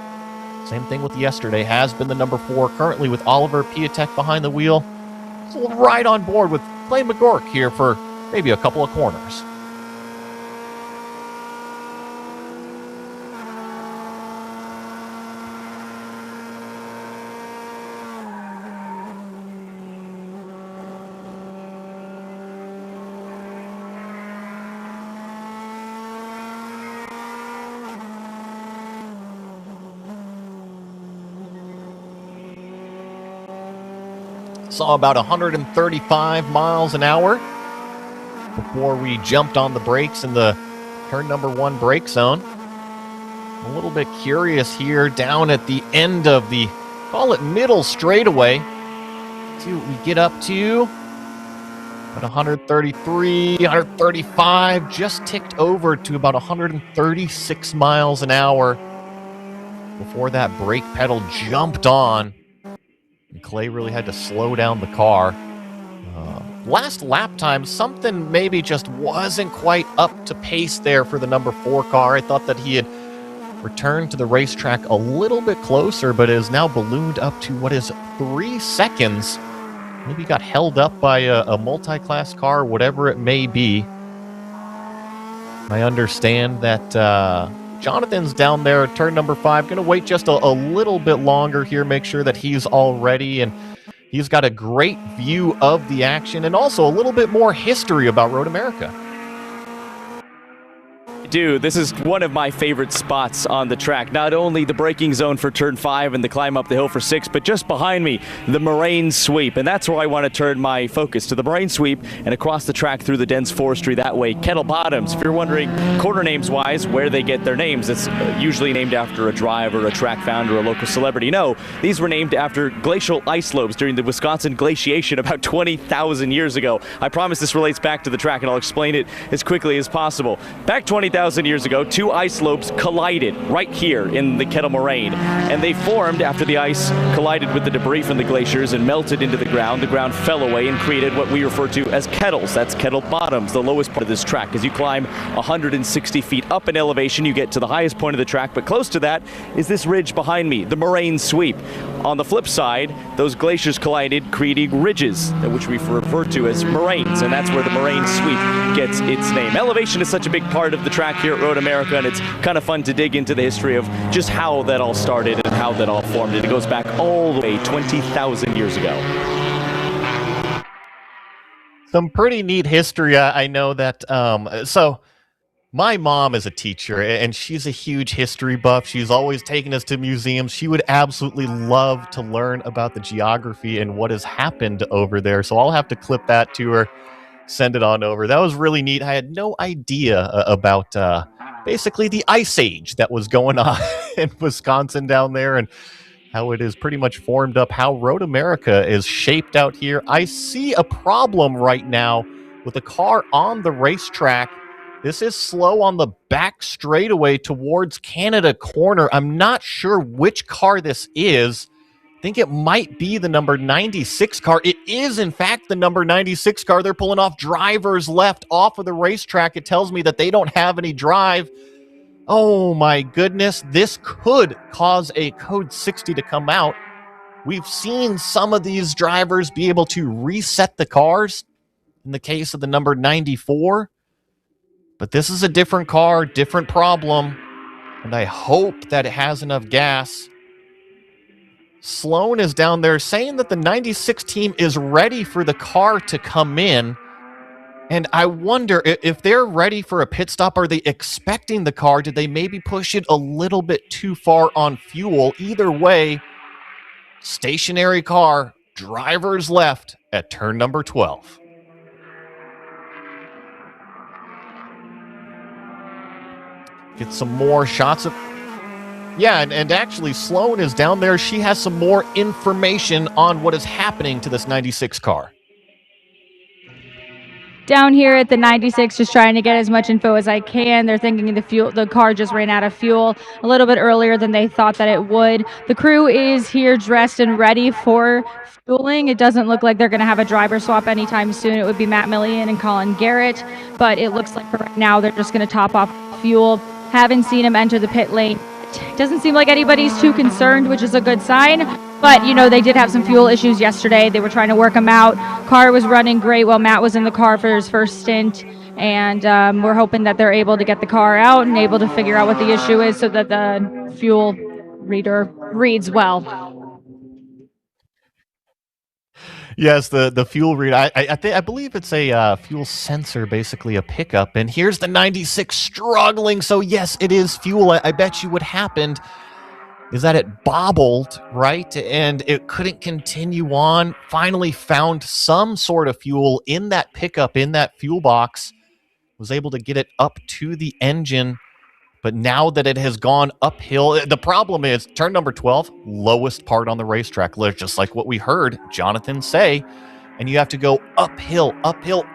same thing with yesterday, has been the number 4, currently with Oliver Piatek behind the wheel. So we'll ride on board with Clay McGork here for maybe a couple of corners. Saw about 135 miles an hour before we jumped on the brakes in the turn number 1 brake zone. A little bit curious here down at the end of the, call it middle straightaway. See what we get up to. About 133, 135, just ticked over to about 136 miles an hour before that brake pedal jumped on. And Clay really had to slow down the car. Last lap time, something maybe just wasn't quite up to pace there for the number 4 car. I thought that he had returned to the racetrack a little bit closer, but is now ballooned up to what is 3 seconds. Maybe got held up by a multi-class car, whatever it may be. I understand that Jonathan's down there at turn number 5. Going to wait just a little bit longer here, make sure that he's all ready. And he's got a great view of the action and also a little bit more history about Road America. Dude, this is one of my favorite spots on the track. Not only the braking zone for turn 5 and the climb up the hill for 6, but just behind me, the moraine sweep. And that's where I want to turn my focus, to the moraine sweep and across the track through the dense forestry that way. Kettle Bottoms, if you're wondering corner names wise where they get their names, it's usually named after a driver, a track founder, a local celebrity. No, these were named after glacial ice slopes during the Wisconsin glaciation about 20,000 years ago. I promise this relates back to the track, and I'll explain it as quickly as possible. Back 20,000 years ago, 2 ice slopes collided right here in the Kettle Moraine, and they formed after the ice collided with the debris from the glaciers and melted into the ground. The ground fell away and created what we refer to as kettles. That's Kettle Bottoms, the lowest part of this track. As you climb 160 feet up in elevation, you get to the highest point of the track, but close to that is this ridge behind me, the moraine sweep. On the flip side, those glaciers collided, creating ridges, which we refer to as moraines, and that's where the moraine sweep gets its name. Elevation is such a big part of the track here at Road America, and it's kind of fun to dig into the history of just how that all started and how that all formed. And it goes back all the way 20,000 years ago. Some pretty neat history. I know that. So my mom is a teacher, and she's a huge history buff. She's always taking us to museums. She would absolutely love to learn about the geography and what has happened over there. So I'll have to clip that to her, send it on over. That was really neat. I had no idea about basically the ice age that was going on in Wisconsin down there, and how it is pretty much formed up how Road America is shaped out here. I see a problem right now with the car on the racetrack. This is slow on the back straightaway towards Canada Corner. I'm not sure which car this is. think it might be the number 96 car. It is, in fact, the number 96 car. They're pulling off drivers left off of the racetrack. It tells me that they don't have any drive. Oh, my goodness. This could cause a code 60 to come out. We've seen some of these drivers be able to reset the cars in the case of the number 94. But this is a different car, different problem. And I hope that it has enough gas. Sloan is down there saying that the 96 team is ready for the car to come in. And I wonder if they're ready for a pit stop, are they expecting the car? Did they maybe push it a little bit too far on fuel? Either way, stationary car, drivers left at turn number 12. Get some more shots of... Yeah, and actually, Sloan is down there. She has some more information on what is happening to this 96 car. Down here at the 96, just trying to get as much info as I can. They're thinking the car just ran out of fuel a little bit earlier than they thought that it would. The crew is here dressed and ready for fueling. It doesn't look like they're going to have a driver swap anytime soon. It would be Matt Millian and Colin Garrett, but it looks like for right now they're just going to top off fuel. Haven't seen him enter the pit lane. Doesn't seem like anybody's too concerned, which is a good sign. But, they did have some fuel issues yesterday. They were trying to work them out. Car was running great while Matt was in the car for his first stint. And we're hoping that they're able to get the car out and able to figure out what the issue is so that the fuel reader reads well. Yes, the fuel read. I believe it's a fuel sensor, basically a pickup. And here's the 96 struggling. So yes, it is fuel. I bet you what happened is that it bobbled, right? And it couldn't continue on. Finally found some sort of fuel in that pickup, in that fuel box. Was able to get it up to the engine. But now that it has gone uphill, the problem is turn number 12, lowest part on the racetrack, just like what we heard Jonathan say. And you have to go uphill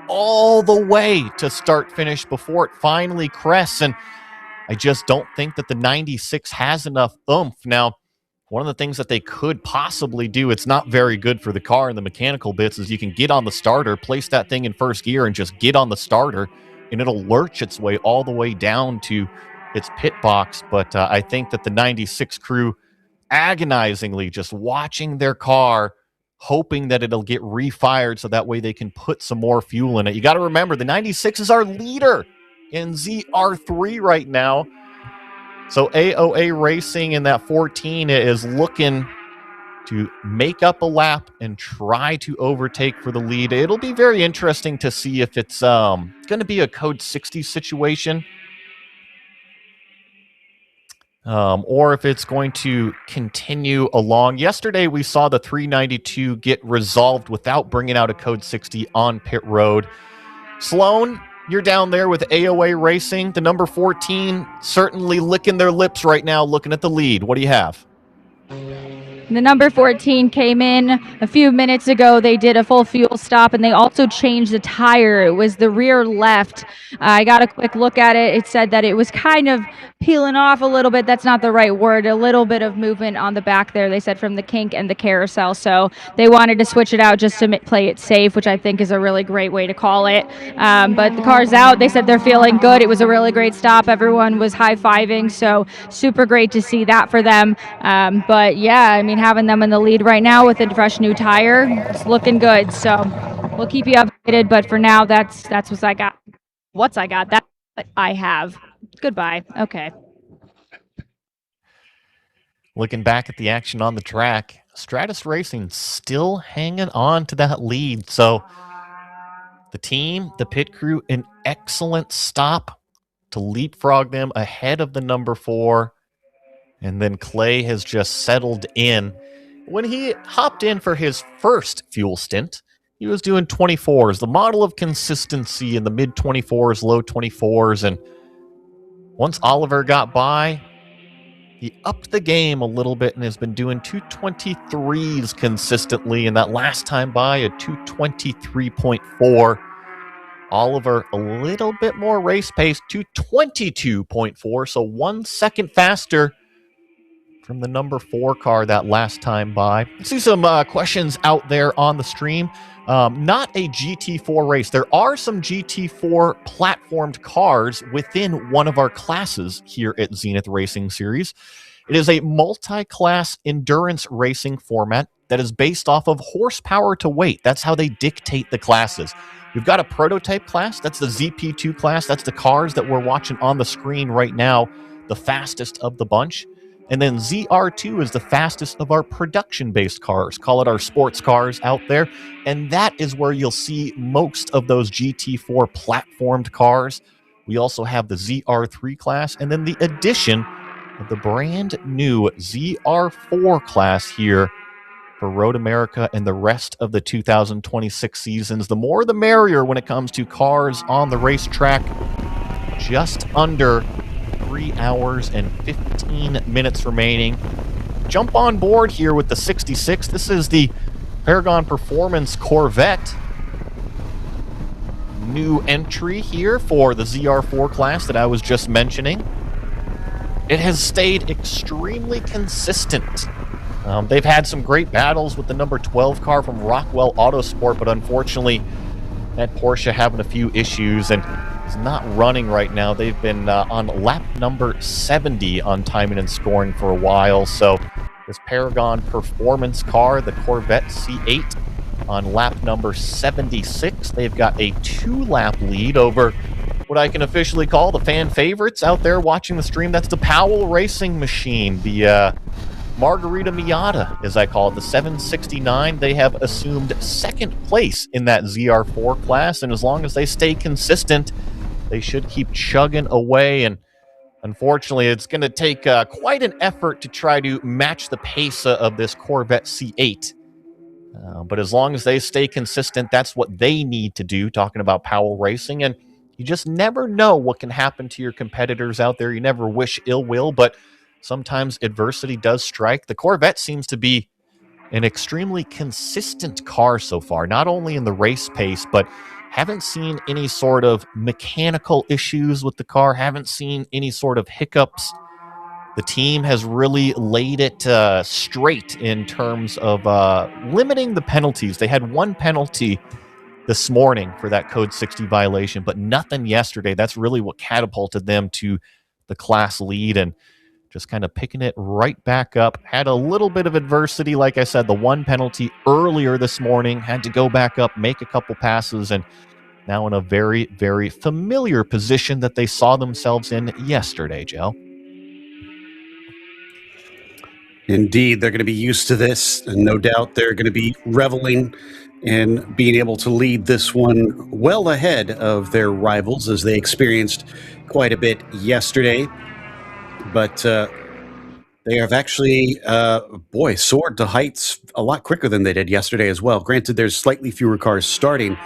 all the way to start finish before it finally crests. And I just don't think that the 96 has enough oomph. Now, one of the things that they could possibly do, it's not very good for the car and the mechanical bits, is you can get on the starter, place that thing in first gear and just get on the starter, and it'll lurch its way all the way down to its pit box. But I think that the 96 crew agonizingly just watching their car, hoping that it'll get refired so that way they can put some more fuel in it. You got to remember, the 96 is our leader in ZR3 right now. So AOA Racing in that 14 is looking to make up a lap and try to overtake for the lead. It'll be very interesting to see if it's going to be a code 60 situation. Or if it's going to continue along. Yesterday, we saw the 392 get resolved without bringing out a code 60 on pit road. Sloan, you're down there with AOA Racing. The number 14 certainly licking their lips right now, looking at the lead. What do you have? The number 14 came in a few minutes ago. They did a full fuel stop, and they also changed the tire. It was the rear left. I got a quick look at it. It said that it was kind of peeling off a little bit. That's not the right word. A little bit of movement on the back there, they said, from the kink and the carousel. So they wanted to switch it out just to play it safe, which I think is a really great way to call it. But the car's out. They said they're feeling good. It was a really great stop. Everyone was high-fiving, so super great to see that for them. But yeah, I mean, having them in the lead right now with a fresh new tire, it's looking good. So we'll keep you updated. But for now, that's what I got. That's what I have. Goodbye. Okay. Looking back at the action on the track, Stratus Racing still hanging on to that lead. So the team, the pit crew, an excellent stop to leapfrog them ahead of the number 4. And then Clay has just settled in. When he hopped in for his first fuel stint, he was doing 24s, the model of consistency in the mid 24s, low 24s. And once Oliver got by, he upped the game a little bit and has been doing 223s consistently. And that last time by, a 223.4. Oliver, a little bit more race pace, 222.4. So 1 second faster from the number 4 car that last time by. Let's see some questions out there on the stream. Not a GT4 race. There are some GT4 platformed cars within one of our classes here at Zenith Racing Series. It is a multi-class endurance racing format that is based off of horsepower to weight. That's how they dictate the classes. We've got a prototype class. That's the ZP2 class. That's the cars that we're watching on the screen right now, the fastest of the bunch. And then ZR2 is the fastest of our production-based cars. Call it our sports cars out there. And that is where you'll see most of those GT4 platformed cars. We also have the ZR3 class, and then the addition of the brand new ZR4 class here for Road America and the rest of the 2026 seasons. The more the merrier when it comes to cars on the racetrack. Just under 3 hours and 15 minutes remaining. Jump on board here with the 66. This is the Paragon Performance Corvette. New entry here for the ZR4 class that I was just mentioning. It has stayed extremely consistent. They've had some great battles with the number 12 car from Rockwell Autosport, but unfortunately, that Porsche having a few issues and is not running right now. They've been on lap number 70 on timing and scoring for a while. So this Paragon Performance car, the Corvette C8, on lap number 76. They've got a 2-lap lead over what I can officially call the fan favorites out there watching the stream. That's the Powell Racing Machine, the Margarita Miata, as I call it, the 769. They have assumed second place in that ZR4 class, and as long as they stay consistent, they should keep chugging away. And unfortunately, it's going to take quite an effort to try to match the pace of this Corvette C8. But as long as they stay consistent, that's what they need to do, talking about Powell Racing. And you just never know what can happen to your competitors out there. You never wish ill will, but sometimes adversity does strike. The Corvette seems to be an extremely consistent car so far, not only in the race pace, but haven't seen any sort of mechanical issues with the car, haven't seen any sort of hiccups. The team has really laid it straight in terms of limiting the penalties. They had one penalty this morning for that Code 60 violation, but nothing yesterday. That's really what catapulted them to the class lead and just kind of picking it right back up. Had a little bit of adversity, like I said, the one penalty earlier this morning, had to go back up, make a couple passes, and now in a very, very familiar position that they saw themselves in yesterday, Joe. Indeed, they're going to be used to this, and no doubt they're going to be reveling in being able to lead this one well ahead of their rivals, as they experienced quite a bit yesterday. But they have actually, soared to heights a lot quicker than they did yesterday as well. Granted, there's slightly fewer cars starting.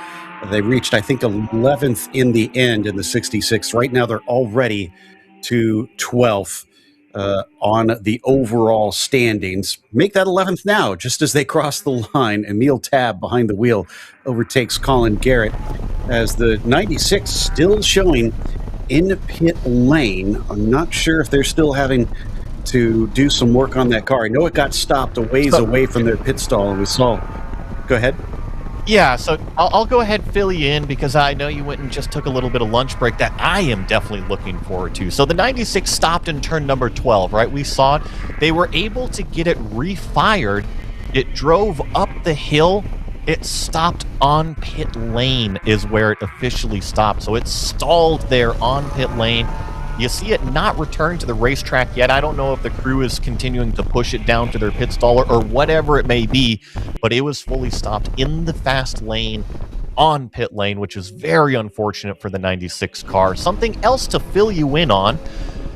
They reached, I think, 11th in the end in the 66. Right now, they're already to 12th. On the overall standings. Make that 11th now, just as they cross the line. Emil Tabb behind the wheel overtakes Colin Garrett as the 96 still showing in pit lane. I'm not sure if they're still having to do some work on that car. I know it got stopped a ways away from their pit stall, and we saw. Go ahead. Yeah, so I'll go ahead and fill you in because I know you went and just took a little bit of lunch break that I am definitely looking forward to. So the 96 stopped in turn number 12, right? We saw it. They were able to get it refired. It drove up the hill. It stopped on pit lane is where it officially stopped. So it stalled there on pit lane. You see it not return to the racetrack yet. I don't know if the crew is continuing to push it down to their pit stall or whatever it may be, but it was fully stopped in the fast lane on pit lane, which is very unfortunate for the 96 car. Something else to fill you in on.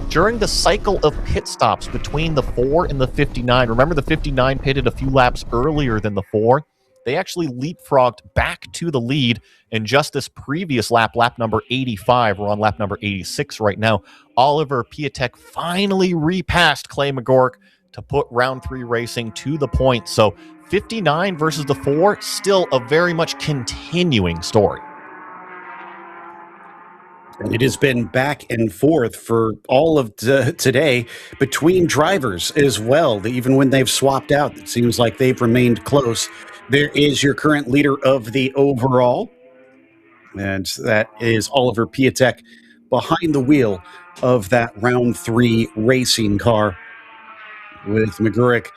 During the cycle of pit stops between the 4 and the 59, remember the 59 pitted a few laps earlier than the 4? They actually leapfrogged back to the lead in just this previous lap, lap number 85. We're on lap number 86 right now. Oliver Piatek finally repassed Clay McGork to put round 3 racing to the point. So 59 versus the 4, still a very much continuing story. And it has been back and forth for all of today between drivers as well. Even when they've swapped out, it seems like they've remained close. There is your current leader of the overall, and that is Oliver Piatek behind the wheel of that round 3 racing car, with McGurk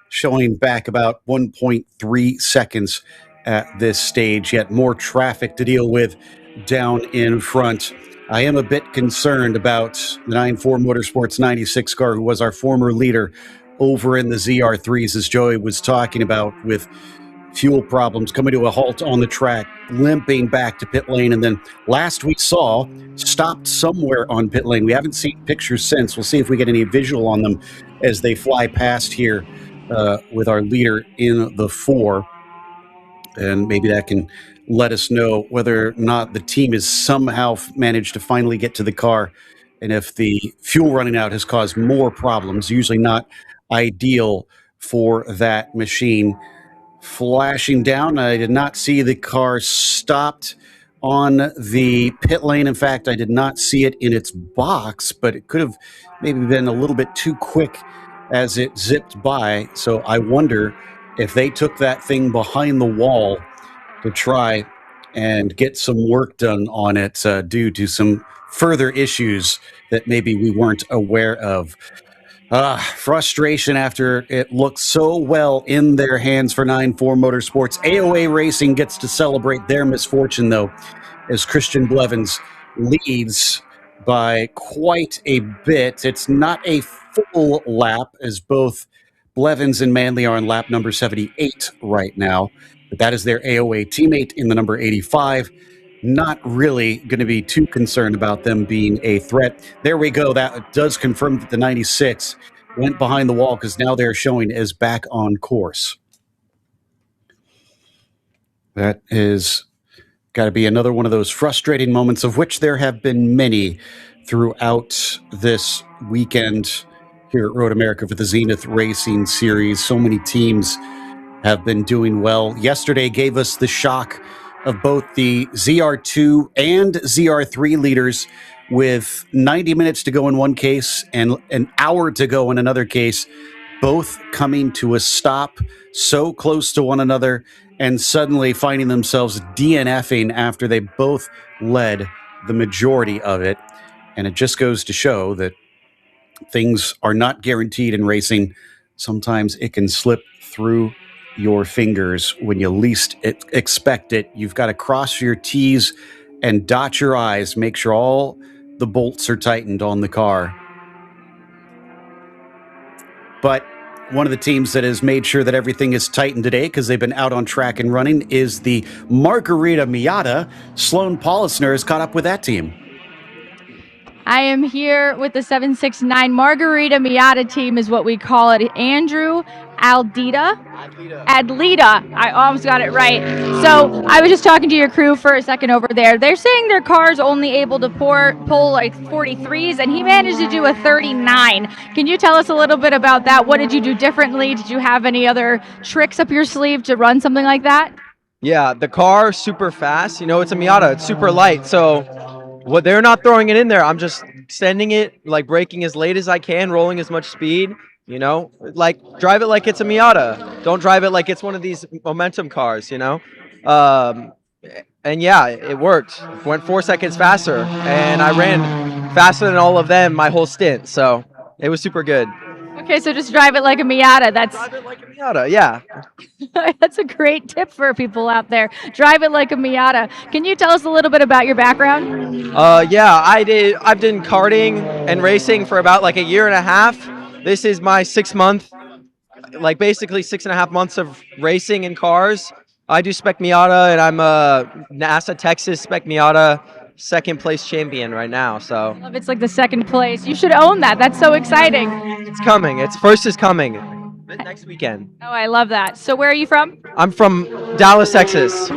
showing back about 1.3 seconds at this stage. Yet more traffic to deal with down in front. I am a bit concerned about the 9-4 Motorsports 96 car, who was our former leader over in the ZR3s, as Joey was talking about, with fuel problems, coming to a halt on the track, limping back to pit lane, and then last we saw, stopped somewhere on pit lane. We haven't seen pictures since. We'll see if we get any visual on them as they fly past here with our leader in the 4. And maybe that can let us know whether or not the team has somehow managed to finally get to the car, and if the fuel running out has caused more problems. Usually not ideal for that machine. Flashing down, I did not see the car stopped on the pit lane. In fact, I did not see it in its box, but it could have maybe been a little bit too quick as it zipped by. So I wonder if they took that thing behind the wall to try and get some work done on it due to some further issues that maybe we weren't aware of. Frustration after it looked so well in their hands for 9-4 Motorsports. AOA Racing gets to celebrate their misfortune, though, as Christian Blevins leads by quite a bit. It's not a full lap, as both Blevins and Manley are on lap number 78 right now, but that is their AOA teammate in the number 85. Not really going to be too concerned about them being a threat. There we go. That does confirm that the 96 went behind the wall, because now they're showing as back on course. That is got to be another one of those frustrating moments, of which there have been many throughout this weekend here at Road America for the Zenith Racing Series. So many teams have been doing well. Yesterday gave us the shock of both the ZR2 and ZR3 leaders, with 90 minutes to go in one case and an hour to go in another case, both coming to a stop so close to one another and suddenly finding themselves DNFing after they both led the majority of it. And it just goes to show that things are not guaranteed in racing. Sometimes it can slip through your fingers when you least expect it. You've got to cross your T's and dot your I's, make sure all the bolts are tightened on the car. But one of the teams that has made sure that everything is tightened today, because they've been out on track and running, is the Margarita Miata. Sloan Polisner has caught up with that team. I am here with the 769 Margarita Miata team, is what we call it. Andrew Adlita. I almost got it right. So I was just talking to your crew for a second over there. They're saying their car's only able to pull like 43s, and he managed to do a 39. Can you tell us a little bit about that? What did you do differently? Did you have any other tricks up your sleeve to run something like that? Yeah, the car super fast. You know, it's a Miata. It's super light. So what they're not throwing it in there, I'm just sending it, like braking as late as I can, rolling as much speed, you know, like drive it like it's a Miata. Don't drive it like it's one of these momentum cars, you know. And yeah, it worked. Went 4 seconds faster, and I ran faster than all of them my whole stint. So it was super good. Okay, so just drive it like a Miata. Drive it like a Miata, yeah. That's a great tip for people out there. Drive it like a Miata. Can you tell us a little bit about your background? Yeah, I've done karting and racing for about like a year and a half. This is my 6 month, like basically 6.5 months of racing in cars. I do Spec Miata, and I'm a NASA Texas Spec Miata second place champion right now. So It's like the second place. You should own that. That's so exciting. It's coming. It's first is coming next weekend. Oh, I love that. So where are you from? I'm from Dallas, Texas.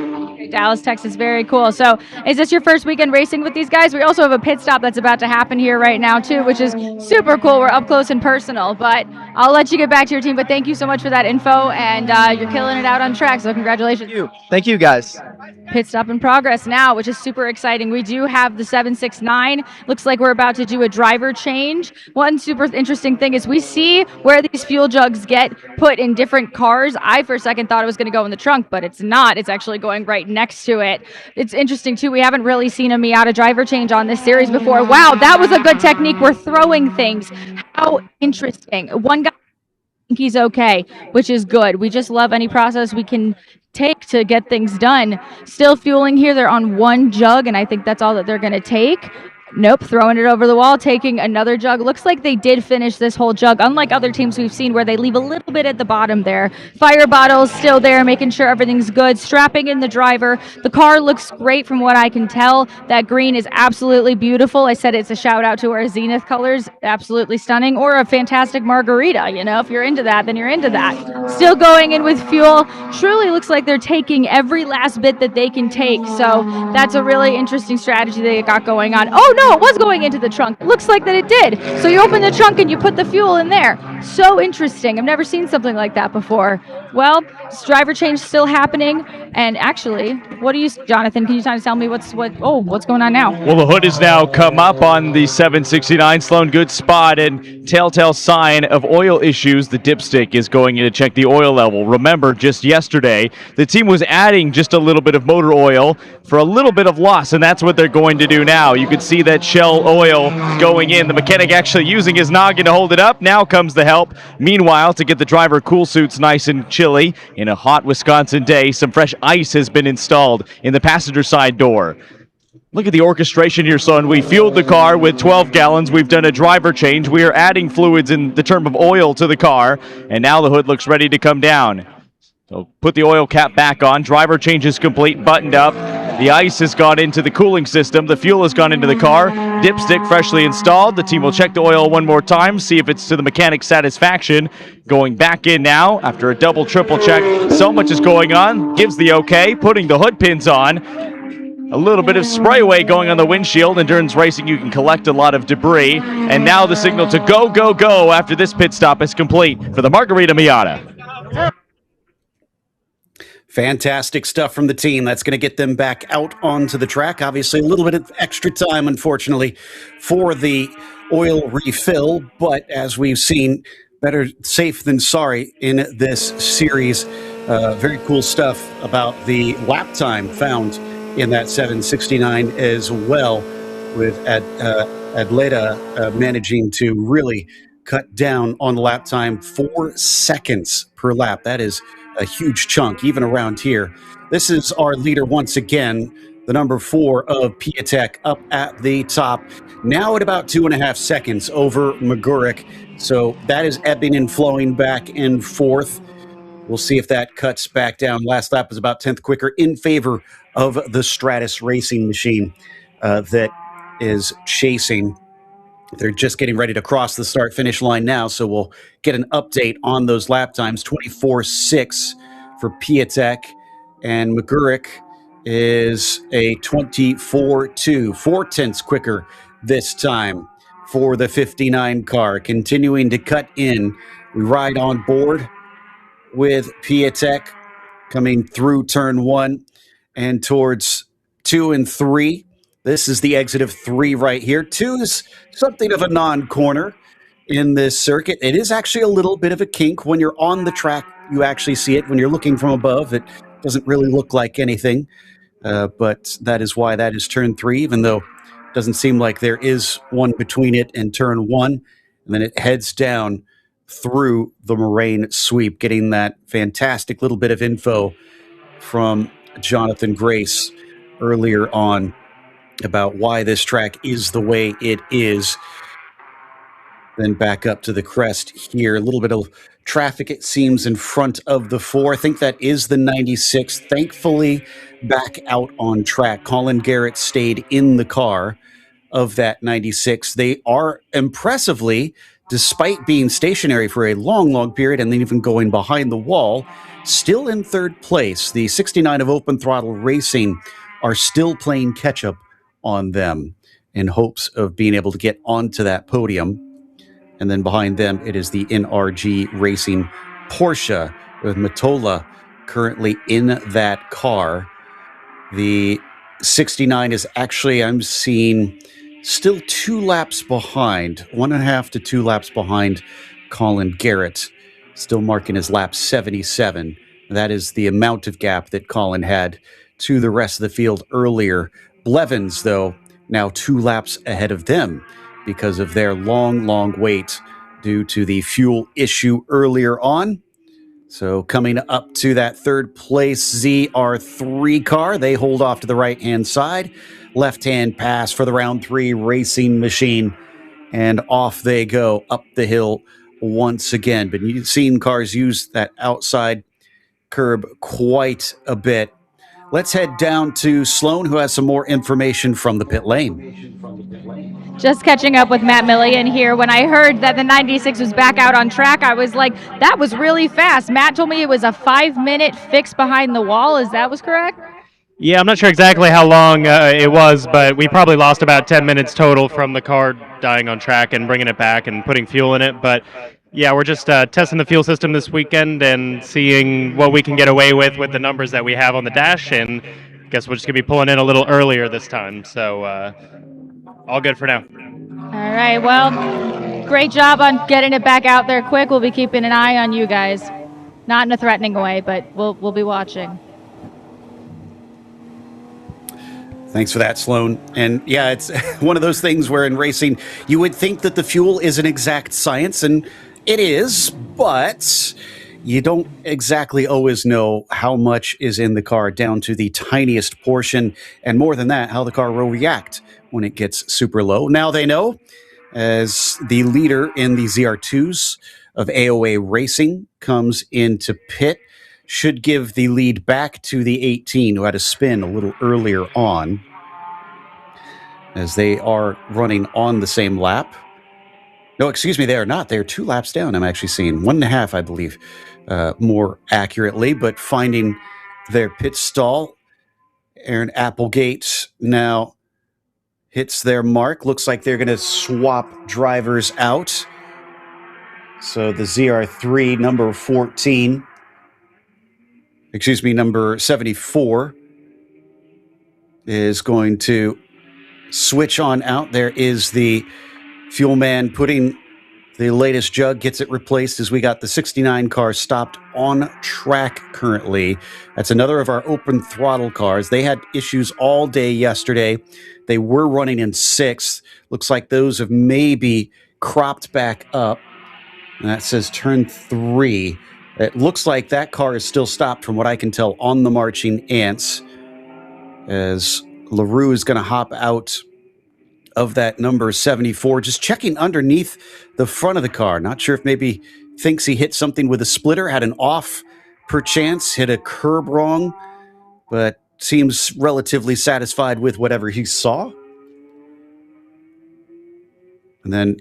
Dallas, Texas. Very cool. So is this your first weekend racing with these guys? We also have a pit stop that's about to happen here right now too, which is super cool. We're up close and personal, but I'll let you get back to your team. But thank you so much for that info, and you're killing it out on track. So congratulations. Thank you guys. Pit stop in progress now, which is super exciting. We do have the 769. Looks like we're about to do a driver change. One super interesting thing is we see where these fuel jugs get put in different cars. I, for a second, thought it was going to go in the trunk, but it's not. It's actually going right next to it. It's interesting, too. We haven't really seen a Miata driver change on this series before. Wow, that was a good technique. We're throwing things. How interesting. One guy, I think he's okay, which is good. We just love any process we can take to get things done. Still fueling here. They're on one jug, and I think that's all that they're going to take. Nope, throwing it over the wall, taking another jug. Looks like they did finish this whole jug, unlike other teams we've seen where they leave a little bit at the bottom there. Fire bottles still there, making sure everything's good. Strapping in the driver. The car looks great from what I can tell. That green is absolutely beautiful. I said it's a shout out to our Zenith colors. Absolutely stunning. Or a fantastic margarita. You know, if you're into that, then you're into that. Still going in with fuel. Truly looks like they're taking every last bit that they can take. So that's a really interesting strategy they got going on. Oh, no, it was going into the trunk. It looks like that it did. So you open the trunk and you put the fuel in there. So interesting. I've never seen something like that before. Well, this driver change still happening. And actually, what do you, Jonathan, can you kind of tell me what's going on now? Well, the hood has now come up on the 769. Sloan, good spot, and telltale sign of oil issues. The dipstick is going in to check the oil level. Remember, just yesterday, the team was adding just a little bit of motor oil for a little bit of loss, and that's what they're going to do now. You can see that Shell oil going in. The mechanic actually using his noggin to hold it up. Now comes the help. Meanwhile, to get the driver cool suits nice and chilly in a hot Wisconsin day, some fresh ice has been installed in the passenger side door. Look at the orchestration here, son. We fueled the car with 12 gallons. We've done a driver change. We are adding fluids in the term of oil to the car, and now the hood looks ready to come down. So put the oil cap back on. Driver change is complete, buttoned up. The ice has gone into the cooling system. The fuel has gone into the car. Dipstick freshly installed. The team will check the oil one more time, see if it's to the mechanic's satisfaction. Going back in now after a double, triple check. So much is going on. Gives the okay. Putting the hood pins on. A little bit of sprayway going on the windshield. Endurance racing, you can collect a lot of debris. And now the signal to go, go, go after this pit stop is complete for the Margarita Miata. Fantastic stuff from the team. That's going to get them back out onto the track. Obviously, a little bit of extra time, unfortunately, for the oil refill. But as we've seen, better safe than sorry in this series. Very cool stuff about the lap time found in that 769 as well, with Adleta managing to really cut down on the lap time, 4 seconds per lap. That is a huge chunk, even around here. This is our leader once again, the number 4 of Piatek up at the top, now at about 2.5 seconds over Magurek. So that is ebbing and flowing back and forth. We'll see if that cuts back down. Last lap was about 10th quicker in favor of the Stratus racing machine that is chasing. They're just getting ready to cross the start-finish line now, so we'll get an update on those lap times. 24.6 for Piatek, and Magurek is a 24.2, 4 tenths quicker this time for the 59 car, continuing to cut in. We ride on board with Piatek coming through turn 1 and towards 2 and 3. This is the exit of 3 right here. 2 is something of a non-corner in this circuit. It is actually a little bit of a kink. When you're on the track, you actually see it. When you're looking from above, it doesn't really look like anything. But that is why that is turn 3, even though it doesn't seem like there is one between it and turn 1. And then it heads down through the moraine sweep, getting that fantastic little bit of info from Jonathan Grace earlier on about why this track is the way it is. Then back up to the crest here. A little bit of traffic, it seems, in front of the 4. I think that is the 96. Thankfully, back out on track. Colin Garrett stayed in the car of that 96. They are impressively, despite being stationary for a long, long period and then even going behind the wall, still in 3rd place. The 69 of Open Throttle Racing are still playing catch-up on them in hopes of being able to get onto that podium. And then behind them, it is the NRG Racing Porsche with Matola currently in that car. The 69 is actually, I'm seeing, still 2 laps behind, 1.5 to 2 laps behind Colin Garrett, still marking his lap 77. That is the amount of gap that Colin had to the rest of the field earlier. Blevins, though, now 2 laps ahead of them because of their long wait due to the fuel issue earlier on. So coming up to that third place ZR3 car, they hold off to the right-hand side. Left-hand pass for the round 3 racing machine. And off they go up the hill once again. But you've seen cars use that outside curb quite a bit. Let's head down to Sloan, who has some more information from the pit lane. Just catching up with Matt Millian here. When I heard that the 96 was back out on track, I was like, that was really fast. Matt told me it was a 5-minute fix behind the wall. Is that was correct? Yeah, I'm not sure exactly how long it was, but we probably lost about 10 minutes total from the car dying on track and bringing it back and putting fuel in it. But yeah, we're just testing the fuel system this weekend and seeing what we can get away with the numbers that we have on the dash. And I guess we're just going to be pulling in a little earlier this time. So all good for now. All right, well, great job on getting it back out there quick. We'll be keeping an eye on you guys. Not in a threatening way, but we'll be watching. Thanks for that, Sloan. And yeah, it's one of those things where in racing, you would think that the fuel is an exact science, and it is, but you don't exactly always know how much is in the car down to the tiniest portion, and more than that, how the car will react when it gets super low. Now they know, as the leader in the ZR2s of AOA Racing comes into pit, should give the lead back to the 18, who had a spin a little earlier on, as they are running on the same lap. No, excuse me, they are not. They're 2 laps down. I'm actually seeing 1.5, I believe, more accurately, but finding their pit stall. Aaron Applegate now hits their mark. Looks like they're going to swap drivers out. So the ZR3, number 14, excuse me, number 74, is going to switch on out. There is the fuel man putting the latest jug, gets it replaced as we got the 69 car stopped on track currently. That's another of our open throttle cars. They had issues all day yesterday. They were running in 6th. Looks like those have maybe cropped back up. And that says turn 3. It looks like that car is still stopped from what I can tell on the marching ants, as LaRue is going to hop out of that number 74, just checking underneath the front of the car. Not sure if maybe thinks he hit something with a splitter, had an off perchance, hit a curb wrong, but seems relatively satisfied with whatever he saw. And then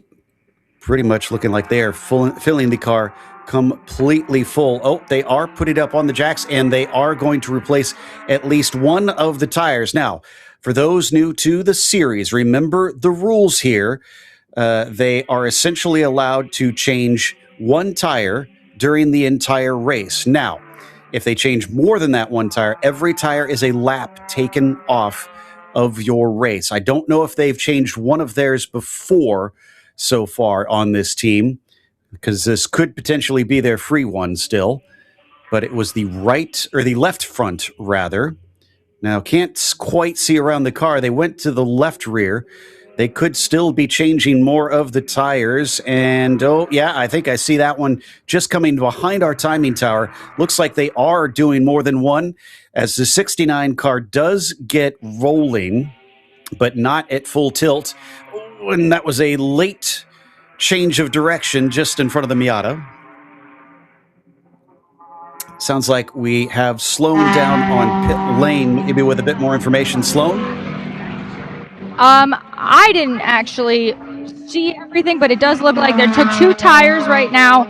pretty much looking like they are filling the car completely full. Oh, they are putting it up on the jacks, and they are going to replace at least one of the tires. Now, for those new to the series, remember the rules here. They are essentially allowed to change one tire during the entire race. Now, if they change more than that one tire, every tire is a lap taken off of your race. I don't know if they've changed one of theirs before so far on this team, because this could potentially be their free one still, but it was the right, or the left front rather. Now, can't quite see around the car. They went to the left rear. They could still be changing more of the tires. And, oh, yeah, I think I see that one just coming behind our timing tower. Looks like they are doing more than one, as the 69 car does get rolling, but not at full tilt. Oh, and that was a late change of direction just in front of the Miata. Sounds like we have Sloan down on pit lane, maybe with a bit more information. Sloan? I didn't actually see everything, but it does look like they took 2 tires right now.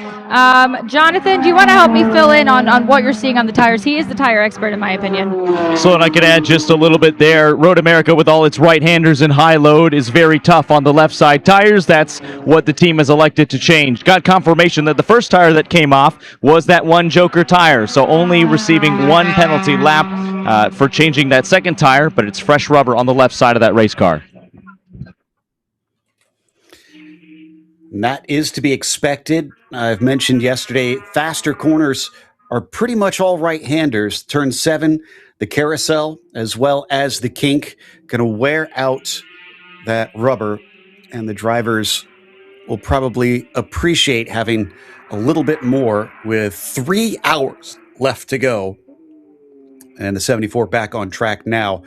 Jonathan, do you want to help me fill in on what you're seeing on the tires? He is the tire expert, in my opinion. So, and I can add just a little bit there. Road America, with all its right-handers and high load, is very tough on the left side tires. That's what the team has elected to change. Got confirmation that the first tire that came off was that one Joker tire, so only receiving 1 penalty lap for changing that second tire, but it's fresh rubber on the left side of that race car. And that is to be expected. I've mentioned yesterday, faster corners are pretty much all right-handers. Turn 7, the carousel, as well as the kink, going to wear out that rubber, and the drivers will probably appreciate having a little bit more with 3 hours left to go. And the 74 back on track now.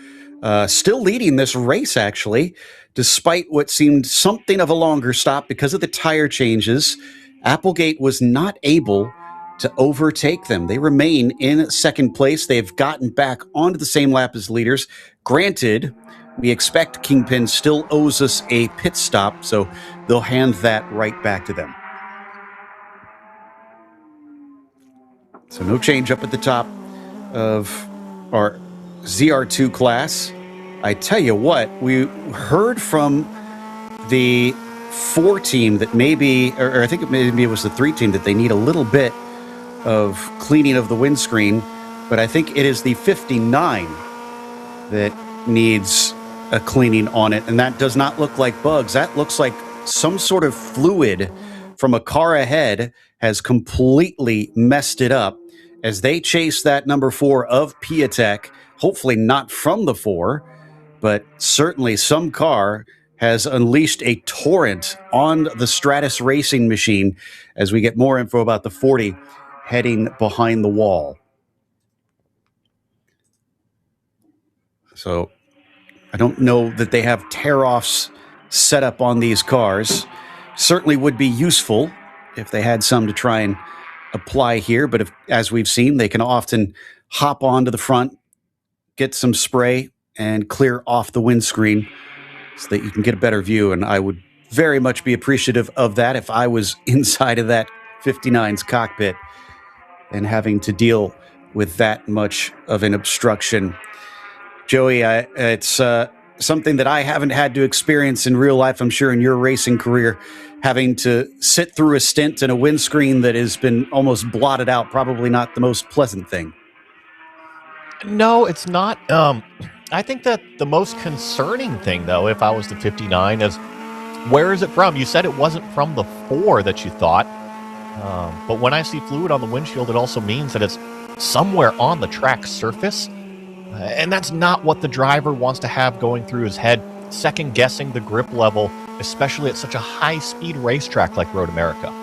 Still leading this race, actually, despite what seemed something of a longer stop because of the tire changes. Applegate was not able to overtake them. They remain in second place. They've gotten back onto the same lap as leaders. Granted, we expect Kingpin still owes us a pit stop, so they'll hand that right back to them. So no change up at the top of our ZR2 class. I tell you what, we heard from the 4 team that maybe, or I think maybe it was the 3 team, that they need a little bit of cleaning of the windscreen, but I think it is the 59 that needs a cleaning on it, and that does not look like bugs. That looks like some sort of fluid from a car ahead has completely messed it up as they chase that number 4 of Piatek, hopefully not from the 4, but certainly some car has unleashed a torrent on the Stratus Racing machine as we get more info about the 40 heading behind the wall. So I don't know that they have tear-offs set up on these cars. Certainly would be useful if they had some to try and apply here, but as we've seen, they can often hop onto the front, get some spray, and clear off the windscreen so that you can get a better view, and I would very much be appreciative of that if I was inside of that 59's cockpit and having to deal with that much of an obstruction. Joey, it's something that I haven't had to experience in real life, I'm sure in your racing career, having to sit through a stint in a windscreen that has been almost blotted out, probably not the most pleasant thing. No, it's not. I think that the most concerning thing, though, if I was the 59, is where is it from? You said it wasn't from the 4 that you thought, but when I see fluid on the windshield, it also means that it's somewhere on the track surface, and that's not what the driver wants to have going through his head, second-guessing the grip level, especially at such a high-speed racetrack like Road America.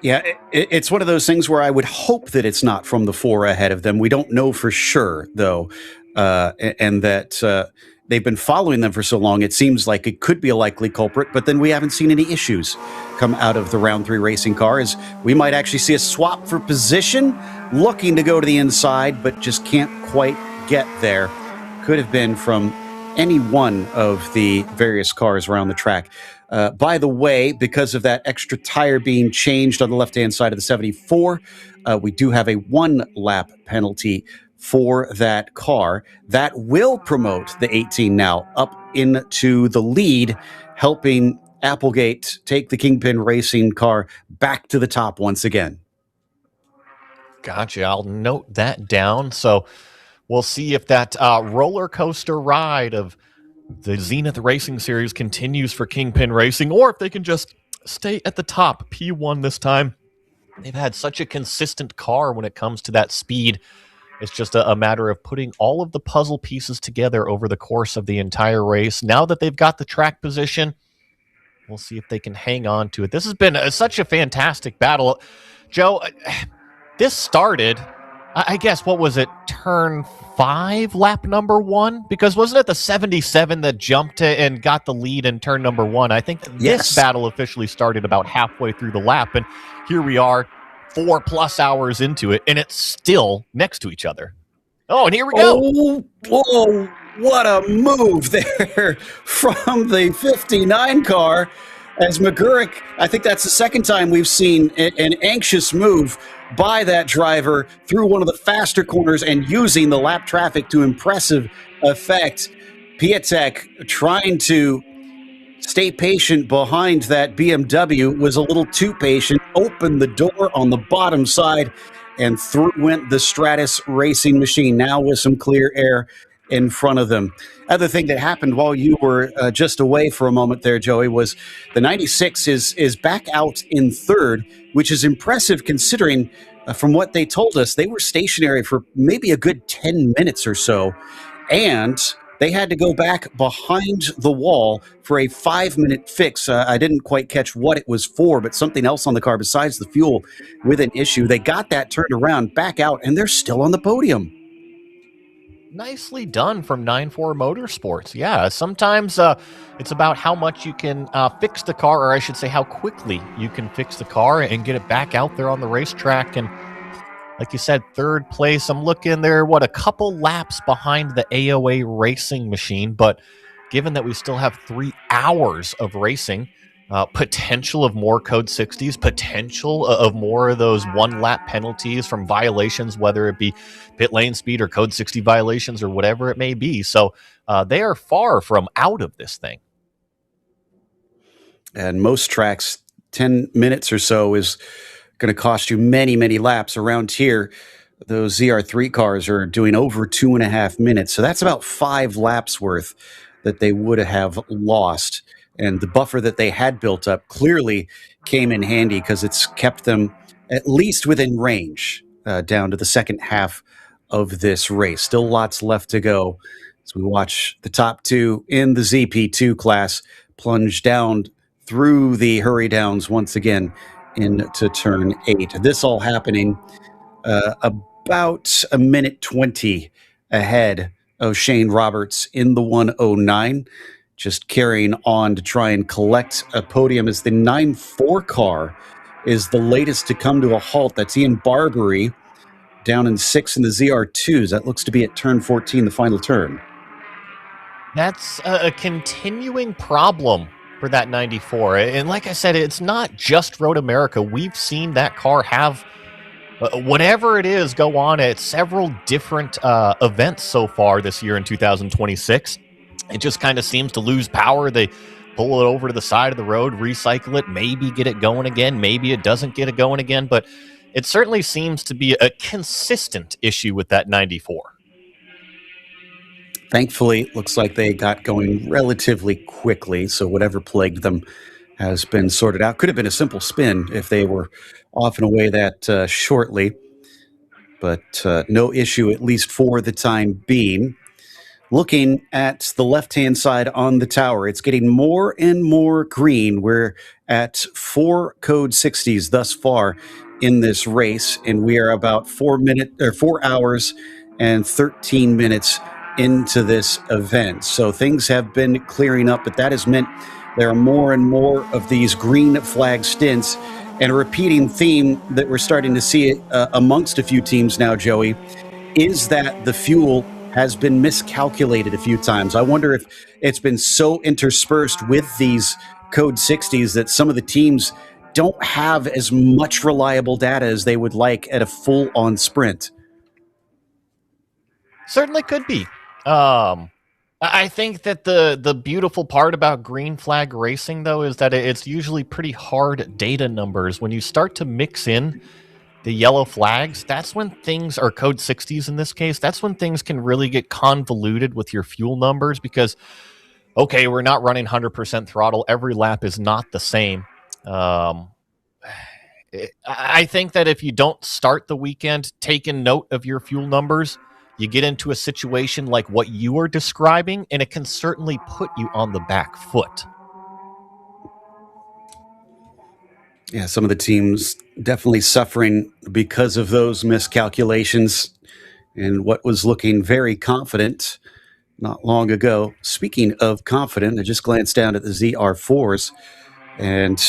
Yeah, it's one of those things where I would hope that it's not from the 4 ahead of them. We don't know for sure, though, and that they've been following them for so long, it seems like it could be a likely culprit, but then we haven't seen any issues come out of the round 3 racing car, as we might actually see a swap for position, looking to go to the inside, but just can't quite get there. Could have been from any one of the various cars around the track. By the way, because of that extra tire being changed on the left-hand side of the 74, we do have a 1-lap penalty for that car. That will promote the 18 now up into the lead, helping Applegate take the Kingpin Racing car back to the top once again. Gotcha. I'll note that down. So we'll see if that roller coaster ride of the Zenith Racing Series continues for Kingpin Racing, or if they can just stay at the top. P1 this time. They've had such a consistent car when it comes to that speed. It's just a matter of putting all of the puzzle pieces together over the course of the entire race. Now that they've got the track position, we'll see if they can hang on to it. This has been such a fantastic battle. Joe, this started, I guess, what was it, turn 5, lap number 1? Because wasn't it the 77 that jumped and got the lead in turn number 1? I think this battle officially started about halfway through the lap, and here we are 4+ hours into it, and it's still next to each other. Oh, and here we go. Oh, whoa. What a move there from the 59 car as McGurk. I think that's the second time we've seen an anxious move by that driver through one of the faster corners and using the lap traffic to impressive effect. Piatek trying to stay patient behind that BMW, was a little too patient, opened the door on the bottom side, and through went the Stratus racing machine, now with some clear air in front of them. Other thing that happened while you were just away for a moment there, Joey, was the 96 is back out in third, which is impressive considering from what they told us, they were stationary for maybe a good 10 minutes or so. And they had to go back behind the wall for a 5-minute fix. I didn't quite catch what it was for, but something else on the car besides the fuel with an issue. They got that turned around, back out, and they're still on the podium. Nicely done from 9-4 Motorsports. Yeah, sometimes it's about how much you can fix the car, or I should say how quickly you can fix the car and get it back out there on the racetrack. And like you said, third place. I'm looking there, a couple laps behind the AOA racing machine. But given that we still have 3 hours of racing, potential of more code 60s, potential of more of those 1-lap penalties from violations, whether it be pit lane speed or code 60 violations or whatever it may be. So they are far from out of this thing. And most tracks, 10 minutes or so is going to cost you many, many laps. Around here, those ZR3 cars are doing over 2.5 minutes. So that's about 5 laps worth that they would have lost. And the buffer that they had built up clearly came in handy because it's kept them at least within range down to the second half of this race. Still lots left to go as we watch the top two in the ZP2 class plunge down through the hurry downs once again into turn 8. This all happening about a minute 20 ahead of Shane Roberts in the 109, just carrying on to try and collect a podium as the 9-4 car is the latest to come to a halt. That's Ian Barbary down in 6 in the ZR2s. That looks to be at turn 14, the final turn. That's a continuing problem for that 94. And like I said, it's not just Road America. We've seen that car have whatever it is go on at several different events so far this year in 2026. It just kind of seems to lose power. They pull it over to the side of the road, recycle it, maybe get it going again. Maybe it doesn't get it going again. But it certainly seems to be a consistent issue with that 94. Thankfully, it looks like they got going relatively quickly, so whatever plagued them has been sorted out. Could have been a simple spin if they were off and away that shortly, but no issue, at least for the time being. Looking at the left-hand side on the tower, it's getting more and more green. We're at 4 code 60s thus far in this race, and we are about 4 hours and 13 minutes into this event. So things have been clearing up, but that has meant there are more and more of these green flag stints, and a repeating theme that we're starting to see amongst a few teams now, Joey, is that the fuel has been miscalculated a few times. I wonder if it's been so interspersed with these code 60s that some of the teams don't have as much reliable data as they would like at a full-on sprint. Certainly could be. I think that the beautiful part about green flag racing, though, is that it's usually pretty hard data numbers. When you start to mix in the yellow flags, that's when things are code 60s in this case. That's when things can really get convoluted with your fuel numbers because, okay, we're not running 100% throttle. Every lap is not the same. I think that if you don't start the weekend taking note of your fuel numbers, you get into a situation like what you are describing, and it can certainly put you on the back foot. Yeah, some of the teams definitely suffering because of those miscalculations and what was looking very confident not long ago. Speaking of confident, I just glanced down at the ZR4s, and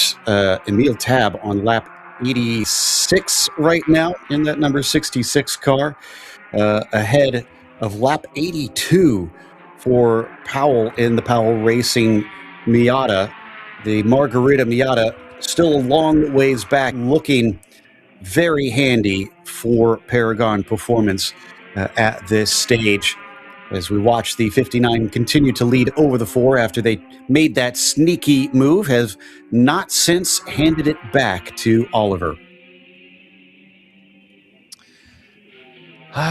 Emil Tab on lap 86 right now in that number 66 car. Ahead of lap 82 for Powell in the Powell Racing Miata. The Margarita Miata still a long ways back, looking very handy for Paragon Performance at this stage. As we watch the 59 continue to lead over the 4 after they made that sneaky move, have not since handed it back to Oliver.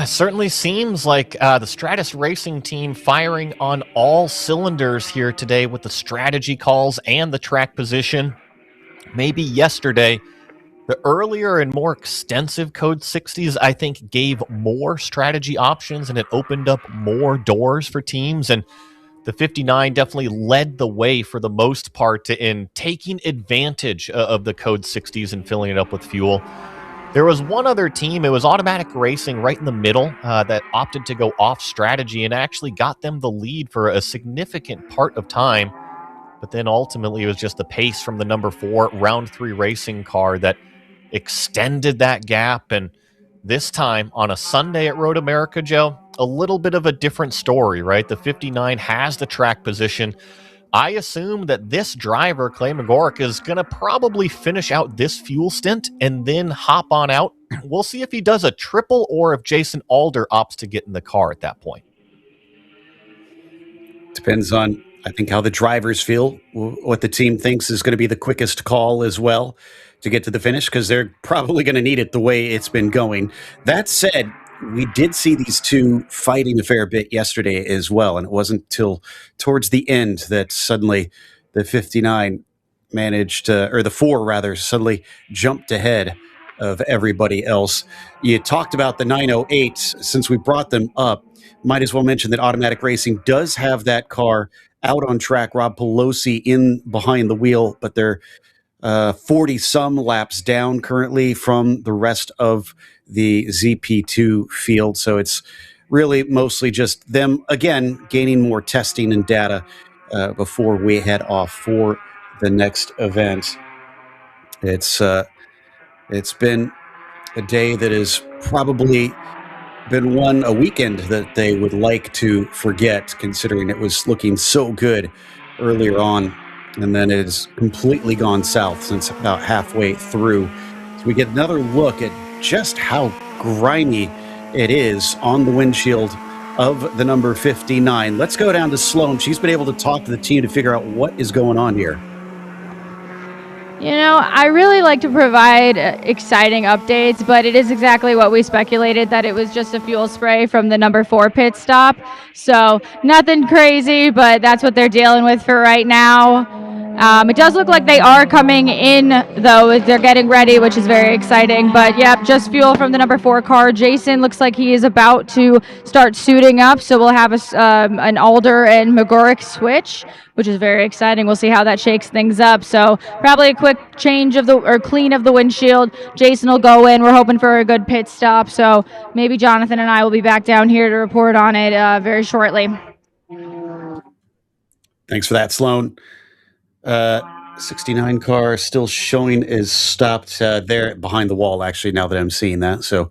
Certainly seems like the Stratus Racing team firing on all cylinders here today with the strategy calls and the track position. Maybe yesterday, the earlier and more extensive Code 60s, I think, gave more strategy options and it opened up more doors for teams. And the 59 definitely led the way for the most part in taking advantage of the Code 60s and filling it up with fuel. There was one other team, it was Automatic Racing right in the middle, that opted to go off strategy and actually got them the lead for a significant part of time. But then ultimately it was just the pace from the number 4 round 3 racing car that extended that gap. And this time on a Sunday at Road America, Joe, a little bit of a different story, right? The 59 has the track position. I assume that this driver, Clay McGorrick, is going to probably finish out this fuel stint and then hop on out. We'll see if he does a triple or if Jason Alder opts to get in the car at that point. Depends on, I think, how the drivers feel, what the team thinks is going to be the quickest call as well to get to the finish, because they're probably going to need it the way it's been going. That said, we did see these two fighting a fair bit yesterday as well, and it wasn't till towards the end that suddenly the 59 managed, or the 4 rather, suddenly jumped ahead of everybody else. You talked about the 908. Since we brought them up, might as well mention that Automatic Racing does have that car out on track. Rob Pelosi in behind the wheel, but they're 40-some laps down currently from the rest of the ZP2 field. So it's really mostly just them, again, gaining more testing and data before we head off for the next event. It's been a day that has probably been a weekend that they would like to forget, considering it was looking so good earlier on, and then it has completely gone south since about halfway through. So we get another look at just how grimy it is on the windshield of the number 59. Let's go down to Sloan. She's been able to talk to the team to figure out what is going on here. You know, I really like to provide exciting updates, but it is exactly what we speculated, that it was just a fuel spray from the number 4 pit stop. So nothing crazy, but that's what they're dealing with for right now. It does look like they are coming in, though. They're getting ready, which is very exciting. But, yep, just fuel from the number 4 car. Jason looks like he is about to start suiting up, so we'll have an Alder and McGorrick switch, which is very exciting. We'll see how that shakes things up. So probably a quick change clean of the windshield. Jason will go in. We're hoping for a good pit stop. So maybe Jonathan and I will be back down here to report on it very shortly. Thanks for that, Sloan. 69 car still showing is stopped there behind the wall, actually, now that I'm seeing that. So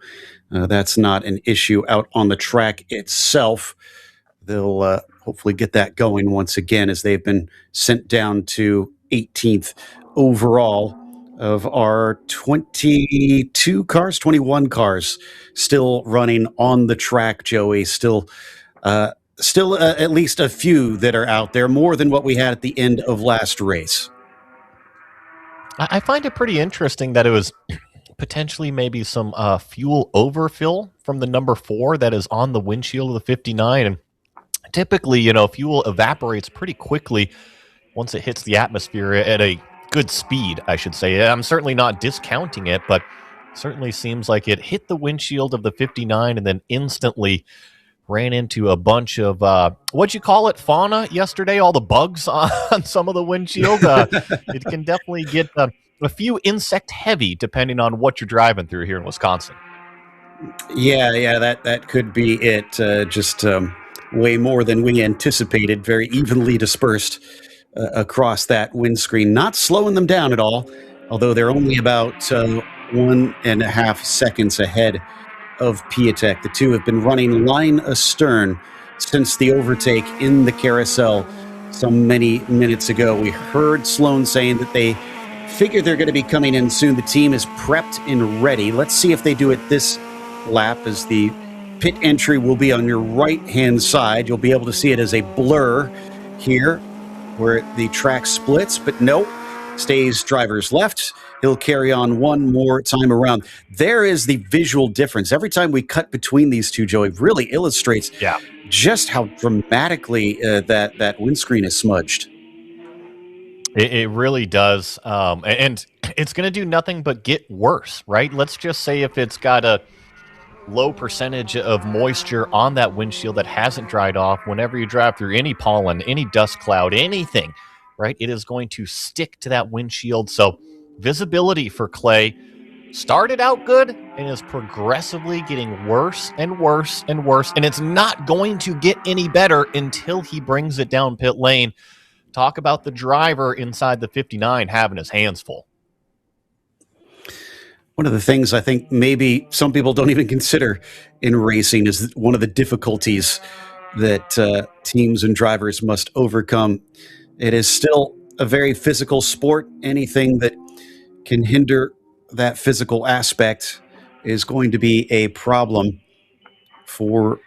that's not an issue out on the track itself. They'll hopefully get that going once again, as they've been sent down to 18th overall of our 21 cars still running on the track, Joey. Still at least a few that are out there, more than what we had at the end of last race. I find it pretty interesting that it was potentially maybe some fuel overfill from the number 4 that is on the windshield of the 59. And typically, you know, fuel evaporates pretty quickly once it hits the atmosphere at a good speed, I should say. I'm certainly not discounting it, but certainly seems like it hit the windshield of the 59 and then instantly ran into a bunch of, what'd you call it, fauna yesterday? All the bugs on some of the windshield. It can definitely get a few insect heavy depending on what you're driving through here in Wisconsin. Yeah, that could be it. Just way more than we anticipated, very evenly dispersed across that windscreen, not slowing them down at all, although they're only about 1.5 seconds ahead of Piatek. The two have been running line astern since the overtake in the carousel so many minutes ago. We heard Sloan saying that they figure they're going to be coming in soon. The team is prepped and ready. Let's see if they do it this lap, as the pit entry will be on your right-hand side. You'll be able to see it as a blur here where the track splits, but no, stays driver's left. He'll carry on one more time around. There is the visual difference. Every time we cut between these two, Joe, it really illustrates just how dramatically that windscreen is smudged. It really does. And it's going to do nothing but get worse, right? Let's just say if it's got a low percentage of moisture on that windshield that hasn't dried off, whenever you drive through any pollen, any dust cloud, anything, right, it is going to stick to that windshield. So visibility for Clay started out good and is progressively getting worse and worse and worse. And it's not going to get any better until he brings it down pit lane. Talk about the driver inside the 59 having his hands full. One of the things I think maybe some people don't even consider in racing is one of the difficulties that teams and drivers must overcome. It is still a very physical sport. Anything that can hinder that physical aspect is going to be a problem for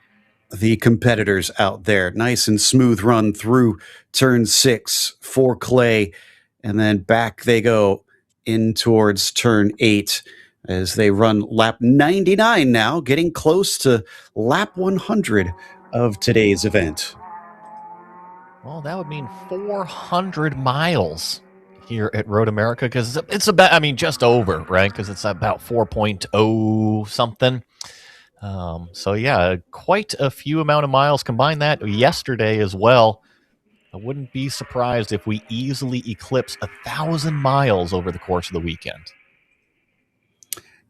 the competitors out there. Nice and smooth run through turn 6 for Clay, and then back they go in towards turn 8 as they run lap 99 now, getting close to lap 100 of today's event. Well, that would mean 400 miles here at Road America, because it's about, I mean, just over, right? Because it's about 4.0 something. So yeah, quite a few amount of miles. Combine that yesterday as well. I wouldn't be surprised if we easily eclipse 1,000 miles over the course of the weekend.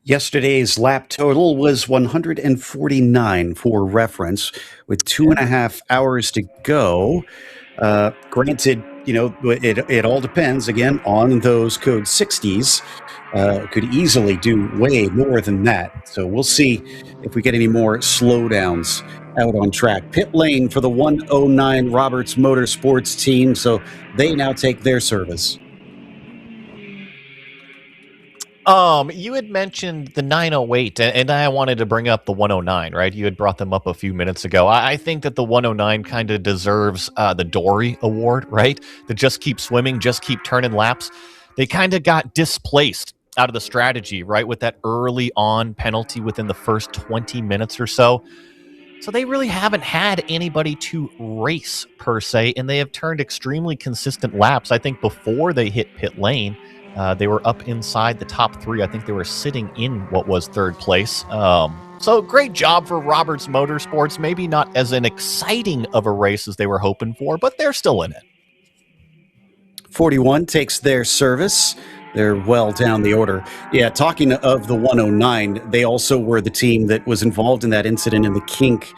Yesterday's lap total was 149 for reference, with 2.5 hours to go. Granted, you know, it all depends, again, on those code 60s. Could easily do way more than that. So we'll see if we get any more slowdowns out on track. Pit lane for the 109 Roberts Motorsports team, so they now take their service. You had mentioned the 908, and I wanted to bring up the 109, right? You had brought them up a few minutes ago. I think that the 109 kind of deserves the Dory Award, right? To just keep swimming, just keep turning laps. They kind of got displaced out of the strategy, right? With that early on penalty within the first 20 minutes or so. So they really haven't had anybody to race per se, and they have turned extremely consistent laps. I think before they hit pit lane, they were up inside the top 3. I think they were sitting in what was third place. So great job for Roberts Motorsports. Maybe not as an exciting of a race as they were hoping for, but they're still in it. 41 takes their service. They're well down the order. Yeah, talking of the 109, they also were the team that was involved in that incident in the kink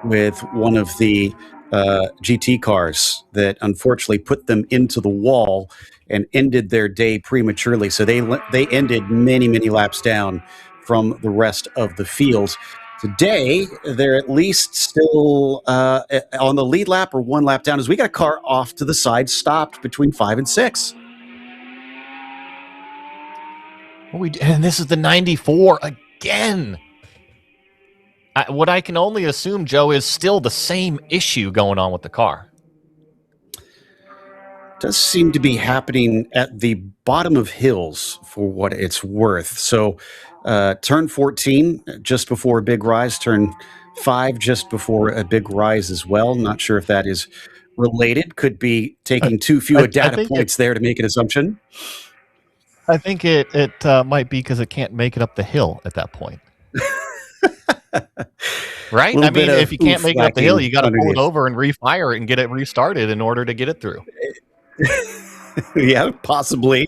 with one of the GT cars that unfortunately put them into the wall and ended their day prematurely. So they ended many, many laps down from the rest of the field. Today, they're at least still on the lead lap or one lap down, as we got a car off to the side, stopped between 5 and 6. And this is the 94 again. What I can only assume, Joe, is still the same issue going on with the car. Does seem to be happening at the bottom of hills for what it's worth. So turn 14, just before a big rise. Turn 5, just before a big rise as well. Not sure if that is related. Could be taking too few data points there to make an assumption. I think it might be because it can't make it up the hill at that point. Right? I mean, if you can't make it up the hill, you got to pull it over and refire it and get it restarted in order to get it through. Yeah, possibly.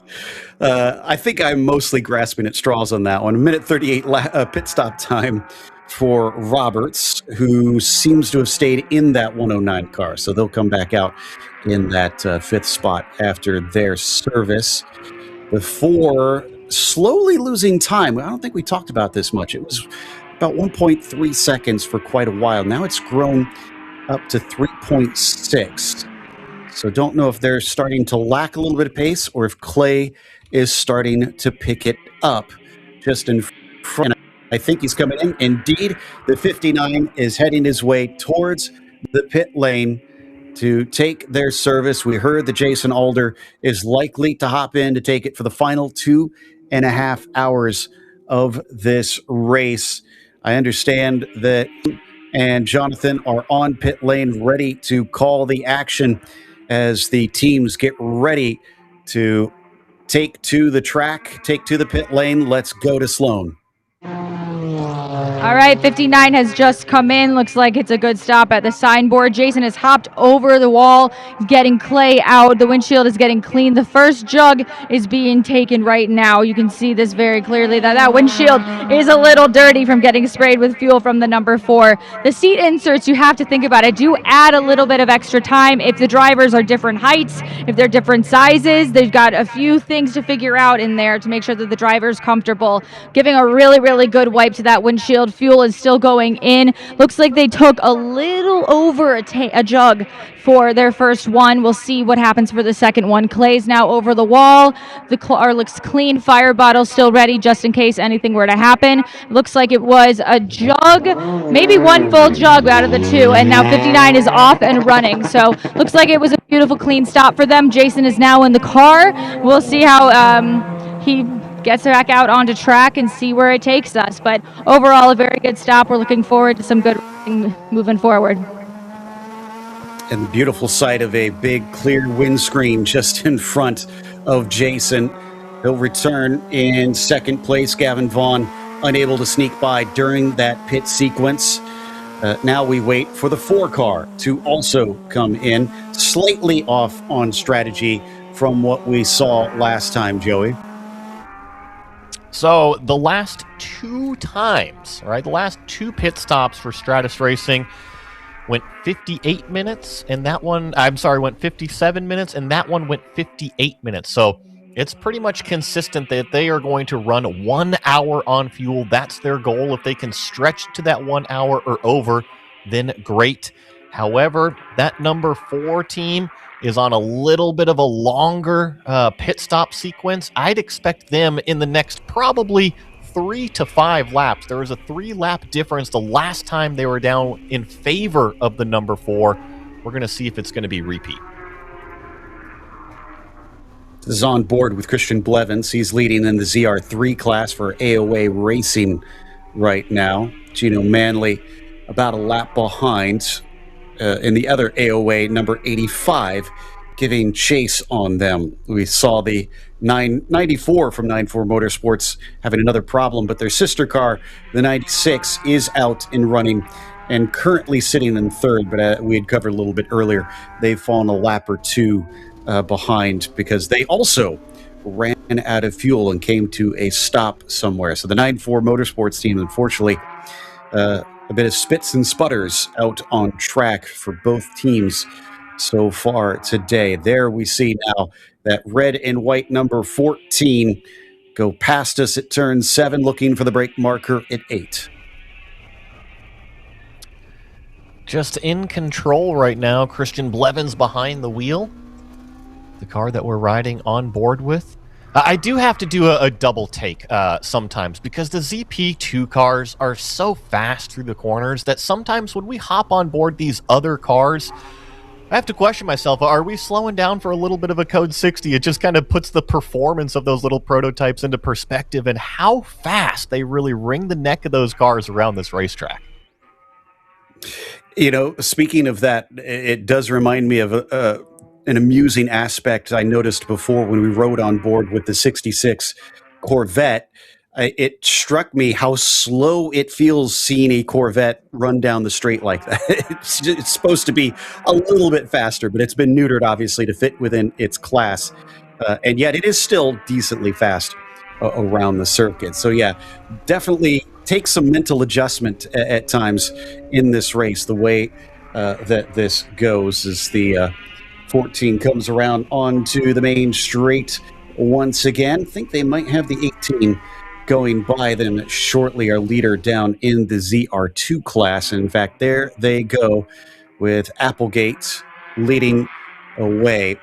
I think I'm mostly grasping at straws on that one. A minute 38 pit stop time for Roberts, who seems to have stayed in that 109 car. So they'll come back out in that 5th spot after their service. Before slowly losing time. I don't think we talked about this much. It was about 1.3 seconds for quite a while. Now it's grown up to 3.6. So don't know if they're starting to lack a little bit of pace or if Clay is starting to pick it up just in front. I think he's coming in. Indeed, the 59 is heading his way towards the pit lane to take their service. We heard that Jason Alder is likely to hop in to take it for the final 2.5 hours of this race. I understand that and Jonathan are on pit lane ready to call the action as the teams get ready to take to the track, take to the pit lane. Let's go to Sloan. All right, 59 has just come in. Looks like it's a good stop at the signboard. Jason has hopped over the wall, getting Clay out. The windshield is getting clean. The first jug is being taken right now. You can see this very clearly, that windshield is a little dirty from getting sprayed with fuel from the number 4. The seat inserts, you have to think about it, do add a little bit of extra time. If the drivers are different heights, if they're different sizes, they've got a few things to figure out in there to make sure that the driver's comfortable. Giving a really, really good wipe to that windshield. Fuel is still going in. Looks like they took a little over a jug for their first one. We'll see what happens for the second one. Clay's now over the wall. The car looks clean. Fire bottle still ready just in case anything were to happen. Looks like it was a jug, maybe one full jug out of the 2, and now 59 is off and running. So looks like it was a beautiful clean stop for them. Jason is now in the car. We'll see how he gets back out onto track and see where it takes us. But overall, a very good stop. We're looking forward to some good racing moving forward. And the beautiful sight of a big clear windscreen just in front of Jason. He'll return in second place. Gavin Vaughn unable to sneak by during that pit sequence. Now we wait for the 4 car to also come in, slightly off on strategy from what we saw last time, Joey. So the last 2 times, right, the last 2 pit stops for Stratus Racing went 58 minutes, and that one, went 57 minutes, and that one went 58 minutes. So it's pretty much consistent that they are going to run 1 hour on fuel. That's their goal. If they can stretch to that 1 hour or over, then great. However, that number 4 team is on a little bit of a longer pit stop sequence. I'd expect them in the next probably 3 to 5 laps. There was a 3-lap difference the last time they were down in favor of the number 4. We're going to see if it's going to be repeat. This is on board with Christian Blevins. He's leading in the ZR3 class for AOA Racing right now. Gino Manley about a lap behind. In the other AOA, number 85, giving chase on them. We saw the 94 from 94 Motorsports having another problem, but their sister car, the 96, is out and running and currently sitting in third, but we had covered a little bit earlier. They've fallen a lap or 2 behind because they also ran out of fuel and came to a stop somewhere. So the 94 Motorsports team, unfortunately, a bit of spits and sputters out on track for both teams so far today. There we see now that red and white number 14 go past us at turn 7, looking for the brake marker at 8. Just in control right now, Christian Blevins behind the wheel. The car that we're riding on board with. I do have to do a double take sometimes because the ZP2 cars are so fast through the corners that sometimes when we hop on board these other cars, I have to question myself, are we slowing down for a little bit of a Code 60? It just kind of puts the performance of those little prototypes into perspective and how fast they really wring the neck of those cars around this racetrack. You know, speaking of that, it does remind me of an amusing aspect I noticed before when we rode on board with the 66 Corvette. It struck me how slow it feels seeing a Corvette run down the straight like that. It's supposed to be a little bit faster, but it's been neutered, obviously, to fit within its class. And yet it is still decently fast around the circuit. So, yeah, definitely take some mental adjustment at times in this race. The way that this goes as the 14 comes around onto the main straight once again. I think they might have the 18 going by them shortly, our leader down in the ZR2 class. And in fact, there they go. with Applegate leading away.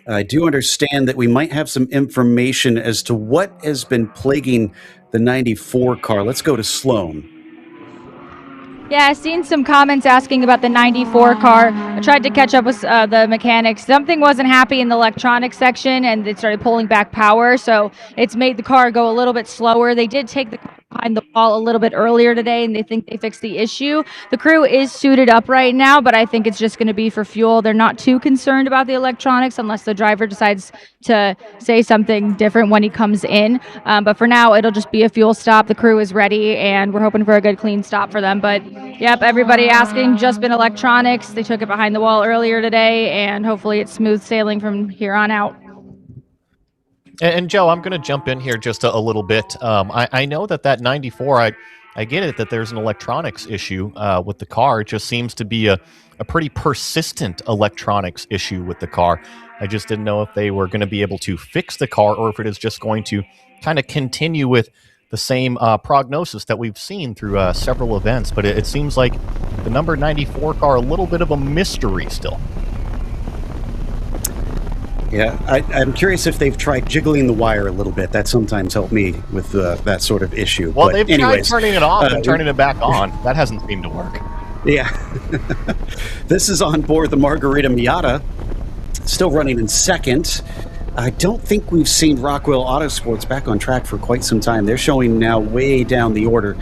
I do understand that we might have some information as to what has been plaguing the 94 car. Let's go to Sloan. Yeah, I've seen some comments asking about the 94 car. I tried to catch up with the mechanics. Something wasn't happy in the electronics section, and it started pulling back power, so it's made the car go a little bit slower. They did take the car behind the wall a little bit earlier today, and they think they fixed the issue. The crew is suited up right now, but I think it's just going to be for fuel. They're not too concerned about the electronics unless the driver decides to say something different when he comes in. But for now, it'll just be a fuel stop. The crew is ready, and we're hoping for a good, clean stop for them. But yep, everybody asking, just been electronics. They took it behind the wall earlier today, and hopefully it's smooth sailing from here on out. And Joe, I'm going to jump in here just a little bit. I know that 94, I get it that there's an electronics issue with the car. It just seems to be a pretty persistent electronics issue with the car. I just didn't know if they were going to be able to fix the car or if it is just going to kind of continue with the same prognosis that we've seen through several events. But it seems like the number 94 car, a little bit of a mystery still. Yeah, I'm curious if they've tried jiggling the wire a little bit. That sometimes helped me with that sort of issue. Well, but they've anyways, tried turning it off and turning it back on. That hasn't seemed to work. Yeah. This is on board the Margarita Miata, still running in second. I don't think we've seen Rockwell Autosports back on track for quite some time. They're showing now way down the order.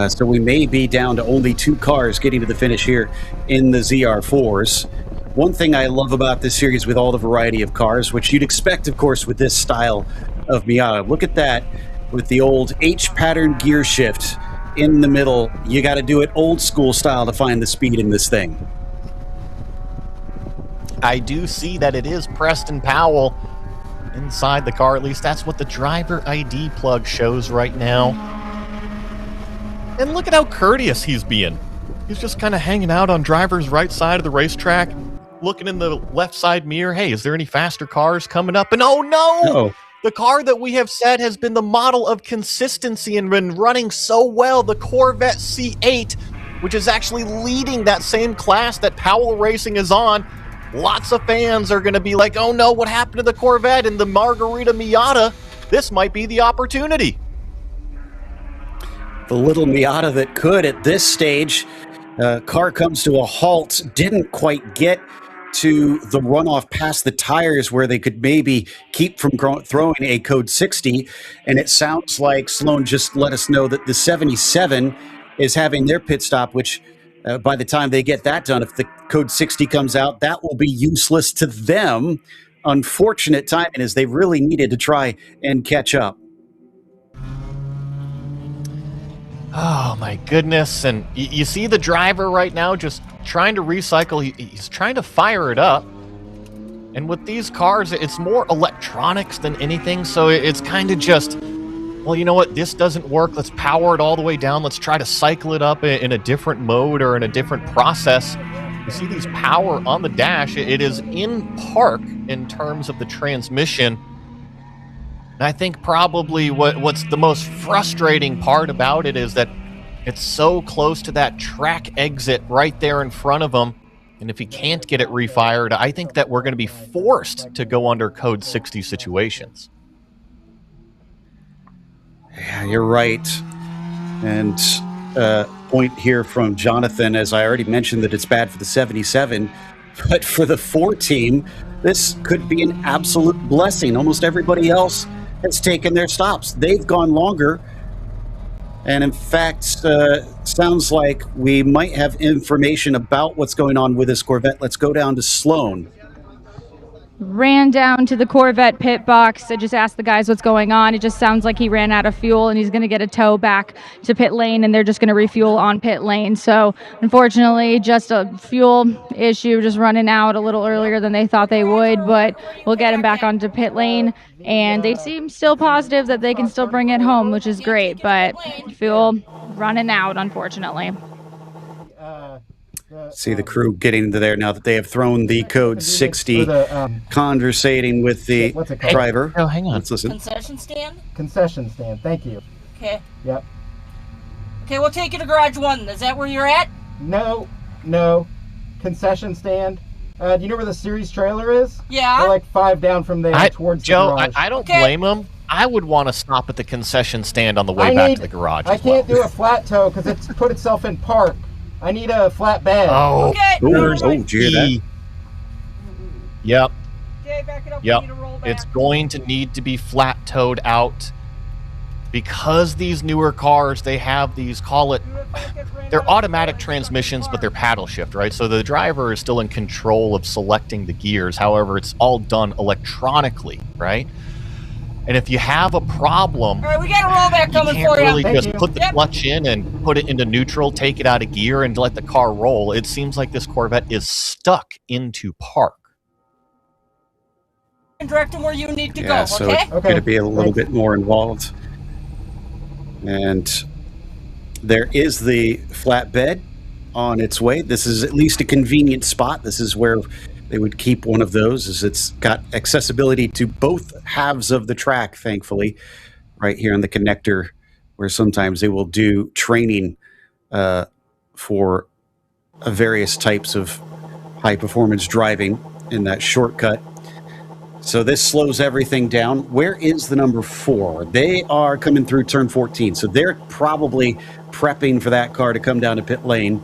So we may be down to only 2 cars getting to the finish here in the ZR4s. One thing I love about this series with all the variety of cars, which you'd expect, of course, with this style of Miata. Look at that with the old H-pattern gear shift in the middle. You got to do it old school style to find the speed in this thing. I do see that it is Preston Powell inside the car. At least that's what the driver ID plug shows right now. And look at how courteous he's being. He's just kind of hanging out on driver's right side of the racetrack, looking in the left side mirror. Hey, is there any faster cars coming up? And oh no! Uh-oh. The car that we have said has been the model of consistency and been running so well, the Corvette C8, which is actually leading that same class that Powell Racing is on. Lots of fans are going to be like, oh no, what happened to the Corvette and the Margarita Miata? This might be the opportunity. The little Miata that could at this stage. Car comes to a halt, didn't quite get to the runoff past the tires where they could maybe keep from throwing a code 60. And it sounds like Sloan just let us know that the 77 is having their pit stop, which by the time they get that done, if the code 60 comes out, that will be useless to them. Unfortunate timing as they really needed to try and catch up. Oh my goodness. And you see the driver right now just trying to recycle. He's trying to fire it up. And with these cars, it's more electronics than anything. So it's kind of just, well, you know what? This doesn't work. Let's power it all the way down. Let's try to cycle it up in a different mode or in a different process. You see these power on the dash. It is in park in terms of the transmission. And I think probably what's the most frustrating part about it is that it's so close to that track exit right there in front of him. And if he can't get it refired, I think that we're going to be forced to go under code 60 situations. Yeah, you're right. And point here from Jonathan, as I already mentioned, that it's bad for the 77. But for the 4 team, this could be an absolute blessing. Almost everybody else has taken their stops. They've gone longer. And in fact, sounds like we might have information about what's going on with this Corvette. Let's go down to Sloan. Ran down to the Corvette pit box. I just asked the guys what's going on. It just sounds like he ran out of fuel and he's going to get a tow back to pit lane and they're just going to refuel on pit lane. So unfortunately, just a fuel issue, just running out a little earlier than they thought they would, but we'll get him back onto pit lane. And they seem still positive that they can still bring it home, which is great, but fuel running out, unfortunately. See the crew getting into there now that they have thrown the code 60, conversating with the driver. Oh, hang on. Let's listen. Concession stand? Concession stand, thank you. Okay. Yep. Okay, we'll take you to garage 1. Is that where you're at? No. concession stand. Do you know where the series trailer is? Yeah. We're like 5 down from there towards Joe, the garage. I don't blame him. I would want to stop at the concession stand on the way back to the garage. I can't do a flat toe because it's put itself in park. I need a flat bed. Oh, Okay. Yep. Jay, back it up. Yep. We need to roll back. It's going to need to be flat toed out because these newer cars, they have these, they're automatic transmissions, but they're paddle shift, right? So the driver is still in control of selecting the gears. However, it's all done electronically, right? And if you have a problem, All right, we got a rollback coming you can't for really you. just put the clutch in and put it into neutral, take it out of gear, and let the car roll. It seems like this Corvette is stuck into park. And direct them where you need to Yeah, go, so okay? it's going to be a little bit more involved. And there is the flatbed on its way. This is at least a convenient spot. This is where they would keep one of those, as it's got accessibility to both halves of the track, thankfully, right here in the connector, where sometimes they will do training for various types of high-performance driving in that shortcut. So this slows everything down. Where is the number 4? They are coming through turn 14, so they're probably prepping for that car to come down to pit lane,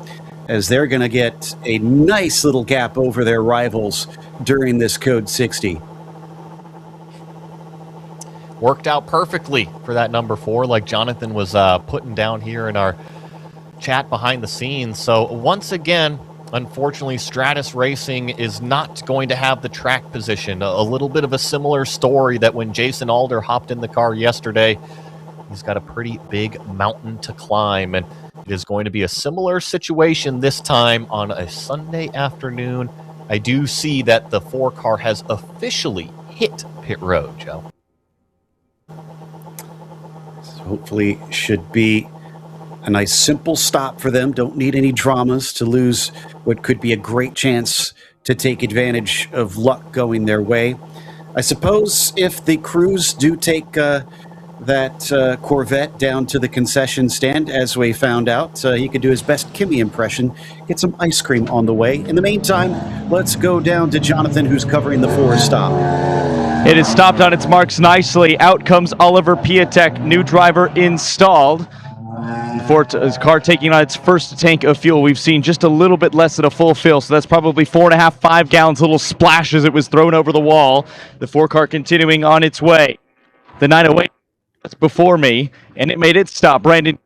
as they're going to get a nice little gap over their rivals during this Code 60. Worked out perfectly for that number 4, like Jonathan was putting down here in our chat behind the scenes. So once again, unfortunately, Stratus Racing is not going to have the track position. A little bit of a similar story that when Jason Alder hopped in the car yesterday, he's got a pretty big mountain to climb, and it is going to be a similar situation this time on a Sunday afternoon. I do see that the 4 car has officially hit pit road, Joe. So hopefully should be a nice simple stop for them. Don't need any dramas to lose what could be a great chance to take advantage of luck going their way. I suppose if the crews do take that Corvette down to the concession stand, as we found out, he could do his best Kimmy impression, get some ice cream on the way. In the meantime, let's go down to Jonathan, who's covering the 4 stop. It is stopped on its marks nicely. Out comes Oliver Piatek, new driver installed. For his car taking on its first tank of fuel. We've seen just a little bit less than a full fill, so that's probably 4.5, 5 gallons, little splash as it was thrown over the wall. The 4 car continuing on its way. The 908, that's before me, and it made its stop. Brandon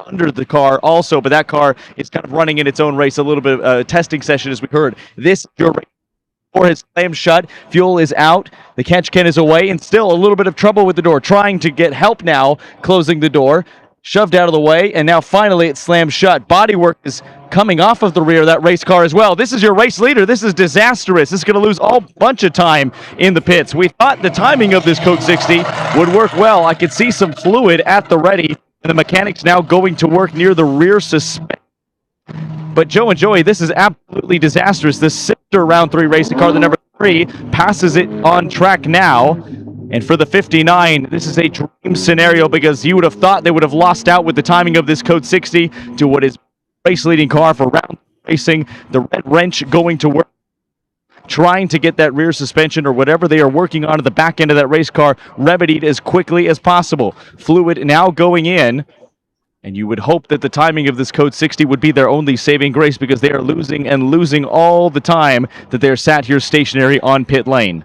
under the car also, but that car is kind of running in its own race, a little bit of a testing session as we heard. This your race. Door has slammed shut. Fuel is out. The catch can is away, and still a little bit of trouble with the door. Trying to get help now, closing the door. Shoved out of the way, and now finally it slams shut. Bodywork is coming off of the rear of that race car as well. This is your race leader. This is disastrous. This is going to lose all bunch of time in the pits. We thought the timing of this Code 60 would work well. I could see some fluid at the ready, and the mechanics now going to work near the rear suspension. But Joe and Joey, this is absolutely disastrous. The sister round 3 race, the car, the number 3, passes it on track now. And for the 59, this is a dream scenario because you would have thought they would have lost out with the timing of this Code 60 to what is race-leading car for round racing. The red wrench going to work, trying to get that rear suspension or whatever they are working on at the back end of that race car remedied as quickly as possible. Fluid now going in. And you would hope that the timing of this Code 60 would be their only saving grace because they are losing and losing all the time that they're sat here stationary on pit lane.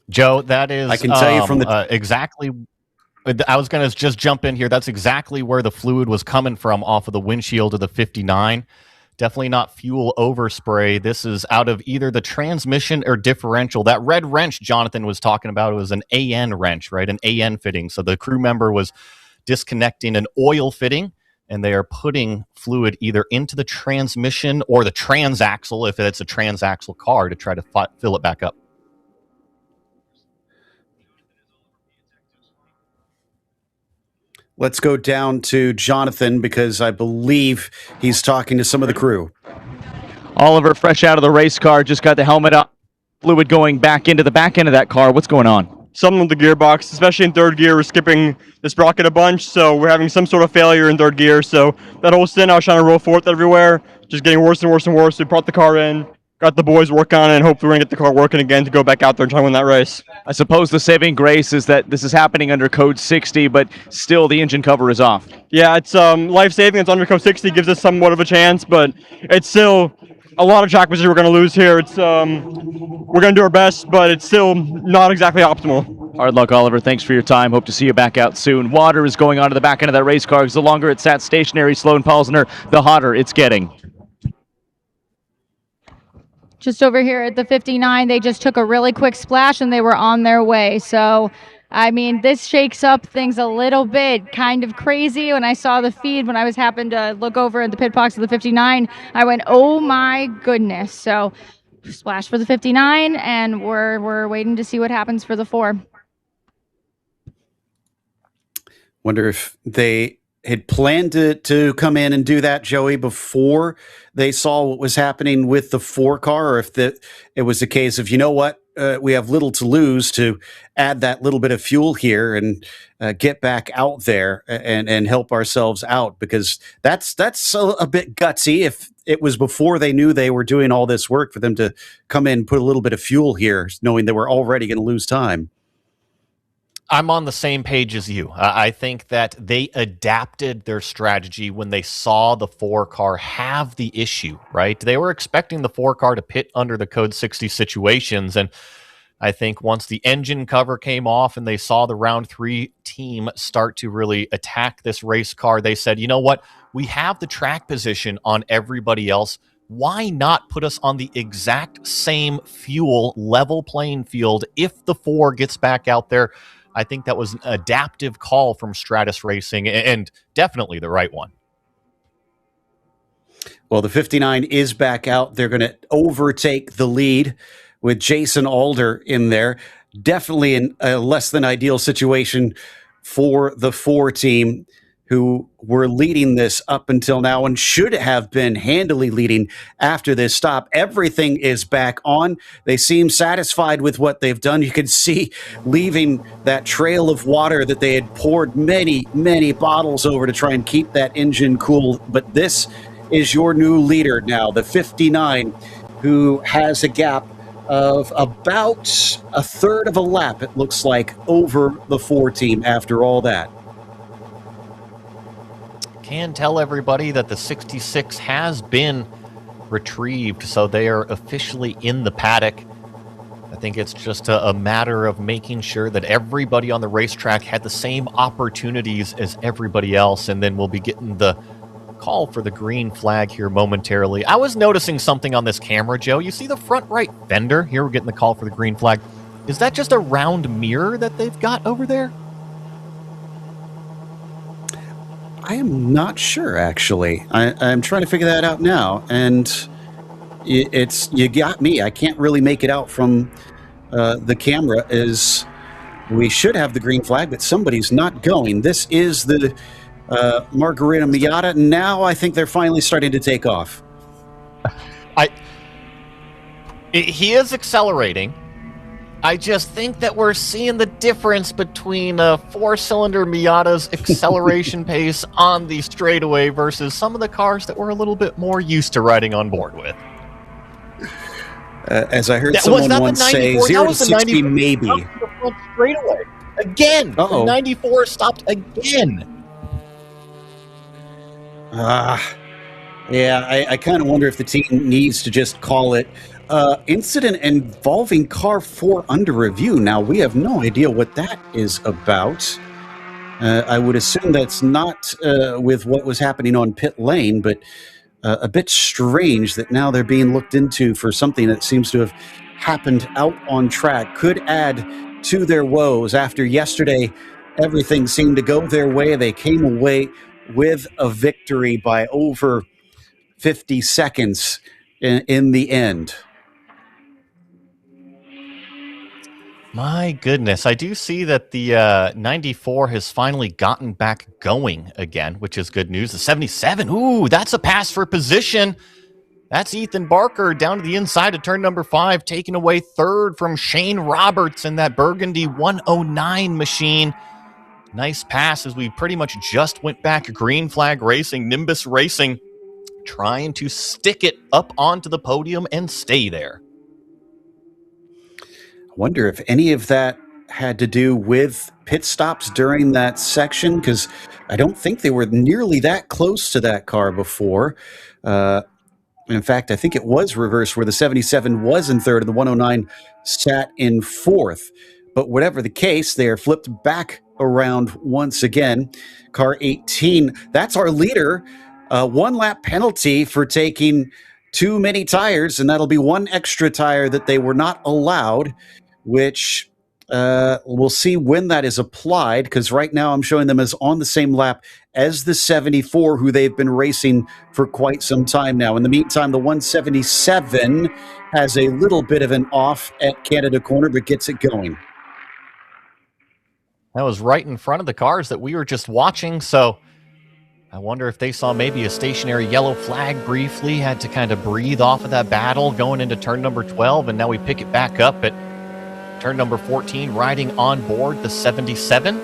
Joe, that is I can tell you from the exactly. I was going to just jump in here. That's exactly where the fluid was coming from off of the windshield of the 59. Definitely not fuel overspray. This is out of either the transmission or differential. That red wrench Jonathan was talking about, it was an AN wrench, right? An AN fitting. So the crew member was disconnecting an oil fitting, and they are putting fluid either into the transmission or the transaxle, if it's a transaxle car, to try to fill it back up. Let's go down to Jonathan because I believe he's talking to some of the crew. Oliver, fresh out of the race car, just got the helmet up. Fluid going back into the back end of that car. What's going on? something with the gearbox, especially in third gear. We're skipping the sprocket a bunch, so we're having some sort of failure in third gear. So that whole stint, I was trying to roll fourth everywhere, just getting worse and worse and worse. We brought the car in, got the boys working on it, and hopefully we're going to get the car working again to go back out there and try to win that race. I suppose the saving grace is that this is happening under code 60, but still the engine cover is off. Yeah, it's life-saving. It's under code 60, gives us somewhat of a chance, but it's still a lot of track position we're going to lose here. It's we're going to do our best, but it's still not exactly optimal. Hard luck, Oliver. Thanks for your time. Hope to see you back out soon. Water is going onto the back end of that race car because the longer it sat stationary, Sloan Paulsner, the hotter it's getting. Just over here at the 59, they just took a really quick splash and they were on their way. So, I mean, this shakes up things a little bit. Kind of crazy. When I saw the feed, when I was happened to look over at the pit box of the 59, I went, oh my goodness. So, splash for the 59, and we're waiting to see what happens for the 4. Wonder if they had planned to come in and do that, Joey, before they saw what was happening with the 4 car, or if it was a case of, you know what, we have little to lose to add that little bit of fuel here and get back out there and help ourselves out, because that's a bit gutsy. If it was before they knew they were doing all this work, for them to come in and put a little bit of fuel here, knowing they were already going to lose time. I'm on the same page as you. I think that they adapted their strategy when they saw the 4 car have the issue, right? They were expecting the 4 car to pit under the code 60 situations. And I think once the engine cover came off and they saw the round 3 team start to really attack this race car, they said, you know what? We have the track position on everybody else. Why not put us on the exact same fuel level playing field if the 4 gets back out there? I think that was an adaptive call from Stratus Racing, and definitely the right one. Well, the 59 is back out. They're going to overtake the lead with Jason Alder in there. Definitely in a less than ideal situation for the 4 team, who were leading this up until now and should have been handily leading after this stop. Everything is back on. They seem satisfied with what they've done. You can see leaving that trail of water that they had poured many, many bottles over to try and keep that engine cool. But this is your new leader now, the 59, who has a gap of about a third of a lap, it looks like, over the 4 team after all that. Can tell everybody that the 66 has been retrieved, so they are officially in the paddock. I think it's just a matter of making sure that everybody on the racetrack had the same opportunities as everybody else, and then we'll be getting the call for the green flag here momentarily. I was noticing something on this camera, Joe. You see the front right fender? Here we're getting the call for the green flag. Is that just a round mirror that they've got over there? I am not sure, actually. I'm trying to figure that out now, and it's you got me. I can't really make it out from the camera. As we should have the green flag, but somebody's not going. This is the Margarita Miata. Now I think they're finally starting to take off. He is accelerating. I just think that we're seeing the difference between a 4-cylinder Miata's acceleration pace on the straightaway versus some of the cars that we're a little bit more used to riding on board with. As I heard someone once say, 0 to 60 maybe. The straightaway. Again, the 94 stopped again. Yeah, I kind of wonder if the team needs to just call it incident involving car 4 under review. Now, we have no idea what that is about. I would assume that's not with what was happening on pit lane, but a bit strange that now they're being looked into for something that seems to have happened out on track. Could add to their woes. After yesterday, everything seemed to go their way. They came away with a victory by over 50 seconds in the end. My goodness, I do see that the 94 has finally gotten back going again, which is good news. The 77, ooh, that's a pass for position. That's Ethan Barker down to the inside of turn number 5, taking away third from Shane Roberts in that Burgundy 109 machine. Nice pass as we pretty much just went back green flag racing, Nimbus Racing, trying to stick it up onto the podium and stay there. I wonder if any of that had to do with pit stops during that section, because I don't think they were nearly that close to that car before. In fact, I think it was reversed where the 77 was in third and the 109 sat in fourth. But whatever the case, they are flipped back around once again. Car 18, that's our leader. 1 lap penalty for taking too many tires, and that'll be 1 extra tire that they were not allowed, which we'll see when that is applied, because right now I'm showing them as on the same lap as the 74, who they've been racing for quite some time now. In the meantime, the 177 has a little bit of an off at Canada Corner, but gets it going. That was right in front of the cars that we were just watching, so I wonder if they saw maybe a stationary yellow flag briefly, had to kind of breathe off of that battle going into turn number 12, and now we pick it back up at turn number 14, riding on board the 77,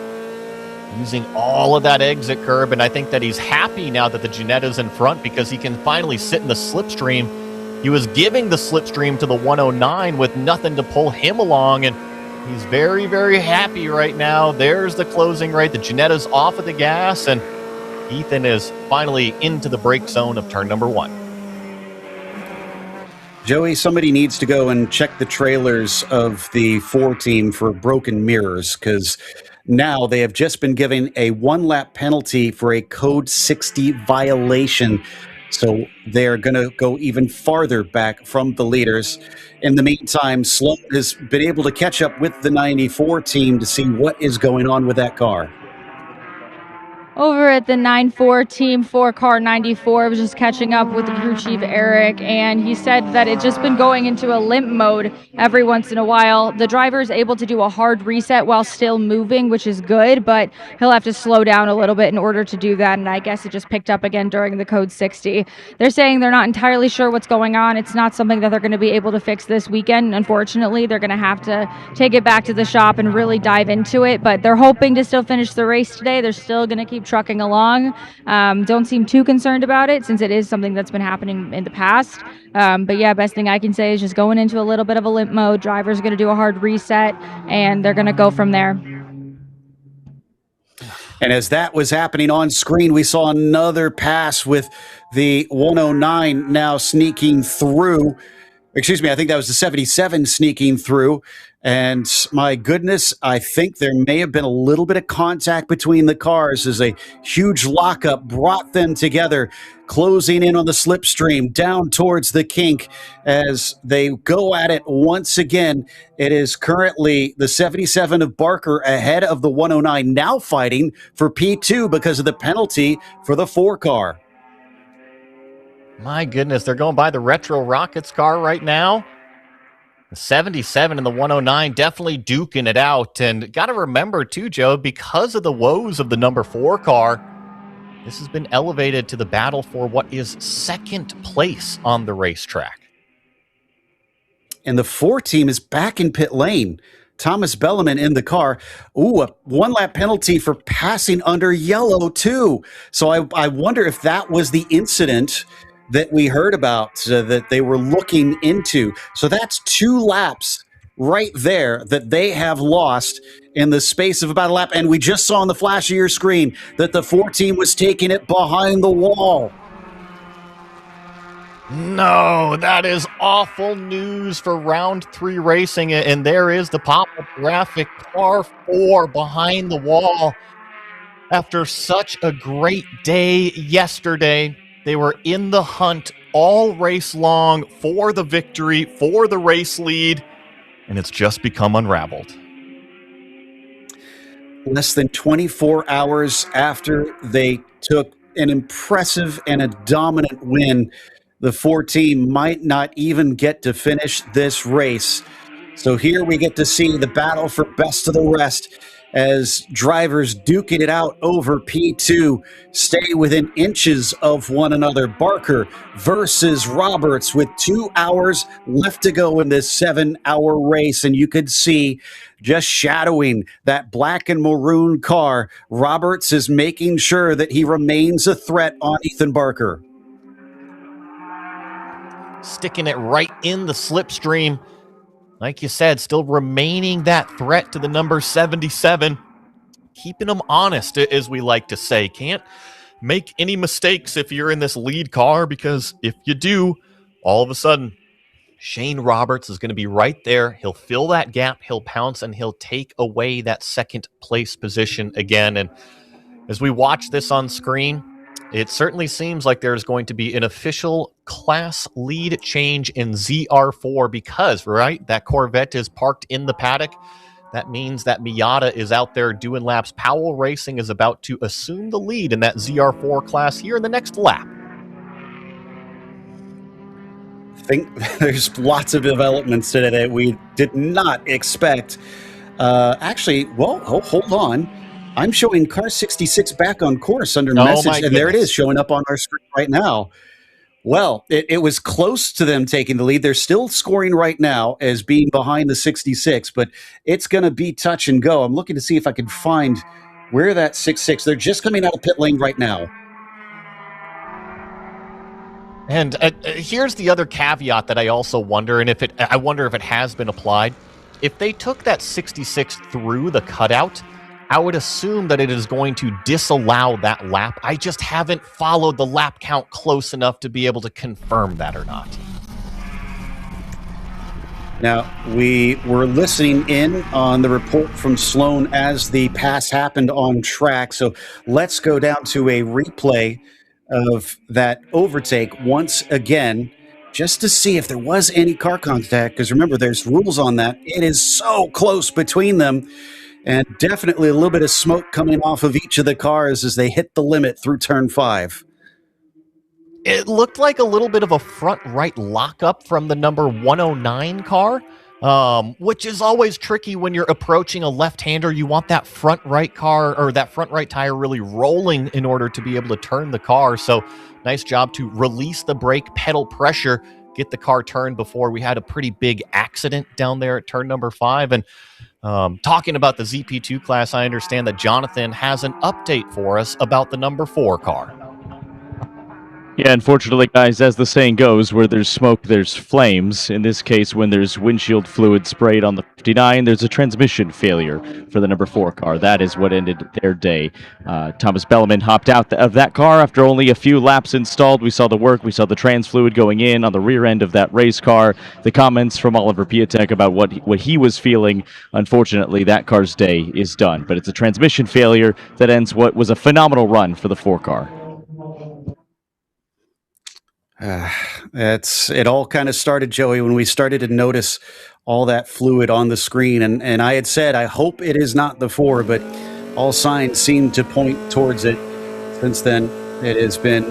using all of that exit curb, and I think that he's happy now that the Ginetta's in front because he can finally sit in the slipstream. He was giving the slipstream to the 109 with nothing to pull him along, and he's very, very happy right now. There's the closing right. The Ginetta's off of the gas, and Ethan is finally into the brake zone of turn number 1. Joey, somebody needs to go and check the trailers of the 4 team for broken mirrors, because now they have just been given a 1-lap penalty for a Code 60 violation. So they're going to go even farther back from the leaders. In the meantime, Sloan has been able to catch up with the 94 team to see what is going on with that car. Over at the 9-4 team, 4-car 94, I was just catching up with the crew chief, Eric, and he said that it's just been going into a limp mode every once in a while. The driver is able to do a hard reset while still moving, which is good, but he'll have to slow down a little bit in order to do that, and I guess it just picked up again during the Code 60. They're saying they're not entirely sure what's going on. It's not something that they're going to be able to fix this weekend. Unfortunately, they're going to have to take it back to the shop and really dive into it, but they're hoping to still finish the race today. They're still going to keep trucking along. Don't seem too concerned about it since it is something that's been happening in the past. But yeah, best thing I can say is just going into a little bit of a limp mode. Driver's going to do a hard reset and they're going to go from there. And as that was happening on screen, we saw another pass with the 109 now sneaking through. Excuse me, I think that was the 77 sneaking through. And my goodness, I think there may have been a little bit of contact between the cars as a huge lockup brought them together, closing in on the slipstream down towards the kink as they go at it once again. It is currently the 77 of Barker ahead of the 109, now fighting for P2 because of the penalty for the 4-car. My goodness, they're going by the Retro Rockets car right now. The 77 and the 109 definitely duking it out. And got to remember, too, Joe, because of the woes of the number 4 car, this has been elevated to the battle for what is second place on the racetrack. And the 4 team is back in pit lane. Thomas Belleman in the car. Ooh, a 1-lap penalty for passing under yellow, too. So I wonder if that was the incident that we heard about that they were looking into. So that's 2 laps right there that they have lost in the space of about a lap. And we just saw on the flash of your screen that the 4 team was taking it behind the wall. No, that is awful news for round 3 racing. And there is the pop-up graphic, car 4 behind the wall. After such a great day yesterday, they were in the hunt all race long for the victory, for the race lead, and it's just become unraveled. Less than 24 hours after they took an impressive and a dominant win, the 4 team might not even get to finish this race. So here we get to see the battle for best of the rest as drivers duking it out over P2 stay within inches of one another. Barker versus Roberts with 2 hours left to go in this 7-hour race, and you could see just shadowing that black and maroon car, Roberts is making sure that he remains a threat on Ethan Barker. Sticking it right in the slipstream. Like you said, still remaining that threat to the number 77. Keeping them honest, as we like to say. Can't make any mistakes if you're in this lead car, because if you do, all of a sudden, Shane Roberts is going to be right there. He'll fill that gap, he'll pounce, and he'll take away that second place position again. And as we watch this on screen, it certainly seems like there's going to be an official class lead change in ZR4 because, right, that Corvette is parked in the paddock. That means that Miata is out there doing laps. Powell Racing is about to assume the lead in that ZR4 class here in the next lap. I think there's lots of developments today that we did not expect. Actually, well, hold on. I'm showing car 66 back on course under message, and there it is showing up on our screen right now. Well, it was close to them taking the lead. They're still scoring right now as being behind the 66, but it's going to be touch and go. I'm looking to see if I can find where that 66. They're just coming out of pit lane right now. And here's the other caveat that I also wonder, and I wonder if it has been applied. If they took that 66 through the cutout, I would assume that it is going to disallow that lap. I just haven't followed the lap count close enough to be able to confirm that or not. Now, we were listening in on the report from Sloan as the pass happened on track. So let's go down to a replay of that overtake once again, just to see if there was any car contact. Because remember, there's rules on that. It is so close between them. And definitely a little bit of smoke coming off of each of the cars as they hit the limit through turn 5. It looked like a little bit of a front right lockup from the number 109 car, which is always tricky when you're approaching a left-hander. You want that front right car or that front right tire really rolling in order to be able to turn the car. So nice job to release the brake pedal pressure, get the car turned before we had a pretty big accident down there at turn number 5. And talking about the ZP2 class, I understand that Jonathan has an update for us about the number 4 car. Yeah, unfortunately, guys, as the saying goes, where there's smoke, there's flames. In this case, when there's windshield fluid sprayed on the 59, there's a transmission failure for the number 4 car. That is what ended their day. Thomas Belleman hopped out of that car after only a few laps installed. We saw the work. We saw the trans fluid going in on the rear end of that race car. The comments from Oliver Piatek about what he was feeling. Unfortunately, that car's day is done. But it's a transmission failure that ends what was a phenomenal run for the 4 car. It all kind of started, Joey, when we started to notice all that fluid on the screen. And I had said, I hope it is not the 4, but all signs seem to point towards it. Since then, it has been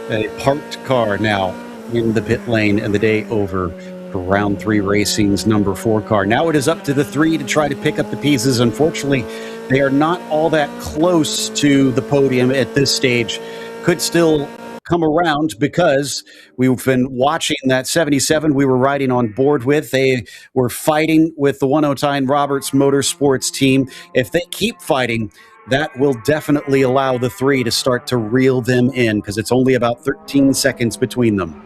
a parked car now in the pit lane and the day over for round 3 racing's number 4 car. Now it is up to the 3 to try to pick up the pieces. Unfortunately, they are not all that close to the podium at this stage. Could still come around because we've been watching that 77 we were riding on board with. They were fighting with the 109 Roberts Motorsports team. If they keep fighting, that will definitely allow the 3 to start to reel them in because it's only about 13 seconds between them.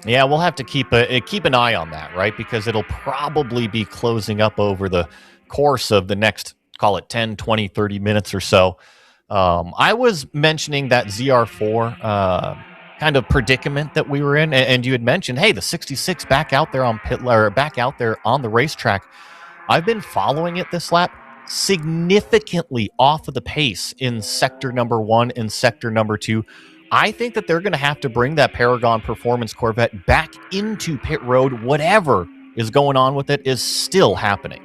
Yeah, we'll have to keep an eye on that, right? Because it'll probably be closing up over the course of the next, call it 10, 20, 30 minutes or so. I was mentioning that ZR4 kind of predicament that we were in, and you had mentioned, hey, the 66 back out there on back out there on the racetrack. I've been following it this lap, significantly off of the pace in sector number 1 and sector number 2. I think that they're going to have to bring that Paragon Performance Corvette back into pit road. Whatever is going on with it is still happening.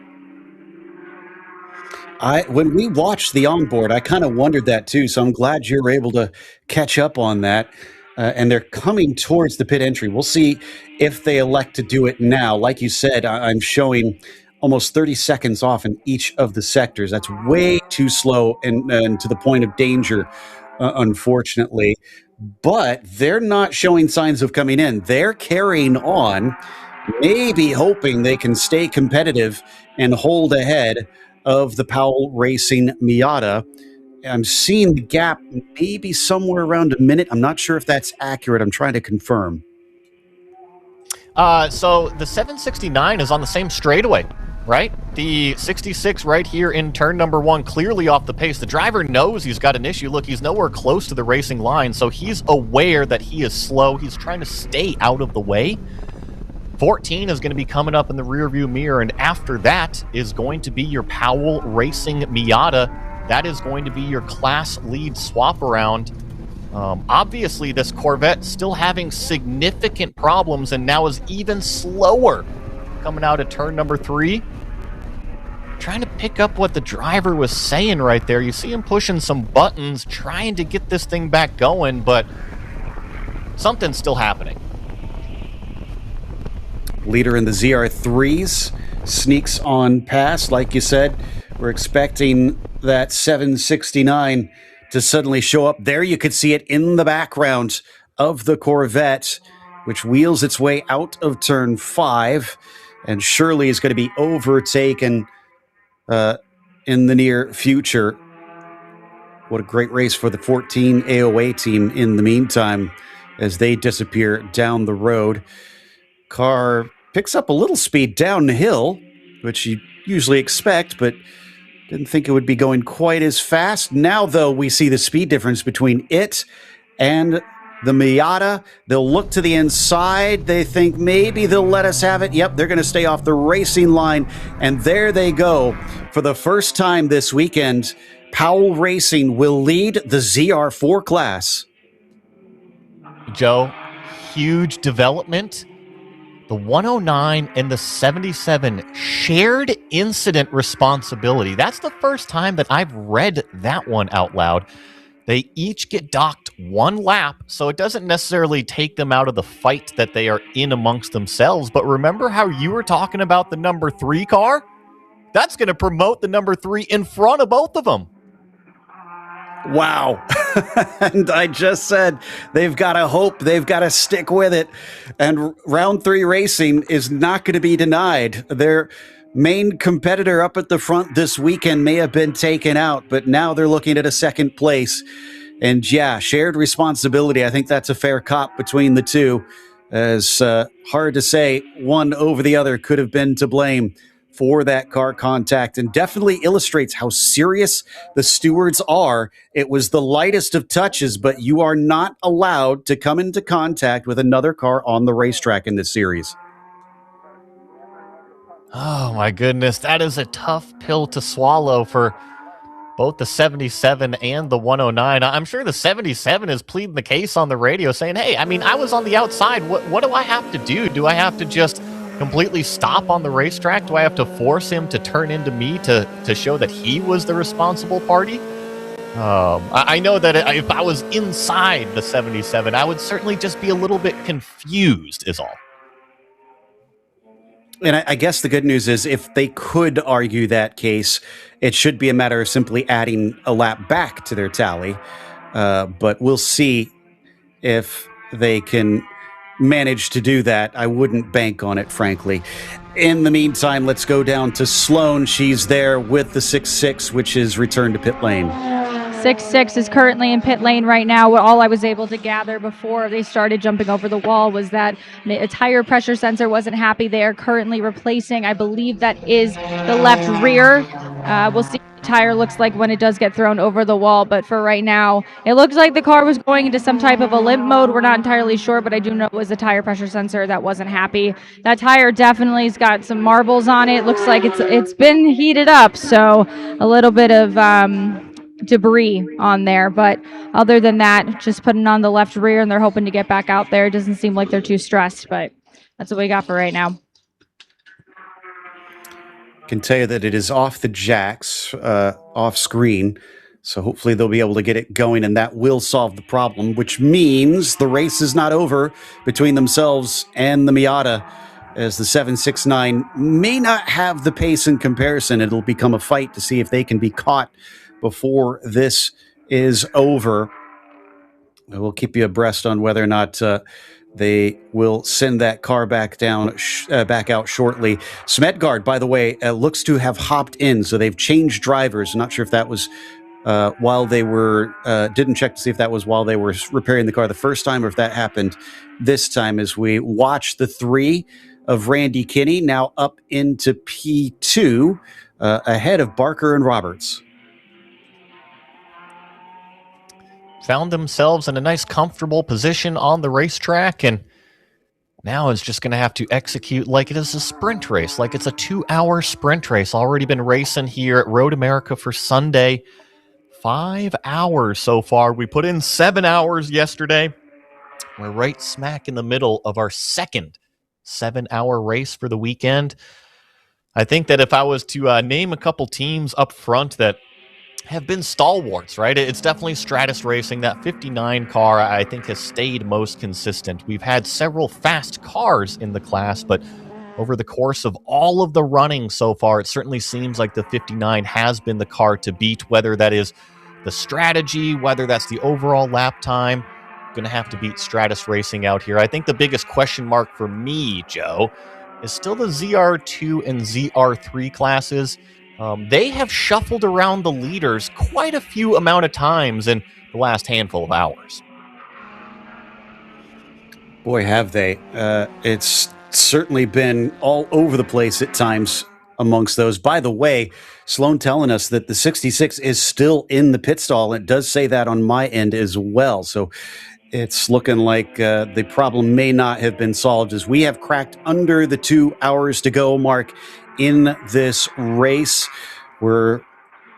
When we watched the onboard, I kind of wondered that too, so I'm glad you're able to catch up on that. And they're coming towards the pit entry. We'll see if they elect to do it now. Like you said, I'm showing almost 30 seconds off in each of the sectors. That's way too slow and to the point of danger, unfortunately. But they're not showing signs of coming in. They're carrying on, maybe hoping they can stay competitive and hold ahead of the Powell Racing Miata. I'm seeing the gap maybe somewhere around a minute. I'm not sure if that's accurate. I'm trying to confirm. So the 769 is on the same straightaway, right? The 66 right here in turn number 1, clearly off the pace. The driver knows he's got an issue. Look, he's nowhere close to the racing line, so he's aware that he is slow. He's trying to stay out of the way. 14 is going to be coming up in the rearview mirror, and after that is going to be your Powell Racing Miata. That is going to be your class lead swap around. Obviously, this Corvette still having significant problems and now is even slower coming out of turn number 3. Trying to pick up what the driver was saying right there. You see him pushing some buttons, trying to get this thing back going, but something's still happening. Leader in the ZR3s sneaks on past. Like you said, we're expecting that 769 to suddenly show up. There you could see it in the background of the Corvette, which wheels its way out of turn 5 and surely is going to be overtaken in the near future. What a great race for the 14 AOA team in the meantime as they disappear down the road. Car picks up a little speed down the hill, which you usually expect, but didn't think it would be going quite as fast. Now, though, we see the speed difference between it and the Miata. They'll look to the inside. They think maybe they'll let us have it. Yep, they're going to stay off the racing line. And there they go. For the first time this weekend, Powell Racing will lead the ZR4 class. Joe, huge development. The 109 and the 77 shared incident responsibility. That's the first time that I've read that one out loud. They each get docked 1 lap, so it doesn't necessarily take them out of the fight that they are in amongst themselves. But remember how you were talking about the number 3 car? That's going to promote the number 3 in front of both of them. Wow. And I just said they've got to hope, they've got to stick with it. And round 3 racing is not going to be denied. Their main competitor up at the front this weekend may have been taken out, but now they're looking at a second place. And yeah, shared responsibility. I think that's a fair cop between the two. As hard to say one over the other could have been to blame for that car contact, and definitely illustrates how serious the stewards are. It was the lightest of touches, but you are not allowed to come into contact with another car on the racetrack in this series. Oh my goodness, that is a tough pill to swallow for both the 77 and the 109. I'm sure the 77 is pleading the case on the radio saying, hey, I mean, I was on the outside. What do I have to do? Do I have to just completely stop on the racetrack? Do I have to force him to turn into me to show that he was the responsible party? I know that if I was inside the 77, I would certainly just be a little bit confused is all. And I guess the good news is if they could argue that case, it should be a matter of simply adding a lap back to their tally. But we'll see if they can manage to do that. I wouldn't bank on it, frankly. In the meantime, let's go down to Sloan. She's there with the 6-6, which is returned to pit lane. 6-6 is currently in pit lane right now. All I was able to gather before they started jumping over the wall was that a tire pressure sensor wasn't happy. They are currently replacing, I believe that is the left rear. We'll see what the tire looks like when it does get thrown over the wall, but for right now, it looks like the car was going into some type of a limp mode. We're not entirely sure, but I do know it was a tire pressure sensor that wasn't happy. That tire definitely has got some marbles on it. Looks like it's been heated up, so a little bit of debris on there, but other than that, just putting on the left rear, and they're hoping to get back out there. It doesn't seem like they're too stressed, but that's what we got for right now. Can tell you that it is off the jacks, off screen, so hopefully they'll be able to get it going, and that will solve the problem, which means the race is not over between themselves and the Miata. as the 769 may not have the pace in comparison. It'll become a fight to see if they can be caught before this is over. We'll keep you abreast on whether or not they will send that car back down, back out shortly. Smedgard, by the way, looks to have hopped in, so they've changed drivers. Not sure if that was while they were, didn't check to see if that was while they were repairing the car the first time or if that happened this time, as we watch the 3 of Randy Kinney now up into P2 ahead of Barker and Roberts. Found themselves in a nice comfortable position on the racetrack, and now is just going to have to execute like it is a sprint race, like it's a 2-hour sprint race. Already been racing here at Road America for Sunday. 5 hours so far. We put in 7 hours yesterday. We're right smack in the middle of our second 7-hour race for the weekend. I think that if I was to name a couple teams up front that have been stalwarts, right? It's definitely Stratus Racing. That 59 car, I think, has stayed most consistent. We've had several fast cars in the class, but over the course of all of the running so far, it certainly seems like the 59 has been the car to beat, whether that is the strategy, whether that's the overall lap time. Going to have to beat Stratus Racing out here. I think the biggest question mark for me, Joe, is still the ZR2 and ZR3 classes. They have shuffled around the leaders quite a few amount of times in the last handful of hours. Boy, have they. It's certainly been all over the place at times amongst those. By the way, Sloan telling us that the 66 is still in the pit stall. It does say that on my end as well. So it's looking like the problem may not have been solved, as we have cracked under the 2 hours to go mark in this race. We're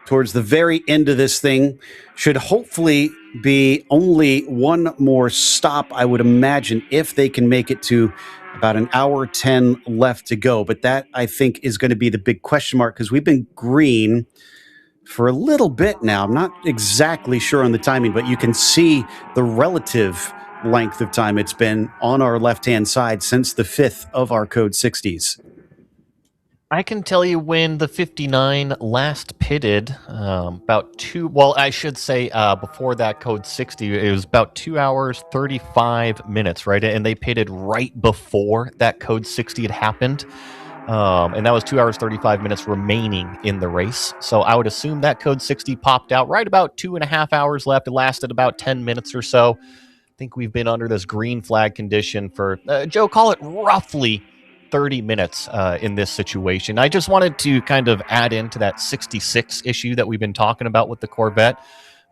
towards the very end of this thing. Should hopefully be only one more stop, I would imagine, if they can make it to about an hour 10 left to go. But that, I think, is going to be the big question mark, because we've been green for a little bit now. I'm not exactly sure on the timing, but you can see the relative length of time it's been on our left-hand side since the 5th of our code 60s. I can tell you when the 59 last pitted, before that code 60, it was about 2 hours, 35 minutes, right? And they pitted right before that code 60 had happened. And that was 2 hours, 35 minutes remaining in the race. So I would assume that code 60 popped out right about 2.5 hours left. It lasted about 10 minutes or so. I think we've been under this green flag condition for, Joe, call it roughly 30 minutes in this situation. I just wanted to kind of add into that 66 issue that we've been talking about with the Corvette.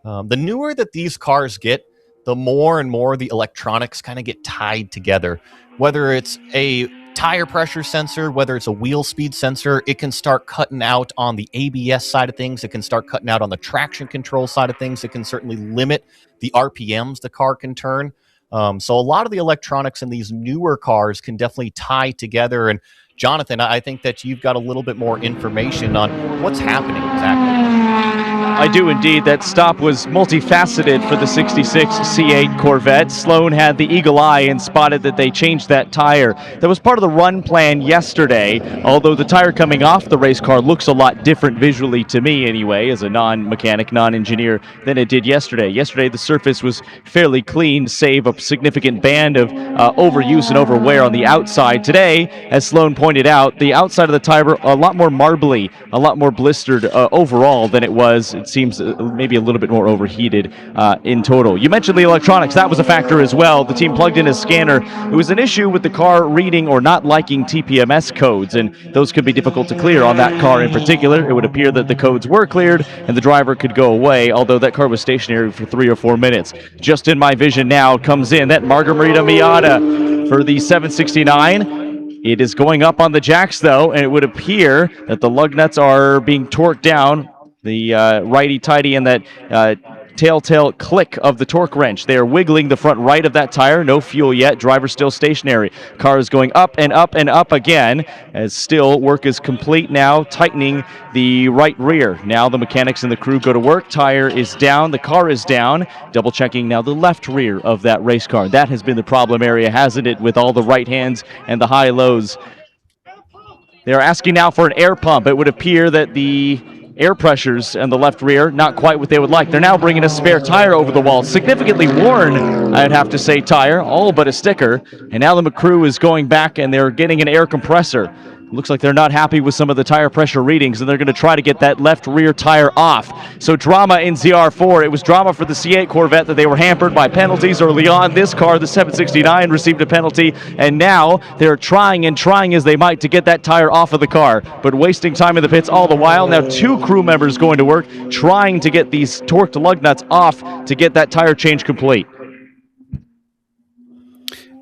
The newer that these cars get, the more and more the electronics kind of get tied together. Whether it's a tire pressure sensor, whether it's a wheel speed sensor, it can start cutting out on the ABS side of things. It can start cutting out on the traction control side of things. It can certainly limit the RPMs the car can turn. So a lot of the electronics in these newer cars can definitely tie together. And Jonathan, I think that you've got a little bit more information on what's happening exactly. I do indeed. That stop was multifaceted for the 66 C8 Corvette. Sloan had the eagle eye and spotted that they changed that tire. That was part of the run plan yesterday, although the tire coming off the race car looks a lot different visually to me anyway, as a non-mechanic, non-engineer, than it did yesterday. Yesterday, the surface was fairly clean, save a significant band of overuse and overwear on the outside. Today, as Sloan pointed out, the outside of the tire a lot more marbly, a lot more blistered overall than it was. It seems maybe a little bit more overheated in total. You mentioned the electronics. That was a factor as well. The team plugged in a scanner. It was an issue with the car reading or not liking TPMS codes, and those could be difficult to clear on that car in particular. It would appear that the codes were cleared and the driver could go away, although that car was stationary for 3 or 4 minutes. Just in my vision now comes in that Margarita Miata for the 769. It is going up on the jacks, though, and it would appear that the lug nuts are being torqued down. The righty-tighty and that telltale click of the torque wrench. They are wiggling the front right of that tire. No fuel yet. Driver still stationary. Car is going up and up and up again, as still work is complete now, tightening the right rear. Now the mechanics and the crew go to work. Tire is down. The car is down. Double checking now the left rear of that race car. That has been the problem area, hasn't it, with all the right hands and the high lows. They're asking now for an air pump. It would appear that the air pressures in the left rear, not quite what they would like. They're now bringing a spare tire over the wall. Significantly worn, I'd have to say, tire, all but a sticker. And now the crew is going back and they're getting an air compressor. Looks like they're not happy with some of the tire pressure readings, and they're going to try to get that left rear tire off. So drama in ZR4. It was drama for the C8 Corvette that they were hampered by penalties early on. This car, the 769, received a penalty, and now they're trying and trying as they might to get that tire off of the car, but wasting time in the pits all the while. Now 2 crew members going to work trying to get these torqued lug nuts off to get that tire change complete.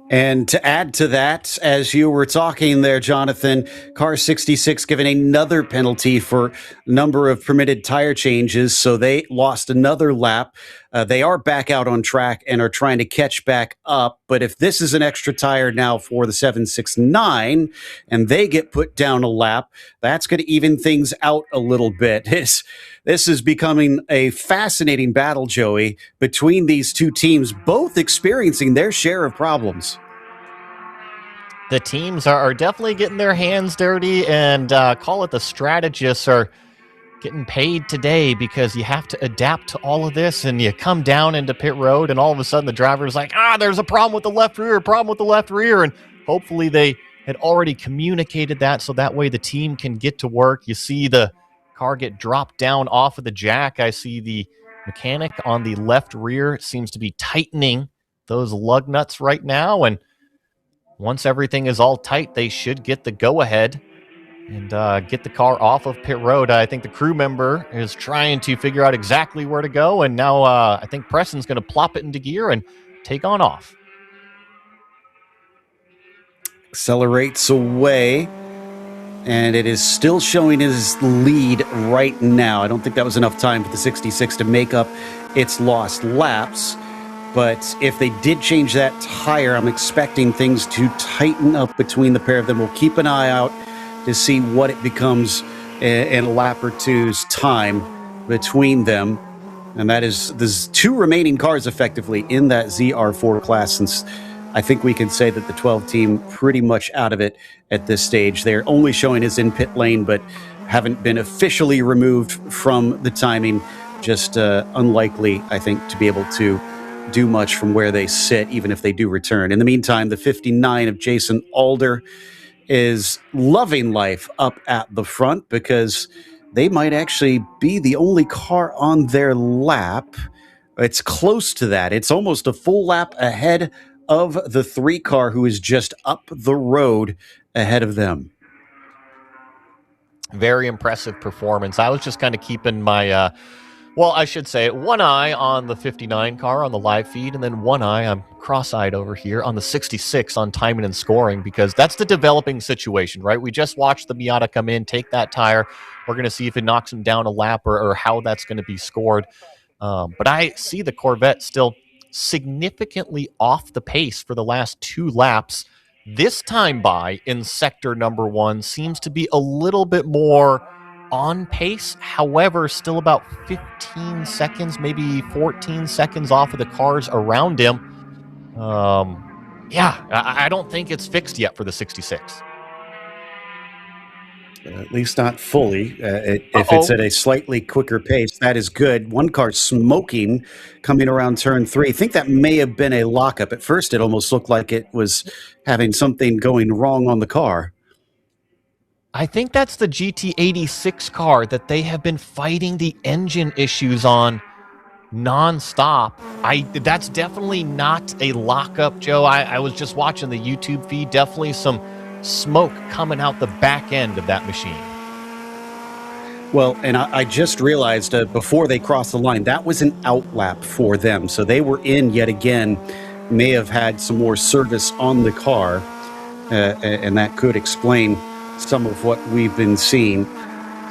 And to add to that, as you were talking there, Jonathan, car 66 given another penalty for number of permitted tire changes, so they lost another lap. They are back out on track and are trying to catch back up. But if this is an extra tire now for the 769 and they get put down a lap, that's going to even things out a little bit. This is becoming a fascinating battle, Joey, between these two teams, both experiencing their share of problems. The teams are definitely getting their hands dirty, and call it the strategists are getting paid today, because you have to adapt to all of this, and you come down into pit road and all of a sudden the driver's like, there's a problem with the left rear, and hopefully they had already communicated that so that way the team can get to work. You see the car get dropped down off of the jack. I see the mechanic on the left rear seems to be tightening those lug nuts right now, and once everything is all tight, they should get the go-ahead and get the car off of pit road. I think the crew member is trying to figure out exactly where to go, and now I think Preston's going to plop it into gear and take on off. Accelerates away, and it is still showing his lead right now. I don't think that was enough time for the 66 to make up its lost laps. But if they did change that tire, I'm expecting things to tighten up between the pair of them. We'll keep an eye out to see what it becomes in a lap or two's time between them. And that is, there's 2 remaining cars effectively in that ZR4 class, since I think we can say that the 12 team pretty much out of it at this stage. They're only showing as in pit lane, but haven't been officially removed from the timing. Just unlikely, I think, to be able to do much from where they sit, even if they do return. In the meantime, the 59 of Jason Alder is loving life up at the front, because they might actually be the only car on their lap. It's close to that. It's almost a full lap ahead of the 3 car who is just up the road ahead of them. Very impressive performance. I was just kind of keeping my well, I should say, one eye on the 59 car on the live feed, and then one eye, I'm cross-eyed over here, on the 66 on timing and scoring, because that's the developing situation, right? We just watched the Miata come in, take that tire. We're going to see if it knocks him down a lap or how that's going to be scored. But I see the Corvette still significantly off the pace for the last 2 laps. This time by in sector number 1 seems to be a little bit more on pace, however, still about 15 seconds, maybe 14 seconds off of the cars around him. I don't think it's fixed yet for the 66. At least not fully. If it's at a slightly quicker pace, that is good. One car smoking coming around turn 3. I think that may have been a lockup. At first, it almost looked like it was having something going wrong on the car. I think that's the GT86 car that they have been fighting the engine issues on nonstop. That's definitely not a lockup, Joe. I was just watching the YouTube feed. Definitely some smoke coming out the back end of that machine. Well, and I just realized before they crossed the line, that was an outlap for them. So they were in yet again, may have had some more service on the car, and that could explain some of what we've been seeing.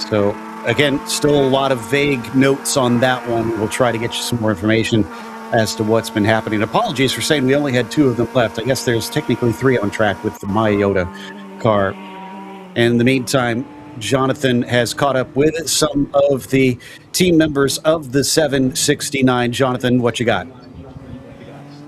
So Again, still a lot of vague notes on that one. We'll try to get you some more information as to what's been happening. Apologies for saying we only had 2 of them left. I guess there's technically 3 on track with the Myota car. And in the meantime, Jonathan has caught up with some of the team members of the 769. Jonathan, what you got?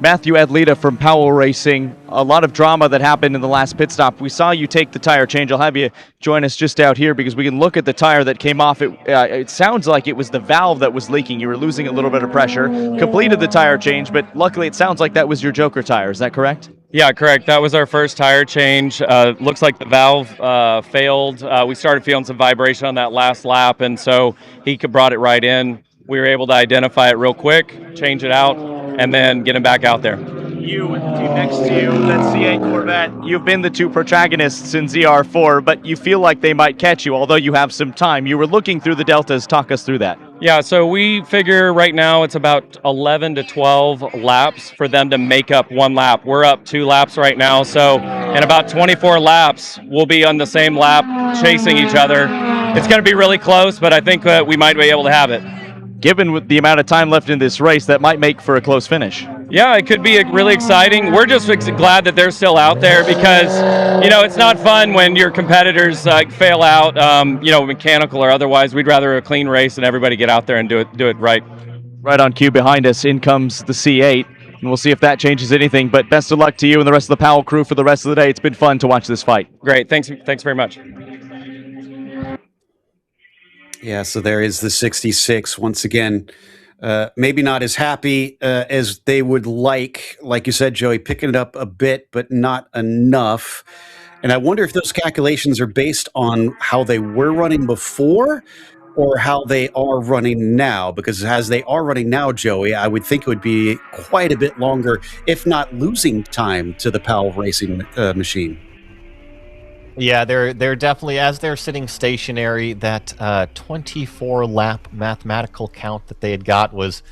Matthew Adlita from Powell Racing. A lot of drama that happened in the last pit stop. We saw you take the tire change. I'll have you join us just out here because we can look at the tire that came off. It sounds like it was the valve that was leaking. You were losing a little bit of pressure. Completed the tire change, but luckily it sounds like that was your Joker tire. Is that correct? Yeah, correct. That was our first tire change. Looks like the valve failed. We started feeling some vibration on that last lap, and so he brought it right in. We were able to identify it real quick, change it out, and then get him back out there. You with the team next to you, that C8 Corvette. You've been the 2 protagonists in ZR4, but you feel like they might catch you, although you have some time. You were looking through the deltas. Talk us through that. Yeah, so we figure right now it's about 11 to 12 laps for them to make up 1 lap. We're up 2 laps right now, so in about 24 laps, we'll be on the same lap chasing each other. It's going to be really close, but I think that we might be able to have it. Given with the amount of time left in this race, that might make for a close finish. Yeah, it could be really exciting. We're just glad that they're still out there because, it's not fun when your competitors fail out, mechanical or otherwise. We'd rather a clean race and everybody get out there and do it right. Right on cue behind us, in comes the C8, and we'll see if that changes anything. But best of luck to you and the rest of the Powell crew for the rest of the day. It's been fun to watch this fight. Great, thanks very much. Yeah, so there is the 66 once again. Maybe not as happy as they would like you said, Joey, picking it up a bit, but not enough. And I wonder if those calculations are based on how they were running before or how they are running now. Because as they are running now, Joey, I would think it would be quite a bit longer, if not losing time to the Powell Racing machine. Yeah, they're definitely, as they're sitting stationary, that 24-lap mathematical count that they had got was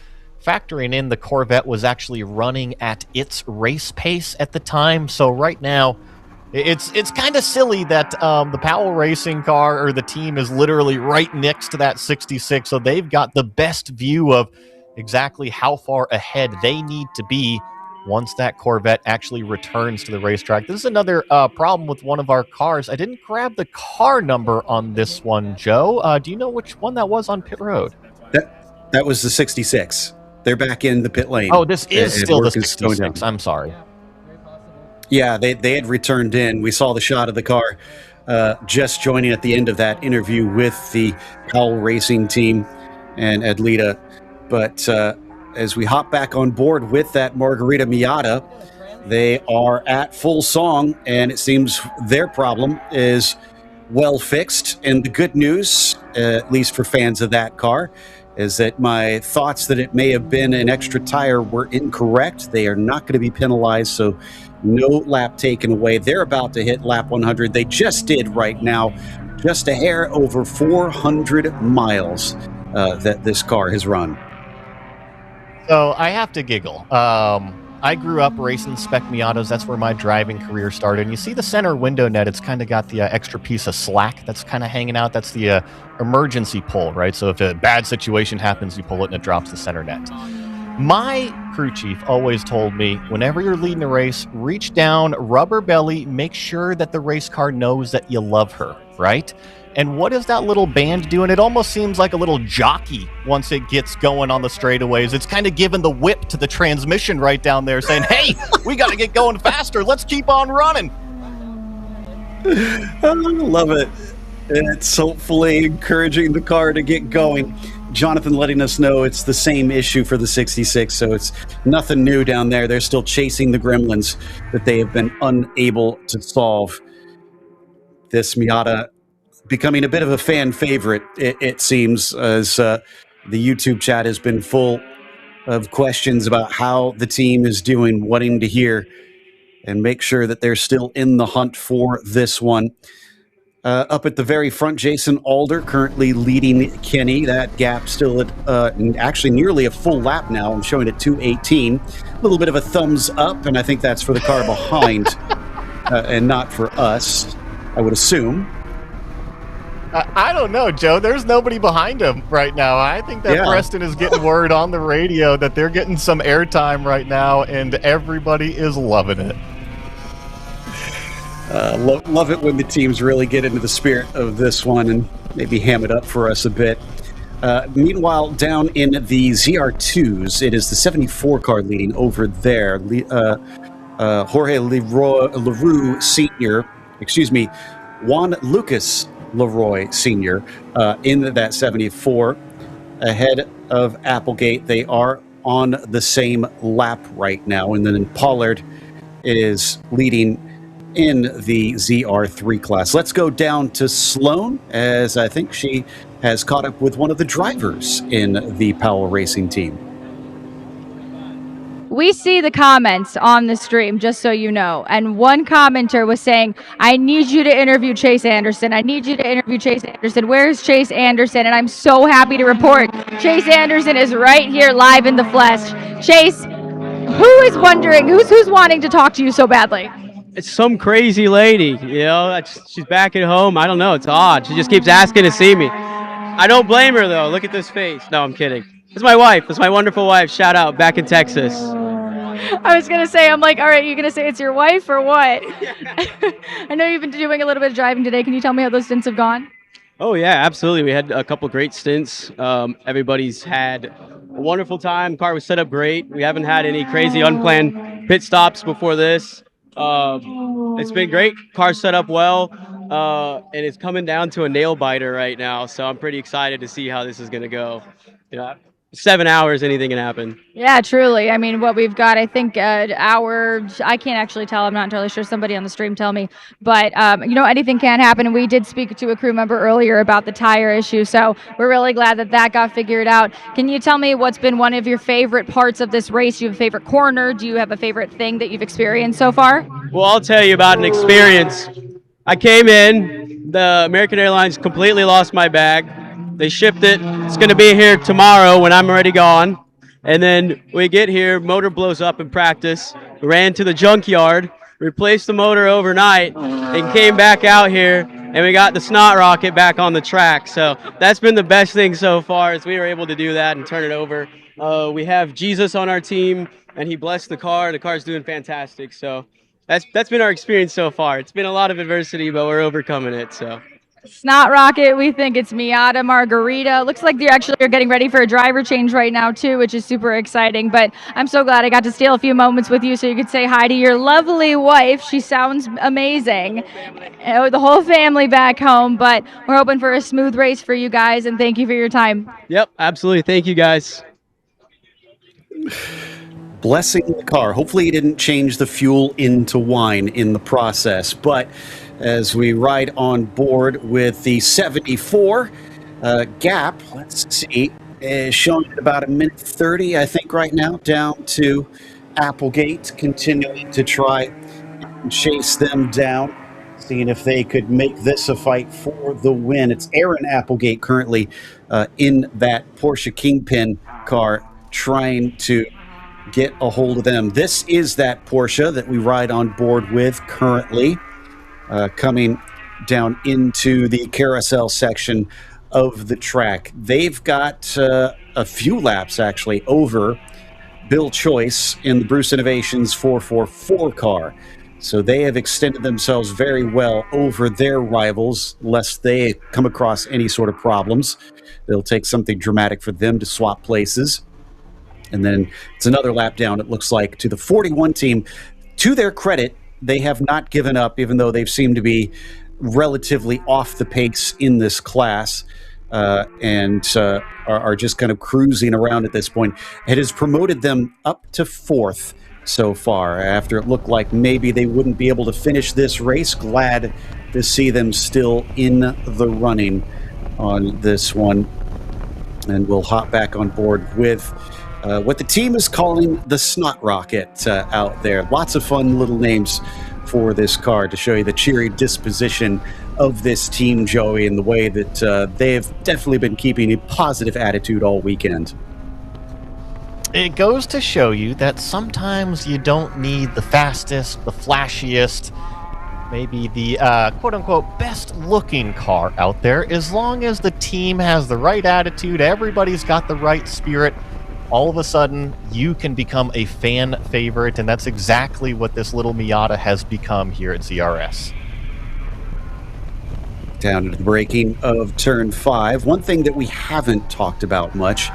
factoring in the Corvette was actually running at its race pace at the time. So right now, it's kind of silly that the Powell Racing car or the team is literally right next to that 66. So they've got the best view of exactly how far ahead they need to be once that Corvette actually returns to the racetrack. This is another problem with one of our cars. I didn't grab the car number on this one, Joe. Do you know which one that was on pit road? That was the 66. They're back in the pit lane. Oh, this is still the 66. I'm sorry. Yeah, they had returned in. We saw the shot of the car just joining at the end of that interview with the Powell Racing team and Adlita. But as we hop back on board with that Margarita Miata, they are at full song, and it seems their problem is well fixed. And the good news, at least for fans of that car, is that my thoughts that it may have been an extra tire were incorrect. They are not going to be penalized, so no lap taken away. They're about to hit lap 100. They just did right now, just a hair over 400 miles that this car has run. So I have to giggle. I grew up racing spec Miatas. That's where my driving career started. And you see the center window net, it's kind of got the extra piece of slack that's kind of hanging out. That's the emergency pull, right? So if a bad situation happens, you pull it and it drops the center net. My crew chief always told me, whenever you're leading a race, reach down, rubber belly, make sure that the race car knows that you love her, right? And what is that little band doing? It almost seems like a little jockey once it gets going on the straightaways. It's kind of giving the whip to the transmission right down there saying, hey, we got to get going faster. Let's keep on running. I love it. It's hopefully encouraging the car to get going. Jonathan letting us know it's the same issue for the 66, so it's nothing new down there. They're still chasing the gremlins that they have been unable to solve. This Miata becoming a bit of a fan favorite, it seems, as the YouTube chat has been full of questions about how the team is doing, wanting to hear and make sure that they're still in the hunt for this one. Up at the very front, Jason Alder currently leading Kenny. That gap still at actually nearly a full lap now. I'm showing it 2:18. A little bit of a thumbs up, and I think that's for the car behind and not for us, I would assume. I don't know, Joe. There's nobody behind him right now. I think that Yeah. Preston is getting word on the radio that they're getting some airtime right now, and everybody is loving it. Love it when the teams really get into the spirit of this one and maybe ham it up for us a bit. Meanwhile, down in the ZR2s, it is the 74 car leading over there. Jorge Leroux Sr., Juan Lucas Leroy Sr. In that 74 ahead of Applegate. They are on the same lap right now. And then Pollard is leading in the ZR3 class. Let's go down to Sloan, as I think she has caught up with one of the drivers in the Powell Racing team. We see the comments on the stream, just so you know. And one commenter was saying, I need you to interview Chase Anderson. I need you to interview Chase Anderson. Where's Chase Anderson? And I'm so happy to report Chase Anderson is right here live in the flesh. Chase, who is wondering, who's wanting to talk to you so badly? It's some crazy lady, you know. She's back at home. I don't know. It's odd. She just keeps asking to see me. I don't blame her, though. Look at this face. No, I'm kidding. It's my wife. It's my wonderful wife. Shout out, back in Texas. I was going to say, I'm like, all right, you're going to say it's your wife or what? I know you've been doing a little bit of driving today. Can you tell me how those stints have gone? Oh, yeah, absolutely. We had a couple great stints. Everybody's had a wonderful time. Car was set up great. We haven't had any crazy unplanned pit stops before this. It's been great. Car set up well, and it's coming down to a nail biter right now. So I'm pretty excited to see how this is going to go. 7 hours, anything can happen. Yeah, truly. I mean, what we've got, I think, hour, I can't actually tell. I'm not entirely sure. Somebody on the stream tell me. But, anything can happen. And we did speak to a crew member earlier about the tire issue. So we're really glad that got figured out. Can you tell me what's been one of your favorite parts of this race? Do you have a favorite corner? Do you have a favorite thing that you've experienced so far? Well, I'll tell you about an experience. I came in, the American Airlines completely lost my bag. They shipped it. It's going to be here tomorrow when I'm already gone. And then we get here, motor blows up in practice. Ran to the junkyard, replaced the motor overnight, and came back out here, and we got the snot rocket back on the track. So that's been the best thing so far, is we were able to do that and turn it over. We have Jesus on our team, and he blessed the car. The car's doing fantastic. So that's been our experience so far. It's been a lot of adversity, but we're overcoming it. So. Snot Rocket, we think it's Miata Margarita. Looks like you're getting ready for a driver change right now too, which is super exciting. But I'm so glad I got to steal a few moments with you so you could say hi to your lovely wife. She sounds amazing. The whole family back home, but we're hoping for a smooth race for you guys, and thank you for your time. Yep, absolutely. Thank you, guys. Blessing the car. Hopefully he didn't change the fuel into wine in the process, but as we ride on board with the 74 gap, let's see, is showing at about 1:30, I think, right now, down to Applegate, continuing to try and chase them down, seeing if they could make this a fight for the win. It's Aaron Applegate currently in that Porsche Kingpin car, trying to get a hold of them. This is that Porsche that we ride on board with currently. Coming down into the carousel section of the track. They've got a few laps, actually, over Bill Choice in the Bruce Innovations 444 car. So they have extended themselves very well over their rivals, lest they come across any sort of problems. It'll take something dramatic for them to swap places. And then it's another lap down, it looks like, to the 41 team. To their credit, they have not given up, even though they've seemed to be relatively off the pace in this class and are just kind of cruising around at this point. It has promoted them up to 4th so far, after it looked like maybe they wouldn't be able to finish this race. Glad to see them still in the running on this one. And we'll hop back on board with what the team is calling the Snot Rocket out there. Lots of fun little names for this car to show you the cheery disposition of this team, Joey, and the way that they've definitely been keeping a positive attitude all weekend. It goes to show you that sometimes you don't need the fastest, the flashiest. maybe the quote-unquote best-looking car out there. As long as the team has the right attitude, everybody's got the right spirit, all of a sudden you can become a fan favorite, and that's exactly what this little Miata has become here at ZRS. Down to the braking of turn 5. One thing that we haven't talked about much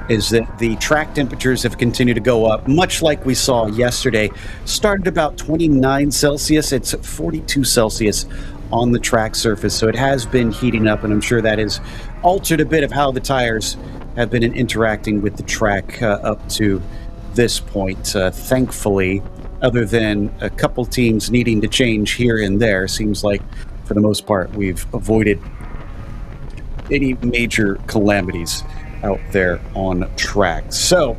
is that the track temperatures have continued to go up, much like we saw yesterday. Started about 29 Celsius. It's 42 Celsius on the track surface, so it has been heating up, and I'm sure that has altered a bit of how the tires have been interacting with the track up to this point. Thankfully, other than a couple teams needing to change here and there, seems like for the most part we've avoided any major calamities out there on track. So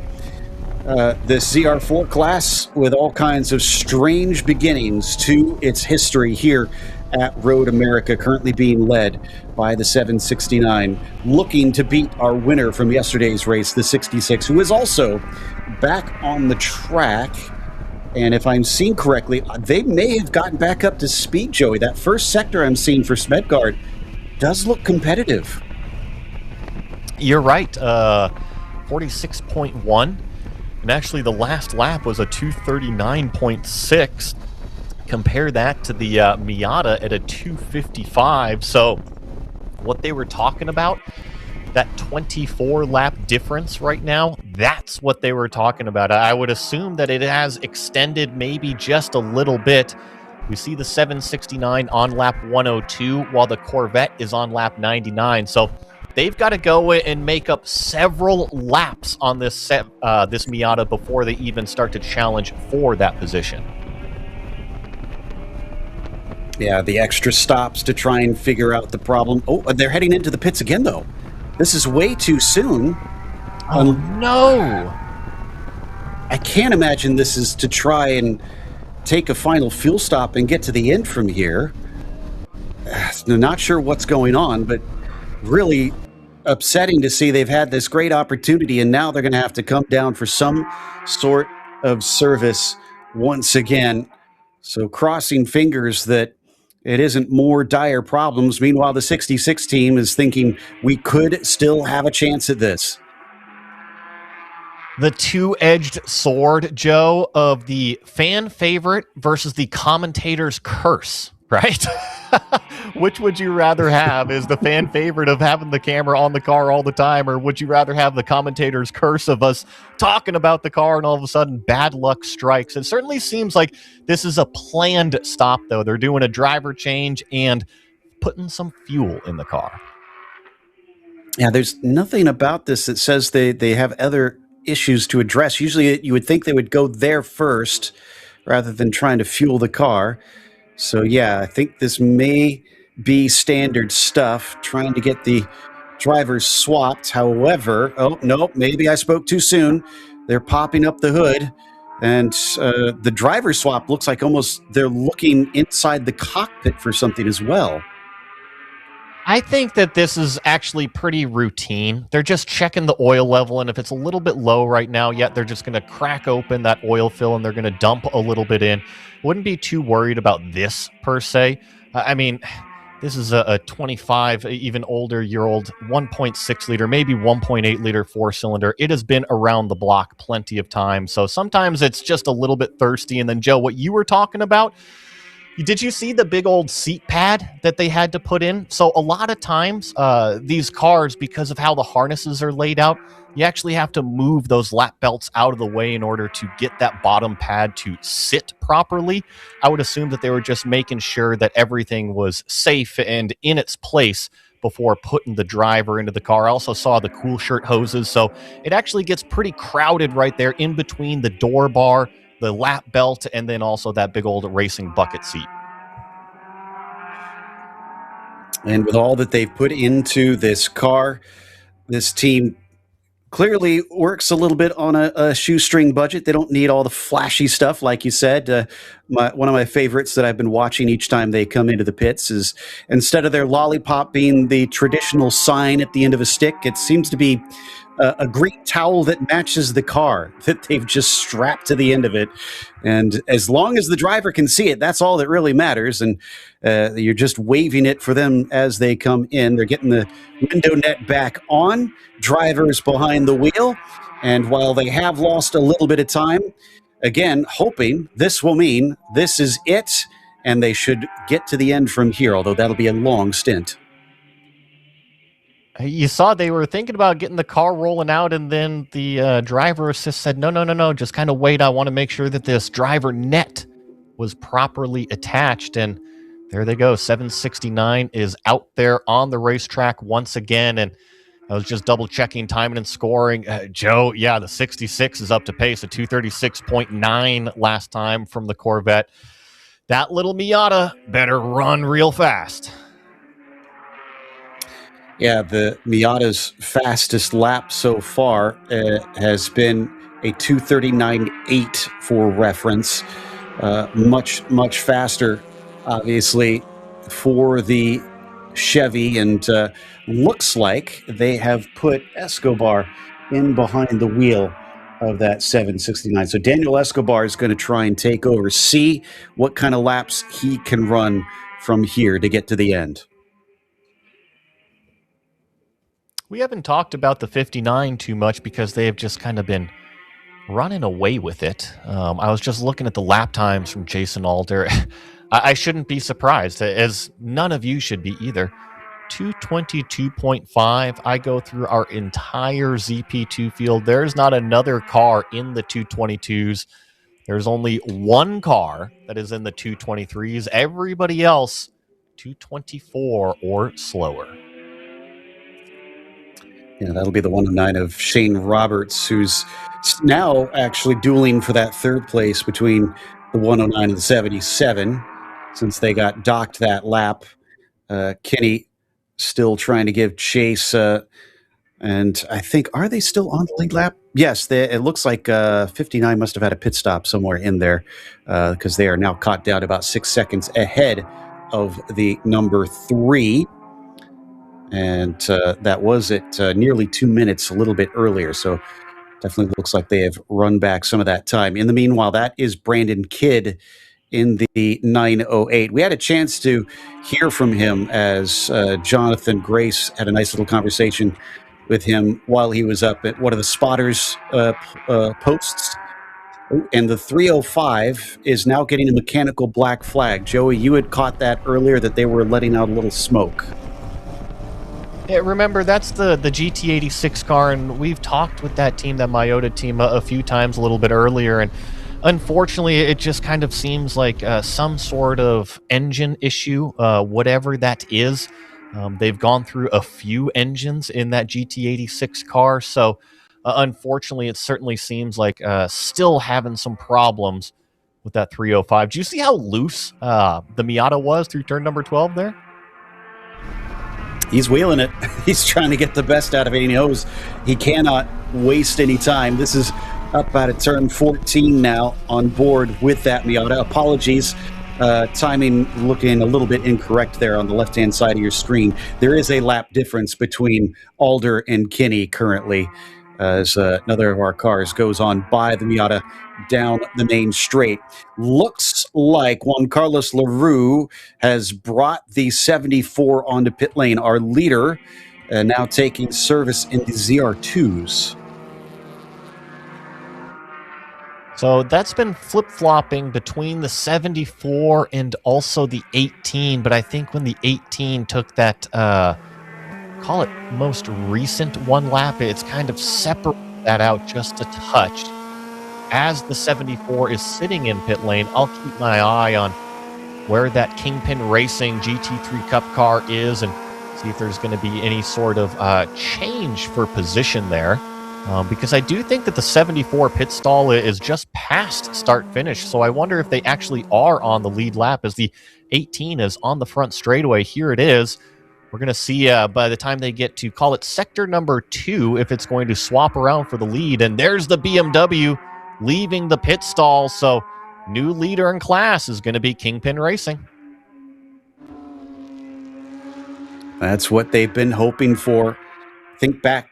this ZR4 class, with all kinds of strange beginnings to its history here at Road America, currently being led by the 769, looking to beat our winner from yesterday's race, the 66, who is also back on the track. And if I'm seeing correctly, they may have gotten back up to speed, Joey. That first sector I'm seeing for Smedgard does look competitive. You're right, 46.1, and actually the last lap was a 239.6. Compare that to the Miata at a 255. So what they were talking about, that 24 lap difference right now, that's what they were talking about. I would assume that it has extended maybe just a little bit. We see the 769 on lap 102 while the Corvette is on lap 99. So they've got to go and make up several laps on this this Miata before they even start to challenge for that position. Yeah, the extra stops to try and figure out the problem. Oh, they're heading into the pits again, though. This is way too soon. Oh, no! I can't imagine this is to try and take a final fuel stop and get to the end from here. Not sure what's going on, but really upsetting to see they've had this great opportunity and now they're going to have to come down for some sort of service once again. So crossing fingers that it isn't more dire problems. Meanwhile, the 66 team is thinking we could still have a chance at this. The two-edged sword, Joe, of the fan favorite versus the commentator's curse, right? Which would you rather have? Is the fan favorite of having the camera on the car all the time, or would you rather have the commentator's curse of us talking about the car and all of a sudden bad luck strikes? It certainly seems like this is a planned stop, though. They're doing a driver change and putting some fuel in the car. Yeah, there's nothing about this that says they have other issues to address. Usually you would think they would go there first rather than trying to fuel the car. So yeah, I think this may be standard stuff, trying to get the drivers swapped. However, oh no, maybe I spoke too soon. They're popping up the hood, and the driver swap looks like almost they're looking inside the cockpit for something as well. I think that this is actually pretty routine. They're just checking the oil level, and if it's a little bit low right now yet, they're just going to crack open that oil fill and they're going to dump a little bit in. Wouldn't be too worried about this per se. I mean, this is a 25, even older year old 1.6 liter, maybe 1.8 liter four-cylinder. It has been around the block plenty of times, so sometimes it's just a little bit thirsty. And then, Joe, what you were talking about, did you see the big old seat pad that they had to put in? So a lot of times, these cars, because of how the harnesses are laid out, you actually have to move those lap belts out of the way in order to get that bottom pad to sit properly. I would assume that they were just making sure that everything was safe and in its place before putting the driver into the car. I also saw the cool shirt hoses, so it actually gets pretty crowded right there in between the door bar, the lap belt, and then also that big old racing bucket seat. And with all that they've put into this car, this team clearly works a little bit on a shoestring budget. They don't need all the flashy stuff, like you said. One of my favorites that I've been watching each time they come into the pits is, instead of their lollipop being the traditional sign at the end of a stick, it seems to be a green towel that matches the car that they've just strapped to the end of it. And as long as the driver can see it, that's all that really matters. And you're just waving it for them as they come in. They're getting the window net back on, drivers behind the wheel. And while they have lost a little bit of time, again, hoping this will mean this is it, and they should get to the end from here, although that'll be a long stint. You saw they were thinking about getting the car rolling out, and then the driver assist said, no, just kind of wait. I want to make sure that this driver net was properly attached. And there they go. 769 is out there on the racetrack once again. And I was just double checking timing and scoring. Joe, yeah, the 66 is up to pace, a 236.9 last time from the Corvette. That little Miata better run real fast. Yeah, the Miata's fastest lap so far has been a 239.8 for reference. Much faster, obviously, for the Chevy. And looks like they have put Escobar in behind the wheel of that 769. So Daniel Escobar is going to try and take over, see what kind of laps he can run from here to get to the end. We haven't talked about the 59 too much because they have just kind of been running away with it. I was just looking at the lap times from Jason Alder. I shouldn't be surprised, as none of you should be either. 222.5. I go through our entire ZP2 field. There's not another car in the 222s. There's only one car that is in the 223s. Everybody else, 224 or slower. Yeah, that'll be the 109 of Shane Roberts, who's now actually dueling for that third place between the 109 and the 77, since they got docked that lap. Kenny still trying to give chase, and I think, are they still on the lead lap? Yes, it looks like 59 must have had a pit stop somewhere in there, because they are now caught down about 6 seconds ahead of the number 3. And that was at nearly 2 minutes, a little bit earlier. So definitely looks like they have run back some of that time. In the meanwhile, that is Brandon Kidd in the 908. We had a chance to hear from him as Jonathan Grace had a nice little conversation with him while he was up at one of the spotters posts. And the 305 is now getting a mechanical black flag. Joey, you had caught that earlier, that they were letting out a little smoke. Yeah, remember, that's the GT86 car, and we've talked with that team, that Myota team, a few times a little bit earlier, and unfortunately, it just kind of seems like some sort of engine issue, whatever that is. They've gone through a few engines in that GT86 car, so unfortunately, it certainly seems like still having some problems with that 305. Do you see how loose the Miata was through turn number 12 there? He's wheeling it. He's trying to get the best out of it. He knows he cannot waste any time. This is up out of turn 14 now on board with that Miata. Apologies. Timing looking a little bit incorrect there on the left-hand side of your screen. There is a lap difference between Alder and Kinney currently, as another of our cars goes on by the Miata down the main straight. Looks like Juan Carlos LaRue has brought the 74 onto pit lane, our leader, now taking service in the ZR2s. So that's been flip-flopping between the 74 and also the 18, but I think when the 18 took that, call it most recent one lap, it's kind of separated that out just a touch. As the 74 is sitting in pit lane, I'll keep my eye on where that Kingpin Racing GT3 Cup car is and see if there's going to be any sort of change for position there. Because I do think that the 74 pit stall is just past start-finish, so I wonder if they actually are on the lead lap as the 18 is on the front straightaway. Here it is. We're going to see by the time they get to, call it sector number 2, if it's going to swap around for the lead. And there's the BMW leaving the pit stall, so new leader in class is going to be Kingpin Racing. That's what they've been hoping for. Think back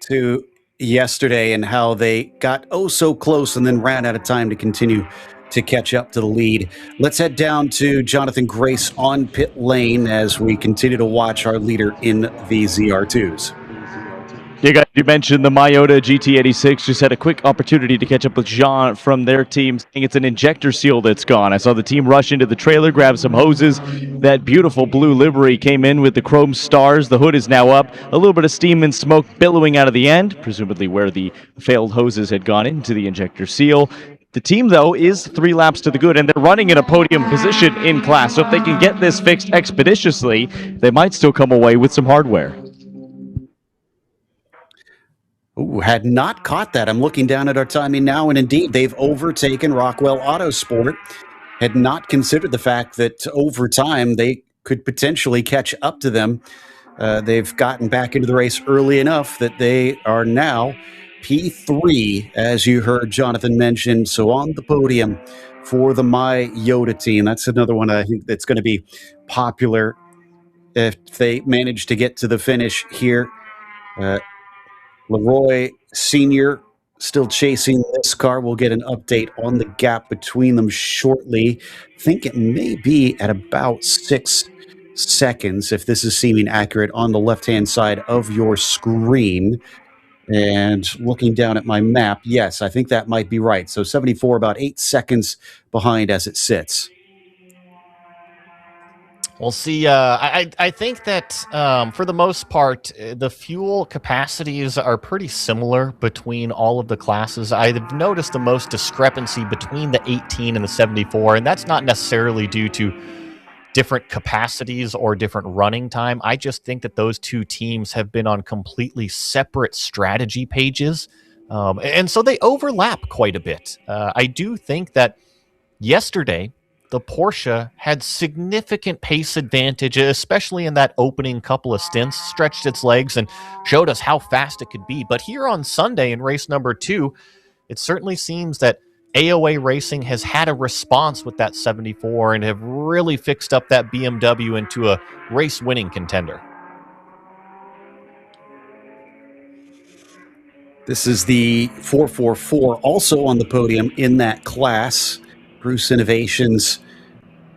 to yesterday and how they got oh so close and then ran out of time to continue to catch up to the lead. Let's head down to Jonathan Grace on pit lane as we continue to watch our leader in the ZR2s. You guys, you mentioned the Myota GT86. Just had a quick opportunity to catch up with Jean from their team, saying it's an injector seal that's gone. I saw the team rush into the trailer, grab some hoses. That beautiful blue livery came in with the chrome stars. The hood is now up. A little bit of steam and smoke billowing out of the end, presumably where the failed hoses had gone into the injector seal. The team, though, is 3 laps to the good, and they're running in a podium position in class. So if they can get this fixed expeditiously, they might still come away with some hardware. Ooh, had not caught that. I'm looking down at our timing now, and indeed, they've overtaken Rockwell Autosport. Had not considered the fact that over time they could potentially catch up to them. They've gotten back into the race early enough that they are now P3, as you heard Jonathan mention. So on the podium for the Myota team. That's another one I think that's going to be popular if they manage to get to the finish here. Leroy Sr. still chasing this car. We'll get an update on the gap between them shortly. I think it may be at about 6 seconds, if this is seeming accurate, on the left-hand side of your screen. And looking down at my map, yes, I think that might be right. So 74, about 8 seconds behind as it sits. We'll see. I think that for the most part, the fuel capacities are pretty similar between all of the classes. I've noticed the most discrepancy between the 18 and the 74, and that's not necessarily due to different capacities or different running time. I just think that those two teams have been on completely separate strategy pages, and so they overlap quite a bit. I do think that yesterday, the Porsche had significant pace advantage, especially in that opening couple of stints, stretched its legs and showed us how fast it could be. But here on Sunday in race number 2, it certainly seems that AOA Racing has had a response with that 74 and have really fixed up that BMW into a race-winning contender. This is the 444, also on the podium in that class. Bruce Innovations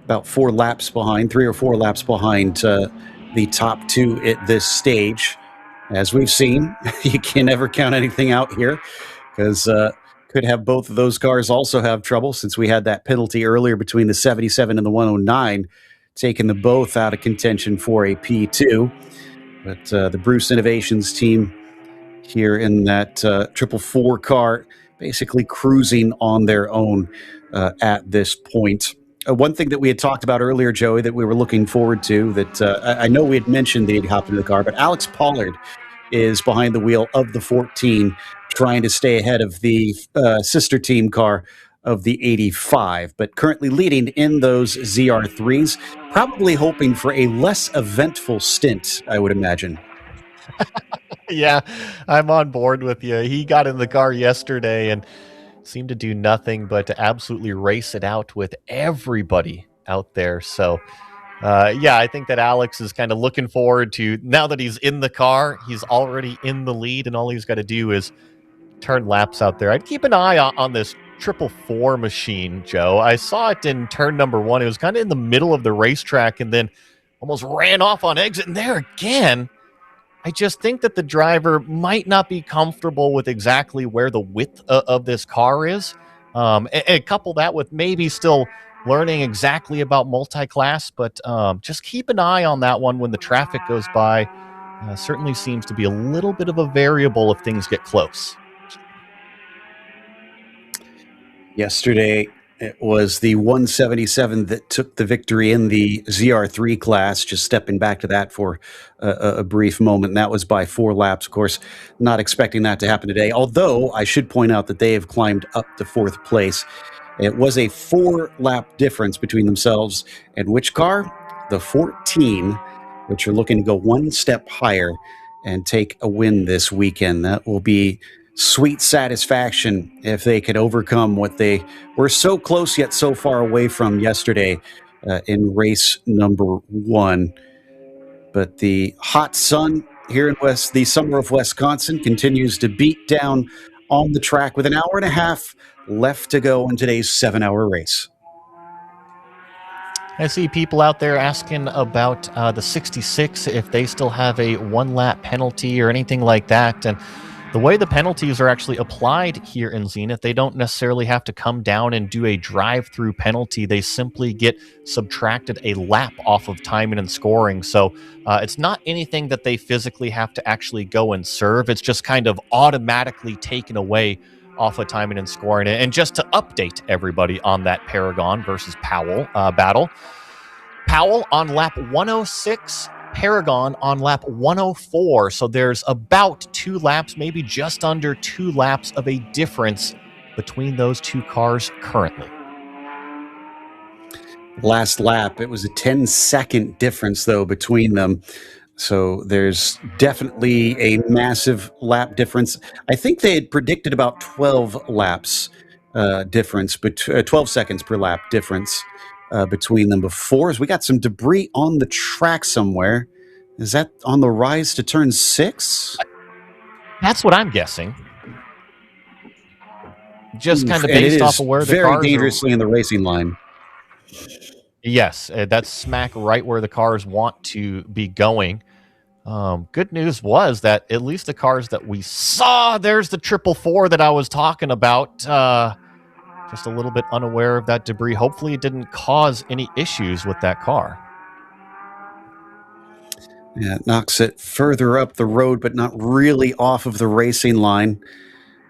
about 4 laps behind, 3 or 4 laps behind the top 2 at this stage. As we've seen, you can never count anything out here because could have both of those cars also have trouble, since we had that penalty earlier between the 77 and the 109, taking them both out of contention for a P2. But the Bruce Innovations team here in that 444 car basically cruising on their own at this point. One thing that we had talked about earlier, Joey, that we were looking forward to, that I know we had mentioned that he'd hopped into the car, but Alex Pollard is behind the wheel of the 14, trying to stay ahead of the sister team car of the 85, but currently leading in those ZR3s, probably hoping for a less eventful stint, I would imagine. Yeah, I'm on board with you. He got in the car yesterday and seemed to do nothing but to absolutely race it out with everybody out there. So, yeah, I think that Alex is kind of looking forward to, now that he's in the car, he's already in the lead, and all he's got to do is turn laps out there. I'd keep an eye on this 444 machine, Joe. I saw it in turn number 1. It was kind of in the middle of the racetrack and then almost ran off on exit. And there again, I just think that the driver might not be comfortable with exactly where the width of this car is. And couple that with maybe still learning exactly about multi-class, but just keep an eye on that one when the traffic goes by. Certainly seems to be a little bit of a variable if things get close. Yesterday, it was the 177 that took the victory in the ZR3 class, just stepping back to that for a brief moment. And that was by 4 laps, of course, not expecting that to happen today. Although I should point out that they have climbed up to 4th place. It was a 4-lap difference between themselves and which car? The 14, which are looking to go one step higher and take a win this weekend. That will be sweet satisfaction if they could overcome what they were so close yet so far away from yesterday in race number 1. But the hot sun here in the summer of Wisconsin continues to beat down on the track with an hour and a half left to go in today's 7-hour race. I see people out there asking about the 66, if they still have a one-lap penalty or anything like that. And the way the penalties are actually applied here in Zenith, they don't necessarily have to come down and do a drive-through penalty. They simply get subtracted a lap off of timing and scoring. So it's not anything that they physically have to actually go and serve. It's just kind of automatically taken away off of timing and scoring. And just to update everybody on that Paragon versus Powell battle, Powell on lap 106, Paragon on lap 104. So there's about 2 laps, maybe just under 2 laps of a difference between those two cars currently. Last lap, it was a 10-second difference, though, between them. So there's definitely a massive lap difference. I think they had predicted about 12 laps difference, 12 seconds per lap difference between them before. As we got some debris on the track somewhere. Is that on the rise to turn 6? That's what I'm guessing. Just kind of based off of where the cars very dangerously in the racing line. Yes, that's smack right where the cars want to be going. Good news was that at least the cars that we saw, there's the 444 that I was talking about. Just a little bit unaware of that debris. Hopefully it didn't cause any issues with that car. Yeah, it knocks it further up the road, but not really off of the racing line.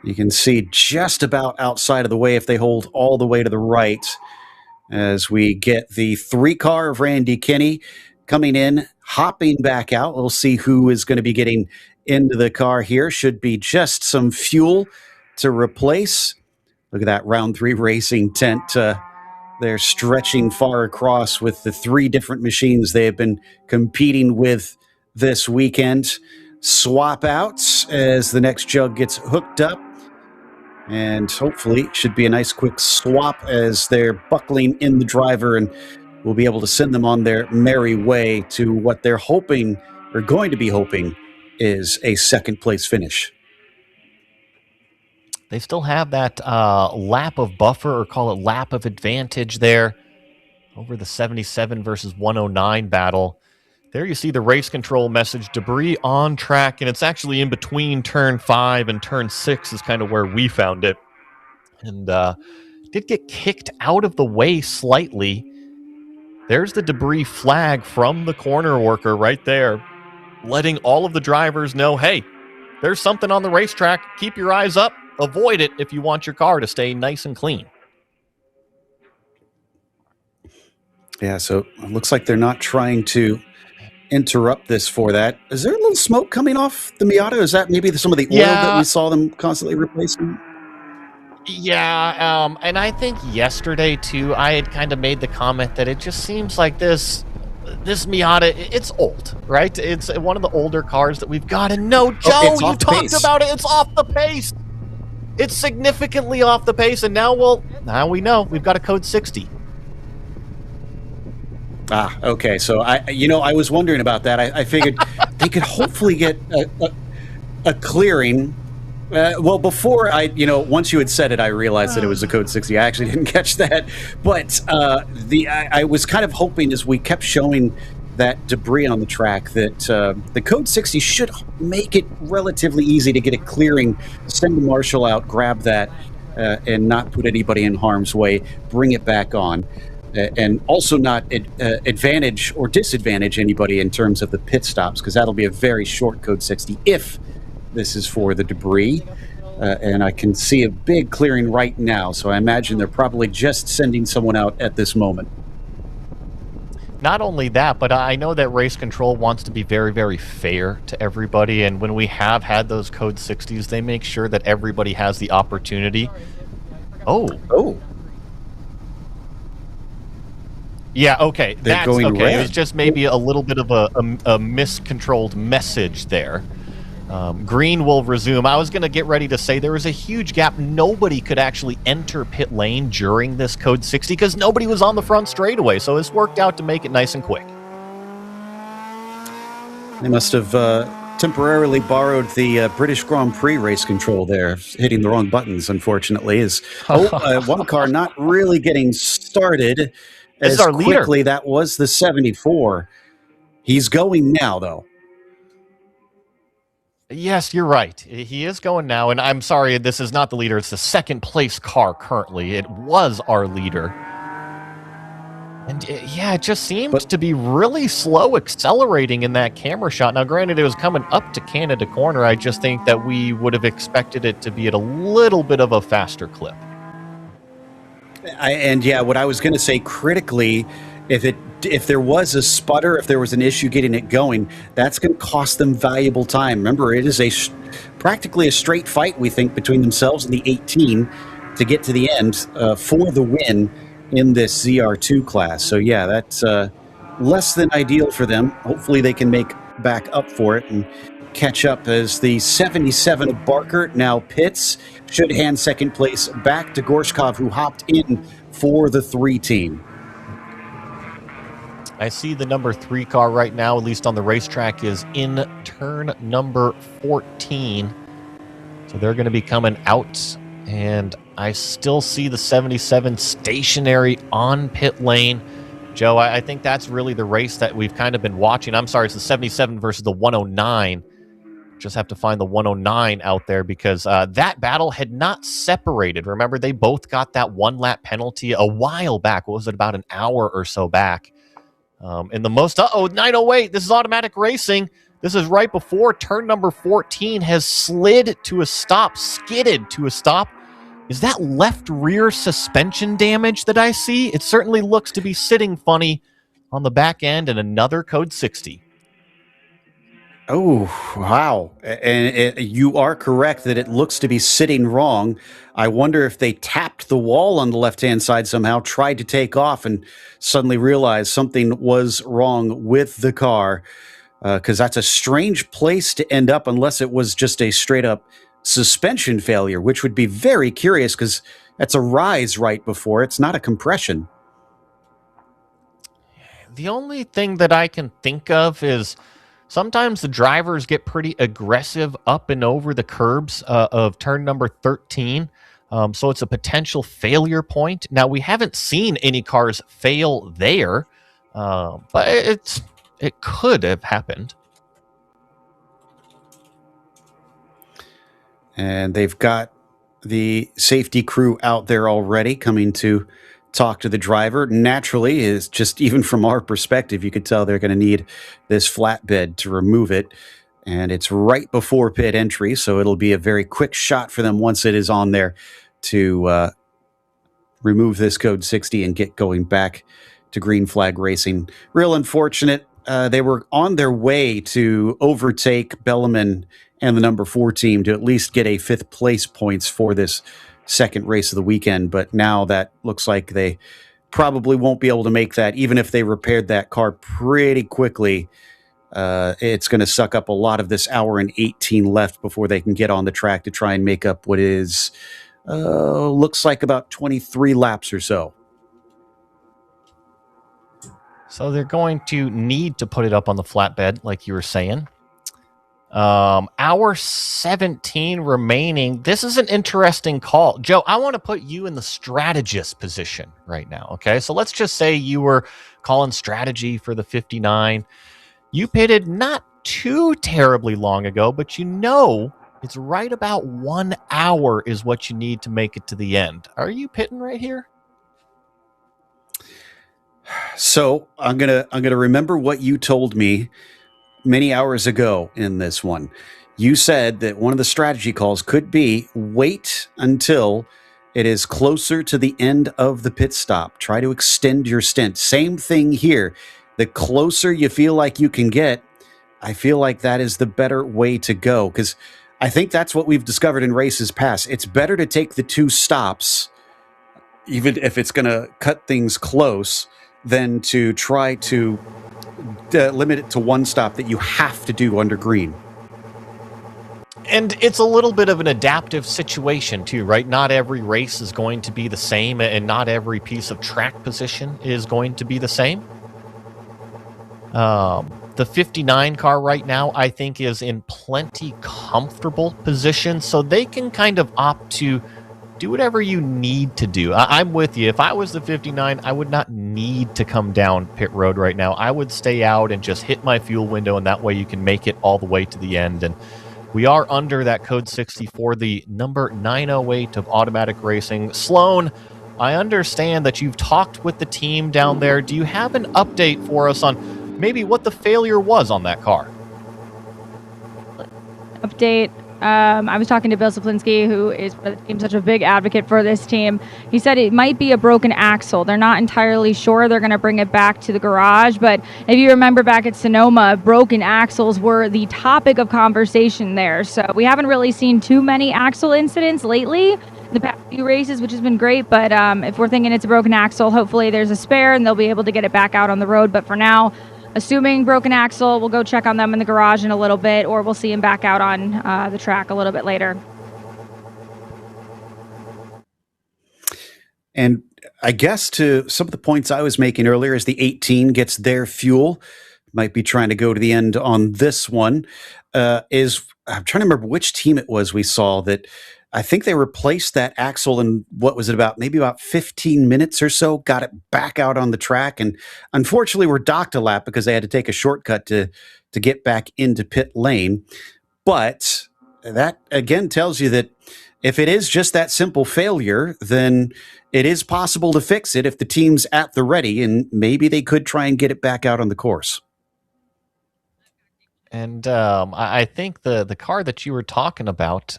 You can see just about outside of the way if they hold all the way to the right. As we get the 3 car of Randy Kinney coming in, hopping back out. We'll see who is going to be getting into the car here. Should be just some fuel to replace. Look at that round 3 racing tent. They're stretching far across with the 3 different machines they have been competing with this weekend. Swap out as the next jug gets hooked up. And hopefully should be a nice quick swap as they're buckling in the driver, and we'll be able to send them on their merry way to what they're hoping, or going to be hoping, is a second place finish. They still have that lap of buffer, or call it lap of advantage there over the 77 versus 109 battle. There you see the race control message, debris on track, and it's actually in between turn 5 and turn 6 is kind of where we found it. And did get kicked out of the way slightly. There's the debris flag from the corner worker right there, letting all of the drivers know, hey, there's something on the racetrack. Keep your eyes up. Avoid it if you want your car to stay nice and clean. Yeah, so it looks like they're not trying to interrupt this for that. Is there a little smoke coming off the Miata? Is that maybe some of the oil that we saw them constantly replacing? Yeah, and I think yesterday, too, I had kind of made the comment that it just seems like this Miata, it's old, right? It's one of the older cars that we've got. And no, Joe, you talked about it. It's off the pace. It's significantly off the pace. And now we know. We've got a code 60. Ah, okay. So I was wondering about that. I figured they could hopefully get a clearing. Well, before once you had said it, I realized that it was a code 60. I actually didn't catch that, but I was kind of hoping as we kept showing that debris on the track that the code 60 should make it relatively easy to get a clearing, send the marshal out, grab that, and not put anybody in harm's way, bring it back on. And also not advantage or disadvantage anybody in terms of the pit stops, because that'll be a very short code 60 if this is for the debris. And I can see a big clearing right now, so I imagine they're probably just sending someone out at this moment. Not only that, but I know that race control wants to be very, very fair to everybody, and when we have had those code 60s, they make sure that everybody has the opportunity. Oh. Yeah, okay. That's okay. It was just maybe a little bit of a miscontrolled message there. Green will resume. I was going to get ready to say there was a huge gap. Nobody could actually enter pit lane during this code 60 because nobody was on the front straightaway, so it's worked out to make it nice and quick. They must have temporarily borrowed the British Grand Prix race control there, hitting the wrong buttons, unfortunately. One car not really getting started This is as our leader. quickly. That was the 74. He's going now, though. Yes, you're right. He is going now, and I'm sorry, this is not the leader. It's the second place car currently. It was our leader. And it just seemed to be really slow accelerating in that camera shot. Now, granted, it was coming up to Canada Corner. I just think that we would have expected it to be at a little bit of a faster clip. What I was going to say, critically, if there was a sputter, if there was an issue getting it going, that's going to cost them valuable time. Remember, it is practically a straight fight, we think, between themselves and the 18 to get to the end for the win in this ZR2 class. So yeah, that's less than ideal for them. Hopefully they can make back up for it and catch up, as the 77 of Barker now pits, should hand second place back to Gorshkov, who hopped in for the 3 team. I see the number 3 car right now, at least on the racetrack, is in turn number 14. So they're going to be coming out, and I still see the 77 stationary on pit lane. Joe, I think that's really the race that we've kind of been watching. I'm sorry, it's the 77 versus the 109. Just have to find the 109 out there, because that battle had not separated. Remember, they both got that 1-lap penalty a while back. What was it, about an hour or so back? In the most... 908, this is automatic racing. This is right before turn number 14 has skidded to a stop. Is that left rear suspension damage that I see? It certainly looks to be sitting funny on the back end, and another code 60. Oh, wow. And you are correct that it looks to be sitting wrong. I wonder if they tapped the wall on the left-hand side somehow, tried to take off, and suddenly realized something was wrong with the car, because that's a strange place to end up unless it was just a straight-up suspension failure, which would be very curious, because that's a rise right before. It's not a compression. The only thing that I can think of is sometimes the drivers get pretty aggressive up and over the curbs of turn number 13. So it's a potential failure point. Now, we haven't seen any cars fail there, but it could have happened. And they've got the safety crew out there already, coming to talk to the driver. Naturally, is just even from our perspective, you could tell they're going to need this flatbed to remove it. And it's right before pit entry, so it'll be a very quick shot for them once it is on there to remove this code 60 and get going back to green flag racing. Real unfortunate. They were on their way to overtake Bellarmine and the number 4 team to at least get a 5th place points for this second race of the weekend. But now that looks like they probably won't be able to make that, even if they repaired that car pretty quickly. It's going to suck up a lot of this hour and 18 left before they can get on the track to try and make up what is, looks like about 23 laps or so. So they're going to need to put it up on the flatbed, like you were saying. Hour 17 remaining. This is an interesting call. Joe, I want to put you in the strategist position right now, okay? So let's just say you were calling strategy for the 59. You pitted not too terribly long ago, but you know it's right about 1 hour is what you need to make it to the end. Are you pitting right here? So I'm gonna remember what you told me many hours ago in this one. You said that one of the strategy calls could be wait until it is closer to the end of the pit stop. Try to extend your stint. Same thing here. The closer you feel like you can get, I feel like that is the better way to go, because I think that's what we've discovered in races past. It's better to take the 2 stops, even if it's going to cut things close, than to try to limit it to 1 stop that you have to do under green. And it's a little bit of an adaptive situation too, right? Not every race is going to be the same, and not every piece of track position is going to be the same. The 59 car right now, I think, is in plenty comfortable position, so they can kind of opt to do whatever you need to do. I'm with you. If I was the 59, I would not need to come down pit road right now. I would stay out and just hit my fuel window, and that way you can make it all the way to the end. And we are under that code 60 for the number 908 of automatic racing. Sloan, I understand that you've talked with the team down there. Do you have an update for us on maybe what the failure was on that car? Update. I was talking to Bill Saplinski, who is for the team, such a big advocate for this team. He said it might be a broken axle. They're not entirely sure. They're going to bring it back to the garage. But if you remember back at Sonoma, broken axles were the topic of conversation there. So we haven't really seen too many axle incidents lately, the past few races, which has been great. But if we're thinking it's a broken axle, hopefully there's a spare and they'll be able to get it back out on the road. But for now, assuming broken axle, we'll go check on them in the garage in a little bit, or we'll see him back out on the track a little bit later. And I guess to some of the points I was making earlier, as the 18 gets their fuel, might be trying to go to the end on this one, I'm trying to remember which team it was we saw that I think they replaced that axle in, what was it, maybe about 15 minutes or so, got it back out on the track, and unfortunately were docked a lap because they had to take a shortcut to get back into pit lane. But that again tells you that if it is just that simple failure, then it is possible to fix it if the team's at the ready, and maybe they could try and get it back out on the course. And I think the car that you were talking about,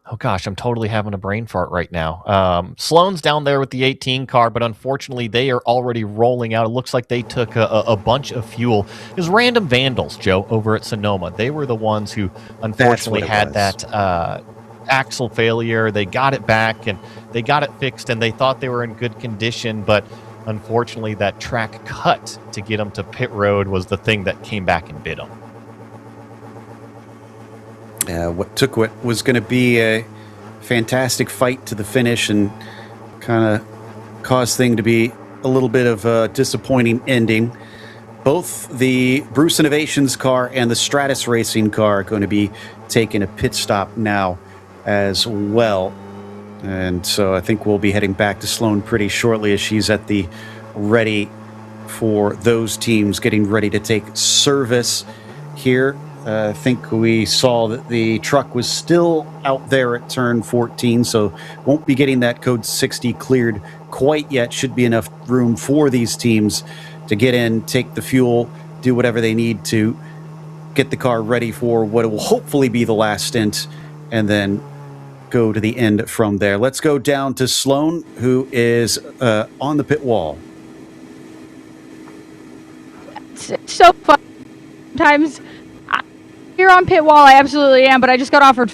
oh gosh, I'm totally having a brain fart right now. Sloan's down there with the 18 car, but unfortunately they are already rolling out. It looks like they took a bunch of fuel. It was random vandals, Joe, over at Sonoma. They were the ones who unfortunately had that axle failure. They got it back and they got it fixed, and they thought they were in good condition, but unfortunately that track cut to get them to pit road was the thing that came back and bit them. What was going to be a fantastic fight to the finish and kind of caused thing to be a little bit of a disappointing ending. Both the Bruce Innovations car and the Stratus Racing car are going to be taking a pit stop now as well. And so I think we'll be heading back to Sloan pretty shortly as she's at the ready for those teams getting ready to take service here. I think we saw that the truck was still out there at turn 14, so won't be getting that code 60 cleared quite yet. Should be enough room for these teams to get in, take the fuel, do whatever they need to, get the car ready for what will hopefully be the last stint, and then go to the end from there. Let's go down to Sloan, who is on the pit wall. It's so fun. Sometimes here on pit wall, I absolutely am, but I just got offered.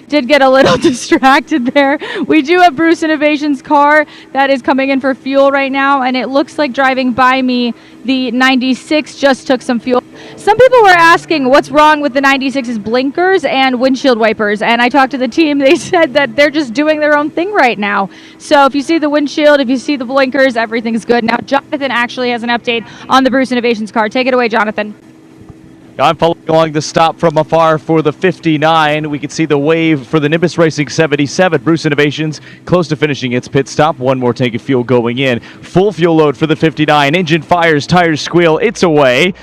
Did get a little distracted there. We do have Bruce Innovations car that is coming in for fuel right now, and it looks like driving by me, the 96 just took some fuel. Some people were asking what's wrong with the 96's blinkers and windshield wipers, and I talked to the team. They said that they're just doing their own thing right now. So if you see the windshield, if you see the blinkers, everything's good. Now Jonathan actually has an update on the Bruce Innovations car. Take it away, Jonathan. I'm following along the stop from afar for the 59. We can see the wave for the Nimbus Racing 77. Bruce Innovations close to finishing its pit stop. One more tank of fuel going in. Full fuel load for the 59. Engine fires, tires squeal. It's away.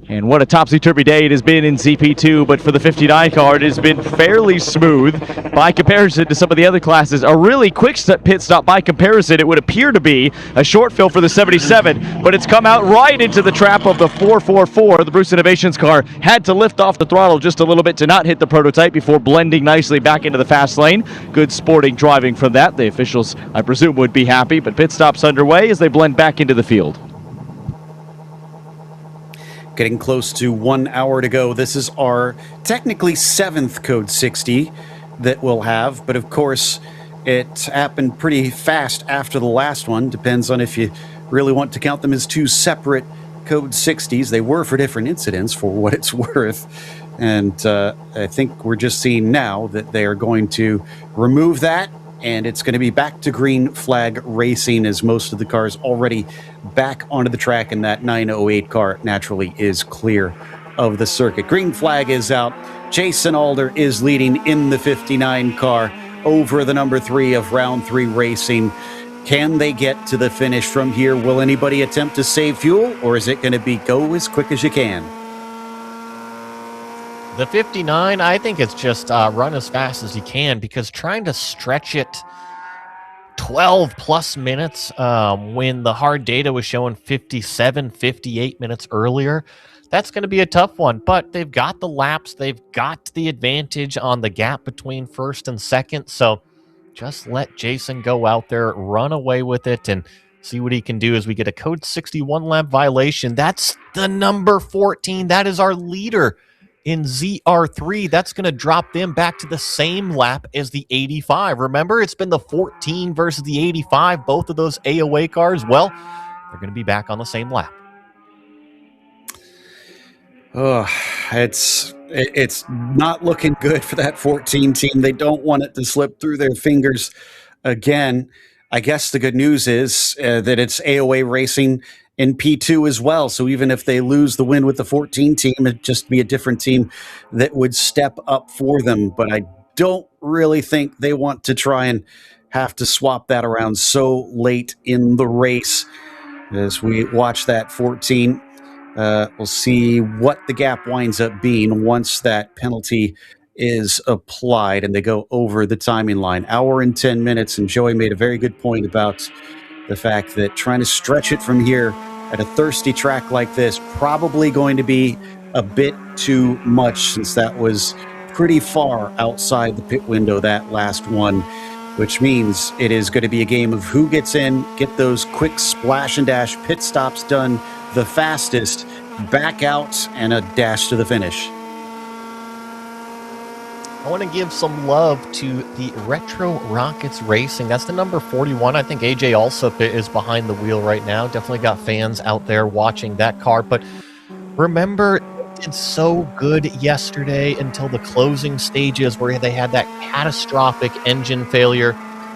And what a topsy-turvy day it has been in ZP2, but for the 59 car, it has been fairly smooth by comparison to some of the other classes. A really quick pit stop by comparison. It would appear to be a short fill for the 77, but it's come out right into the trap of the 444. The Bruce Innovations car had to lift off the throttle just a little bit to not hit the prototype before blending nicely back into the fast lane. Good sporting driving from that. The officials, I presume, would be happy, but pit stop's underway as they blend back into the field. Getting close to 1 hour to go. This is our technically 7th code 60 that we'll have, but of course it happened pretty fast after the last one. Depends on if you really want to count them as two separate code 60s. They were for different incidents, for what it's worth. And I think we're just seeing now that they are going to remove that and it's going to be back to green flag racing as most of the cars already back onto the track, and that 908 car naturally is clear of the circuit. Green flag is out. Jason Alder is leading in the 59 car over the number 3 of round 3 racing. Can they get to the finish from here? Will anybody attempt to save fuel, or is it going to be go as quick as you can? The 59, I think it's just run as fast as you can, because trying to stretch it 12 plus minutes when the hard data was showing 57, 58 minutes earlier, that's going to be a tough one. But they've got the laps, they've got the advantage on the gap between first and second, so just let Jason go out there, run away with it, and see what he can do as we get a code 61 lap violation. That's the number 14. That is our leader in ZR3. That's going to drop them back to the same lap as the 85. Remember, it's been the 14 versus the 85. Both of those AOA cars, well, they're going to be back on the same lap. Oh, it's not looking good for that 14 team. They don't want it to slip through their fingers again. I guess the good news is that it's AOA racing in P2 as well. So even if they lose the win with the 14 team, it'd just be a different team that would step up for them. But I don't really think they want to try and have to swap that around so late in the race. As we watch that 14, we'll see what the gap winds up being once that penalty is applied and they go over the timing line. Hour and 10 minutes, and Joey made a very good point about the fact that trying to stretch it from here at a thirsty track like this probably going to be a bit too much, since that was pretty far outside the pit window, that last one, which means it is going to be a game of who gets in, get those quick splash and dash pit stops done the fastest, back out, and a dash to the finish. I want to give some love to the Retro Rockets Racing. That's the number 41. I think AJ Alsup is behind the wheel right now. Definitely got fans out there watching that car. But remember, it did so good yesterday until the closing stages where they had that catastrophic engine failure.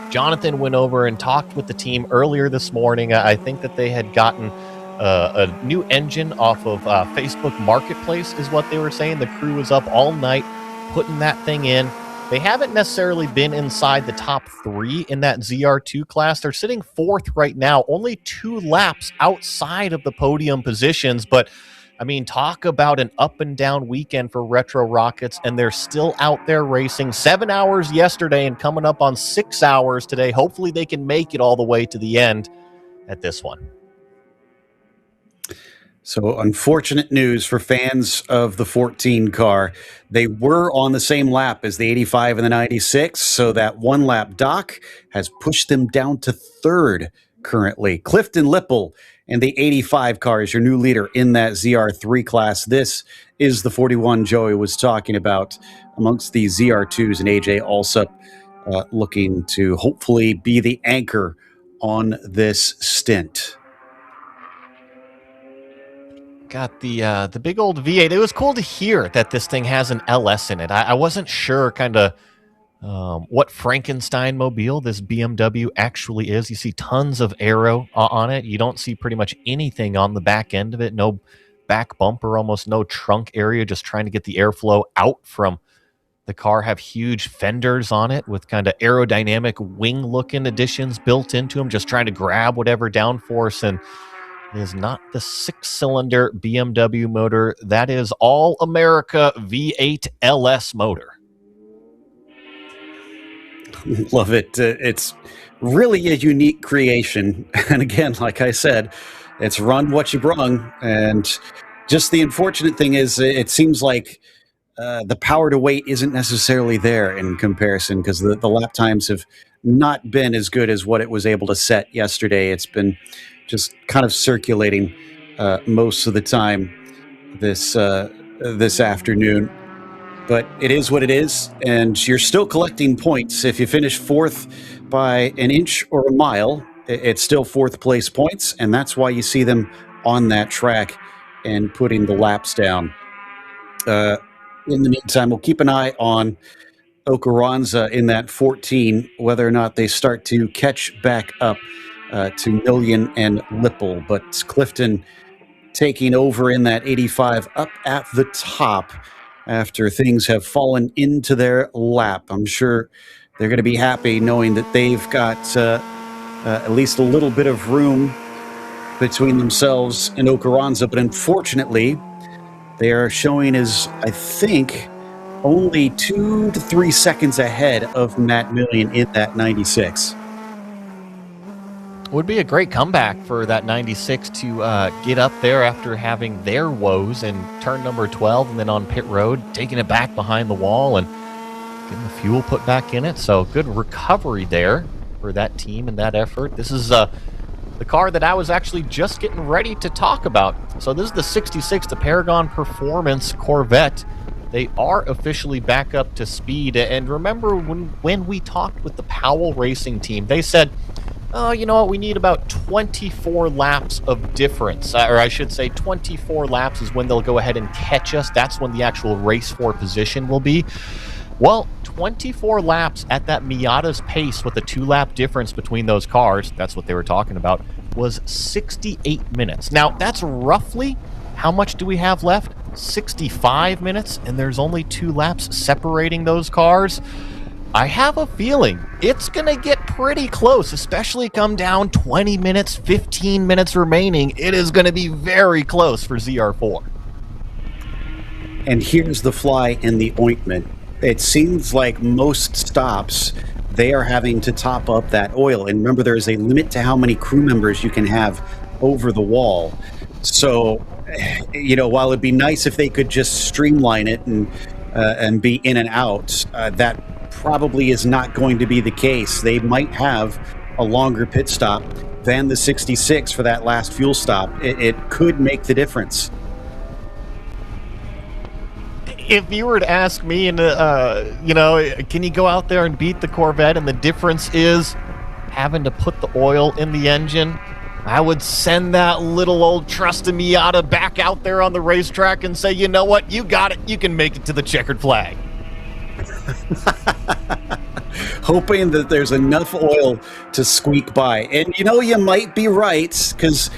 Jonathan went over and talked with the team earlier this morning. I think that they had gotten a new engine off of Facebook Marketplace is what they were saying. The crew was up all night putting that thing in. They haven't necessarily been inside the top 3 in that ZR2 class. They're sitting 4th right now, only 2 laps outside of the podium positions. But I mean, talk about an up and down weekend for Retro Rockets, and they're still out there racing. 7 hours yesterday and coming up on 6 hours today. Hopefully they can make it all the way to the end at this one. So unfortunate news for fans of the 14 car. They were on the same lap as the 85 and the 96, so that one lap dock has pushed them down to 3rd currently. Clifton Lipple and the 85 car is your new leader in that ZR3 class. This is the 41 Joey was talking about amongst the ZR2s, and AJ Alsup looking to hopefully be the anchor on this stint. Got the big old V8. It was cool to hear that this thing has an LS in it. I wasn't sure kind of what Frankenstein mobile this BMW actually is. You see tons of aero on it. You don't see pretty much anything on the back end of it. No back bumper, almost no trunk area, just trying to get the airflow out from the car. Have huge fenders on it with kind of aerodynamic wing looking additions built into them, just trying to grab whatever downforce. And it is not the 6-cylinder BMW motor. That is all America V8 LS motor. Love it. It's really a unique creation. And again, like I said, it's run what you brung. And just the unfortunate thing is it seems like the power to weight isn't necessarily there in comparison, because the lap times have not been as good as what it was able to set yesterday. It's been just kind of circulating most of the time this afternoon. But it is what it is, and you're still collecting points. If you finish 4th by an inch or a mile, it's still 4th place points, and that's why you see them on that track and putting the laps down. In the meantime, we'll keep an eye on Okaranza in that 14, whether or not they start to catch back up to Million and Lipple. But Clifton taking over in that 85 up at the top after things have fallen into their lap. I'm sure they're going to be happy knowing that they've got at least a little bit of room between themselves and Okaranza. But unfortunately, they are showing as, I think, only 2 to 3 seconds ahead of Matt Million in that 96. Would be a great comeback for that 96 to get up there after having their woes in turn number 12 and then on pit road, taking it back behind the wall and getting the fuel put back in it. So good recovery there for that team and that effort. This is the car that I was actually just getting ready to talk about. So this is the 66, the Paragon Performance Corvette. They are officially back up to speed. And remember when we talked with the Powell Racing team, they said, oh, you know what, we need about 24 laps of difference. Or I should say 24 laps is when they'll go ahead and catch us. That's when the actual race for position will be. Well, 24 laps at that Miata's pace with a 2-lap difference between those cars, that's what they were talking about, was 68 minutes. Now, that's roughly, how much do we have left? 65 minutes, and there's only 2 laps separating those cars. I have a feeling it's going to get pretty close, especially come down 20 minutes, 15 minutes remaining. It is going to be very close for ZR4. And here's the fly in the ointment. It seems like most stops, they are having to top up that oil. And remember, there is a limit to how many crew members you can have over the wall. So, you know, while it'd be nice if they could just streamline it and be in and out, that probably is not going to be the case. They might have a longer pit stop than the 66 for that last fuel stop. It could make the difference. If you were to ask me, and you know, can you go out there and beat the Corvette, and the difference is having to put the oil in the engine, I would send that little old trusty Miata back out there on the racetrack and say, you know what, you got it. You can make it to the checkered flag. Hoping that there's enough oil to squeak by. And you know, you might be right, because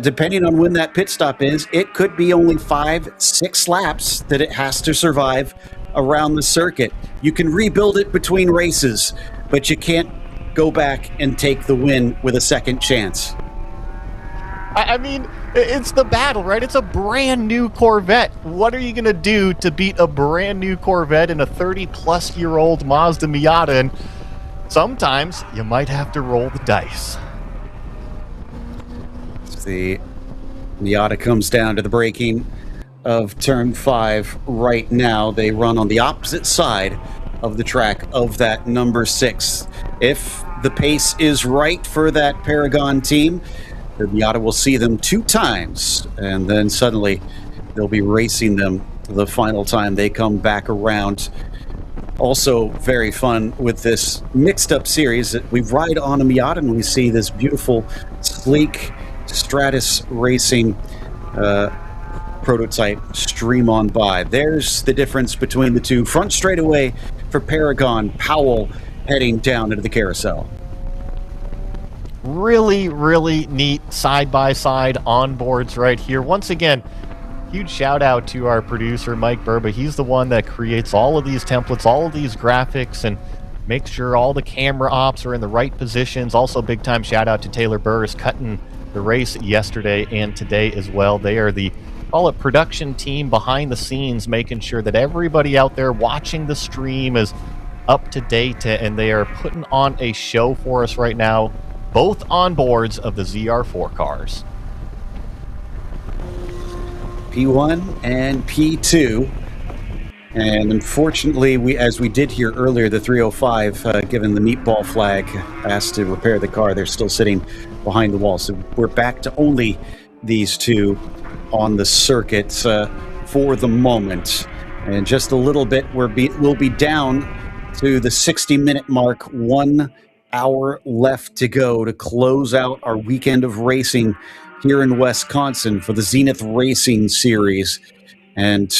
depending on when that pit stop is, it could be only 5-6 laps that it has to survive around the circuit. You can rebuild it between races, but you can't go back and take the win with a second chance. I mean, it's the battle, right? It's a brand new Corvette. What are you going to do to beat a brand new Corvette in a 30-plus-year-old Mazda Miata? And sometimes you might have to roll the dice. The Miata comes down to the braking of turn 5 right now. They run on the opposite side of the track of that number 6. If the pace is right for that Paragon team, the Miata will see them 2 times, and then suddenly they'll be racing them the final time they come back around. Also very fun with this mixed-up series that we ride on a Miata and we see this beautiful, sleek Stratus Racing prototype stream on by. There's the difference between the two. Front straightaway for Paragon, Powell heading down into the carousel. Really, really neat side-by-side onboards right here. Once again, huge shout out to our producer, Mike Burba. He's the one that creates all of these templates, all of these graphics, and makes sure all the camera ops are in the right positions. Also, big-time shout out to Taylor Burris, cutting the race yesterday and today as well. They are the, call it, production team behind the scenes, making sure that everybody out there watching the stream is up to date, and they are putting on a show for us right now, both onboards of the ZR4 cars. P1 and P2. And unfortunately, as we did hear earlier, the 305, given the meatball flag, asked to repair the car. They're still sitting behind the wall. So we're back to only these two on the circuit for the moment. And just a little bit, we'll be down to the 60-minute mark. 1 hour left to go to close out our weekend of racing here in Wisconsin for the Zenith Racing Series. And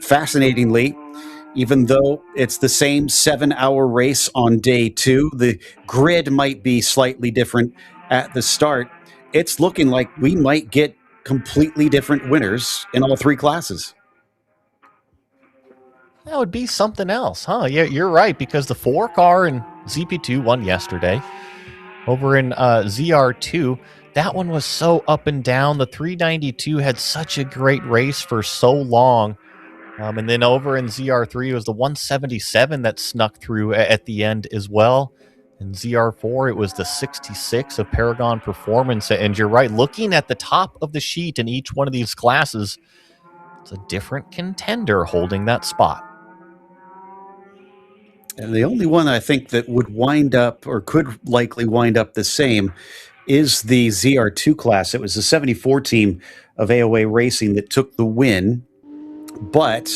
fascinatingly, Even though it's the same 7-hour race on day 2, the grid might be slightly different at the start. It's looking like we might get completely different winners in all 3 classes. That would be something else, huh? Yeah, you're right, because the 4 car in ZP2 won yesterday. Over in ZR2, that one was so up and down. The 392 had such a great race for so long. And then over in ZR3, it was the 177 that snuck through at the end as well. In ZR4, it was the 66 of Paragon Performance. And you're right, looking at the top of the sheet in each one of these classes, it's a different contender holding that spot. And the only one I think that would wind up or could likely wind up the same is the ZR2 class. It was the 74 team of AOA Racing that took the win, but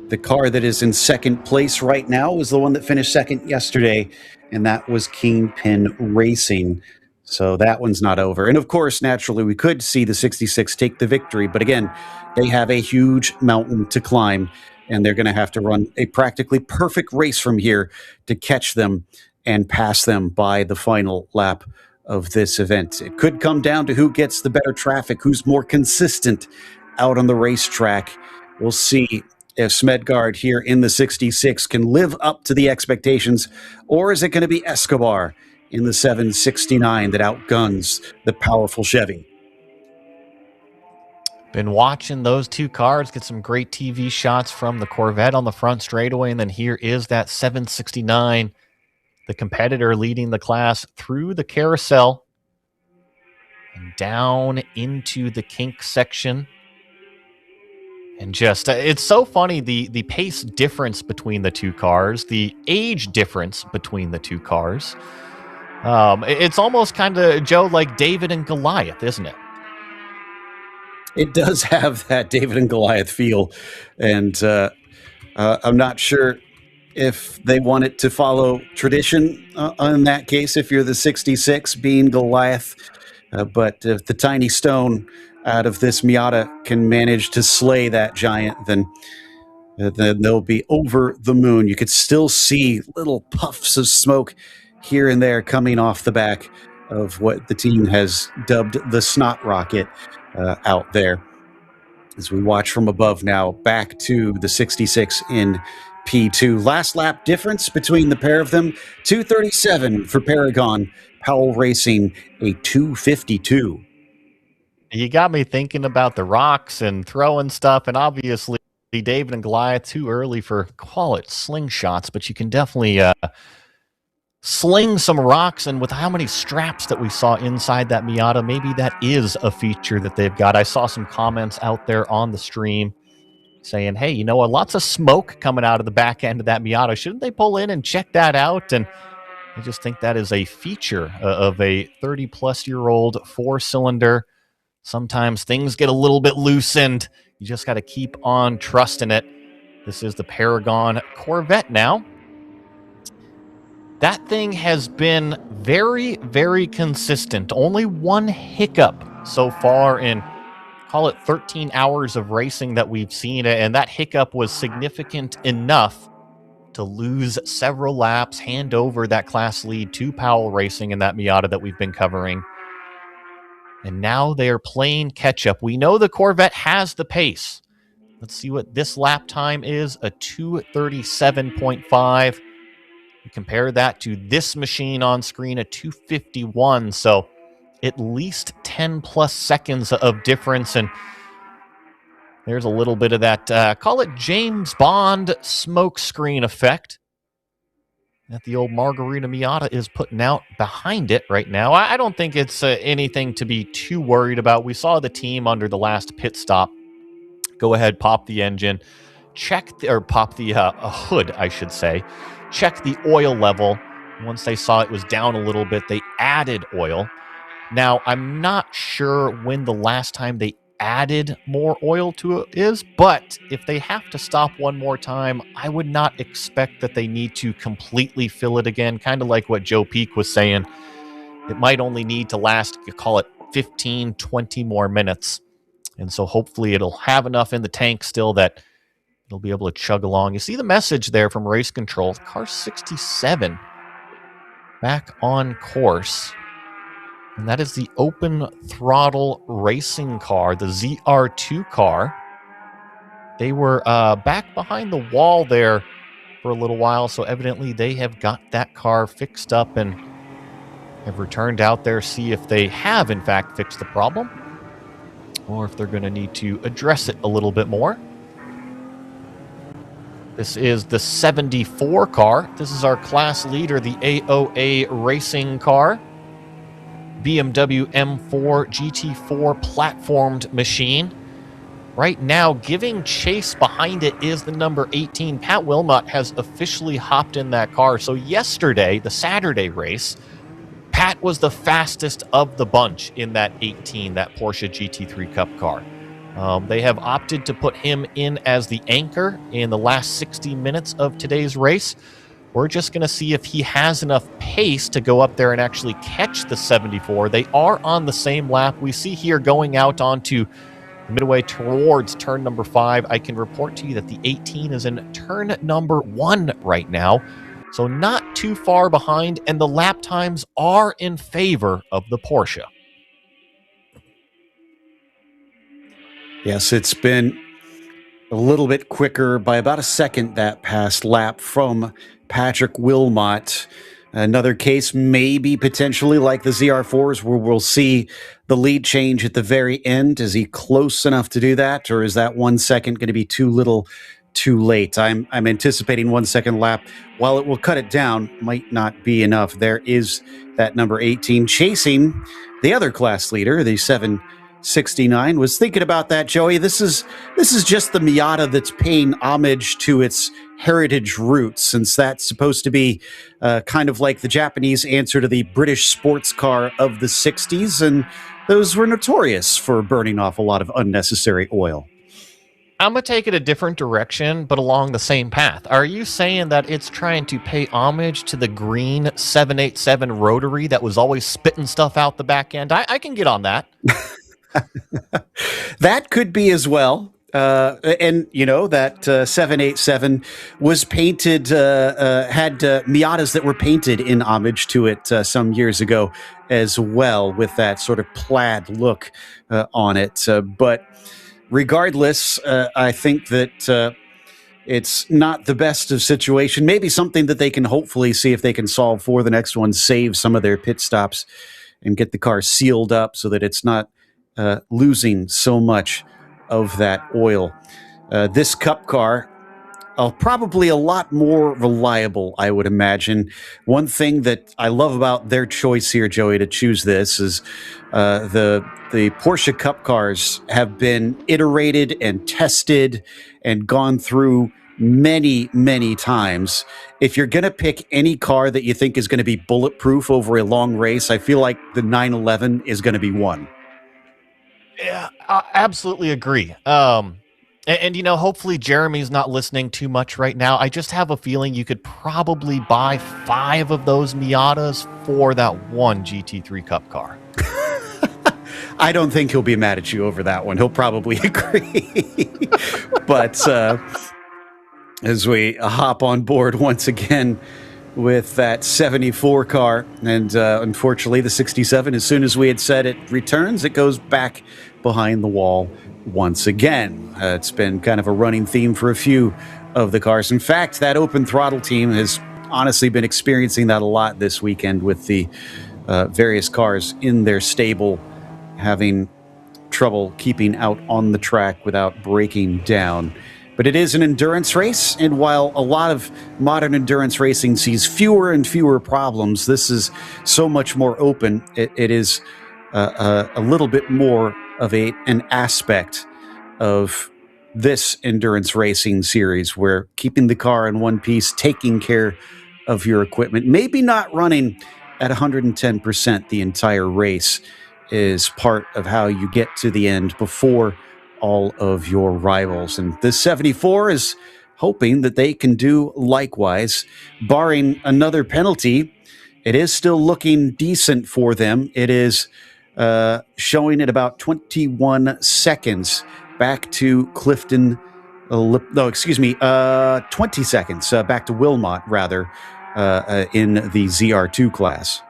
the car that is in second place right now was the one that finished second yesterday, and that was Kingpin Racing. So that one's not over. And of course, naturally, we could see the 66 take the victory, but again, they have a huge mountain to climb, and they're going to have to run a practically perfect race from here to catch them and pass them by the final lap of this event. It could come down to who gets the better traffic, who's more consistent out on the racetrack. We'll see if Smedgard here in the 66 can live up to the expectations, or is it going to be Escobar in the 769 that outguns the powerful Chevy? Been watching those 2 cars get some great TV shots from the Corvette on the front straightaway, and then here is that 769, the competitor leading the class through the carousel and down into the kink section. And just, it's so funny, the pace difference between the 2 cars, the age difference between the 2 cars. It's almost kind of, Joe, like David and Goliath, isn't it? It does have that David and Goliath feel, and I'm not sure if they want it to follow tradition in that case, if you're the 66 being Goliath, but if the tiny stone out of this Miata can manage to slay that giant, then they'll be over the moon. You could still see little puffs of smoke here and there coming off the back of what the team has dubbed the snot rocket out there. As we watch from above now, back to the 66 in P2. Last lap difference between the pair of them, 237 for Paragon, Powell Racing a 252. You got me thinking about the rocks and throwing stuff, and obviously David and Goliath too early for, call it slingshots, but you can definitely sling some rocks, and with how many straps that we saw inside that Miata, maybe that is a feature that they've got. I saw some comments out there on the stream saying, hey, you know what, lots of smoke coming out of the back end of that Miata. Shouldn't they pull in and check that out? And I just think that is a feature of a 30-plus-year-old 4-cylinder. Sometimes things get a little bit loosened. You just got to keep on trusting it. This is the Paragon Corvette now. That thing has been very, very consistent. Only one hiccup so far in, call it 13 hours of racing that we've seen it, and that hiccup was significant enough to lose several laps, hand over that class lead to Powell Racing in that Miata that we've been covering. And now they are playing catch-up. We know the Corvette has the pace. Let's see what this lap time is, a 2:37.5. Compare that to this machine on screen, a 2:51. So at least 10 plus seconds of difference. And there's a little bit of that, call it James Bond smoke screen effect that the old Margarita Miata is putting out behind it right now. I don't think it's anything to be too worried about. We saw the team under the last pit stop go ahead, pop the engine, pop the hood, I should say. Check the oil level. Once they saw it was down a little bit, they added oil. Now, I'm not sure when the last time they added more oil to it is, but if they have to stop one more time, I would not expect that they need to completely fill it again, kind of like what Joe Peak was saying. It might only need to last, you call it 15, 20 more minutes. And so hopefully it'll have enough in the tank still that It'll be able to chug along. You see the message there from race control. Car 67 back on course. And that is the open throttle racing car, the ZR2 car. They were back behind the wall there for a little while, so evidently they have got that car fixed up and have returned out there, see if they have in fact fixed the problem, or if they're going to need to address it a little bit more. This is the 74 car. This is our class leader, the AOA racing car. BMW M4 GT4 platformed machine. Right now, giving chase behind it is the number 18. Pat Wilmot has officially hopped in that car. So yesterday, the Saturday race, Pat was the fastest of the bunch in that 18, that Porsche GT3 Cup car. They have opted to put him in as the anchor in the last 60 minutes of today's race. We're just going to see if he has enough pace to go up there and actually catch the 74. They are on the same lap. We see here going out onto midway towards turn number 5. I can report to you that the 18 is in turn number 1 right now. So not too far behind, and the lap times are in favor of the Porsche. Yes, it's been a little bit quicker by about a second that past lap from Patrick Wilmot. Another case maybe potentially like the ZR4s where we'll see the lead change at the very end. Is he close enough to do that, or is that 1 second going to be too little too late? I'm anticipating 1 second lap. While it will cut it down, might not be enough. There is that number 18 chasing the other class leader, the 769. Was thinking about that, Joey. This is just the Miata that's paying homage to its heritage roots, since that's supposed to be kind of like the Japanese answer to the British sports car of the 60s, and those were notorious for burning off a lot of unnecessary oil. I'm going to take it a different direction, but along the same path. Are you saying that it's trying to pay homage to the green 787 rotary that was always spitting stuff out the back end? I can get on that. That could be as well. And, you know, that 787 was painted, had Miatas that were painted in homage to it some years ago as well, with that sort of plaid look on it. But regardless, I think that it's not the best of situation. Maybe something that they can hopefully see if they can solve for the next one, save some of their pit stops and get the car sealed up so that it's not losing so much of that oil. This Cup car, probably a lot more reliable, I would imagine. One thing that I love about their choice here, Joey, to choose this is the Porsche Cup cars have been iterated and tested and gone through many, many times. If you're going to pick any car that you think is going to be bulletproof over a long race, I feel like the 911 is going to be one. Yeah, I absolutely agree. And, you know, hopefully Jeremy's not listening too much right now. I just have a feeling you could probably buy 5 of those Miatas for that one GT3 Cup car. I don't think he'll be mad at you over that one. He'll probably agree. But as we hop on board once again with that 74 car, and unfortunately the 67, as soon as we had said it returns, it goes back behind the wall once again. It's been kind of a running theme for a few of the cars. In fact, that open throttle team has honestly been experiencing that a lot this weekend, with the various cars in their stable having trouble keeping out on the track without breaking down. But it is an endurance race, and while a lot of modern endurance racing sees fewer and fewer problems, this is so much more open. It is a little bit more of an aspect of this endurance racing series, where keeping the car in one piece, taking care of your equipment, maybe not running at 110% the entire race, is part of how you get to the end before all of your rivals. And this 74 is hoping that they can do likewise. Barring another penalty, it is still looking decent for them. It is showing at about 21 seconds back to Clifton No, excuse me, 20 seconds back to Wilmot, rather, in the ZR2 class.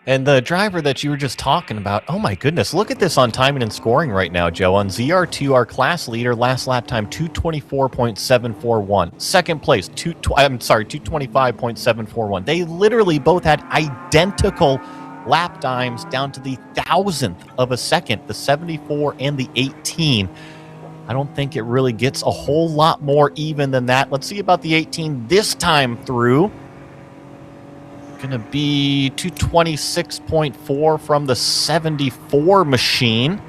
And the driver that you were just talking about, oh my goodness, look at this on timing and scoring right now, Joe. On ZR2, our class leader, last lap time, 224.741. Second place, 225.741. They literally both had identical lap times down to the thousandth of a second, the 74 and the 18. I don't think it really gets a whole lot more even than that. Let's see about the 18 this time through. Going to be 226.4 from the 74 machine.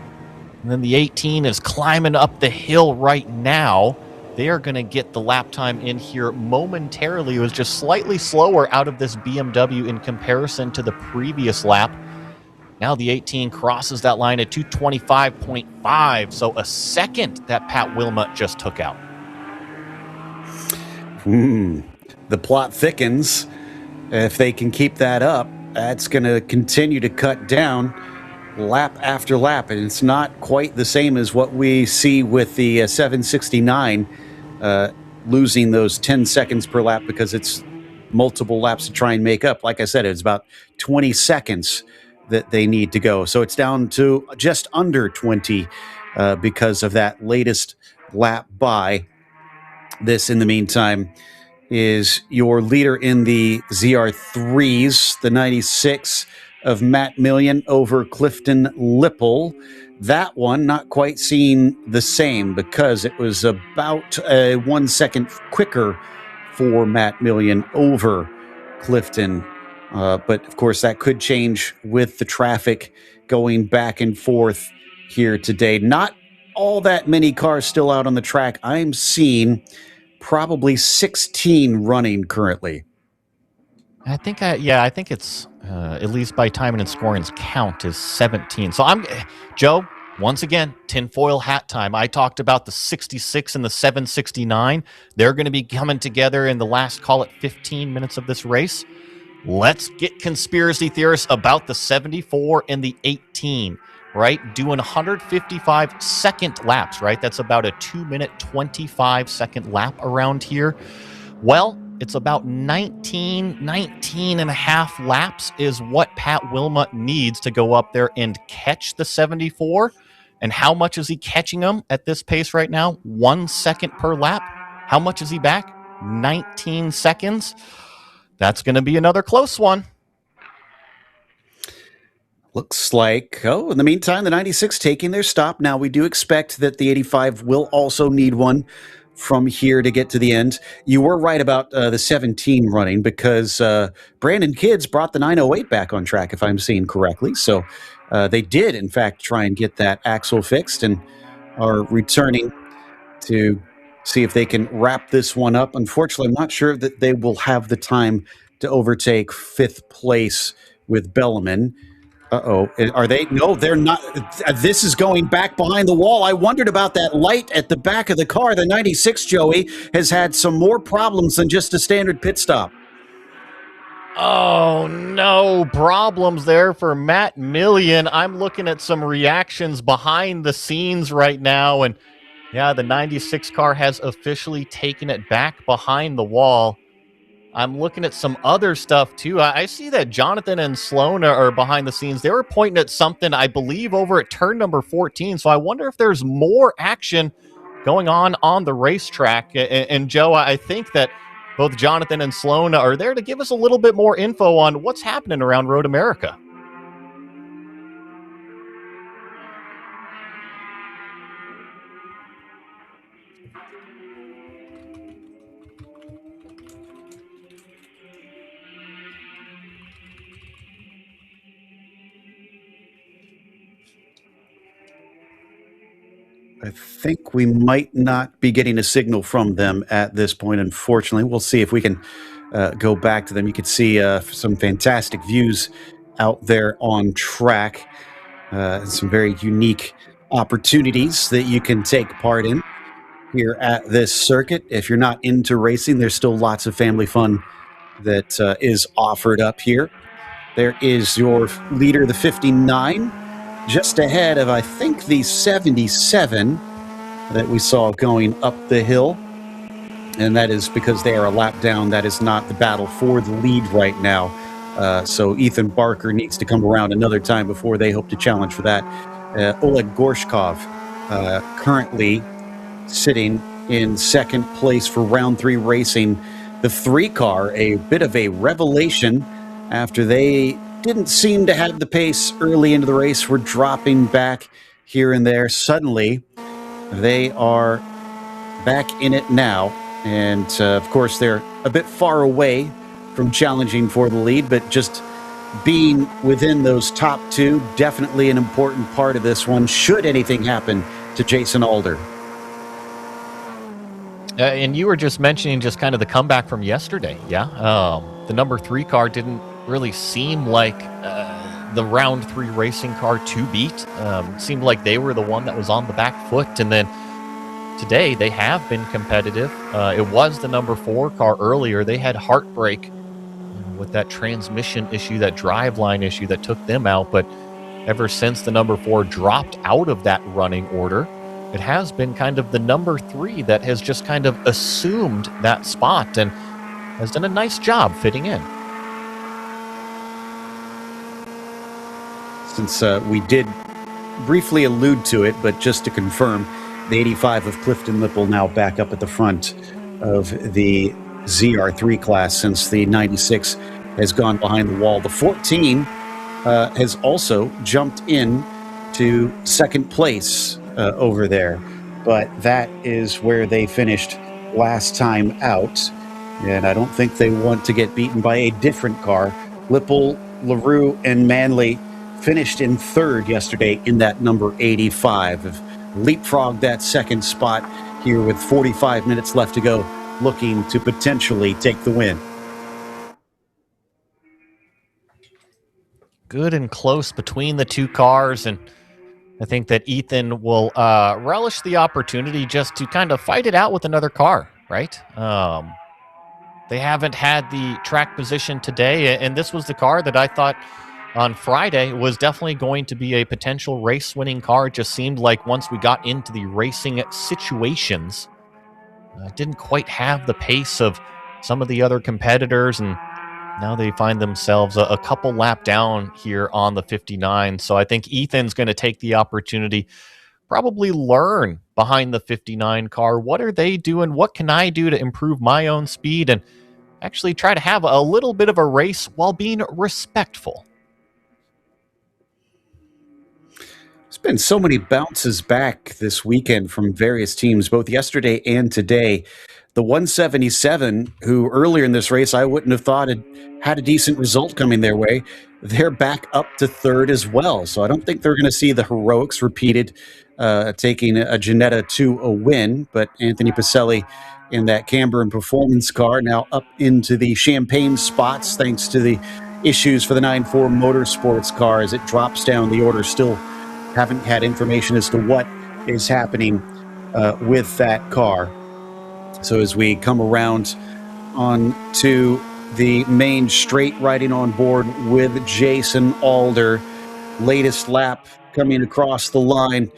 And then the 18 is climbing up the hill right now. They are going to get the lap time in here momentarily. It was just slightly slower out of this BMW in comparison to the previous lap. Now the 18 crosses that line at 225.5. So a second that Pat Wilmot just took out. The plot thickens. If they can keep that up, that's going to continue to cut down lap after lap. And it's not quite the same as what we see with the 769, losing those 10 seconds per lap because it's multiple laps to try and make up. Like I said, it's about 20 seconds that they need to go. So it's down to just under 20 because of that latest lap by. This, in the meantime, is your leader in the ZR3s, the 96 of Matt Million over Clifton Lipple. That one not quite seeing the same because it was about 1 second quicker for Matt Million over Clifton. But of course, that could change with the traffic going back and forth here today. Not all that many cars still out on the track. I'm seeing probably 16 running currently. I think it's at least by timing and scoring's count is 17. So Joe, once again, tinfoil hat time. I talked about the 66 and the 769. They're going to be coming together in the last, call it 15 minutes of this race. Let's get conspiracy theorists about the 74 and the 18. Right? Doing 155 second laps, right? That's about a 2-minute, 25-second lap around here. Well, it's about 19 and a half laps is what Pat Wilmot needs to go up there and catch the 74. And how much is he catching them at this pace right now? 1 second per lap. How much is he back? 19 seconds. That's going to be another close one. Looks like, in the meantime, the 96 taking their stop. Now, we do expect that the 85 will also need one from here to get to the end. You were right about the 17 running because Brandon Kidds brought the 908 back on track, if I'm seeing correctly. So they did, in fact, try and get that axle fixed and are returning to see if they can wrap this one up. Unfortunately, I'm not sure that they will have the time to overtake fifth place with Bellarmine. Are they? No, they're not. This is going back behind the wall. I wondered about that light at the back of the car. The 96, Joey, has had some more problems than just a standard pit stop. Oh, no problems there for Matt Million. I'm looking at some reactions behind the scenes right now. And yeah, the 96 car has officially taken it back behind the wall. I'm looking at some other stuff, too. I see that Jonathan and Sloan are behind the scenes. They were pointing at something, I believe, over at turn number 14. So I wonder if there's more action going on the racetrack. And Joe, I think that both Jonathan and Sloan are there to give us a little bit more info on what's happening around Road America. I think we might not be getting a signal from them at this point, unfortunately. We'll see if we can go back to them. You can see some fantastic views out there on track. Some very unique opportunities that you can take part in here at this circuit. If you're not into racing, there's still lots of family fun that is offered up here. There is your leader, the 59. Just ahead of, I think, the 77. that we saw going up the hill. And that is because they are a lap down. That is not the battle for the lead right now. So Ethan Barker needs to come around another time before they hope to challenge for that. Oleg Gorshkov currently sitting in second place for round 3 racing. The 3 car, a bit of a revelation after they didn't seem to have the pace early into the race, were dropping back here and there. Suddenly, they are back in it now. And of course, they're a bit far away from challenging for the lead, but just being within those top 2, definitely an important part of this one, should anything happen to Jason Alder. And you were just mentioning just kind of the comeback from yesterday, yeah? The number 3 car didn't really seem like the round 3 racing car to beat. Seemed like they were the one that was on the back foot, and then today they have been competitive. It was the number 4 car earlier. They had heartbreak with that transmission issue, that driveline issue that took them out, but ever since the number 4 dropped out of that running order, it has been kind of the number 3 that has just kind of assumed that spot and has done a nice job fitting in. Since we did briefly allude to it, but just to confirm, the 85 of Clifton Lippel now back up at the front of the ZR3 class since the 96 has gone behind the wall. The 14 has also jumped in to second place over there, but that is where they finished last time out, and I don't think they want to get beaten by a different car. Lippel, LaRue, and Manley finished in third yesterday in that number 85. Have leapfrogged that second spot here with 45 minutes left to go, looking to potentially take the win. Good and close between the 2 cars, and I think that Ethan will relish the opportunity just to kind of fight it out with another car, right? They haven't had the track position today, and this was the car that I thought on Friday was definitely going to be a potential race-winning car. It just seemed like once we got into the racing situations, didn't quite have the pace of some of the other competitors, and now they find themselves a couple lap down here on the 59. So I think Ethan's going to take the opportunity, probably learn behind the 59 car. What are they doing? What can I do to improve my own speed? And actually try to have a little bit of a race while being respectful. There's been so many bounces back this weekend from various teams, both yesterday and today. The 177, who earlier in this race I wouldn't have thought had a decent result coming their way, they're back up to third as well. So I don't think they're going to see the heroics repeated, taking a Ginetta to a win. But Anthony Pacelli in that Camber and Performance car now up into the Champagne spots, thanks to the issues for the 9-4 Motorsports car as it drops down the order. Still haven't had information as to what is happening with that car. So as we come around on to the main straight, riding on board with Jason Alder, latest lap coming across the line,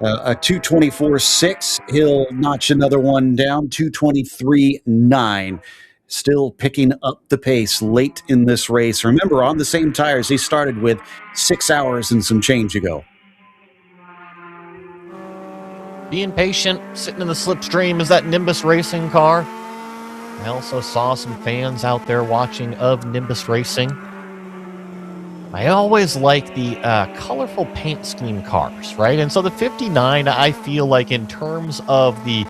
a 2:24.6. He'll notch another one down, 2:23.9. Still picking up the pace late in this race. Remember, on the same tires he started with 6 hours and some change ago. Being patient, sitting in the slipstream is that Nimbus Racing car. I also saw some fans out there watching of Nimbus Racing. I always like the colorful paint scheme cars, right? And so the 59, I feel like in terms of the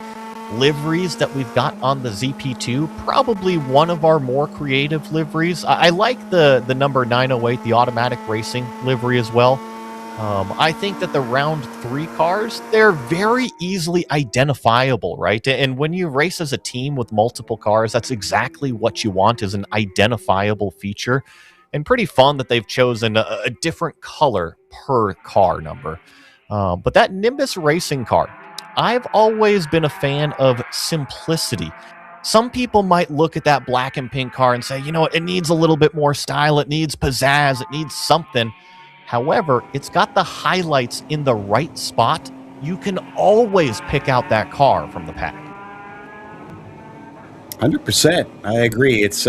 liveries that we've got on the ZP2, probably one of our more creative liveries. I like the number 908, the automatic racing livery as well. I think that the round 3 cars, they're very easily identifiable, right? And when you race as a team with multiple cars, that's exactly what you want, is an identifiable feature. And pretty fun that they've chosen a different color per car number. But that Nimbus Racing car, I've always been a fan of simplicity. Some people might look at that black and pink car and say, you know what, it needs a little bit more style, it needs pizzazz, it needs something. However, it's got the highlights in the right spot. you can always pick out that car from the pack. 100%. I agree. It's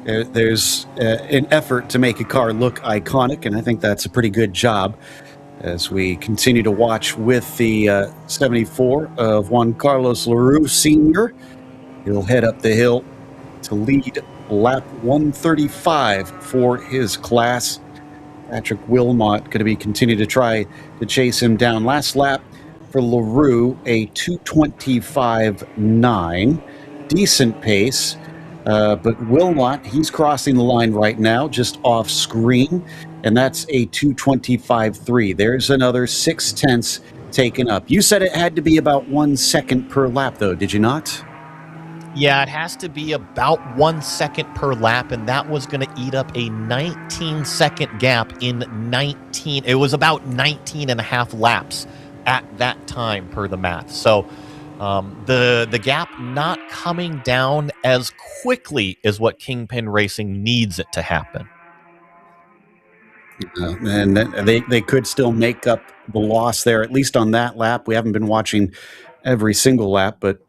there's an effort to make a car look iconic, and I think that's a pretty good job as we continue to watch with the 74 of Juan Carlos Leroux Sr. He'll head up the hill to lead lap 135 for his class. Patrick Wilmot going to be continue to try to chase him down. Last lap for Leroux, a 2:25.9. Decent pace. But Wilmot, he's crossing the line right now, just off screen, and that's a 2:25.3. There's another 0.6 taken up. You said it had to be about 1 second per lap, though, did you not? Yeah, it has to be about 1 second per lap, and that was going to eat up a 19-second gap in 19. It was about 19 and a half laps at that time per the math. So the gap not coming down as quickly as what Kingpin Racing needs it to happen. And they could still make up the loss there, at least on that lap. We haven't been watching every single lap, but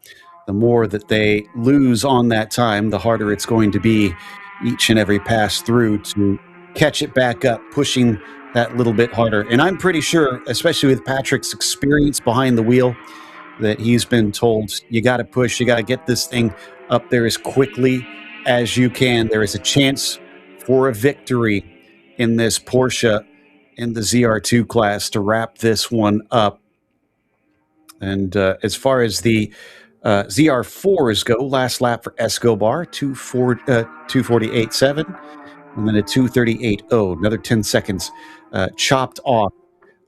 the more that they lose on that time, the harder it's going to be each and every pass through to catch it back up, pushing that little bit harder. And I'm pretty sure, especially with Patrick's experience behind the wheel, that he's been told, you got to push, you got to get this thing up there as quickly as you can. There is a chance for a victory in this Porsche in the ZR2 class to wrap this one up. And as far as the ZR4s go, last lap for Escobar, 2:48.7, and then a 2:38.0, another 10 seconds chopped off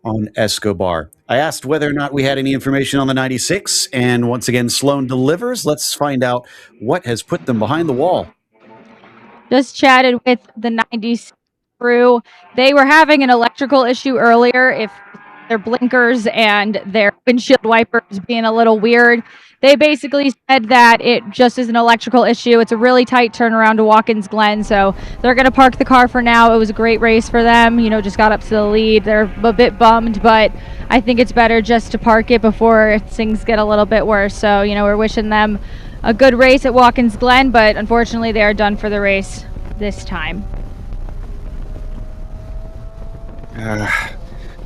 on Escobar. I asked whether or not we had any information on the 96, and once again, Sloan delivers. Let's find out what has put them behind the wall. Just chatted with the 96 crew. They were having an electrical issue earlier. If their blinkers and their windshield wipers being a little weird, they basically said that it just is an electrical issue. It's a really tight turnaround to Watkins Glen, so they're going to park the car for now. It was a great race for them. You know, just got up to the lead. They're a bit bummed, but I think it's better just to park it before things get a little bit worse. So, you know, we're wishing them a good race at Watkins Glen, but unfortunately they are done for the race this time.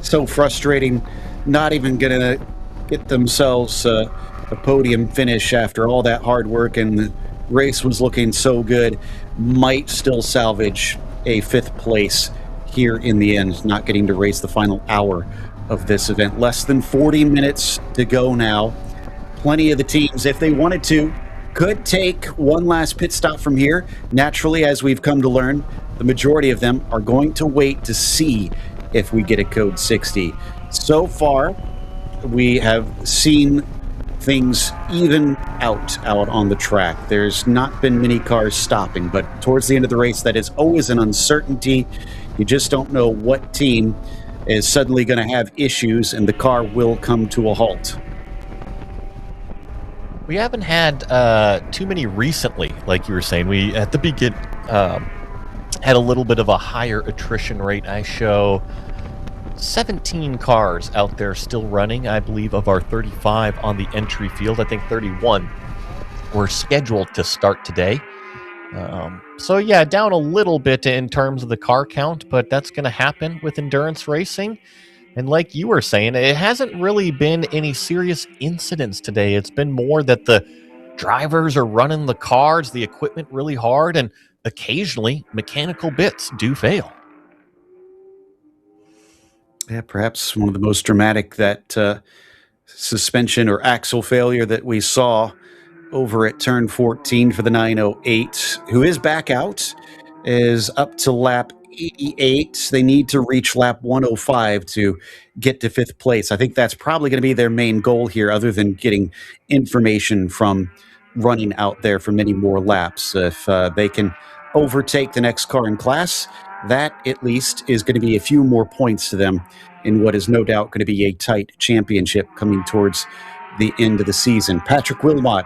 So frustrating, not even going to get themselves a podium finish after all that hard work, and the race was looking so good. Might still salvage a 5th place here in the end, not getting to race the final hour of this event. Less than 40 minutes to go now. Plenty of the teams, if they wanted to, could take one last pit stop from here. Naturally, as we've come to learn, the majority of them are going to wait to see if we get a code 60. So far, we have seen things even out on the track. There's not been many cars stopping, but towards the end of the race, that is always an uncertainty. You just don't know what team is suddenly going to have issues and the car will come to a halt. We haven't had too many recently, like you were saying. We, at the beginning, had a little bit of a higher attrition rate. I show 17 cars out there still running, I believe, of our 35 on the entry field. I think 31 were scheduled to start today. So yeah, down a little bit in terms of the car count, but that's going to happen with endurance racing. And like you were saying, it hasn't really been any serious incidents today. It's been more that the drivers are running the cars, the equipment really hard, and occasionally mechanical bits do fail. Yeah, perhaps one of the most dramatic, that suspension or axle failure that we saw over at turn 14 for the 908, who is back out, is up to lap 88. They need to reach lap 105 to get to 5th place. I think that's probably going to be their main goal here, other than getting information from running out there for many more laps. If they can overtake the next car in class, that at least is going to be a few more points to them in what is no doubt going to be a tight championship coming towards the end of the season. Patrick Wilmot,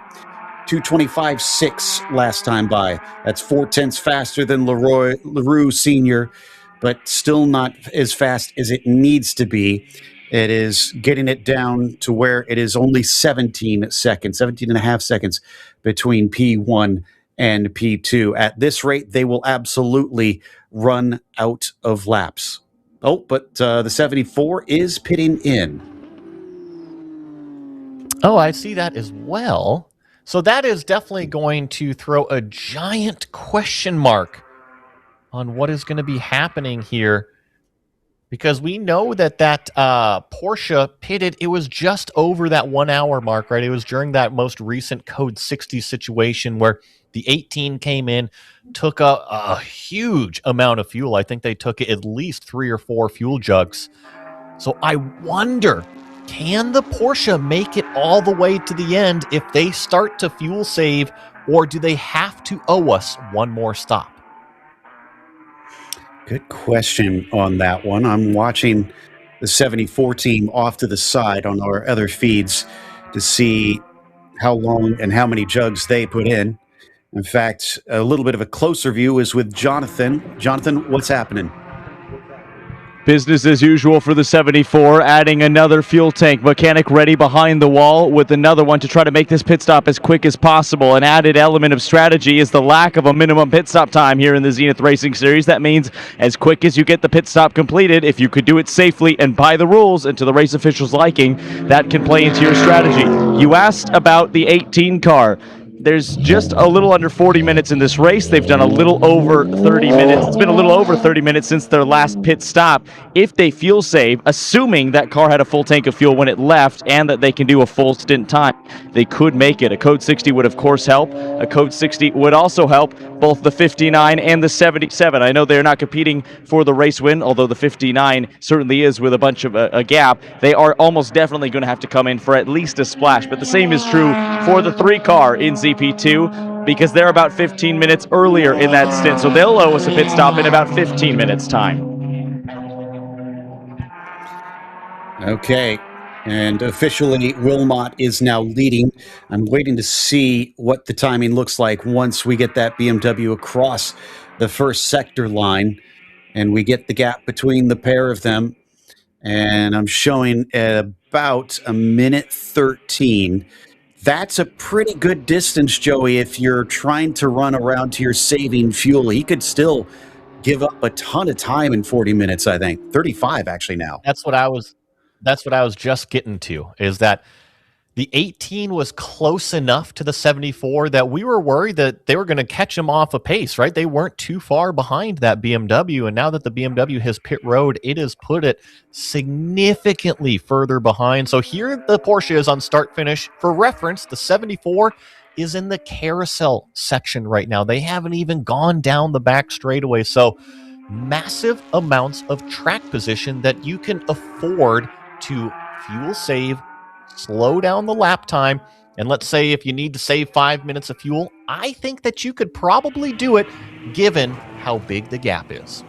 2:25.6 last time by. That's 0.4 faster than Leroux Sr., but still not as fast as it needs to be. It is getting it down to where it is only 17 seconds, 17 and a half seconds between P1 and P2. At this rate, they will absolutely run out of laps. Oh, but the 74 is pitting in. Oh, I see that as well. So that is definitely going to throw a giant question mark on what is going to be happening here. Because we know that Porsche pitted, it was just over that 1 hour mark, right? It was during that most recent Code 60 situation where the 18 came in, took a huge amount of fuel. I think they took at least 3 or 4 fuel jugs. So I wonder, can the Porsche make it all the way to the end if they start to fuel save, or do they have to owe us one more stop? Good question on that one. I'm watching the 74 team off to the side on our other feeds to see how long and how many jugs they put in. In fact, a little bit of a closer view is with Jonathan. Jonathan, what's happening? Business as usual for the 74, adding another fuel tank. Mechanic ready behind the wall with another one to try to make this pit stop as quick as possible. An added element of strategy is the lack of a minimum pit stop time here in the Zenith Racing Series. That means as quick as you get the pit stop completed, if you could do it safely and by the rules and to the race officials' liking, that can play into your strategy. You asked about the 18 car. There's just a little under 40 minutes in this race. They've done a little over 30 minutes. It's been a little over 30 minutes since their last pit stop. If they fuel save, assuming that car had a full tank of fuel when it left and that they can do a full stint time, they could make it. A Code 60 would, of course, help. A Code 60 would also help both the 59 and the 77. I know they're not competing for the race win, although the 59 certainly is with a bunch of a gap. They are almost definitely going to have to come in for at least a splash. But the same is true for the 3 car in ZP2 because they're about 15 minutes earlier in that stint. So they'll owe us a pit stop in about 15 minutes time. Okay. And officially, Wilmot is now leading. I'm waiting to see what the timing looks like once we get that BMW across the first sector line and we get the gap between the pair of them. And I'm showing at about a minute 13. That's a pretty good distance, Joey, if you're trying to run around to your saving fuel. He could still give up a ton of time in 40 minutes, I think. 35, actually, now. That's what I was just getting to, is that the 18 was close enough to the 74 that we were worried that they were going to catch him off a pace, right? They weren't too far behind that BMW, and now that the BMW has pit road, it has put it significantly further behind. So here the Porsche is on start finish. For reference, the 74 is in the carousel section right now. They haven't even gone down the back straightaway. So massive amounts of track position that you can afford to fuel save, slow down the lap time, and let's say if you need to save 5 minutes of fuel, I think that you could probably do it given how big the gap is.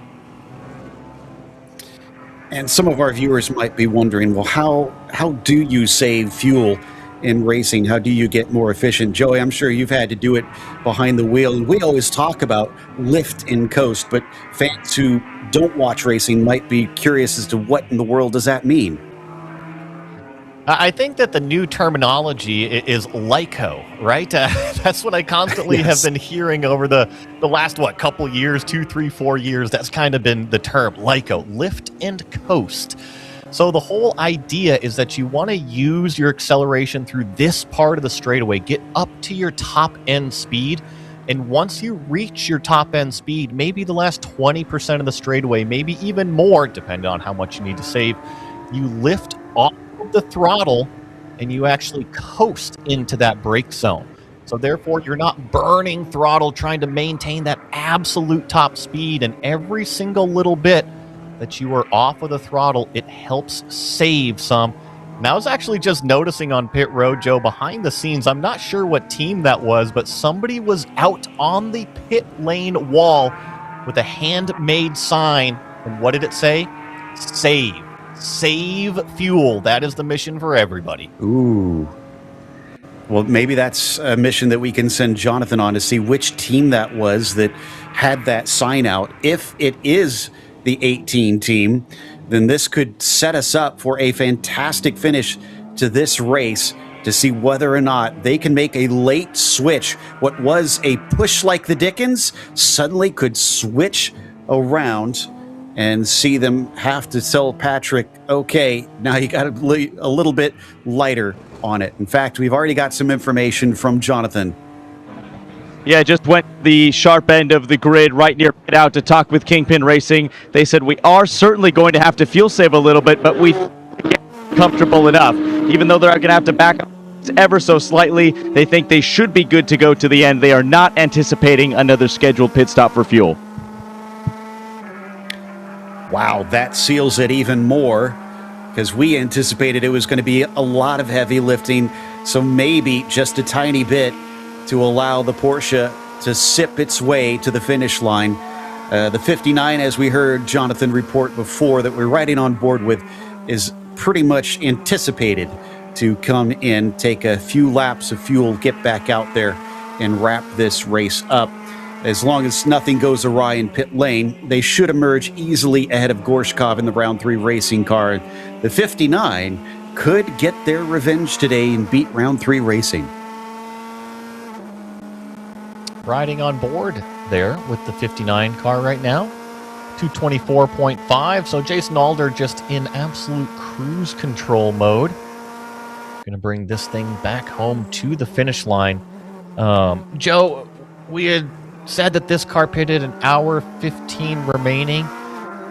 And some of our viewers might be wondering, well, how do you save fuel in racing? How do you get more efficient? Joey, I'm sure you've had to do it behind the wheel. And we always talk about lift and coast, but fans who don't watch racing might be curious as to what in the world does that mean? I think that the new terminology is LICO, right? That's what I constantly have been hearing over the last, couple years, 2, 3, 4 years. That's kind of been the term, LICO, lift and coast. So the whole idea is that you want to use your acceleration through this part of the straightaway, get up to your top end speed. And once you reach your top end speed, maybe the last 20% of the straightaway, maybe even more, depending on how much you need to save, you lift off the throttle and you actually coast into that brake zone. So therefore, you're not burning throttle trying to maintain that absolute top speed, and every single little bit that you are off of the throttle, it helps save some. And I was actually just noticing on pit road, Joe, behind the scenes, I'm not sure what team that was, but somebody was out on the pit lane wall with a handmade sign. And what did it say? Save. Save fuel. That is the mission for everybody. Ooh. Well, maybe that's a mission that we can send Jonathan on to see which team that was that had that sign out. If it is the 18 team, then this could set us up for a fantastic finish to this race to see whether or not they can make a late switch. What was a push like the Dickens suddenly could switch around and see them have to tell Patrick, okay, now you got to be a little bit lighter on it. In fact, we've already got some information from Jonathan. Yeah, just went the sharp end of the grid right near pit out to talk with Kingpin Racing. They said we are certainly going to have to fuel save a little bit, but we get comfortable enough. Even though they're going to have to back up ever so slightly, they think they should be good to go to the end. They are not anticipating another scheduled pit stop for fuel. Wow, that seals it even more, because we anticipated it was going to be a lot of heavy lifting, so maybe just a tiny bit to allow the Porsche to sip its way to the finish line. The 59, as we heard Jonathan report before, that we're riding on board with, is pretty much anticipated to come in, take a few laps of fuel, get back out there, and wrap this race up. As long as nothing goes awry in pit lane, they should emerge easily ahead of Gorshkov in the round 3 racing car. The 59 could get their revenge today and beat round 3 racing. Riding on board there with the 59 car right now, 224.5. So Jason Alder just in absolute cruise control mode. Going to bring this thing back home to the finish line. Joe, we had said that this car pitted an hour 15 remaining.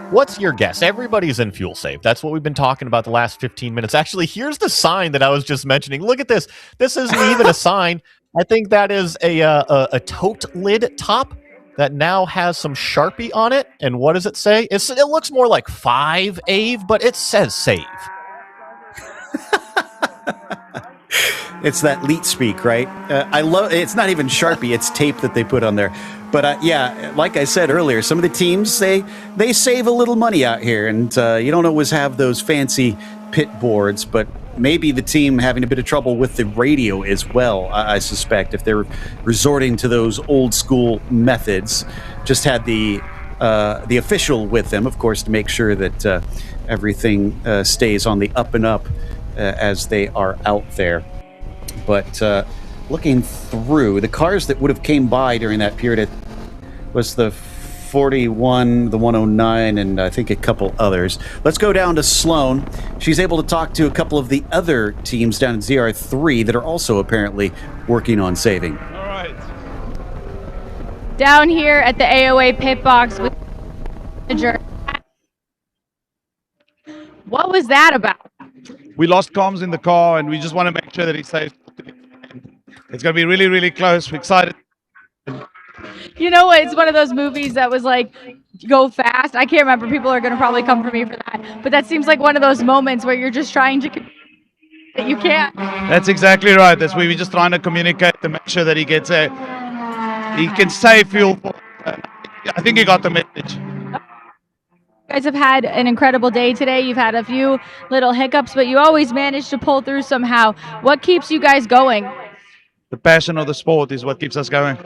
What's your guess? Everybody's in fuel save. That's what we've been talking about the last 15 minutes. Actually, here's the sign that I was just mentioning. Look at this. This isn't even a sign. I think that is a tote lid top that now has some Sharpie on it. And what does it say? It looks more like 5 Ave, but it says save. It's that leet speak, right? I love. It's not even Sharpie; it's tape that they put on there. But yeah, like I said earlier, some of the teams they save a little money out here, and you don't always have those fancy pit boards. But maybe the team having a bit of trouble with the radio as well. I suspect if they're resorting to those old school methods, just had the official with them, of course, to make sure that everything stays on the up and up as they are out there. But looking through, the cars that would have came by during that period was the 41, the 109, and I think a couple others. Let's go down to Sloan. She's able to talk to a couple of the other teams down in ZR3 that are also apparently working on saving. All right. Down here at the AOA pit box with manager. What was that about? We lost comms in the car, and we just want to make sure that he's safe. It's going to be really, really close. We're excited. You know what? It's one of those movies that was like, go fast. I can't remember. People are going to probably come for me for that. But that seems like one of those moments where you're just trying to that you can't. That's exactly right. That's where we're just trying to communicate to make sure that he gets he can save fuel. I think he got the message. You guys have had an incredible day today. You've had a few little hiccups, but you always manage to pull through somehow. What keeps you guys going? The passion of the sport is what keeps us going.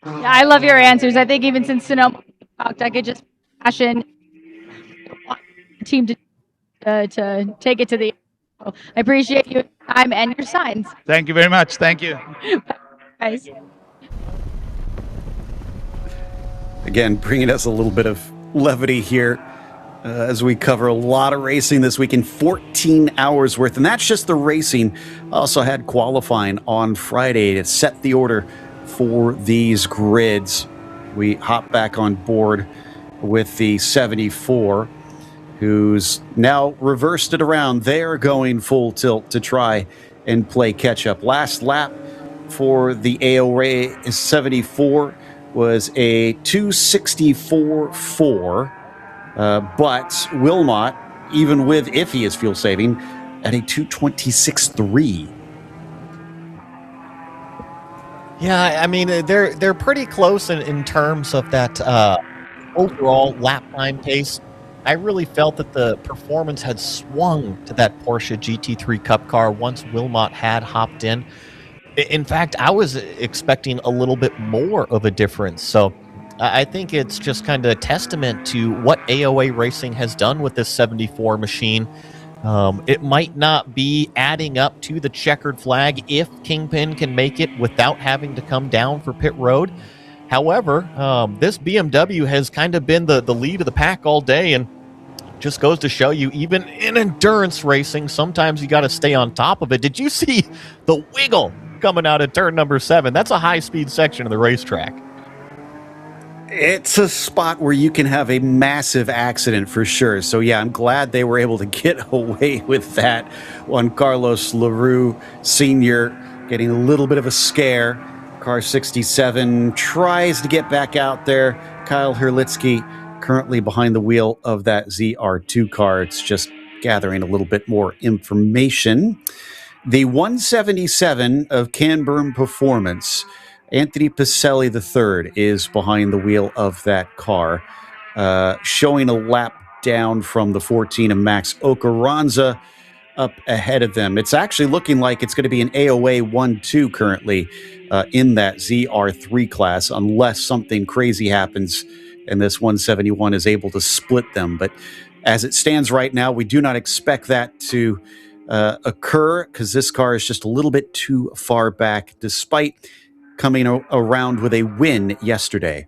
Yeah, I love your answers. I think even since Sonoma talked, I could just passion team to take it to the. I appreciate your time and your signs. Thank you very much. Thank you. Guys. Again, bringing us a little bit of levity here as we cover a lot of racing this weekend, 14 hours worth, and that's just the racing. Also had qualifying on Friday to set the order for these grids. We hop back on board with the 74, who's now reversed it around. They're going full tilt to try and play catch up. Last lap for the AOA 74 was a 264.4, but Wilmot, even with if he is fuel saving, at a 226.3. Yeah, I mean, they're pretty close in terms of that overall lap time pace. I really felt that the performance had swung to that Porsche GT3 Cup car once Wilmot had hopped in. In fact, I was expecting a little bit more of a difference. So I think it's just kind of a testament to what AOA Racing has done with this 74 machine. It might not be adding up to the checkered flag if Kingpin can make it without having to come down for pit road. However, this BMW has kind of been the lead of the pack all day, and just goes to show you, even in endurance racing, sometimes you got to stay on top of it. Did you see the wiggle coming out of turn number 7? That's a high-speed section of the racetrack. It's a spot where you can have a massive accident for sure. So yeah, I'm glad they were able to get away with that. Juan Carlos LaRue Sr. getting a little bit of a scare. Car 67 tries to get back out there. Kyle Herlitzky currently behind the wheel of that ZR2 car. It's just gathering a little bit more information. The 177 of Canberra Performance, Anthony Pacelli III is behind the wheel of that car, showing a lap down from the 14 of Max Ocaranza up ahead of them. It's actually looking like it's going to be an AOA 1-2 currently in that ZR3 class, unless something crazy happens and this 171 is able to split them. But as it stands right now, we do not expect that to occur because this car is just a little bit too far back, despite coming around with a win yesterday.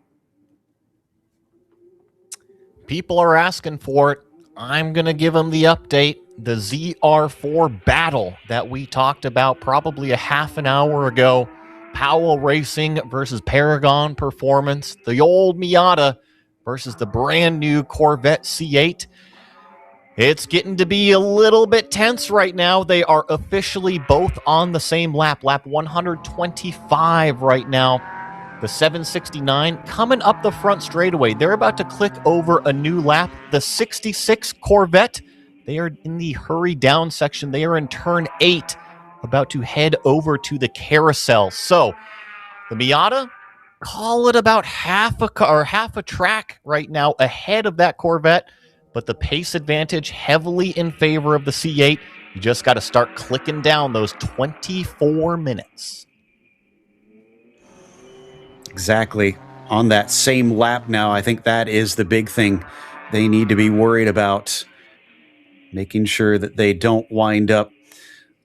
People are asking for it. I'm going to give them the update. The ZR4 battle that we talked about probably a half an hour ago. Powell Racing versus Paragon Performance. The old Miata versus the brand new Corvette C8. It's getting to be a little bit tense right now. They are officially both on the same lap 125 right now. The 769 coming up the front straightaway. They're about to click over a new lap. The 66 Corvette, they are in the hurry down section. They are in turn 8, about to head over to the carousel. So the Miata, call it about half a track right now ahead of that Corvette. But the pace advantage heavily in favor of the C8. You just got to start clicking down those 24 minutes. Exactly. On that same lap now, I think that is the big thing they need to be worried about. Making sure that they don't wind up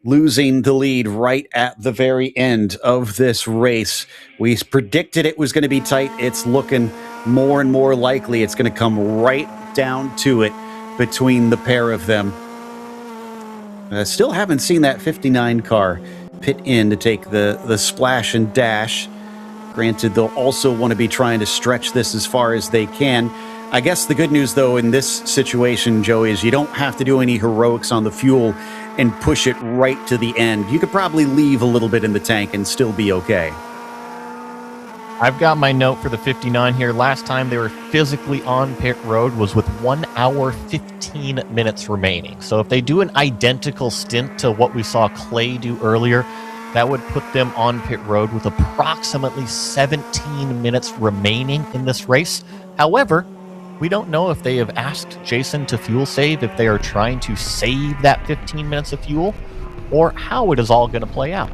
losing the lead right at the very end of this race. We predicted it was going to be tight. It's looking more and more likely it's going to come right down to it between the pair of them. Still haven't seen that 59 car pit in to take the splash and dash. Granted, they'll also want to be trying to stretch this as far as they can. I guess the good news, though, in this situation, Joey, is you don't have to do any heroics on the fuel and push it right to the end. You could probably leave a little bit in the tank and still be okay. I've got my note for the 59 here. Last time they were physically on pit road was with 1 hour, 15 minutes remaining. So if they do an identical stint to what we saw Clay do earlier, that would put them on pit road with approximately 17 minutes remaining in this race. However, we don't know if they have asked Jason to fuel save, if they are trying to save that 15 minutes of fuel, or how it is all going to play out.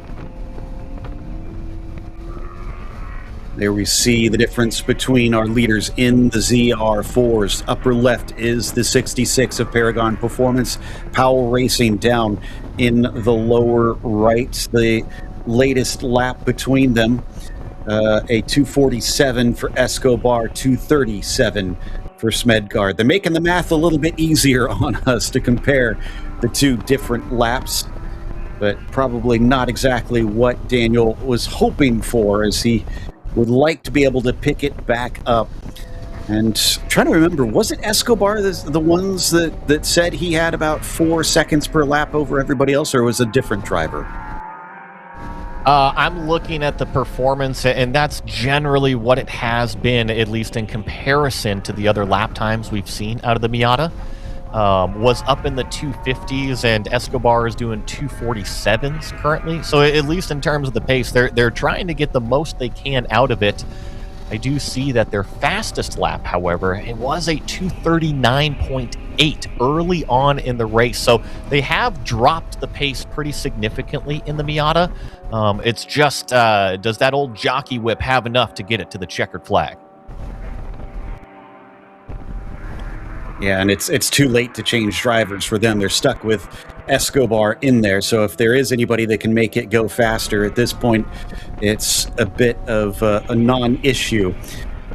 There we see the difference between our leaders in the ZR4s. Upper left is the 66 of Paragon Performance. Powell Racing down in the lower right. The latest lap between them, a 247 for Escobar, 237 for Smedgard. They're making the math a little bit easier on us to compare the two different laps, but probably not exactly what Daniel was hoping for, as he would like to be able to pick it back up. And I'm trying to remember, was it Escobar the ones that said he had about 4 seconds per lap over everybody else, or was it a different driver? I'm looking at the performance, and that's generally what it has been, at least in comparison to the other lap times we've seen out of the Miata. Was up in the 250s, and Escobar is doing 247s currently. So at least in terms of the pace, they're trying to get the most they can out of it. I do see that their fastest lap, however, it was a 239.8 early on in the race. So they have dropped the pace pretty significantly in the Miata. It's just, does that old jockey whip have enough to get it to the checkered flag? Yeah, and it's too late to change drivers for them. They're stuck with Escobar in there. So if there is anybody that can make it go faster at this point, it's a bit of a non-issue.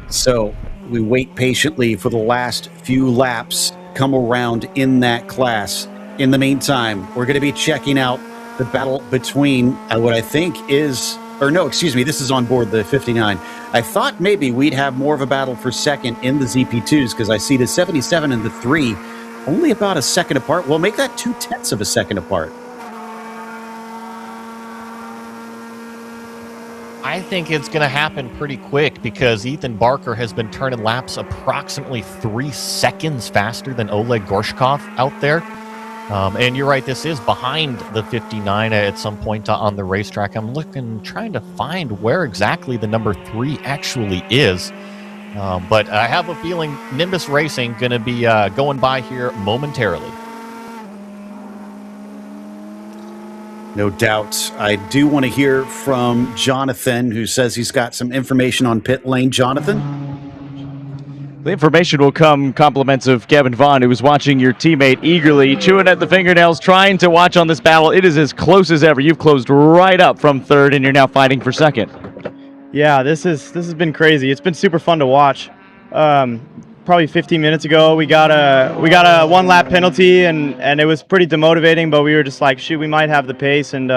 So we wait patiently for the last few laps come around in that class. In the meantime, we're going to be checking out the battle between what I think is, or no, excuse me, this is on board the 59. I thought maybe we'd have more of a battle for second in the ZP2s because I see the 77 and the 3 only about a second apart. Well, make that 0.2 of a second apart. I think it's going to happen pretty quick because Ethan Barker has been turning laps approximately 3 seconds faster than Oleg Gorshkov out there. And you're right, this is behind the 59 at some point on the racetrack. I'm trying to find where exactly the number 3 actually is. But I have a feeling Nimbus Racing going to be going by here momentarily. No doubt. I do want to hear from Jonathan, who says he's got some information on pit lane. Jonathan? The information will come compliments of Kevin Vaughn, who was watching your teammate eagerly, chewing at the fingernails, trying to watch on this battle. It is as close as ever. You've closed right up from third, and you're now fighting for second. Yeah, this has been crazy. It's been super fun to watch. Probably 15 minutes ago, we got a 1 lap penalty, and it was pretty demotivating. But we were just like, shoot, we might have the pace. And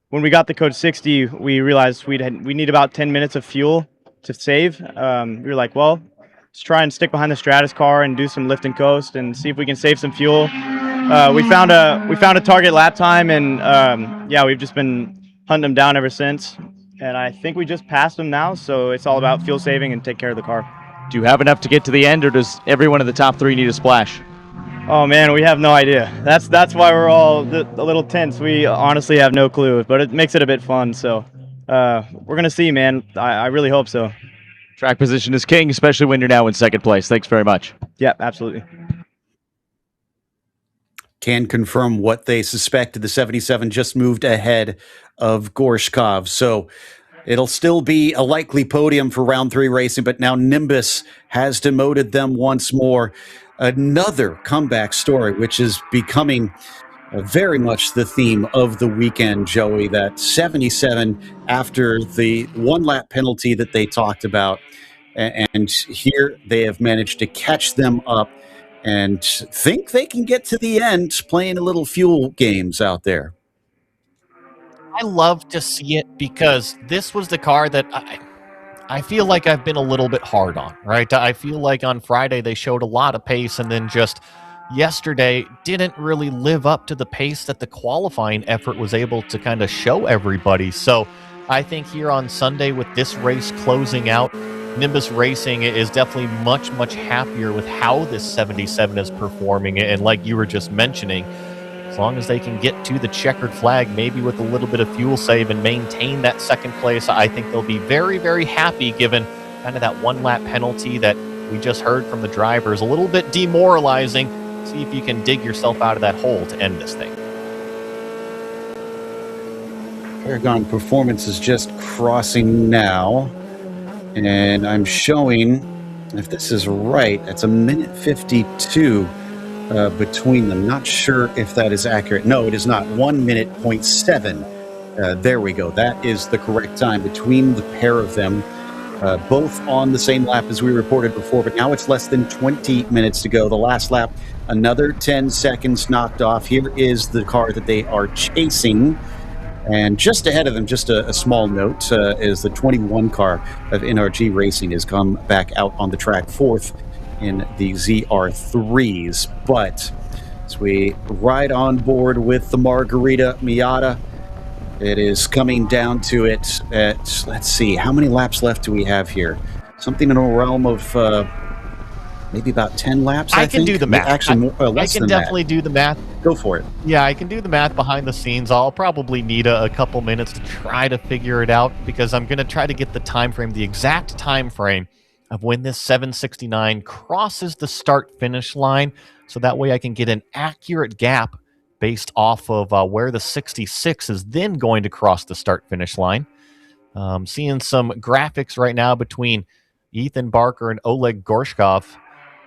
when we got the code 60, we realized we need about 10 minutes of fuel to save. We were like, well, let's try and stick behind the Stratus car and do some lift and coast and see if we can save some fuel. We found a target lap time, and yeah, we've just been hunting them down ever since. And I think we just passed them now, so it's all about fuel saving and take care of the car. Do you have enough to get to the end, or does everyone in the top 3 need a splash? Oh man, we have no idea. That's why we're all a little tense. We honestly have no clue, but it makes it a bit fun. So we're gonna see, man. I really hope so. Track position is king, especially when you're now in second place. Thanks very much. Yeah, absolutely. Can confirm what they suspected. The 77 just moved ahead of Gorshkov. So it'll still be a likely podium for round 3 racing, but now Nimbus has demoted them once more. Another comeback story, which is becoming very much the theme of the weekend, Joey. That 77 after the 1 lap penalty that they talked about. And here they have managed to catch them up and think they can get to the end playing a little fuel games out there. I love to see it because this was the car that I feel like I've been a little bit hard on, right? I feel like on Friday they showed a lot of pace, and then just yesterday didn't really live up to the pace that the qualifying effort was able to kind of show everybody. So I think here on Sunday with this race closing out, Nimbus Racing is definitely much, much happier with how this 77 is performing. And like you were just mentioning, as long as they can get to the checkered flag, maybe with a little bit of fuel save and maintain that second place, I think they'll be very, very happy given kind of that 1 lap penalty that we just heard from the drivers. A little bit demoralizing. See if you can dig yourself out of that hole to end this thing. Paragon Performance is just crossing now. And I'm showing, if this is right, it's a minute 52 between them. Not sure if that is accurate. No, it is not. 1 minute 0.7. There we go. That is the correct time between the pair of them. Both on the same lap as we reported before, but now it's less than 20 minutes to go. The last lap, another 10 seconds knocked off. Here is the car that they are chasing. And just ahead of them, just a small note, is the 21 car of NRG Racing has come back out on the track 4th in the ZR3s. But as we ride on board with the Margarita Miata, it is coming down to it at, let's see, how many laps left do we have here? Something in a realm of maybe about 10 laps, I can think. do the math. Actually, I can definitely do the math. Go for it. Yeah, I can do the math behind the scenes. I'll probably need a couple minutes to try to figure it out because I'm going to try to get the time frame, the exact time frame of when this 769 crosses the start-finish line, so that way I can get an accurate gap based off of where the 66 is then going to cross the start-finish line. Seeing some graphics right now between Ethan Barker and Oleg Gorshkov.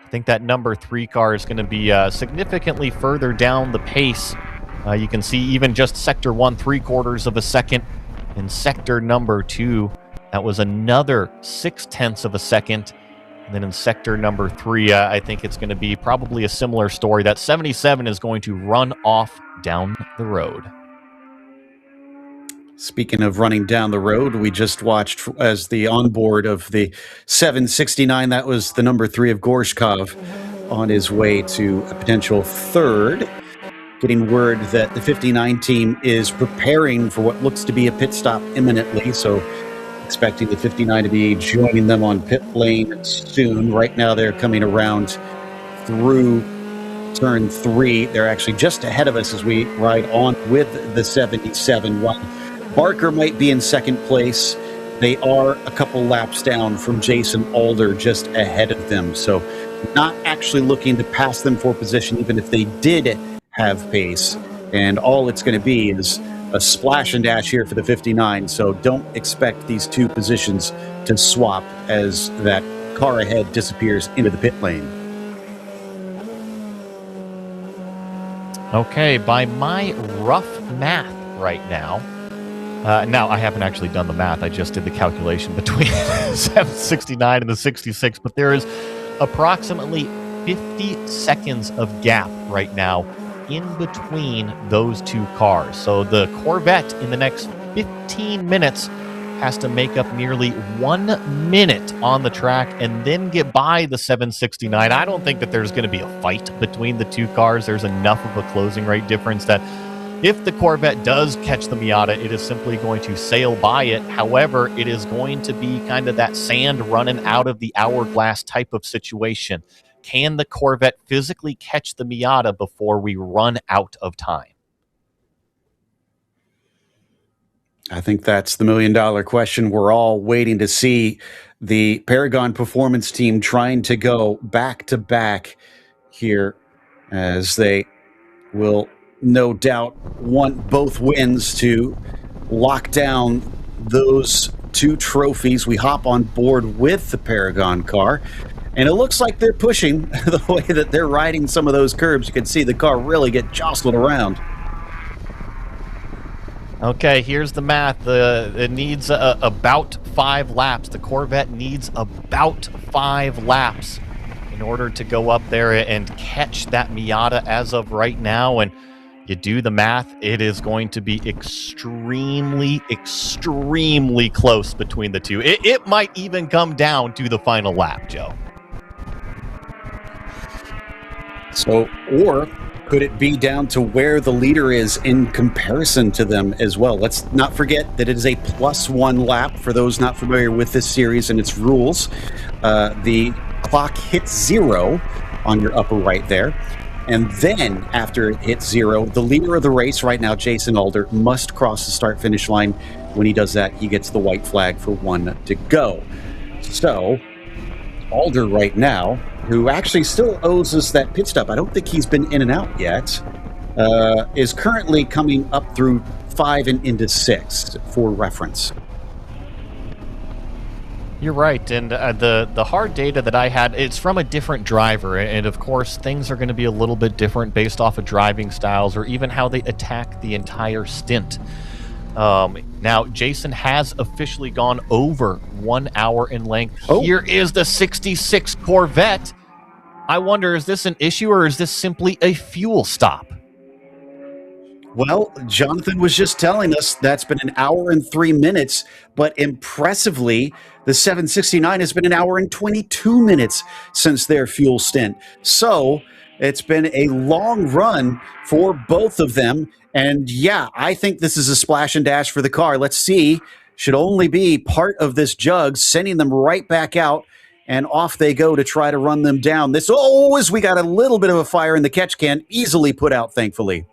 I think that number 3 car is going to be significantly further down the pace. You can see even just sector 1, 3/4 of a second. In sector number 2, that was another 0.6 of a second. And then in sector number 3, I think it's going to be probably a similar story. That 77 is going to run off down the road. Speaking of running down the road, we just watched as the onboard of the 769. That was the number 3 of Gorshkov on his way to a potential third. Getting word that the 59 team is preparing for what looks to be a pit stop imminently. So expecting the 59 to be joining them on pit lane soon. Right now they're coming around through turn 3. They're actually just ahead of us as we ride on with the 77. While Barker might be in second place, they are a couple laps down from Jason Alder just ahead of them. So not actually looking to pass them for position, even if they did have pace. And all it's going to be is a splash and dash here for the 59. So don't expect these two positions to swap as that car ahead disappears into the pit lane. Okay, by my rough math right now, now I haven't actually done the math. I just did the calculation between 769 and the 66, but there is approximately 50 seconds of gap right now in between those two cars. So the Corvette in the next 15 minutes has to make up nearly 1 minute on the track and then get by the 769. I don't think that there's going to be a fight between the two cars. There's enough of a closing rate difference that if the Corvette does catch the Miata, it is simply going to sail by it. However, it is going to be kind of that sand running out of the hourglass type of situation. Can the Corvette physically catch the Miata before we run out of time? I think that's the million-dollar question. We're all waiting to see the Paragon Performance team trying to go back-to-back here, as they will no doubt want both wins to lock down those two trophies. We hop on board with the Paragon car, and it looks like they're pushing the way that they're riding some of those curbs. You can see the car really get jostled around. Okay, here's the math. It needs about 5 laps. The Corvette needs about 5 laps in order to go up there and catch that Miata as of right now. And you do the math, it is going to be extremely, extremely close between the two. It might even come down to the final lap, Joe. So, or could it be down to where the leader is in comparison to them as well? Let's not forget that it is a +1 lap for those not familiar with this series and its rules. The clock hits 0 on your upper right there. And then after it hits 0, the leader of the race right now, Jason Alder, must cross the start-finish line. When he does that, he gets the white flag for 1 to go. So Alder right now, who actually still owes us that pit stop, I don't think he's been in and out yet, is currently coming up through 5 and into 6 for reference. You're right, and the hard data that I had, it's from a different driver, and of course things are going to be a little bit different based off of driving styles or even how they attack the entire stint. Now, Jason has officially gone over 1 hour in length. Oh. Here is the 66 Corvette. I wonder, is this an issue or is this simply a fuel stop? Well, Jonathan was just telling us that's been 1 hour and 3 minutes, but impressively, the 769 has been 1 hour and 22 minutes since their fuel stint. So it's been a long run for both of them. And yeah, I think this is a splash and dash for the car. Let's see. Should only be part of this jug, sending them right back out. And off they go to try to run them down. This, as we got a little bit of a fire in the catch can, easily put out, thankfully.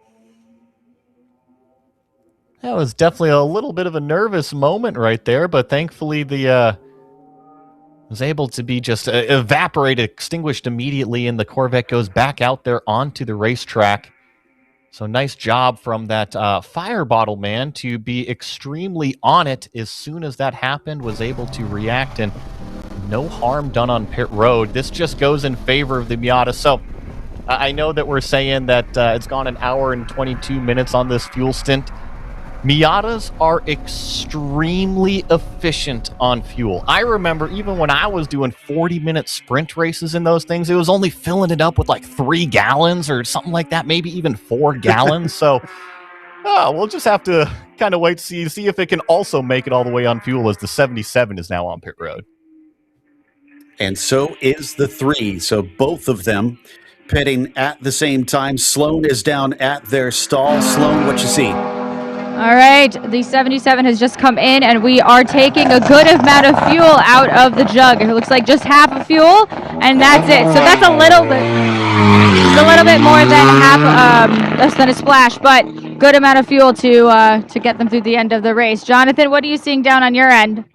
That was definitely a little bit of a nervous moment right there, but thankfully the was able to be just evaporated, extinguished immediately, and the Corvette goes back out there onto the racetrack. So nice job from that fire bottle man to be extremely on it as soon as that happened, was able to react and no harm done on pit road. This just goes in favor of the Miata. So I know that we're saying that it's gone an hour and 22 minutes on this fuel stint. Miatas are extremely efficient on fuel. I remember even when I was doing 40-minute sprint races in those things, it was only filling it up with like 3 gallons or something like that, maybe even 4 gallons. So we'll just have to kind of wait to see if it can also make it all the way on fuel, as the 77 is now on pit road. And so is the 3. So both of them pitting at the same time. Sloan is down at their stall. Sloan, what you see? All right, the 77 has just come in, and we are taking a good amount of fuel out of the jug. It looks like just half of fuel, and that's it. So that's a little bit more than half, less than a splash, but good amount of fuel to get them through the end of the race. Jonathan, what are you seeing down on your end?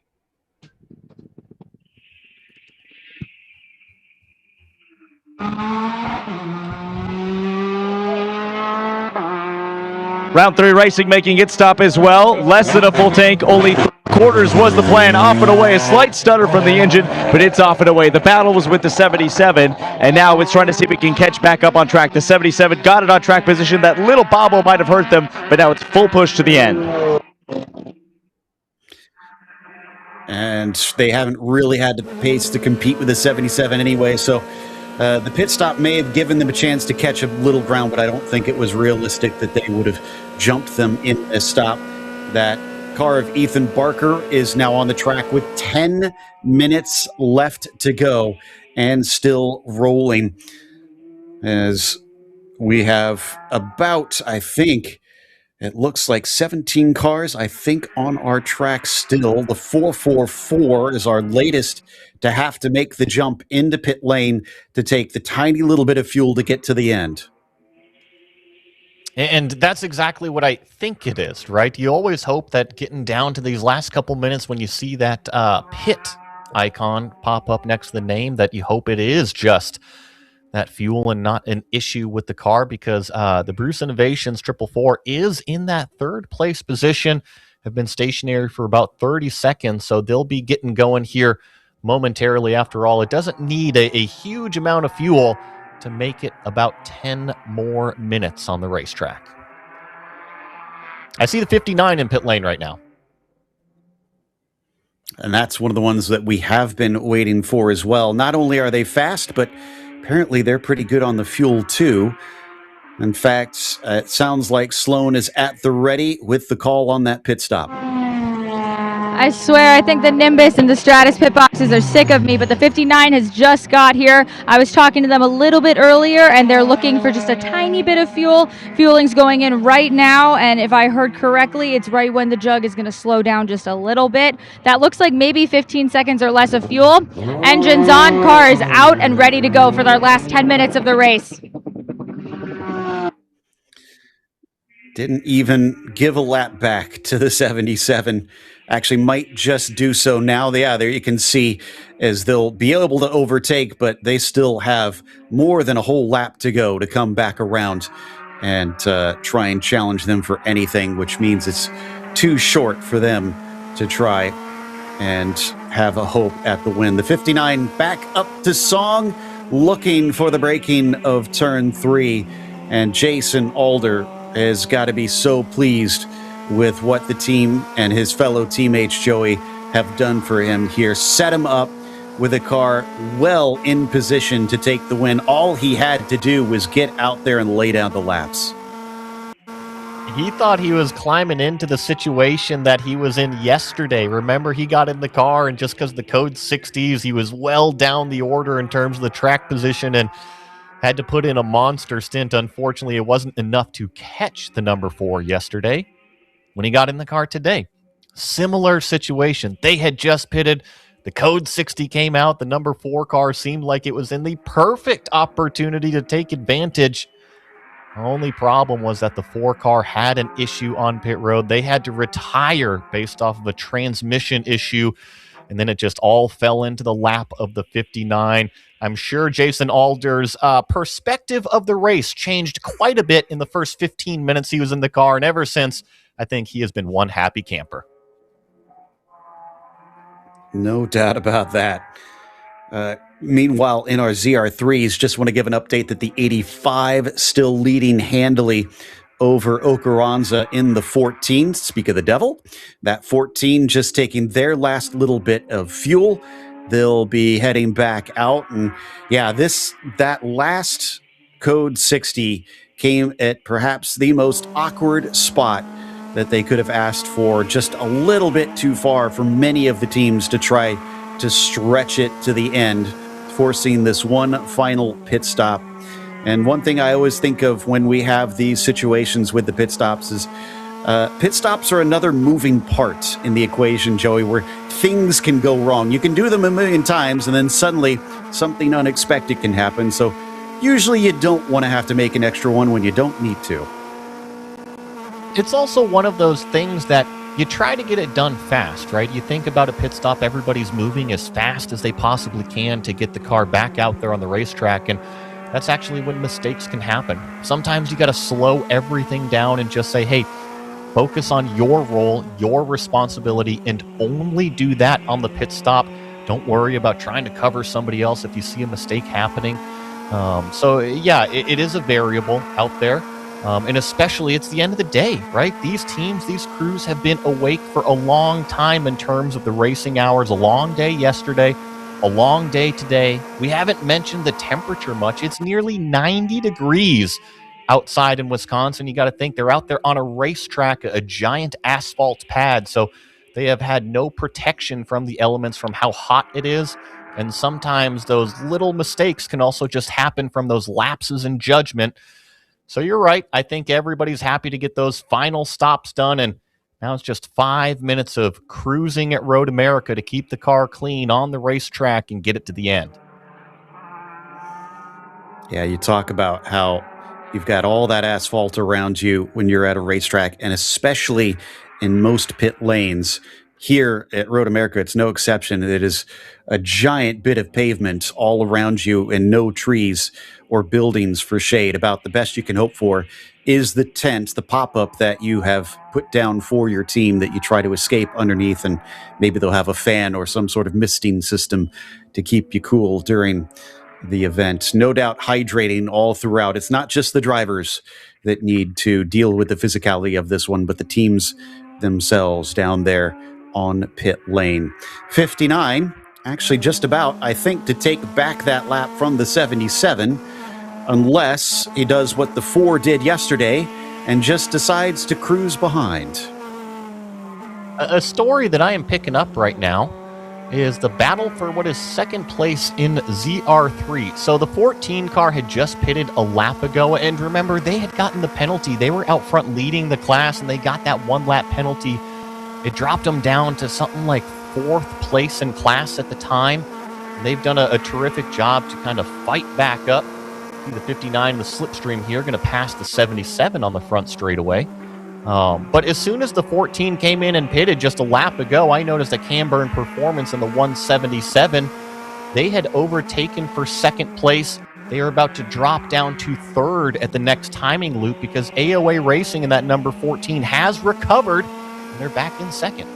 Round 3 racing making its stop as well. Less than a full tank, only 3/4 was the plan. Off and away, a slight stutter from the engine, but it's off and away. The battle was with the 77, and now it's trying to see if it can catch back up on track. The 77 got it on track position. That little bobble might have hurt them, but now it's full push to the end. And they haven't really had the pace to compete with the 77 anyway, so the pit stop may have given them a chance to catch a little ground, but I don't think it was realistic that they would have jumped them in a stop. That car of Ethan Barker is now on the track with 10 minutes left to go and still rolling, as we have about, I think, it looks like 17 cars, I think, on our track still. The 444 is our latest to have to make the jump into pit lane to take the tiny little bit of fuel to get to the end. And that's exactly what I think it is, right? You always hope that getting down to these last couple minutes when you see that pit icon pop up next to the name, that you hope it is just that fuel and not an issue with the car, because the Bruce Innovations 444 is in that 3rd place position, have been stationary for about 30 seconds, so they'll be getting going here momentarily. After all, it doesn't need a huge amount of fuel to make it about 10 more minutes on the racetrack. I see the 59 in pit lane right now. And that's one of the ones that we have been waiting for as well. Not only are they fast, but apparently they're pretty good on the fuel too. In fact, it sounds like Sloan is at the ready with the call on that pit stop. I swear, I think the Nimbus and the Stratus pit boxes are sick of me, but the 59 has just got here. I was talking to them a little bit earlier, and they're looking for just a tiny bit of fuel. Fueling's going in right now, and if I heard correctly, it's right when the jug is going to slow down just a little bit. That looks like maybe 15 seconds or less of fuel. Engines on, car is out and ready to go for their last 10 minutes of the race. Didn't even give a lap back to the 77. Actually might just do so now. Yeah, there you can see as they'll be able to overtake, but they still have more than a whole lap to go to come back around and try and challenge them for anything, which means it's too short for them to try and have a hope at the win. The 59 back up to song, looking for the braking of turn 3, and Jason Alder has got to be so pleased with what the team and his fellow teammates, Joey, have done for him here. Set him up with a car well in position to take the win. All he had to do was get out there and lay down the laps. He thought he was climbing into the situation that he was in yesterday. Remember, he got in the car, and just because the code 60s, he was well down the order in terms of the track position and had to put in a monster stint. Unfortunately, it wasn't enough to catch the number 4 yesterday. When he got in the car today, similar situation. They had just pitted. The code 60 came out. The number 4 car seemed like it was in the perfect opportunity to take advantage. The only problem was that the 4 car had an issue on pit road. They had to retire based off of a transmission issue, and then it just all fell into the lap of the 59. I'm sure Jason Alder's perspective of the race changed quite a bit in the first 15 minutes he was in the car, and ever since, I think he has been one happy camper. No doubt about that. Meanwhile, in our ZR3s, just want to give an update that the 85 still leading handily over Okaranza in the 14. Speak of the devil. That 14 just taking their last little bit of fuel. They'll be heading back out. And yeah, that last code 60 came at perhaps the most awkward spot that they could have asked for, just a little bit too far for many of the teams to try to stretch it to the end, forcing this one final pit stop. And one thing I always think of when we have these situations with the pit stops is pit stops are another moving part in the equation, Joey, where things can go wrong. You can do them a million times, and then suddenly something unexpected can happen. So usually you don't want to have to make an extra one when you don't need to. It's also one of those things that you try to get it done fast, right? You think about a pit stop, everybody's moving as fast as they possibly can to get the car back out there on the racetrack, and that's actually when mistakes can happen. Sometimes you got to slow everything down and just say, hey, focus on your role, your responsibility, and only do that on the pit stop. Don't worry about trying to cover somebody else if you see a mistake happening. So yeah, it is a variable out there. And especially, it's the end of the day, right? These teams, these crews have been awake for a long time in terms of the racing hours. A long day yesterday, a long day today. We haven't mentioned the temperature much. It's nearly 90 degrees outside in Wisconsin. You got to think they're out there on a racetrack, a giant asphalt pad. So they have had no protection from the elements, from how hot it is. And sometimes those little mistakes can also just happen from those lapses in judgment. So you're right. I think everybody's happy to get those final stops done. And now it's just 5 minutes of cruising at Road America to keep the car clean on the racetrack and get it to the end. Yeah, you talk about how you've got all that asphalt around you when you're at a racetrack, and especially in most pit lanes. Here at Road America, it's no exception. It is a giant bit of pavement all around you and no trees or buildings for shade. About the best you can hope for is the tent, the pop-up that you have put down for your team that you try to escape underneath, and maybe they'll have a fan or some sort of misting system to keep you cool during the event. No doubt hydrating all throughout. It's not just the drivers that need to deal with the physicality of this one, but the teams themselves down there on pit lane. 59, actually just about, I think, to take back that lap from the 77, unless he does what the 4 did yesterday and just decides to cruise behind. A story that I am picking up right now is the battle for what is second place in ZR3. So the 14 car had just pitted a lap ago, and remember, they had gotten the penalty. They were out front leading the class, and they got that 1 lap penalty. It dropped them down to something like 4th place in class at the time. And they've done a terrific job to kind of fight back up. The 59 with slipstream here, going to pass the 77 on the front straightaway. But as soon as the 14 came in and pitted just a lap ago, I noticed a Camburn performance in the 177. They had overtaken for second place. They are about to drop down to 3rd at the next timing loop because AOA Racing in that number 14 has recovered, and they're back in 2nd.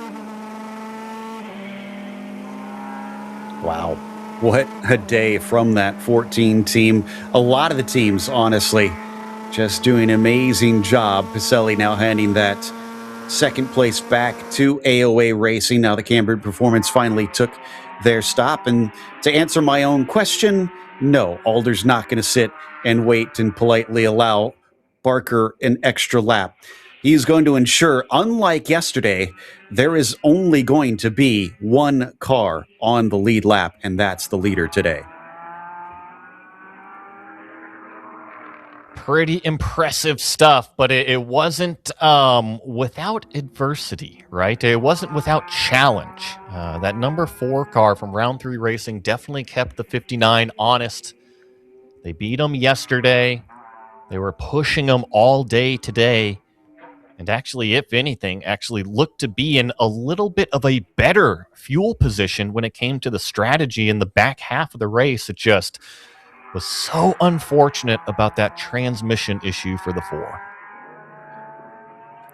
Wow. What a day from that 14 team. A lot of the teams, honestly, just doing an amazing job. Pacelli now handing that second place back to AOA Racing. Now the Camburn Performance finally took their stop. And to answer my own question, no, Alder's not going to sit and wait and politely allow Barker an extra lap. He's going to ensure, unlike yesterday, there is only going to be one car on the lead lap, and that's the leader today. Pretty impressive stuff, but it wasn't without adversity, right? It wasn't without challenge. That number 4 car from Round 3 Racing definitely kept the 59 honest. They beat them yesterday. They were pushing them all day today. And actually, if anything, actually looked to be in a little bit of a better fuel position when it came to the strategy in the back half of the race. It just was so unfortunate about that transmission issue for the 4.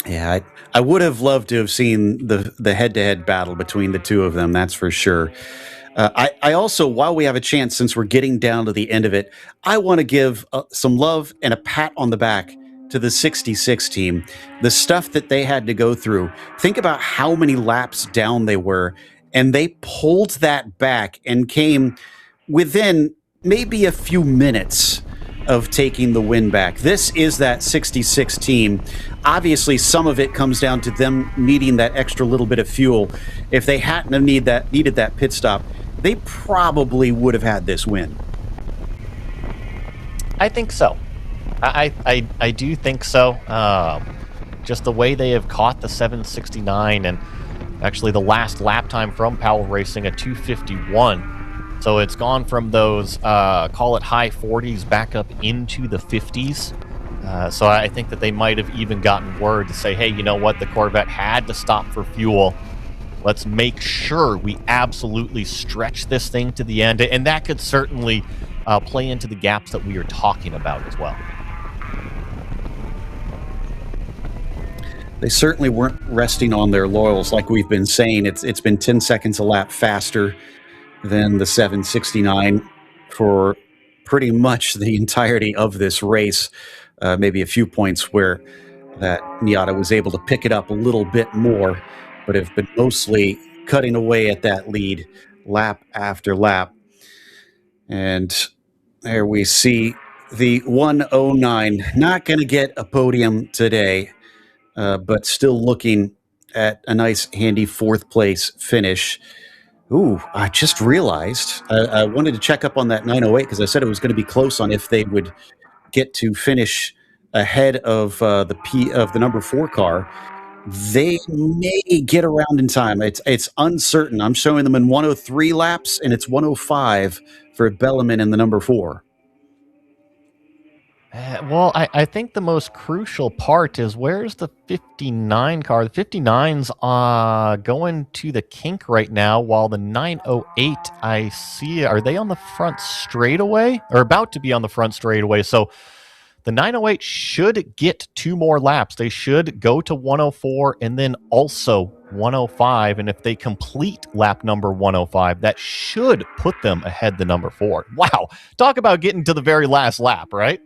Yeah, I would have loved to have seen the head-to-head battle between the two of them, that's for sure. I also, while we have a chance, since we're getting down to the end of it, I want to give some love and a pat on the back to the 66 team. The stuff that they had to go through. Think about how many laps down they were, and they pulled that back and came within maybe a few minutes of taking the win back. This is that 66 team. Obviously, some of it comes down to them needing that extra little bit of fuel. If they hadn't have needed that pit stop, they probably would have had this win. I think so. I do think so. Just the way they have caught the 769, and actually the last lap time from Powell Racing, a 251. So it's gone from those, call it high 40s, back up into the 50s. So I think that they might have even gotten word to say, hey, you know what? The Corvette had to stop for fuel. Let's make sure we absolutely stretch this thing to the end. And that could certainly play into the gaps that we are talking about as well. They certainly weren't resting on their laurels, like we've been saying. It's been 10 seconds a lap faster than the 769 for pretty much the entirety of this race. Maybe a few points where that Miata was able to pick it up a little bit more, but have been mostly cutting away at that lead lap after lap. And there we see the 109. Not going to get a podium today, but still looking at a nice, handy fourth place finish. Ooh, I just realized I wanted to check up on that 908 because I said it was going to be close on if they would get to finish ahead of the number 4 car. They may get around in time. It's uncertain. I'm showing them in 103 laps, and it's 105 for Bellarmine in the number 4. Well, I think the most crucial part is where's the 59 car? The 59's going to the kink right now, while the 908, I see, are they on the front straightaway? Or about to be on the front straightaway. So the 908 should get 2 more laps. They should go to 104 and then also 105. And if they complete lap number 105, that should put them ahead the number 4. Wow. Talk about getting to the very last lap, right?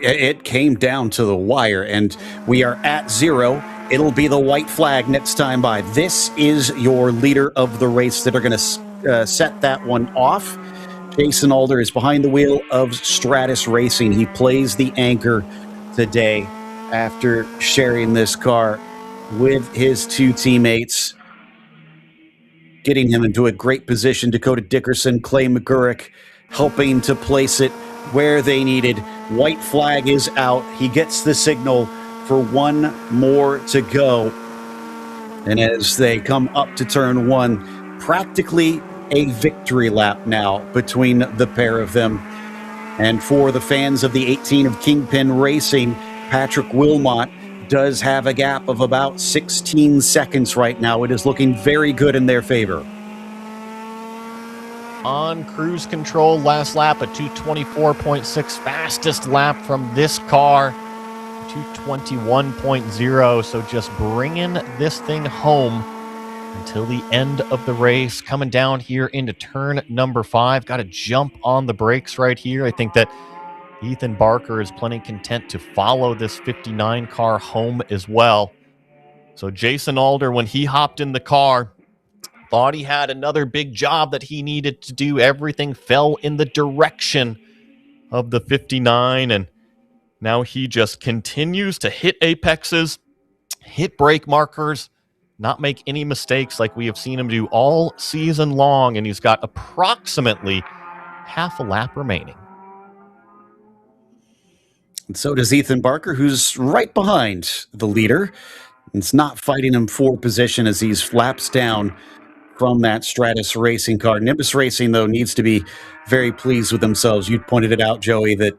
It came down to the wire, and we are at 0. It'll be the white flag next time by. This is your leader of the race that are going to set that one off. Jason Alder is behind the wheel of Stratus Racing. He plays the anchor today after sharing this car with his 2 teammates, getting him into a great position. Dakota Dickerson, Clay McGurk helping to place it where they needed. White flag is out. He gets the signal for 1 more to go. And as they come up to turn 1, practically a victory lap now between the pair of them. And for the fans of the 18 of Kingpin Racing, Patrick Wilmot does have a gap of about 16 seconds right now. It is looking very good in their favor. On cruise control, last lap, a 224.6, fastest lap from this car, 221.0. So just bringing this thing home until the end of the race. Coming down here into turn number 5. Got to jump on the brakes right here. I think that Ethan Barker is plenty content to follow this 59 car home as well. So Jason Alder, when he hopped in the car, thought he had another big job that he needed to do. Everything fell in the direction of the 59, and now he just continues to hit apexes, hit brake markers, not make any mistakes like we have seen him do all season long, and he's got approximately half a lap remaining. And so does Ethan Barker, who's right behind the leader. It's not fighting him for position as he's laps down from that Stratus Racing car. Nimbus Racing, though, needs to be very pleased with themselves. You pointed it out, Joey, that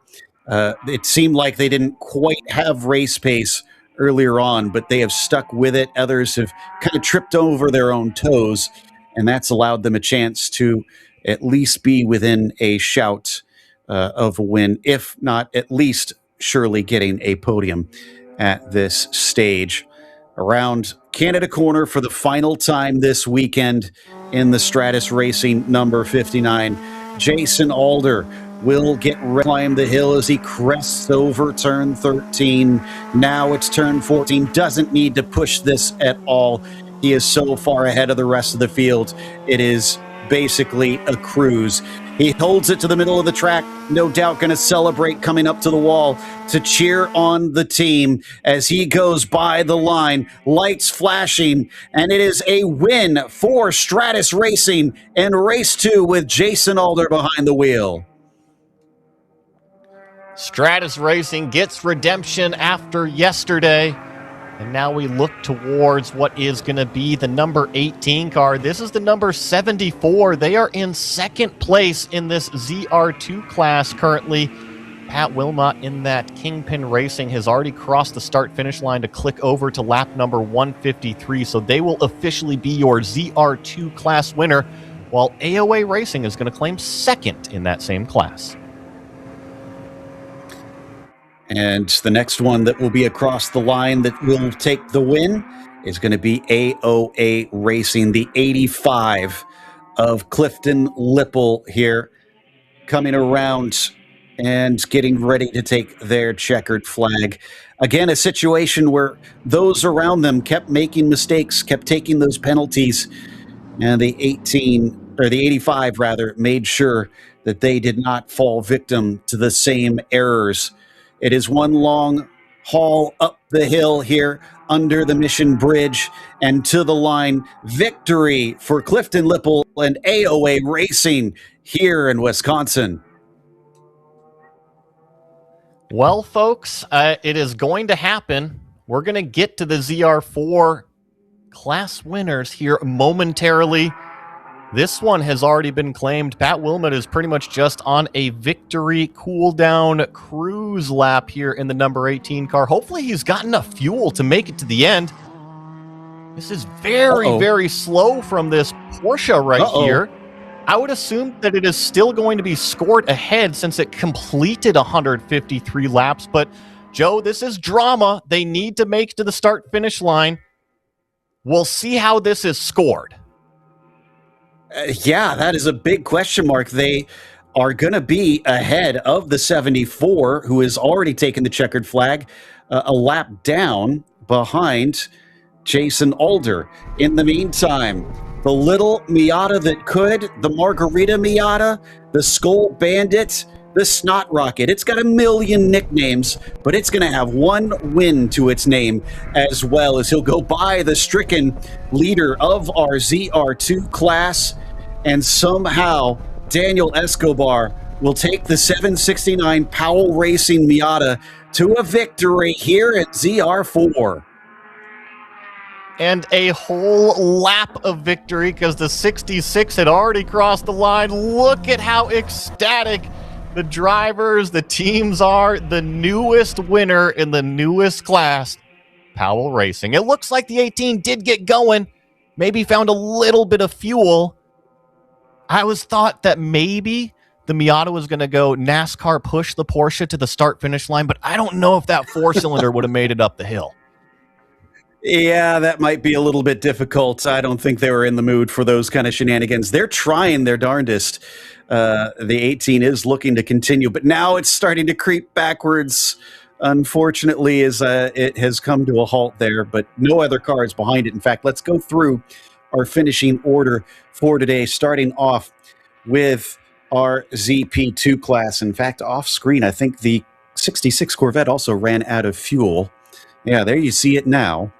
it seemed like they didn't quite have race pace earlier on, but they have stuck with it. Others have kind of tripped over their own toes, and that's allowed them a chance to at least be within a shout of a win, if not at least surely getting a podium at this stage. Around Canada Corner for the final time this weekend. in the Stratus Racing number 59. Jason Alder will climb the hill as he crests over turn 13. Now it's turn 14. Doesn't need to push this at all. He is so far ahead of the rest of the field. It is basically a cruise. He holds it to the middle of the track, no doubt going to celebrate coming up to the wall to cheer on the team as he goes by the line, lights flashing, and it is a win for Stratus Racing in race 2 with Jason Alder behind the wheel. Stratus Racing gets redemption after yesterday. And now we look towards what is going to be the number 18 car. This is the number 74. They are in second place in this ZR2 class currently. Pat Wilmot in that Kingpin Racing has already crossed the start-finish line to click over to lap number 153. So they will officially be your ZR2 class winner, while AOA Racing is going to claim second in that same class. And the next one that will be across the line that will take the win is going to be AOA Racing, the 85 of Clifton Lipple here, coming around and getting ready to take their checkered flag. Again, a situation where those around them kept making mistakes, kept taking those penalties, and the 85 rather, made sure that they did not fall victim to the same errors. It is one long haul up the hill here under the Mission Bridge and to the line. Victory for Clifton Lipple and AOA Racing here in Wisconsin. Well, folks, it is going to happen. We're going to get to the ZR4 class winners here momentarily. This one has already been claimed. Pat Wilmot is pretty much just on a victory cool-down cruise lap here in the number 18 car. Hopefully he's got enough fuel to make it to the end. This is very slow from this Porsche right here. I would assume that it is still going to be scored ahead since it completed 153 laps. But, Joe, this is drama. They need to make it to the start-finish line. We'll see how this is scored. Yeah, that is a big question mark. They are going to be ahead of the 74, who has already taken the checkered flag, a lap down behind Jason Alder. In the meantime, the little Miata that could, the Margarita Miata, the Skull Bandit, the Snot Rocket. It's got a million nicknames, but it's going to have one win to its name as well, as he'll go by the stricken leader of our ZR2 class. And somehow Daniel Escobar will take the 769 Powell Racing Miata to a victory here at ZR4. And a whole lap of victory because the 66 had already crossed the line. Look at how ecstatic the drivers, the teams are. The newest winner in the newest class, Powell Racing. It looks like the 18 did get going, maybe found a little bit of fuel. I was thought that maybe the Miata was going to go NASCAR push the Porsche to the start-finish line, but I don't know if that four-cylinder would have made it up the hill. Yeah, that might be a little bit difficult. I don't think they were in the mood for those kind of shenanigans. They're trying their darndest. The 18 is looking to continue, but now it's starting to creep backwards, unfortunately, as it has come to a halt there, but no other cars behind it. In fact, let's go through our finishing order for today, starting off with our ZP2 class. In fact, off screen, I think the 66 Corvette also ran out of fuel. Yeah, there you see it now.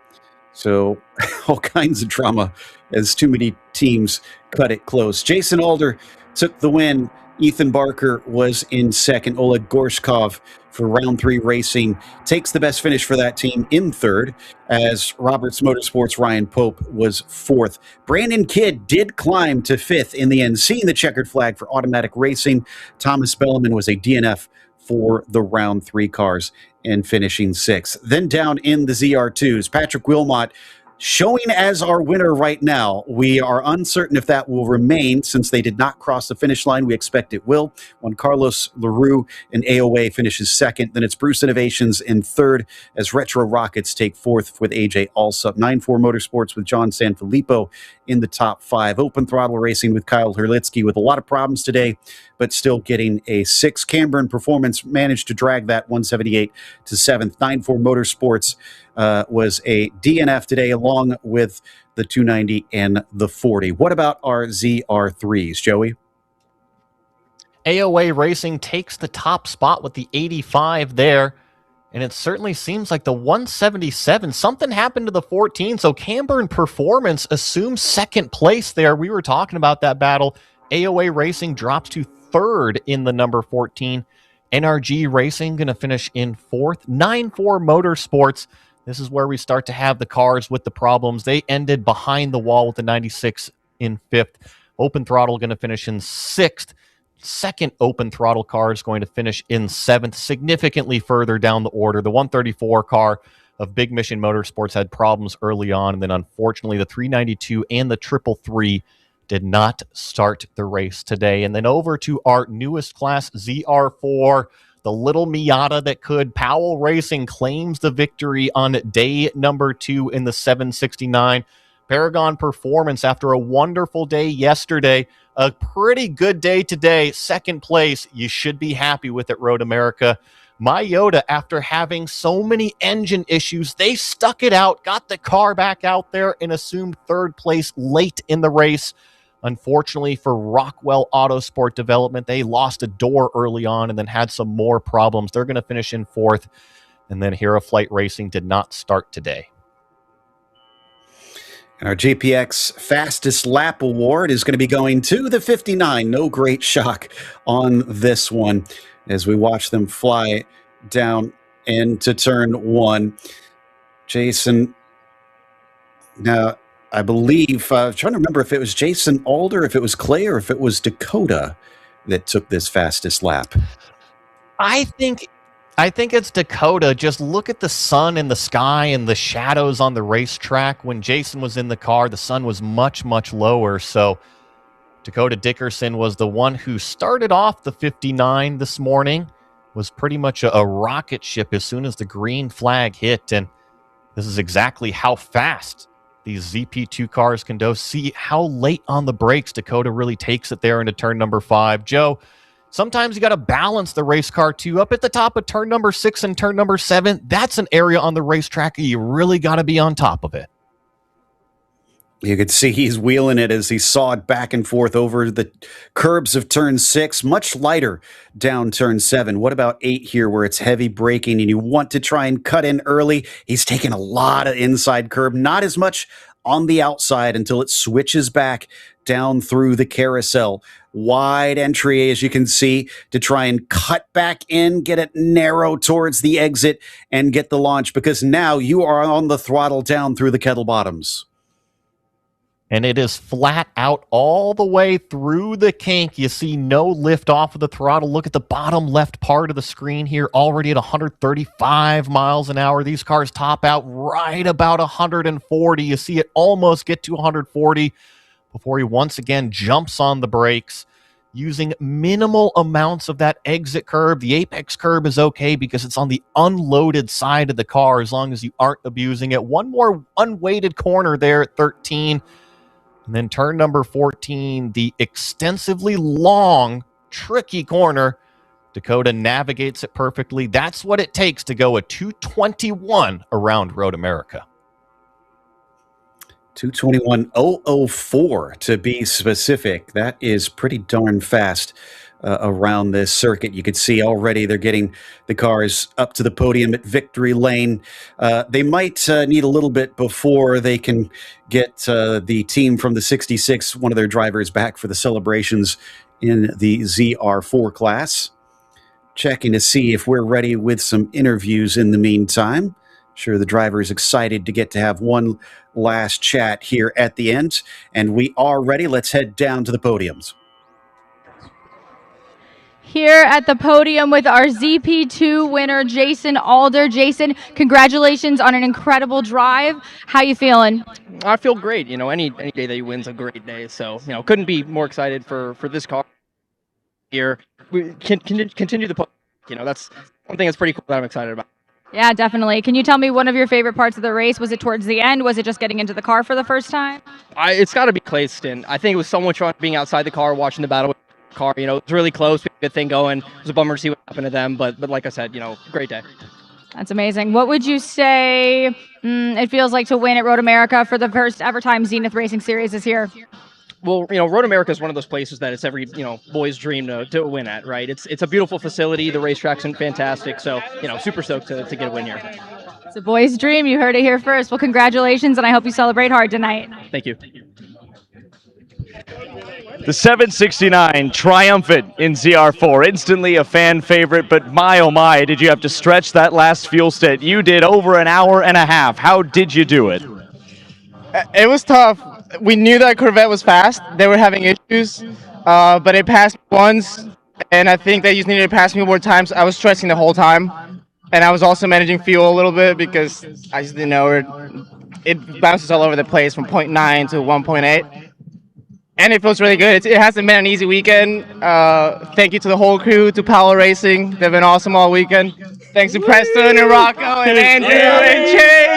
So all kinds of drama as too many teams cut it close. Jason Alder took the win. Ethan Barker was in second. Oleg Gorshkov for round 3 racing takes the best finish for that team in third, as Roberts Motorsports' Ryan Pope was fourth. Brandon Kidd did climb to fifth in the end, seeing the checkered flag for Automatic Racing. Thomas Belleman was a DNF for the round 3 cars and finishing sixth. Then down in the ZR2s, Patrick Wilmot Showing as our winner right now, we are uncertain if that will remain since they did not cross the finish line. We expect it will. When Carlos LaRue and AOA finishes second, then it's Bruce Innovations in third as Retro Rockets take fourth with AJ Alsup. 9-4 Motorsports with John Sanfilippo in the top 5. Open Throttle Racing with Kyle Herlitsky with a lot of problems today, but still getting a 6. Camburn Performance managed to drag that 178 to 7th. 9-4 Motorsports was a DNF today, along with the 290 and the 40. What about our ZR3s, Joey? AOA Racing takes the top spot with the 85 there, and it certainly seems like the 177, something happened to the 14, so Camburn Performance assumes second place there. We were talking about that battle. AOA Racing drops to third in the number 14. NRG Racing going to finish in fourth. 9-4 Motorsports. This is where we start to have the cars with the problems. They ended behind the wall with the 96 in fifth. Open Throttle going to finish in sixth. Second Open Throttle car is going to finish in seventh, significantly further down the order. The 134 car of Big Mission Motorsports had problems early on, and then unfortunately the 392 and the 333 did not start the race today. And then over to our newest class, ZR4, the little Miata that could. Powell Racing claims the victory on day number 2 in the 769. Paragon Performance, after a wonderful day yesterday, a pretty good day today, second place. You should be happy with it, Road America. Myota, after having so many engine issues, they stuck it out, got the car back out there, and assumed third place late in the race. Unfortunately for Rockwell Autosport Development, they lost a door early on and then had some more problems. They're going to finish in fourth. And then Hero Flight Racing did not start today. And our JPX Fastest Lap Award is going to be going to the 59. No great shock on this one as we watch them fly down into turn 1. Jason, now, I believe, I'm trying to remember if it was Jason Alder, if it was Clay, or if it was Dakota that took this fastest lap. I think it's Dakota. Just look at the sun in the sky and the shadows on the racetrack. When Jason was in the car, the sun was much, much lower. So Dakota Dickerson was the one who started off the 59 this morning, was pretty much a rocket ship as soon as the green flag hit. And this is exactly how fast these ZP2 cars can go. See how late on the brakes Dakota really takes it there into turn number 5. Joe, sometimes you got to balance the race car too. Up at the top of turn number 6 and turn number 7, that's an area on the racetrack you really got to be on top of it. You could see he's wheeling it as he sawed back and forth over the curbs of turn 6, much lighter down turn 7. What about 8 here where it's heavy braking and you want to try and cut in early? He's taking a lot of inside curb, not as much on the outside until it switches back down through the carousel. Wide entry, as you can see, to try and cut back in, get it narrow towards the exit and get the launch, because now you are on the throttle down through the kettle bottoms. And it is flat out all the way through the kink. You see no lift off of the throttle. Look at the bottom left part of the screen here, already at 135 miles an hour. These cars top out right about 140. You see it almost get to 140 before he once again jumps on the brakes, using minimal amounts of that exit curb. The apex curb is okay because it's on the unloaded side of the car as long as you aren't abusing it. One more unweighted corner there at 13. And then turn number 14, the extensively long, tricky corner. Dakota navigates it perfectly. That's what it takes to go a 221 around Road America. 221.004 to be specific. That is pretty darn fast around this circuit. You can see already they're getting the cars up to the podium at Victory Lane. They might need a little bit before they can get the team from the 66, one of their drivers, back for the celebrations in the ZR4 class. Checking to see if we're ready with some interviews in the meantime. Sure, the driver is excited to get to have one last chat here at the end, and we are ready. Let's head down to the podiums. here at the podium with our ZP2 winner, Jason Alder. Jason, congratulations on an incredible drive. How you feeling? I feel great. You know, any day that you win's a great day. So, you know, couldn't be more excited for this car here. We can continue the, you know, that's one thing that's pretty cool that I'm excited about. Yeah, definitely. Can you tell me one of your favorite parts of the race? Was it towards the end? Was it just getting into the car for the first time? It's got to be Clay's stint. I think it was so much fun being outside the car, watching the battle with the car. You know, it's really close. We had a good thing going. It was a bummer to see what happened to them, but like I said, you know, great day. That's amazing. What would you say it feels like to win at Road America for the first ever time Zenith Racing Series is here? Well, you know, Road America is one of those places that it's every, you know, boy's dream to win at, right? It's a beautiful facility. The racetrack's fantastic. So, you know, super stoked to get a win here. It's a boy's dream. You heard it here first. Well, congratulations, and I hope you celebrate hard tonight. Thank you. The 769 triumphant in ZR4, instantly a fan favorite, but my oh my, did you have to stretch that last fuel stint? You did over an hour and a half. How did you do it? It was tough. We knew that Corvette was fast. They were having issues, but it passed me once, and I think they just needed to pass me more times. I was stressing the whole time, and I was also managing fuel a little bit because I just didn't know it bounces all over the place from 0.9 to 1.8. And it feels really good. It hasn't been an easy weekend. Thank you to the whole crew, to Powell Racing. They've been awesome all weekend. Thanks to Preston and Rocco and Andrew and Chase.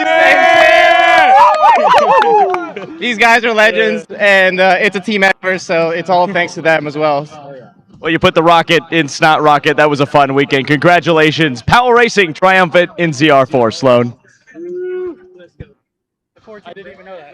These guys are legends, and it's a team effort, so it's all thanks to them as well. Well, you put the rocket in Snot Rocket. That was a fun weekend. Congratulations. Powell Racing triumphant in ZR4, Sloan. I didn't even know that.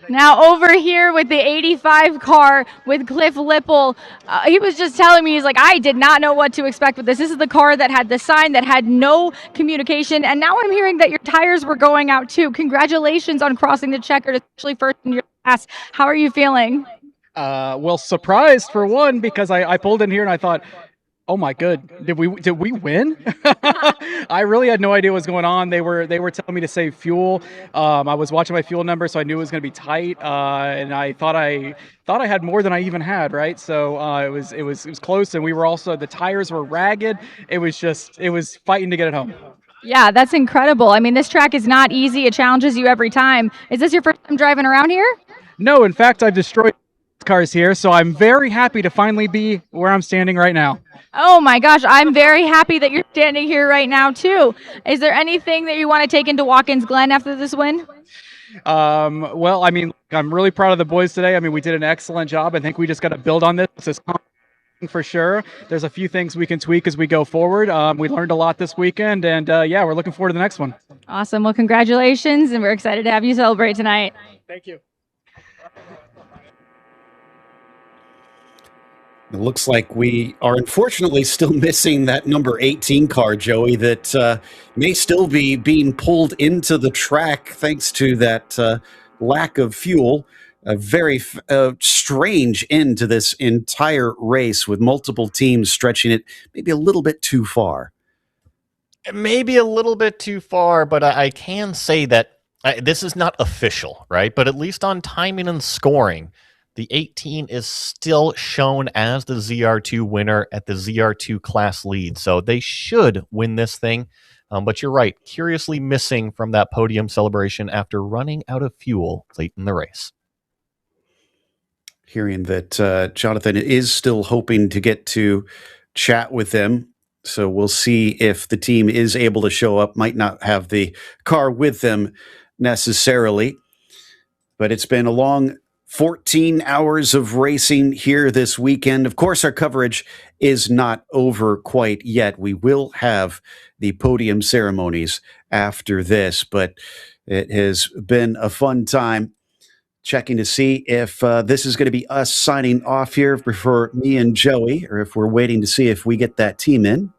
Now over here with the 85 car with Cliff Lipple, he was just telling me, he's like, I did not know what to expect with this. This is the car that had the sign that had no communication, and now I'm hearing that your tires were going out too. Congratulations on crossing the checkered, especially first in your class. How are you feeling? Well, surprised for one, because I pulled in here and I thought, oh my good, did we win? I really had no idea what was going on. They were telling me to save fuel. I was watching my fuel number, so I knew it was going to be tight, and I thought I had more than I even had, right? So it was close, and we were also, the tires were ragged. It was fighting to get it home. Yeah, that's incredible. I mean, this track is not easy. It challenges you every time. Is this your first time driving around here? No, in fact, I've destroyed cars here, so I'm very happy to finally be where I'm standing right now. Oh my gosh, I'm very happy that you're standing here right now too. Is there anything that you want to take into Watkins Glen after this win? Well, I mean, I'm really proud of the boys today. I mean, we did an excellent job. I think we just got to build on this for sure. There's a few things we can tweak as we go forward. We learned a lot this weekend, and yeah, we're looking forward to the next one. Awesome. Well, congratulations, and we're excited to have you celebrate tonight. Thank you. It looks like we are unfortunately still missing that number 18 car, Joey, that may still be being pulled into the track thanks to that lack of fuel. A very strange end to this entire race with multiple teams stretching it maybe a little bit too far. Maybe a little bit too far, but I can say that this is not official, right? But at least on timing and scoring, the 18 is still shown as the ZR2 winner at the ZR2 class lead. So they should win this thing. But you're right, curiously missing from that podium celebration after running out of fuel late in the race. Hearing that Jonathan is still hoping to get to chat with them. So we'll see if the team is able to show up. Might not have the car with them necessarily. But it's been a long 14 hours of racing here this weekend. Of course, our coverage is not over quite yet. We will have the podium ceremonies after this, but it has been a fun time checking to see if this is going to be us signing off here for me and Joey, or if we're waiting to see if we get that team in.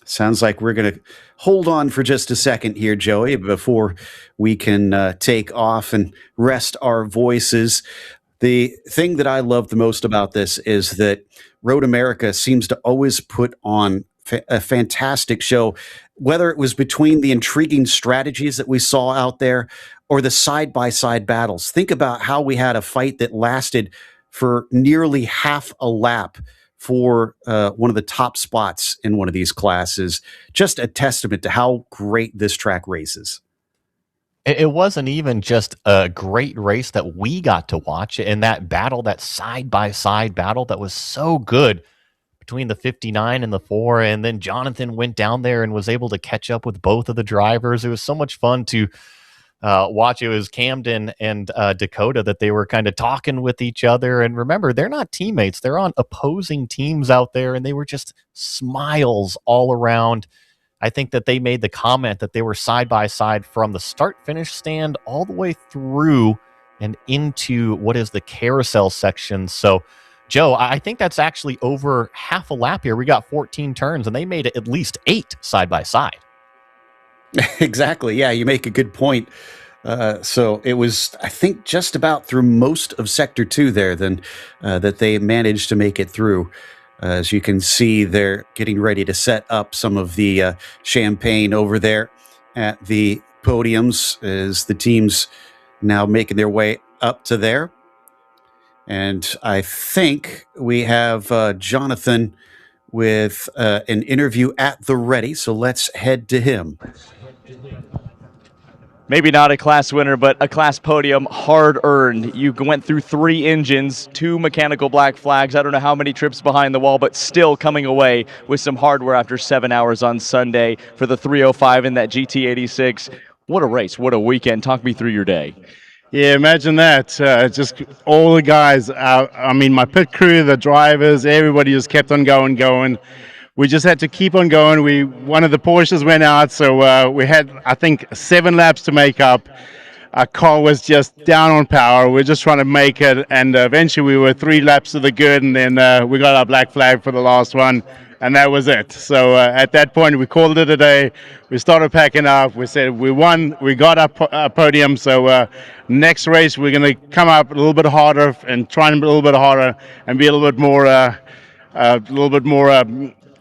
Sounds like we're going to hold on for just a second here, Joey, before we can take off and rest our voices. The thing that I love the most about this is that Road America seems to always put on a fantastic show, whether it was between the intriguing strategies that we saw out there or the side-by-side battles. Think about how we had a fight that lasted for nearly half a lap for one of the top spots in one of these classes. Just a testament to how great this track races. It wasn't even just a great race that we got to watch in that battle, that side-by-side battle that was so good between the 59 and the 4, and then Jonathan went down there and was able to catch up with both of the drivers. It was so much fun to watch. It was Camden and Dakota that they were kind of talking with each other. And remember, they're not teammates. They're on opposing teams out there, and they were just smiles all around. I think that they made the comment that they were side by side from the start-finish stand all the way through and into what is the carousel section. So, Joe, I think that's actually over half a lap here. We got 14 turns, and they made it at least 8 side by side. Exactly. Yeah, you make a good point. So it was, I think, just about through most of Sector 2 there then that they managed to make it through. As you can see, they're getting ready to set up some of the champagne over there at the podiums as the teams now making their way up to there. And I think we have Jonathan with an interview at the ready. So let's head to him. Maybe not a class winner, but a class podium, hard earned. You went through 3 engines, 2 mechanical black flags. I don't know how many trips behind the wall, but still coming away with some hardware after 7 hours on Sunday for the 305 in that GT86. What a race. What a weekend. Talk me through your day. Yeah, imagine that. Just all the guys, I mean, my pit crew, the drivers, everybody just kept on going. We just had to keep on going. One of the Porsches went out, so we had, I think, 7 laps to make up. Our car was just down on power. We're just trying to make it, and eventually we were 3 laps to the good, and then we got our black flag for the last one, and that was it. So at that point, we called it a day. We started packing up. We said we won. We got our podium. So next race, we're going to come up a little bit harder and try and be a little bit harder and be a little bit more,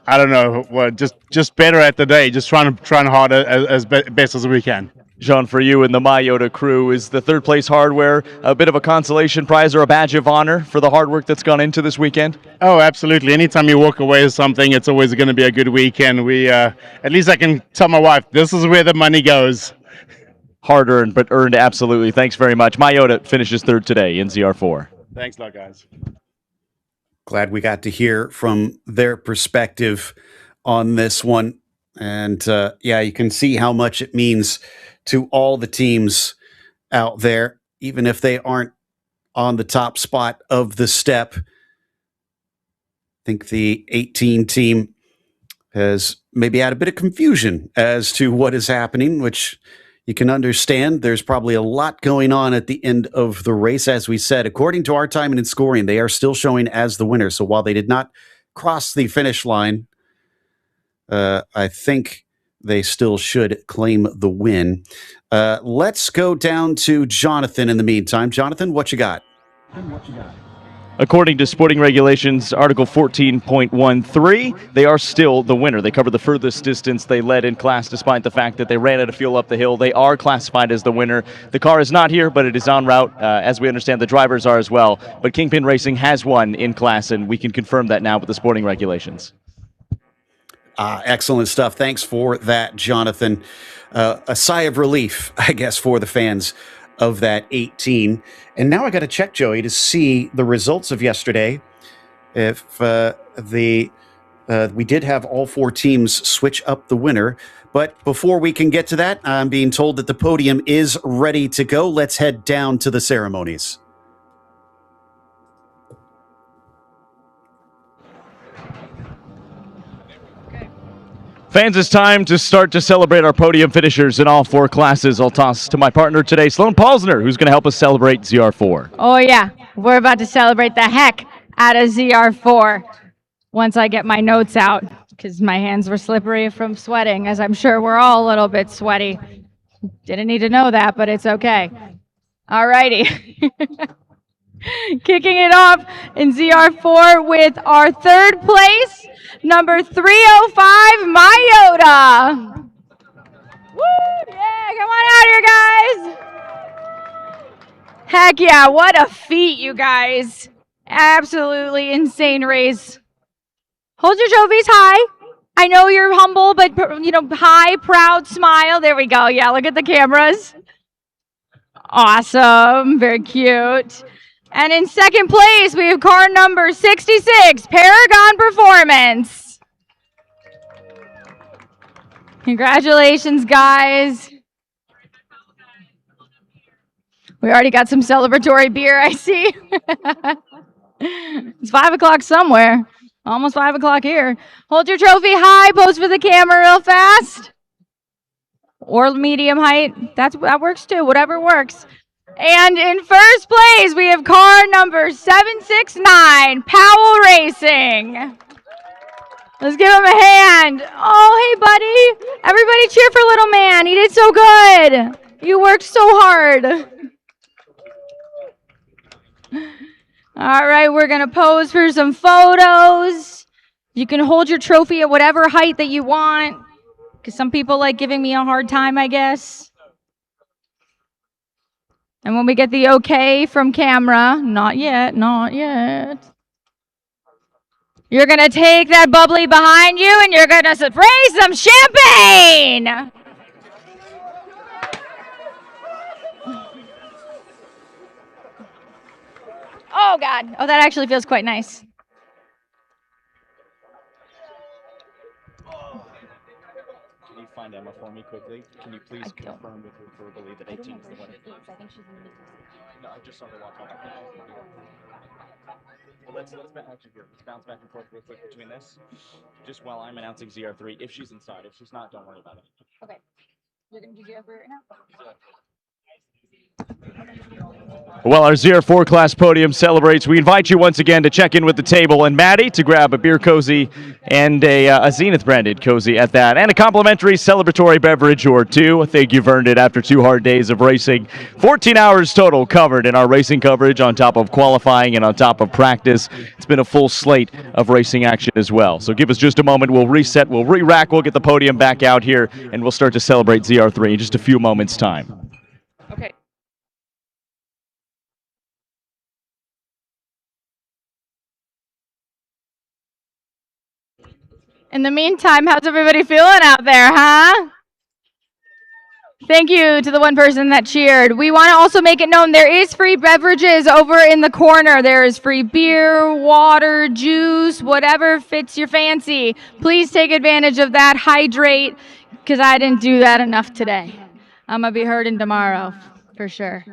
I don't know, just better at the day, just trying harder as best as we can. Jean, for you and the Myota crew, is the 3rd place hardware a bit of a consolation prize or a badge of honor for the hard work that's gone into this weekend? Oh, absolutely. Anytime you walk away with something, it's always going to be a good weekend. We, at least I can tell my wife, this is where the money goes. Hard earned, but earned absolutely. Thanks very much. Myota finishes 3rd today in ZR4. Thanks a lot, guys. Glad we got to hear from their perspective on this one. And yeah, you can see how much it means to all the teams out there, even if they aren't on the top spot of the step. I think the 18 team has maybe had a bit of confusion as to what is happening, which you can understand. There's probably a lot going on at the end of the race. As we said, according to our timing and scoring, they are still showing as the winner. So while they did not cross the finish line, I think they still should claim the win. Let's go down to Jonathan in the meantime. Jonathan, what you got? According to sporting regulations, Article 14.13, they are still the winner. They covered the furthest distance they led in class despite the fact that they ran out of fuel up the hill. They are classified as the winner. The car is not here, but it is en route. As we understand, the drivers are as well. But Kingpin Racing has won in class, and we can confirm that now with the sporting regulations. Excellent stuff. Thanks for that, Jonathan. A sigh of relief, I guess, for the fans of that 18. And now I got to check, Joey, to see the results of yesterday. If we did have all 4 teams switch up the winner. But before we can get to that, I'm being told that the podium is ready to go. Let's head down to the ceremonies. Fans, it's time to start to celebrate our podium finishers in all 4 classes. I'll toss to my partner today, Sloan Paulsner, who's going to help us celebrate ZR4. Oh, yeah. We're about to celebrate the heck out of ZR4 once I get my notes out, because my hands were slippery from sweating, as I'm sure we're all a little bit sweaty. Didn't need to know that, but it's okay. All righty. Kicking it off in ZR4 with our 3rd place, number 305, Myota. Woo! Yeah, come on out here, guys. Heck yeah, what a feat, you guys. Absolutely insane race. Hold your trophies high. I know you're humble, but high, proud smile. There we go. Yeah, look at the cameras. Awesome. Very cute. And in second place, we have car number 66, Paragon Performance. Congratulations, guys. We already got some celebratory beer, I see. It's 5 o'clock somewhere. Almost 5 o'clock here. Hold your trophy high. Pose for the camera real fast. Or medium height. That works too. Whatever works. And in first place, we have car number 769, Powell Racing. Let's give him a hand. Oh, hey, buddy. Everybody cheer for little man. He did so good. You worked so hard. All right, we're going to pose for some photos. You can hold your trophy at whatever height that you want, because some people like giving me a hard time, I guess. And when we get the okay from camera, not yet, you're going to take that bubbly behind you and you're going to spray some champagne. Oh, God. Oh, that actually feels quite nice. Can you find Emma for me quickly? Can you please confirm with her verbally that 18 is the one? I think she's in the No, I just saw her walk up. Well, let's actually here. Let's bounce back and forth real quick between this. Just while I'm announcing ZR3. If she's inside. If she's not, don't worry about it. Okay. You're going to do ZR3 right now? While our ZR4 class podium celebrates, we invite you once again to check in with the table and Maddie to grab a beer cozy and a Zenith branded cozy at that, and a complimentary celebratory beverage or two. I think you've earned it after 2 hard days of racing. 14 hours total covered in our racing coverage on top of qualifying and on top of practice. It's been a full slate of racing action as well. So give us just a moment. We'll reset, we'll re-rack, we'll get the podium back out here, and we'll start to celebrate ZR3 in just a few moments' time. Okay. In the meantime, how's everybody feeling out there, huh? Thank you to the one person that cheered. We want to also make it known there is free beverages over in the corner. There is free beer, water, juice, whatever fits your fancy. Please take advantage of that. Hydrate, because I didn't do that enough today. I'm going to be hurting tomorrow, for sure.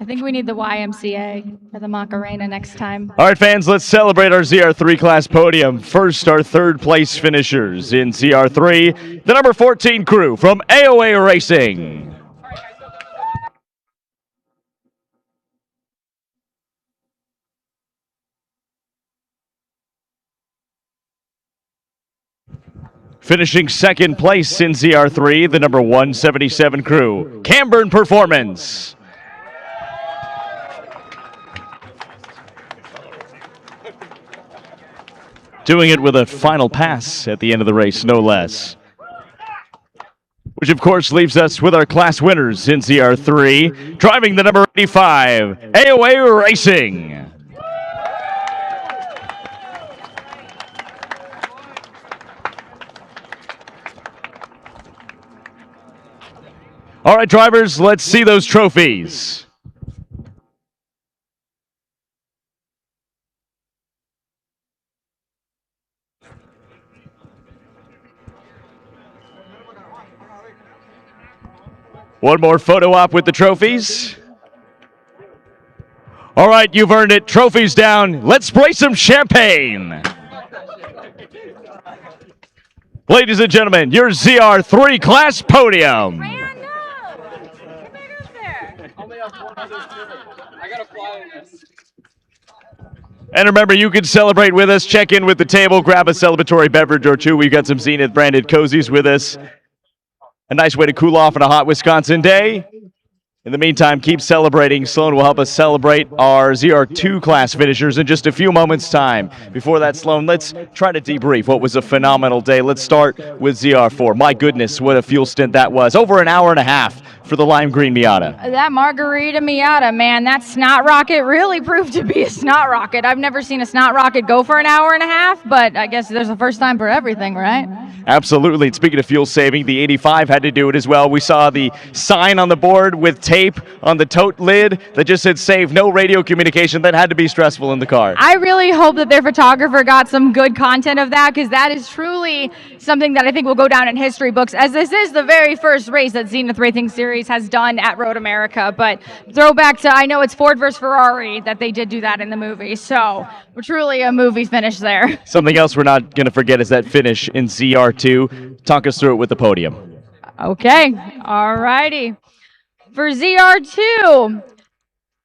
I think we need the YMCA or the Macarena next time. All right, fans, let's celebrate our ZR3 class podium. First, our third place finishers in ZR3, the number 14 crew from AOA Racing. Finishing second place in ZR3, the number 177 crew, Camburn Performance. Doing it with a final pass at the end of the race, no less. Which, of course, leaves us with our class winners in ZR3, driving the number 85, AOA Racing. All right, drivers, let's see those trophies. One more photo op with the trophies. All right, you've earned it. Trophies down. Let's spray some champagne. Ladies and gentlemen, your ZR3 class podium. And remember, you can celebrate with us. Check in with the table. Grab a celebratory beverage or two. We've got some Zenith branded cozies with us. A nice way to cool off on a hot Wisconsin day. In the meantime, keep celebrating. Sloan will help us celebrate our ZR2 class finishers in just a few moments' time. Before that, Sloan, let's try to debrief what was a phenomenal day. Let's start with ZR4. My goodness, what a fuel stint that was. Over an hour and a half for the lime green Miata. That margarita Miata, man, that snot rocket really proved to be a snot rocket. I've never seen a snot rocket go for an hour and a half, but I guess there's a first time for everything, right? Absolutely. And speaking of fuel saving, the 85 had to do it as well. We saw the sign on the board with tape on the tote lid that just said save, no radio communication. That had to be stressful in the car. I really hope that their photographer got some good content of that, because that is truly something that I think will go down in history books, as this is the very first race that Zenith Racing Series has done at Road America. But throwback to, I know it's Ford versus Ferrari that they did do that in the movie, so truly a movie finish there. Something else we're not going to forget is that finish in ZR2. Talk us through it with the podium. Okay, all righty. For ZR2,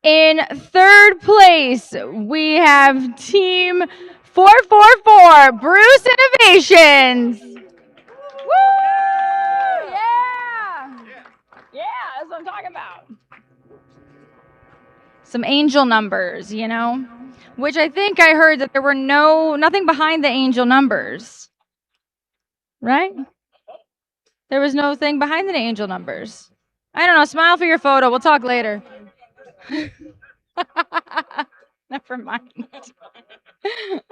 in third place, we have Team 444, Bruce Innovations. Woo! Yeah! Yeah, that's what I'm talking about. Some angel numbers, you know, which I think I heard that there were nothing behind the angel numbers, right? There was no thing behind the angel numbers. I don't know. Smile for your photo. We'll talk later. Never mind.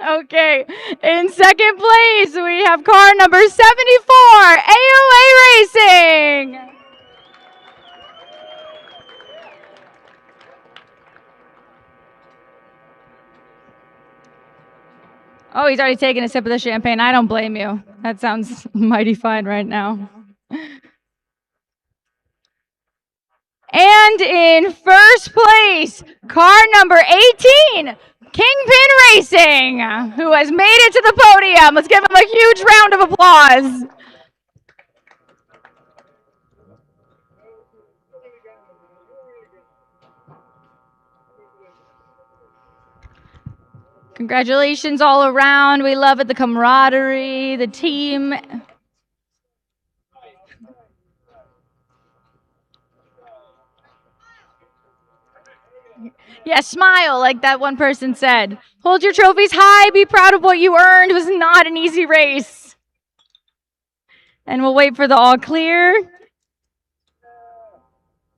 Okay. In second place, we have car number 74, AOA Racing. Oh, he's already taken a sip of the champagne. I don't blame you. That sounds mighty fine right now. And in first place, car number 18, Kingpin Racing, who has made it to the podium. Let's give him a huge round of applause. Congratulations all around. We love it, the camaraderie, the team. Yeah, smile, like that one person said. Hold your trophies high, be proud of what you earned. It was not an easy race. And we'll wait for the all clear.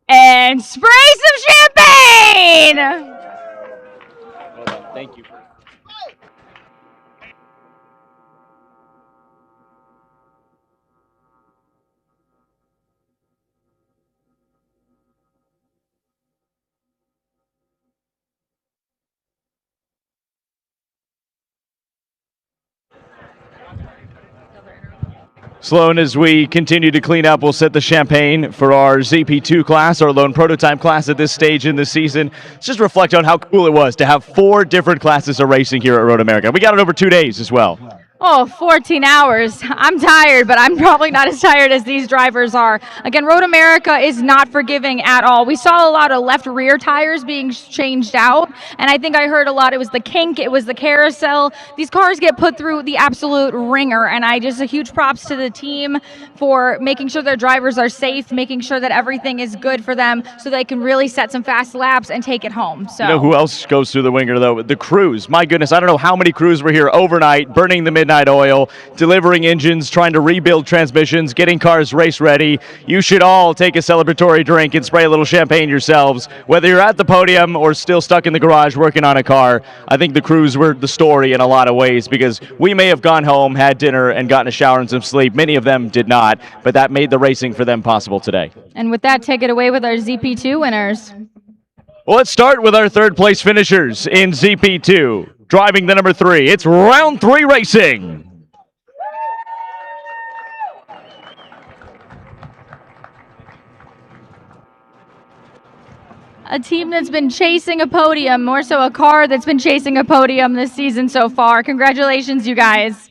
And spray some champagne! Thank you. Sloan, as we continue to clean up, we'll set the champagne for our ZP2 class, our lone prototype class at this stage in the season. Let's just reflect on how cool it was to have 4 different classes of racing here at Road America. We got it over 2 days as well. Oh, 14 hours. I'm tired, but I'm probably not as tired as these drivers are. Again, Road America is not forgiving at all. We saw a lot of left rear tires being changed out, and I think I heard a lot. It was the kink, it was the carousel. These cars get put through the absolute ringer, and I just a huge props to the team for making sure their drivers are safe, making sure that everything is good for them so they can really set some fast laps and take it home. So, you know who else goes through the winger, though? The crews. My goodness, I don't know how many crews were here overnight, burning the midnight oil, delivering engines, trying to rebuild transmissions, getting cars race ready. You should all take a celebratory drink and spray a little champagne yourselves, whether you're at the podium or still stuck in the garage working on a car. I think the crews were the story in a lot of ways, because we may have gone home, had dinner, and gotten a shower and some sleep. Many of them did not, but that made the racing for them possible today. And with that, take it away with our ZP2 winners. Well, let's start with our third place finishers in ZP2. Driving the number 3, it's round 3 racing. A team that's been chasing a podium, more so a car that's been chasing a podium this season so far. Congratulations, you guys.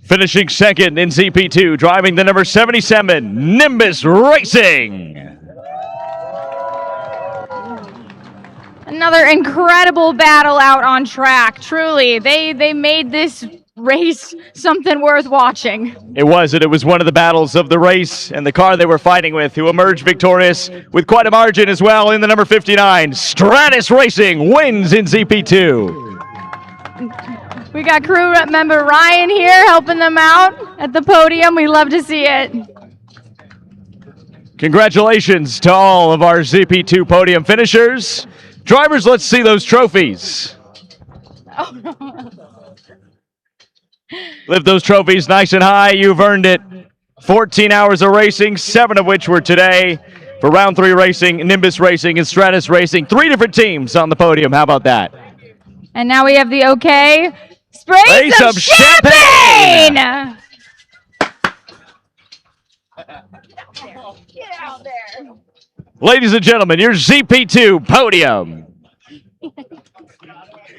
Finishing second in ZP2, driving the number 77, Nimbus Racing. Another incredible battle out on track. Truly, they made this race something worth watching. It was, and it was one of the battles of the race, and the car they were fighting with, who emerged victorious with quite a margin as well in the number 59. Stratus Racing wins in ZP2. We got crew member Ryan here helping them out at the podium. We love to see it. Congratulations to all of our ZP2 podium finishers. Drivers, let's see those trophies. Lift those trophies nice and high. You've earned it. 14 hours of racing, 7 of which were today. For round 3 racing, Nimbus Racing and Stratus Racing. 3 different teams on the podium. How about that? And now we have the OK. Spray some champagne! Get out there. Ladies and gentlemen, your ZP2 podium.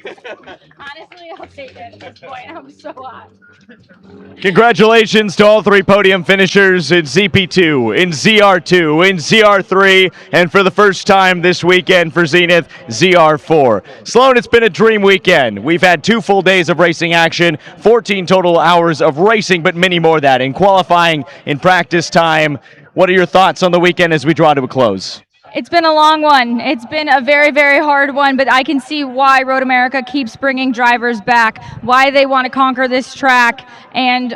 Honestly, I'll take it at this point. I'm so hot. Congratulations to all 3 podium finishers in ZP2, in ZR2, in ZR3, and for the first time this weekend for Zenith, ZR4. Sloan, it's been a dream weekend. We've had 2 full days of racing action, 14 total hours of racing, but many more than in qualifying, in practice time. What are your thoughts on the weekend as we draw to a close? It's been a long one. It's been a very, very hard one, but I can see why Road America keeps bringing drivers back, why they want to conquer this track, and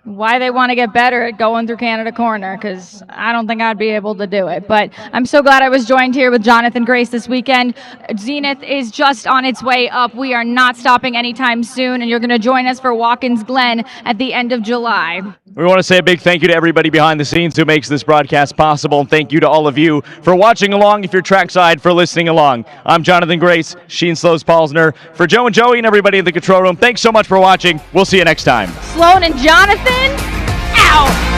why they want to get better at going through Canada Corner, because I don't think I'd be able to do it. But I'm so glad I was joined here with Jonathan Grace this weekend. Zenith is just on its way up. We are not stopping anytime soon, and you're going to join us for Watkins Glen at the end of July. We want to say a big thank you to everybody behind the scenes who makes this broadcast possible, and thank you to all of you for watching along, if you're trackside, for listening along. I'm Jonathan Grace, Sheen Slows Paulsner. For Joe and Joey and everybody in the control room, thanks so much for watching. We'll see you next time. Sloan and Jonathan, out!